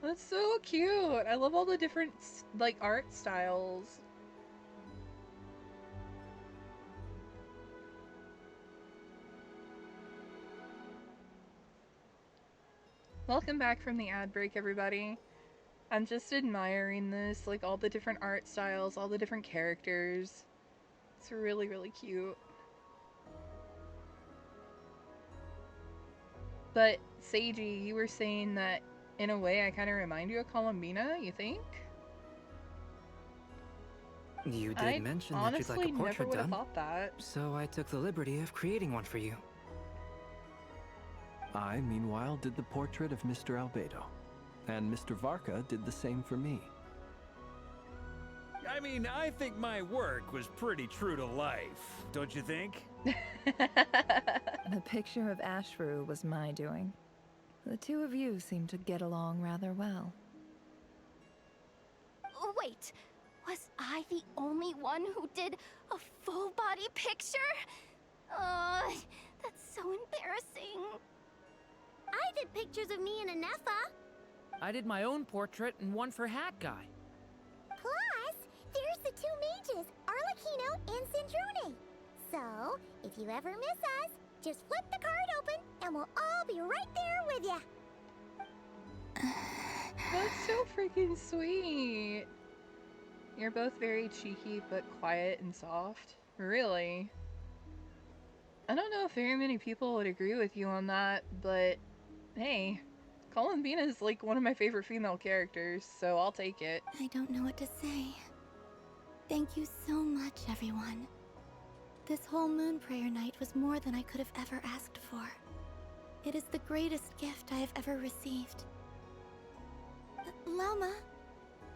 That's so cute. I love all the different, like, art styles. Welcome back from the ad break, everybody. I'm just admiring this, like all the different art styles, all the different characters. It's really, really cute. But, Seiji, you were saying that in a way I kind of remind you of Columbina, you think? You did mention that you'd like a honestly never portrait would have done, thought that. so I took the liberty of creating one for you. I, meanwhile, did the portrait of Mr. Albedo, and Mr. Varka did the same for me. I mean, I think my work was pretty true to life, don't you think? The picture of Ashru was my doing. The two of you seem to get along rather well. Wait, was I the only one who did a full body picture? That's so embarrassing. I did pictures of me and Anefa. I did my own portrait and one for Hat Guy. Plus, there's the two mages, Arlecchino and Cendrune. So, if you ever miss us, just flip the card open and we'll all be right there with you. That's so freaking sweet. You're both very cheeky but quiet and soft. Really. I don't know if very many people would agree with you on that, but hey, Columbina is like one of my favorite female characters, so I'll take it. I don't know what to say. Thank you so much, everyone. This whole moon prayer night was more than I could have ever asked for. It is the greatest gift I have ever received. Llama,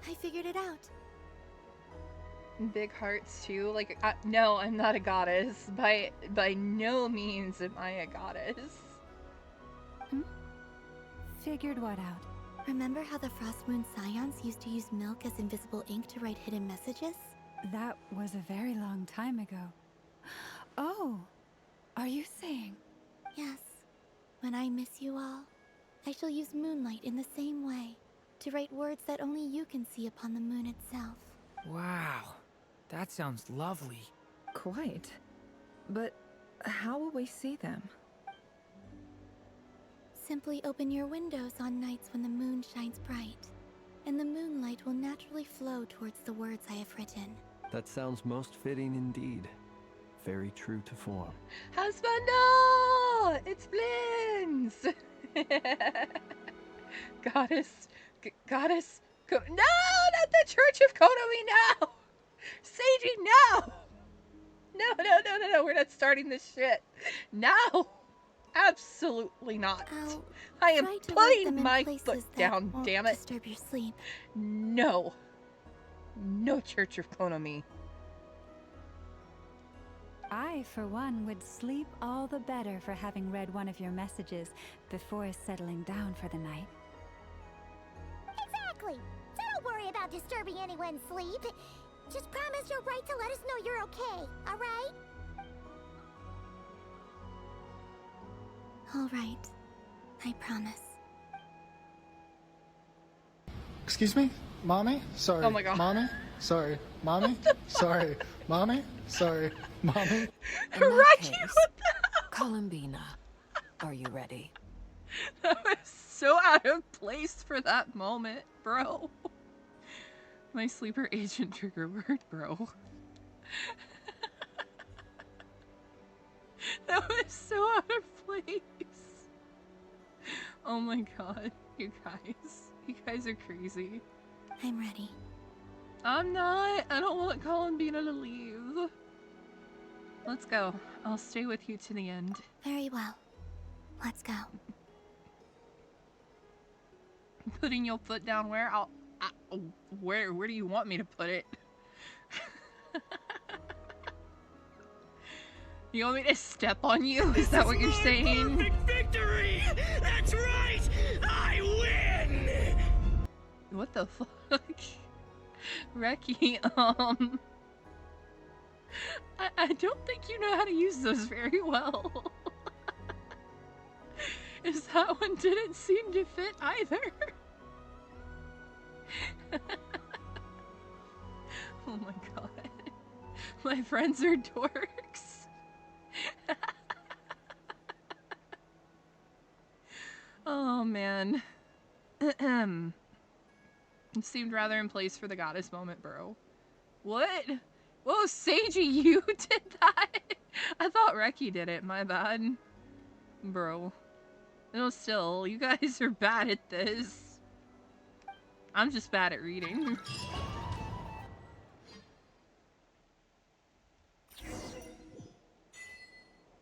I figured it out. Big hearts too. Like, no, I'm not a goddess. By no means am I a goddess. Figured what out? Remember how the Frost Moon Scions used to use milk as invisible ink to write hidden messages? That was a very long time ago. Oh, are you saying? Yes. When I miss you all, I shall use moonlight in the same way, to write words that only you can see upon the moon itself. Wow, that sounds lovely. Quite. But how will we see them? Simply open your windows on nights when the moon shines bright, and the moonlight will naturally flow towards the words I have written. That sounds most fitting indeed. Very true to form. Husbando! It's Blins! Goddess, no, not the Church of Konomi, no! Seiji, no! No, we're not starting this shit. No! Absolutely not. I am putting my foot down, damn it. Disturb your sleep. No. No Church of Konomi. I, for one, would sleep all the better for having read one of your messages before settling down for the night. Exactly. So don't worry about disturbing anyone's sleep. Just promise you'll write to let us know you're okay, alright? All right. I promise. Excuse me? Mommy? Sorry. Oh my god. Mommy? Sorry. Mommy? Sorry. Mommy? Sorry. Mommy? Rocky, Columbina, are you ready? That was so out of place for that moment, bro. My sleeper agent trigger word, bro. That was so out of place. Oh my god, you guys are crazy. I'm ready. I'm not. I don't want Columbina to leave. Let's go. I'll stay with you to the end. Very well. Let's go. Putting your foot down where? Where do you want me to put it? You want me to step on you? Is that what you're saying? Perfect victory! That's right! I win! What the fuck? Reki, I don't think you know how to use those very well. Is that one didn't seem to fit either? Oh my god. My friends are dorks. Oh man. It seemed rather in place for the goddess moment, bro. What? Whoa, Seiji, you did that? I thought Reki did it, my bad. Bro. No, still, you guys are bad at this. I'm just bad at reading.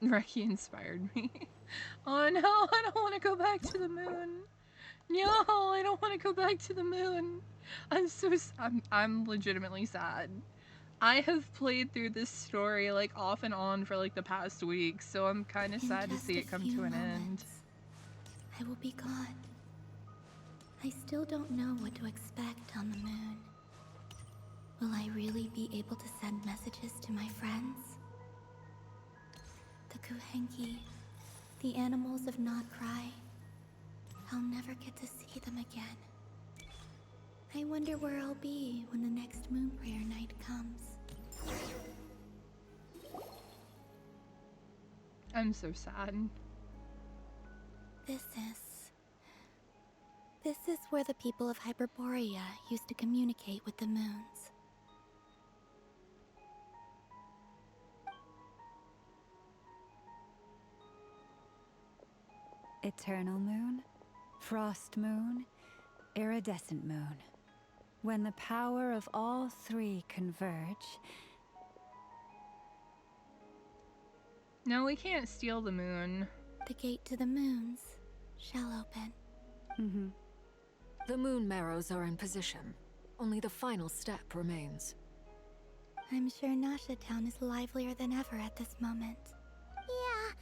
Reki inspired me. Oh no, I don't want to go back to the moon. No, I don't want to go back to the moon. I'm legitimately sad. I have played through this story like off and on for like the past week, so I'm kind of sad to see it come to an end. I will be gone. I still don't know what to expect on the moon. Will I really be able to send messages to my friends? The Kuhenki, the animals of Not Cry. I'll never get to see them again. I wonder where I'll be when the next moon prayer night comes. I'm so sad. This is where the people of Hyperborea used to communicate with the moons. Eternal moon, frost moon, iridescent moon. When the power of all three converge... No, we can't steal the moon. The gate to the moons shall open. Mm-hmm. The moon marrows are in position. Only the final step remains. I'm sure Nasha Town is livelier than ever at this moment. Yeah.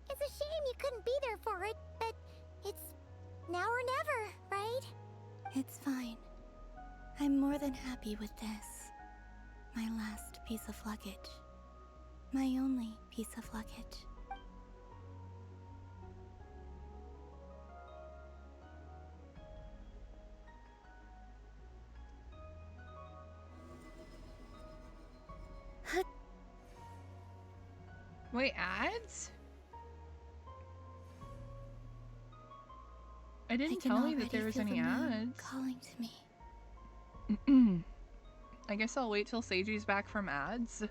It's a shame you couldn't be there for it, but it's now or never, right? It's fine. I'm more than happy with this. My last piece of luggage. My only piece of luggage. Wait, ads? I didn't tell you that there was any ads. Calling to me. I guess I'll wait till Seiji's back from ads.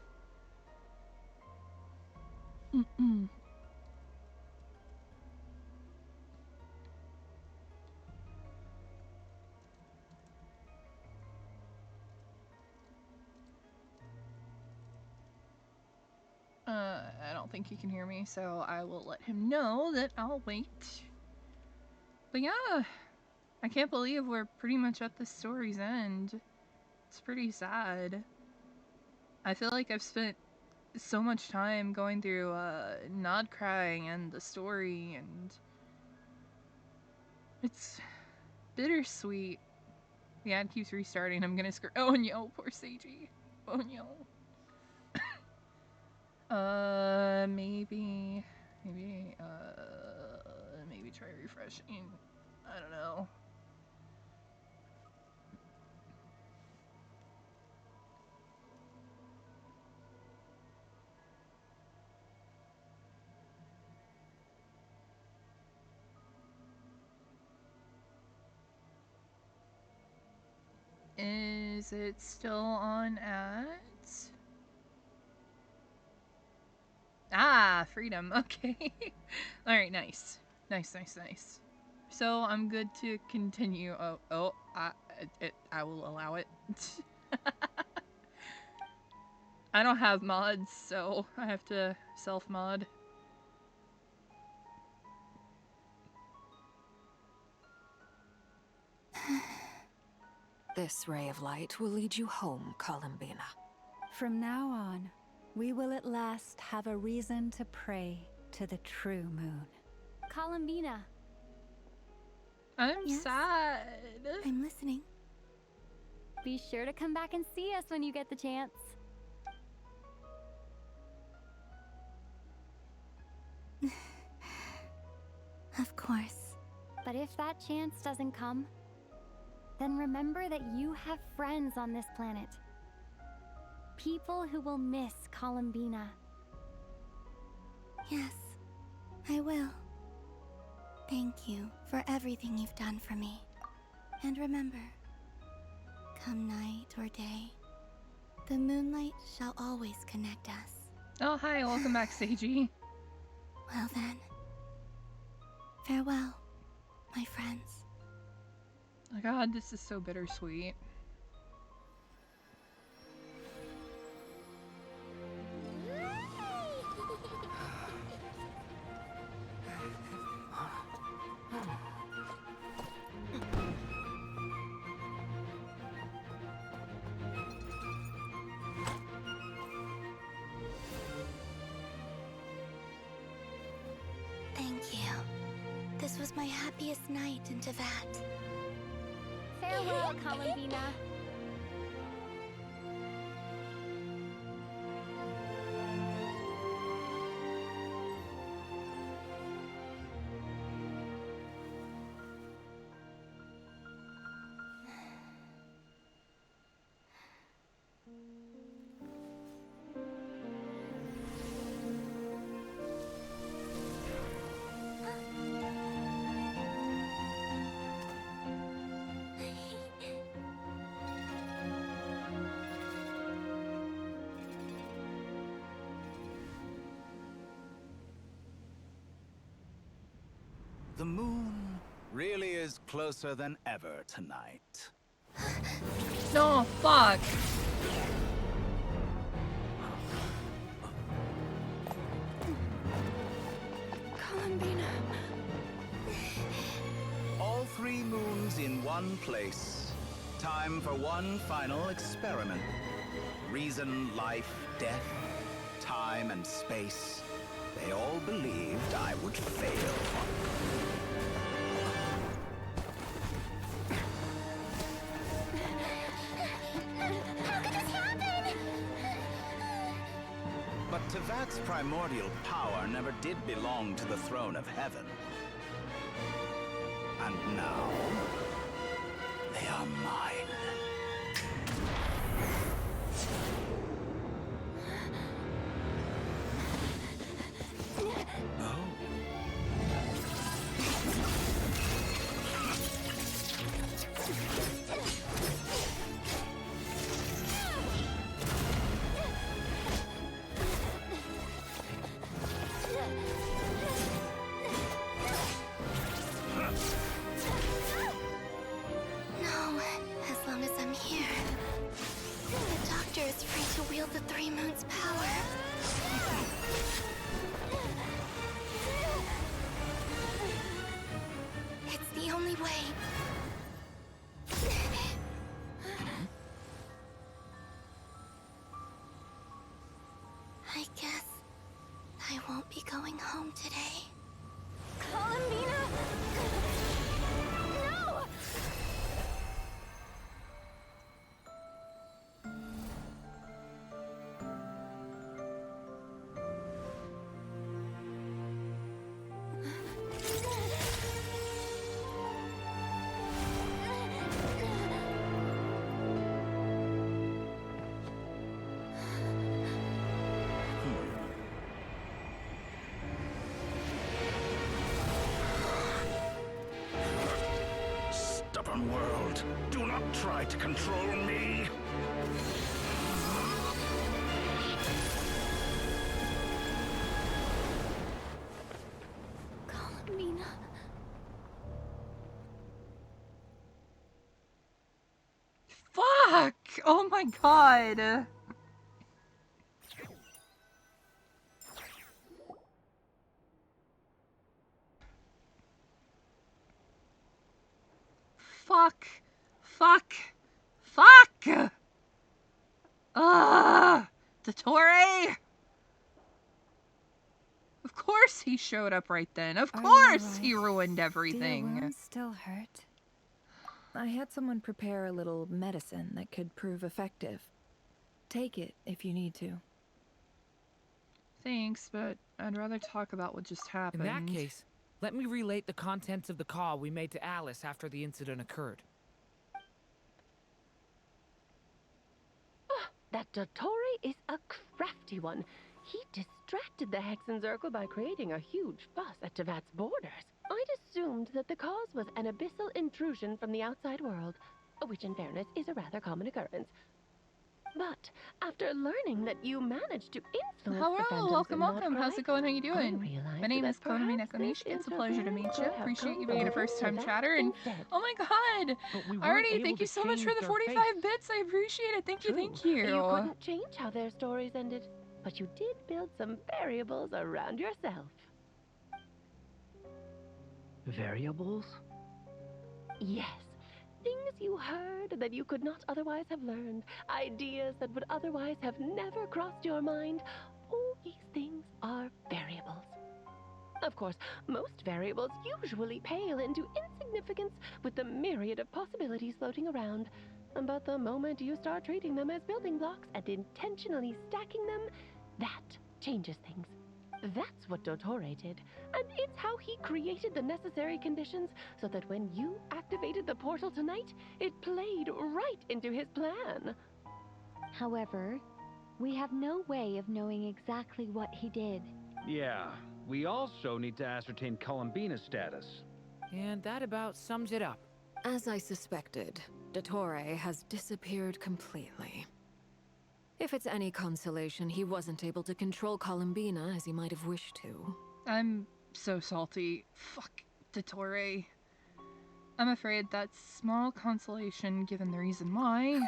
I don't think he can hear me, so I will let him know that I'll wait. But yeah, I can't believe we're pretty much at the story's end. It's pretty sad. I feel like I've spent so much time going through Not Crying and the story, and it's bittersweet. The ad keeps restarting. I'm gonna screw. Oh no, poor Seiji. Oh no. Maybe try refreshing. I don't know. Is it still on ads? Ah, freedom. Okay. Alright, nice. Nice. So I'm good to continue. I will allow it. I don't have mods, so I have to self-mod. This ray of light will lead you home, Columbina. From now on, we will at last have a reason to pray to the true moon. Columbina. I'm sad. I'm listening. Be sure to come back and see us when you get the chance. Of course. But if that chance doesn't come, then remember that you have friends on this planet. People who will miss Columbina. Yes, I will. Thank you for everything you've done for me. And remember, come night or day, the moonlight shall always connect us. Oh, hi, welcome back, Seiji. Well then, farewell, my friends. Oh my god, this is so bittersweet. Thank you. This was my happiest night in Tevat. Farewell, Columbina. The moon really is closer than ever tonight. No, fuck. Columbina. All 3 moons in one place. Time for one final experiment. Reason, life, death, time and space. They all believed I would fail. How could this happen? But Tevat's primordial power never did belong to the throne of heaven. And now, they are mine. No, as long as I'm here. The Doctor is free to wield the 3 moons' power. It's the only way. I guess I won't be going home today. Columbina! No! Stubborn world, do not try to control me. Columbina. Fuck! Oh my god. Fuck. Fuck. Fuck! Dottore! Of course he showed up right then. Of Are you course alright? he ruined Do your everything. wounds still hurt? I had someone prepare a little medicine that could prove effective. Take it if you need to. Thanks, but I'd rather talk about what just In happened. that case, let me relate the contents of the call we made to Alice after the incident occurred. That Dottore is a crafty one. He distracted the Hexenzirkel by creating a huge fuss at Tevat's borders. I'd assumed that the cause was an abyssal intrusion from the outside world, which in fairness is a rather common occurrence. But after learning that you managed to influence the Hello, phantoms in welcome. Nordcry, How's it going? How you I doing? realized My name that is Konami perhaps this Nekonishik. It's a pleasure to meet you. interference could have Appreciate come you from being a the first-time that chatter. And instead. oh my god! But we weren't Alrighty, able thank you to so much for change the their 45 fate. bits. I appreciate it. Thank you, thank you. You couldn't change how their stories ended, but you did build some variables around yourself. Variables? Yes. Things you heard that you could not otherwise have learned. Ideas that would otherwise have never crossed your mind. All these things are variables. Of course, most variables usually pale into insignificance with the myriad of possibilities floating around. But the moment you start treating them as building blocks and intentionally stacking them, that changes things. That's what Dottore did, and it's how he created the necessary conditions so that when you activated the portal tonight, it played right into his plan. However, we have no way of knowing exactly what he did. Yeah, we also need to ascertain Columbina's status. And that about sums it up. As I suspected, Dottore has disappeared completely. If it's any consolation, he wasn't able to control Columbina as he might have wished to. I'm so salty. Fuck Dottore. I'm afraid that's small consolation given the reason why.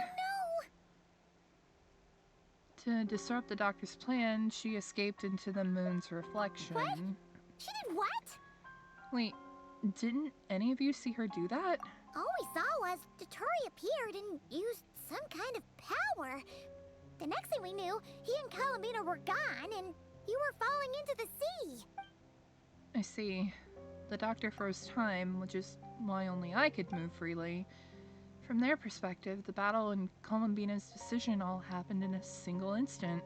To disrupt the doctor's plan, she escaped into the moon's reflection. What? She did what? Wait, didn't any of you see her do that? All we saw was Dottore appeared and used some kind of power. The next thing we knew, he and Columbina were gone, and you were falling into the sea. I see. The doctor froze time, which is why only I could move freely. From their perspective, the battle and Columbina's decision all happened in a single instant.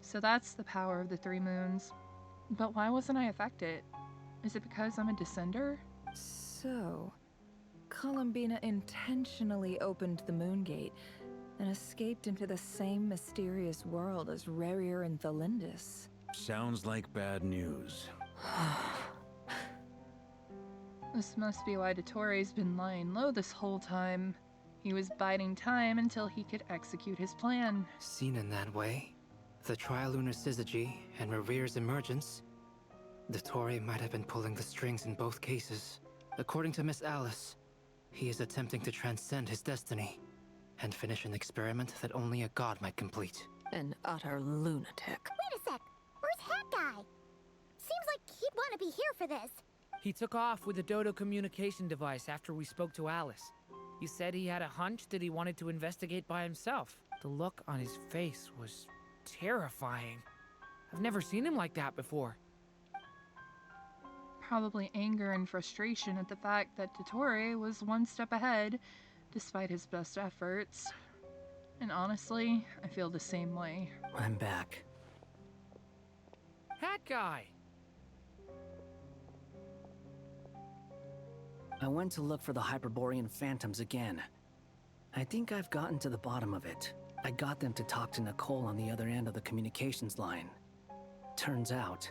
So that's the power of the three moons. But why wasn't I affected? Is it because I'm a descender? So, Columbina intentionally opened the moon gate and escaped into the same mysterious world as Rarier and Thalindis. Sounds like bad news. This must be why Dottore's been lying low this whole time. He was biding time until he could execute his plan. Seen in that way, the Trilunar Syzygy and Revere's emergence, Dottore might have been pulling the strings in both cases. According to Miss Alice, he is attempting to transcend his destiny and finish an experiment that only a god might complete. An utter lunatic. Wait a sec. Where's Hat Guy? Seems like he'd want to be here for this. He took off with the Dodo communication device after we spoke to Alice. He said he had a hunch that he wanted to investigate by himself. The look on his face was terrifying. I've never seen him like that before. Probably anger and frustration at the fact that Dottore was one step ahead, despite his best efforts. And honestly, I feel the same way. I'm back. Hat Guy! I went to look for the Hyperborean phantoms again. I think I've gotten to the bottom of it. I got them to talk to Nicole on the other end of the communications line. Turns out,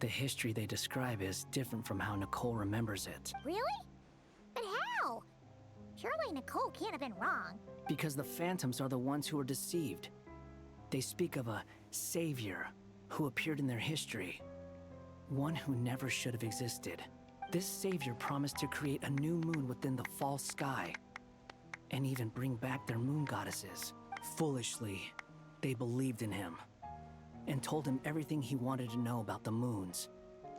the history they describe is different from how Nicole remembers it. Really? But how? Surely Nicole can't have been wrong. Because the phantoms are the ones who were deceived. They speak of a savior who appeared in their history. One who never should have existed. This savior promised to create a new moon within the false sky, and even bring back their moon goddesses. Foolishly, they believed in him, and told him everything he wanted to know about the moons.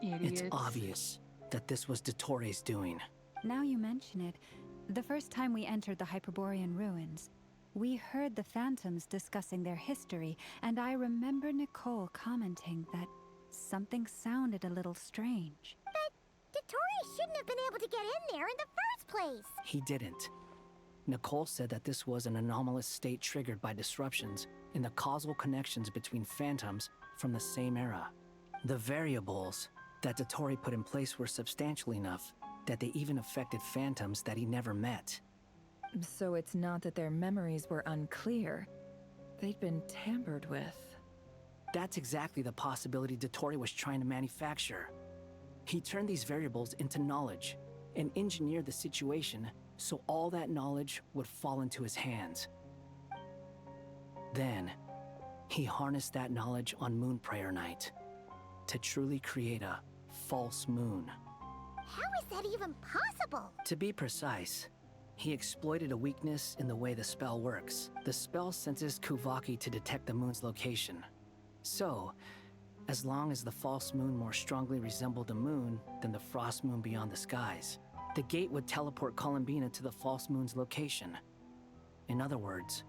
Idiots. It's obvious that this was Dottore's doing. Now you mention it, the first time we entered the Hyperborean ruins, we heard the phantoms discussing their history, and I remember Nicole commenting that something sounded a little strange. Dottore shouldn't have been able to get in there in the first place. He didn't. Nicole said that this was an anomalous state triggered by disruptions in the causal connections between phantoms from the same era. The variables that Dottore put in place were substantial enough that they even affected phantoms that he never met. So it's not that their memories were unclear. They'd been tampered with. That's exactly the possibility Dottore was trying to manufacture. He turned these variables into knowledge and engineered the situation so all that knowledge would fall into his hands. Then, he harnessed that knowledge on Moon Prayer Night to truly create a false moon. How is that even possible? To be precise, he exploited a weakness in the way the spell works. The spell senses Kuvaki to detect the moon's location. So, as long as the false moon more strongly resembled a moon than the frost moon beyond the skies, the gate would teleport Columbina to the false moon's location. In other words,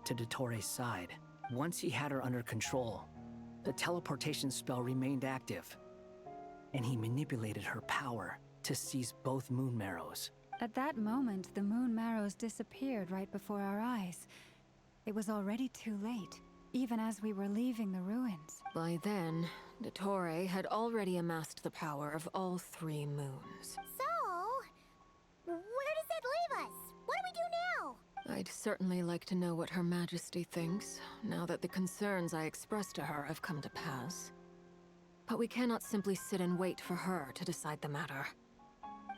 to Dottoro's side. Once he had her under control, the teleportation spell remained active, and he manipulated her power to seize both moon marrows. At that moment, the moon marrows disappeared right before our eyes. It was already too late, even as we were leaving the ruins. By then, Dottore had already amassed the power of all 3 moons. So, where does that leave us? What do we do now? I'd certainly like to know what Her Majesty thinks, now that the concerns I expressed to her have come to pass. But we cannot simply sit and wait for her to decide the matter.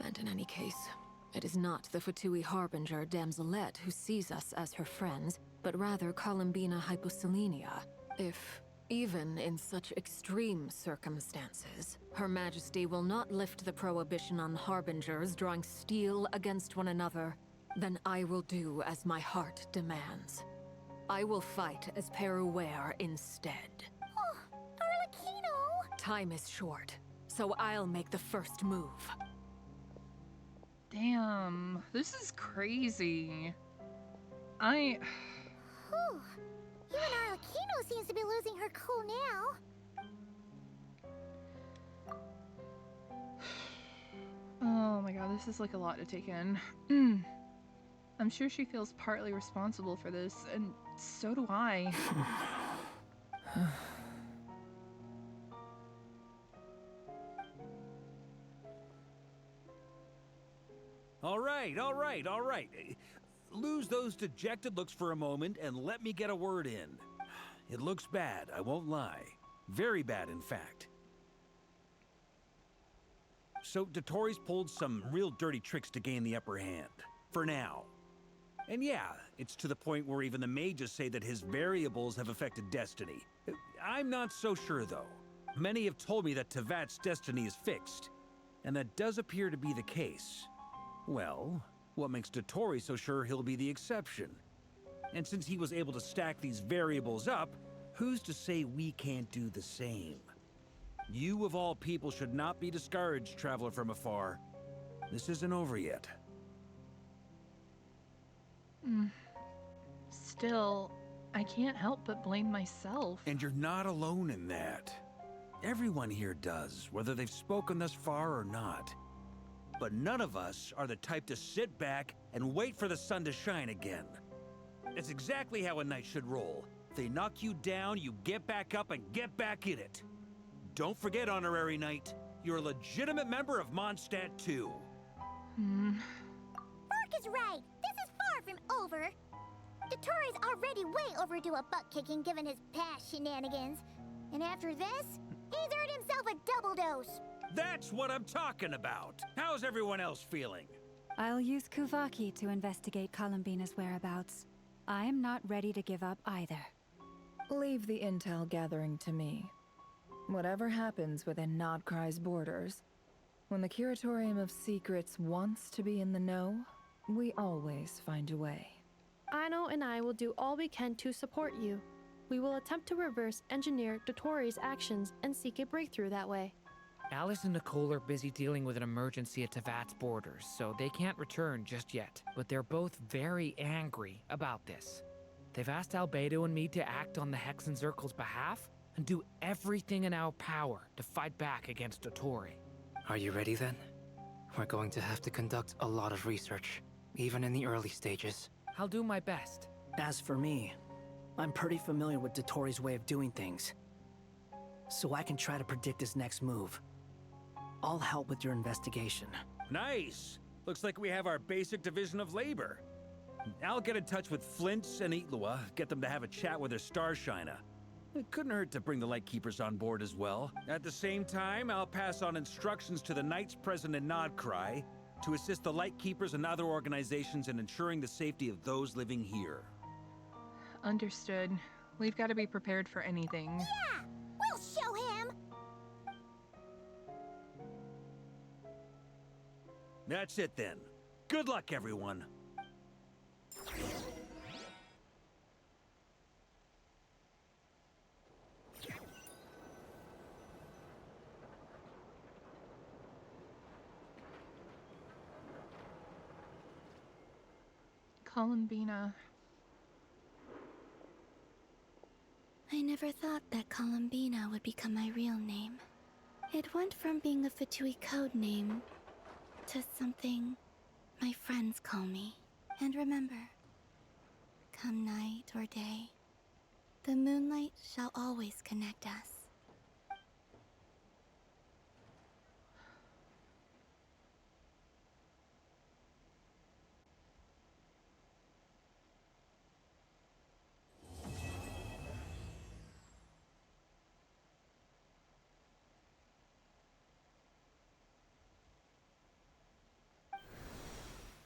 And in any case, it is not the Fatui Harbinger Damselette who sees us as her friends, but rather Columbina Hyposelenia. If, even in such extreme circumstances, Her Majesty will not lift the prohibition on Harbingers drawing steel against one another, then I will do as my heart demands. I will fight as Peruware instead. Oh, Arlecchino! Time is short, so I'll make the first move. Damn, this is crazy. Whew. Even Arlecchino seems to be losing her cool now. Oh my god, this is like a lot to take in. I'm sure she feels partly responsible for this, and so do I. All right. Lose those dejected looks for a moment and let me get a word in. It looks bad, I won't lie. Very bad, in fact. So Dottori's pulled some real dirty tricks to gain the upper hand. For now. And yeah, it's to the point where even the mages say that his variables have affected destiny. I'm not so sure, though. Many have told me that Tevat's destiny is fixed, and that does appear to be the case. Well, what makes Dottori so sure he'll be the exception? And since he was able to stack these variables up, who's to say we can't do the same? You of all people should not be discouraged, traveler from afar. This isn't over yet. Still, I can't help but blame myself. And you're not alone in that. Everyone here does, whether they've spoken thus far or not. But none of us are the type to sit back and wait for the sun to shine again. It's exactly how a knight should roll. If they knock you down, you get back up and get back in it. Don't forget, Honorary Knight, you're a legitimate member of Mondstadt too. Mark is right. This is far from over. Dottoro's already way overdue a butt-kicking given his past shenanigans. And after this, he's earned himself a double dose. That's what I'm talking about. How's everyone else feeling? I'll use Kuvaki to investigate Columbina's whereabouts. I am not ready to give up either. Leave the intel gathering to me. Whatever happens within Nodcry's borders, when the Curatorium of Secrets wants to be in the know, we always find a way. Aino and I will do all we can to support you. We will attempt to reverse engineer Dottoro's actions and seek a breakthrough that way. Alice and Nicole are busy dealing with an emergency at Tevat's borders, so they can't return just yet. But they're both very angry about this. They've asked Albedo and me to act on the Hexen Circle's behalf and do everything in our power to fight back against Dottore. Are you ready then? We're going to have to conduct a lot of research, even in the early stages. I'll do my best. As for me, I'm pretty familiar with Dottoro's way of doing things, so I can try to predict his next move. I'll help with your investigation. Nice! Looks like we have our basic division of labor. I'll get in touch with Flint's and Itlua, get them to have a chat with their Starshiner. It couldn't hurt to bring the Lightkeepers on board as well. At the same time, I'll pass on instructions to the Knights present in Nodcry to assist the Lightkeepers and other organizations in ensuring the safety of those living here. Understood. We've got to be prepared for anything. Yeah! We'll show him! That's it then. Good luck, everyone. Columbina. I never thought that Columbina would become my real name. It went from being a Fatui code name to something my friends call me. And remember, come night or day, the moonlight shall always connect us.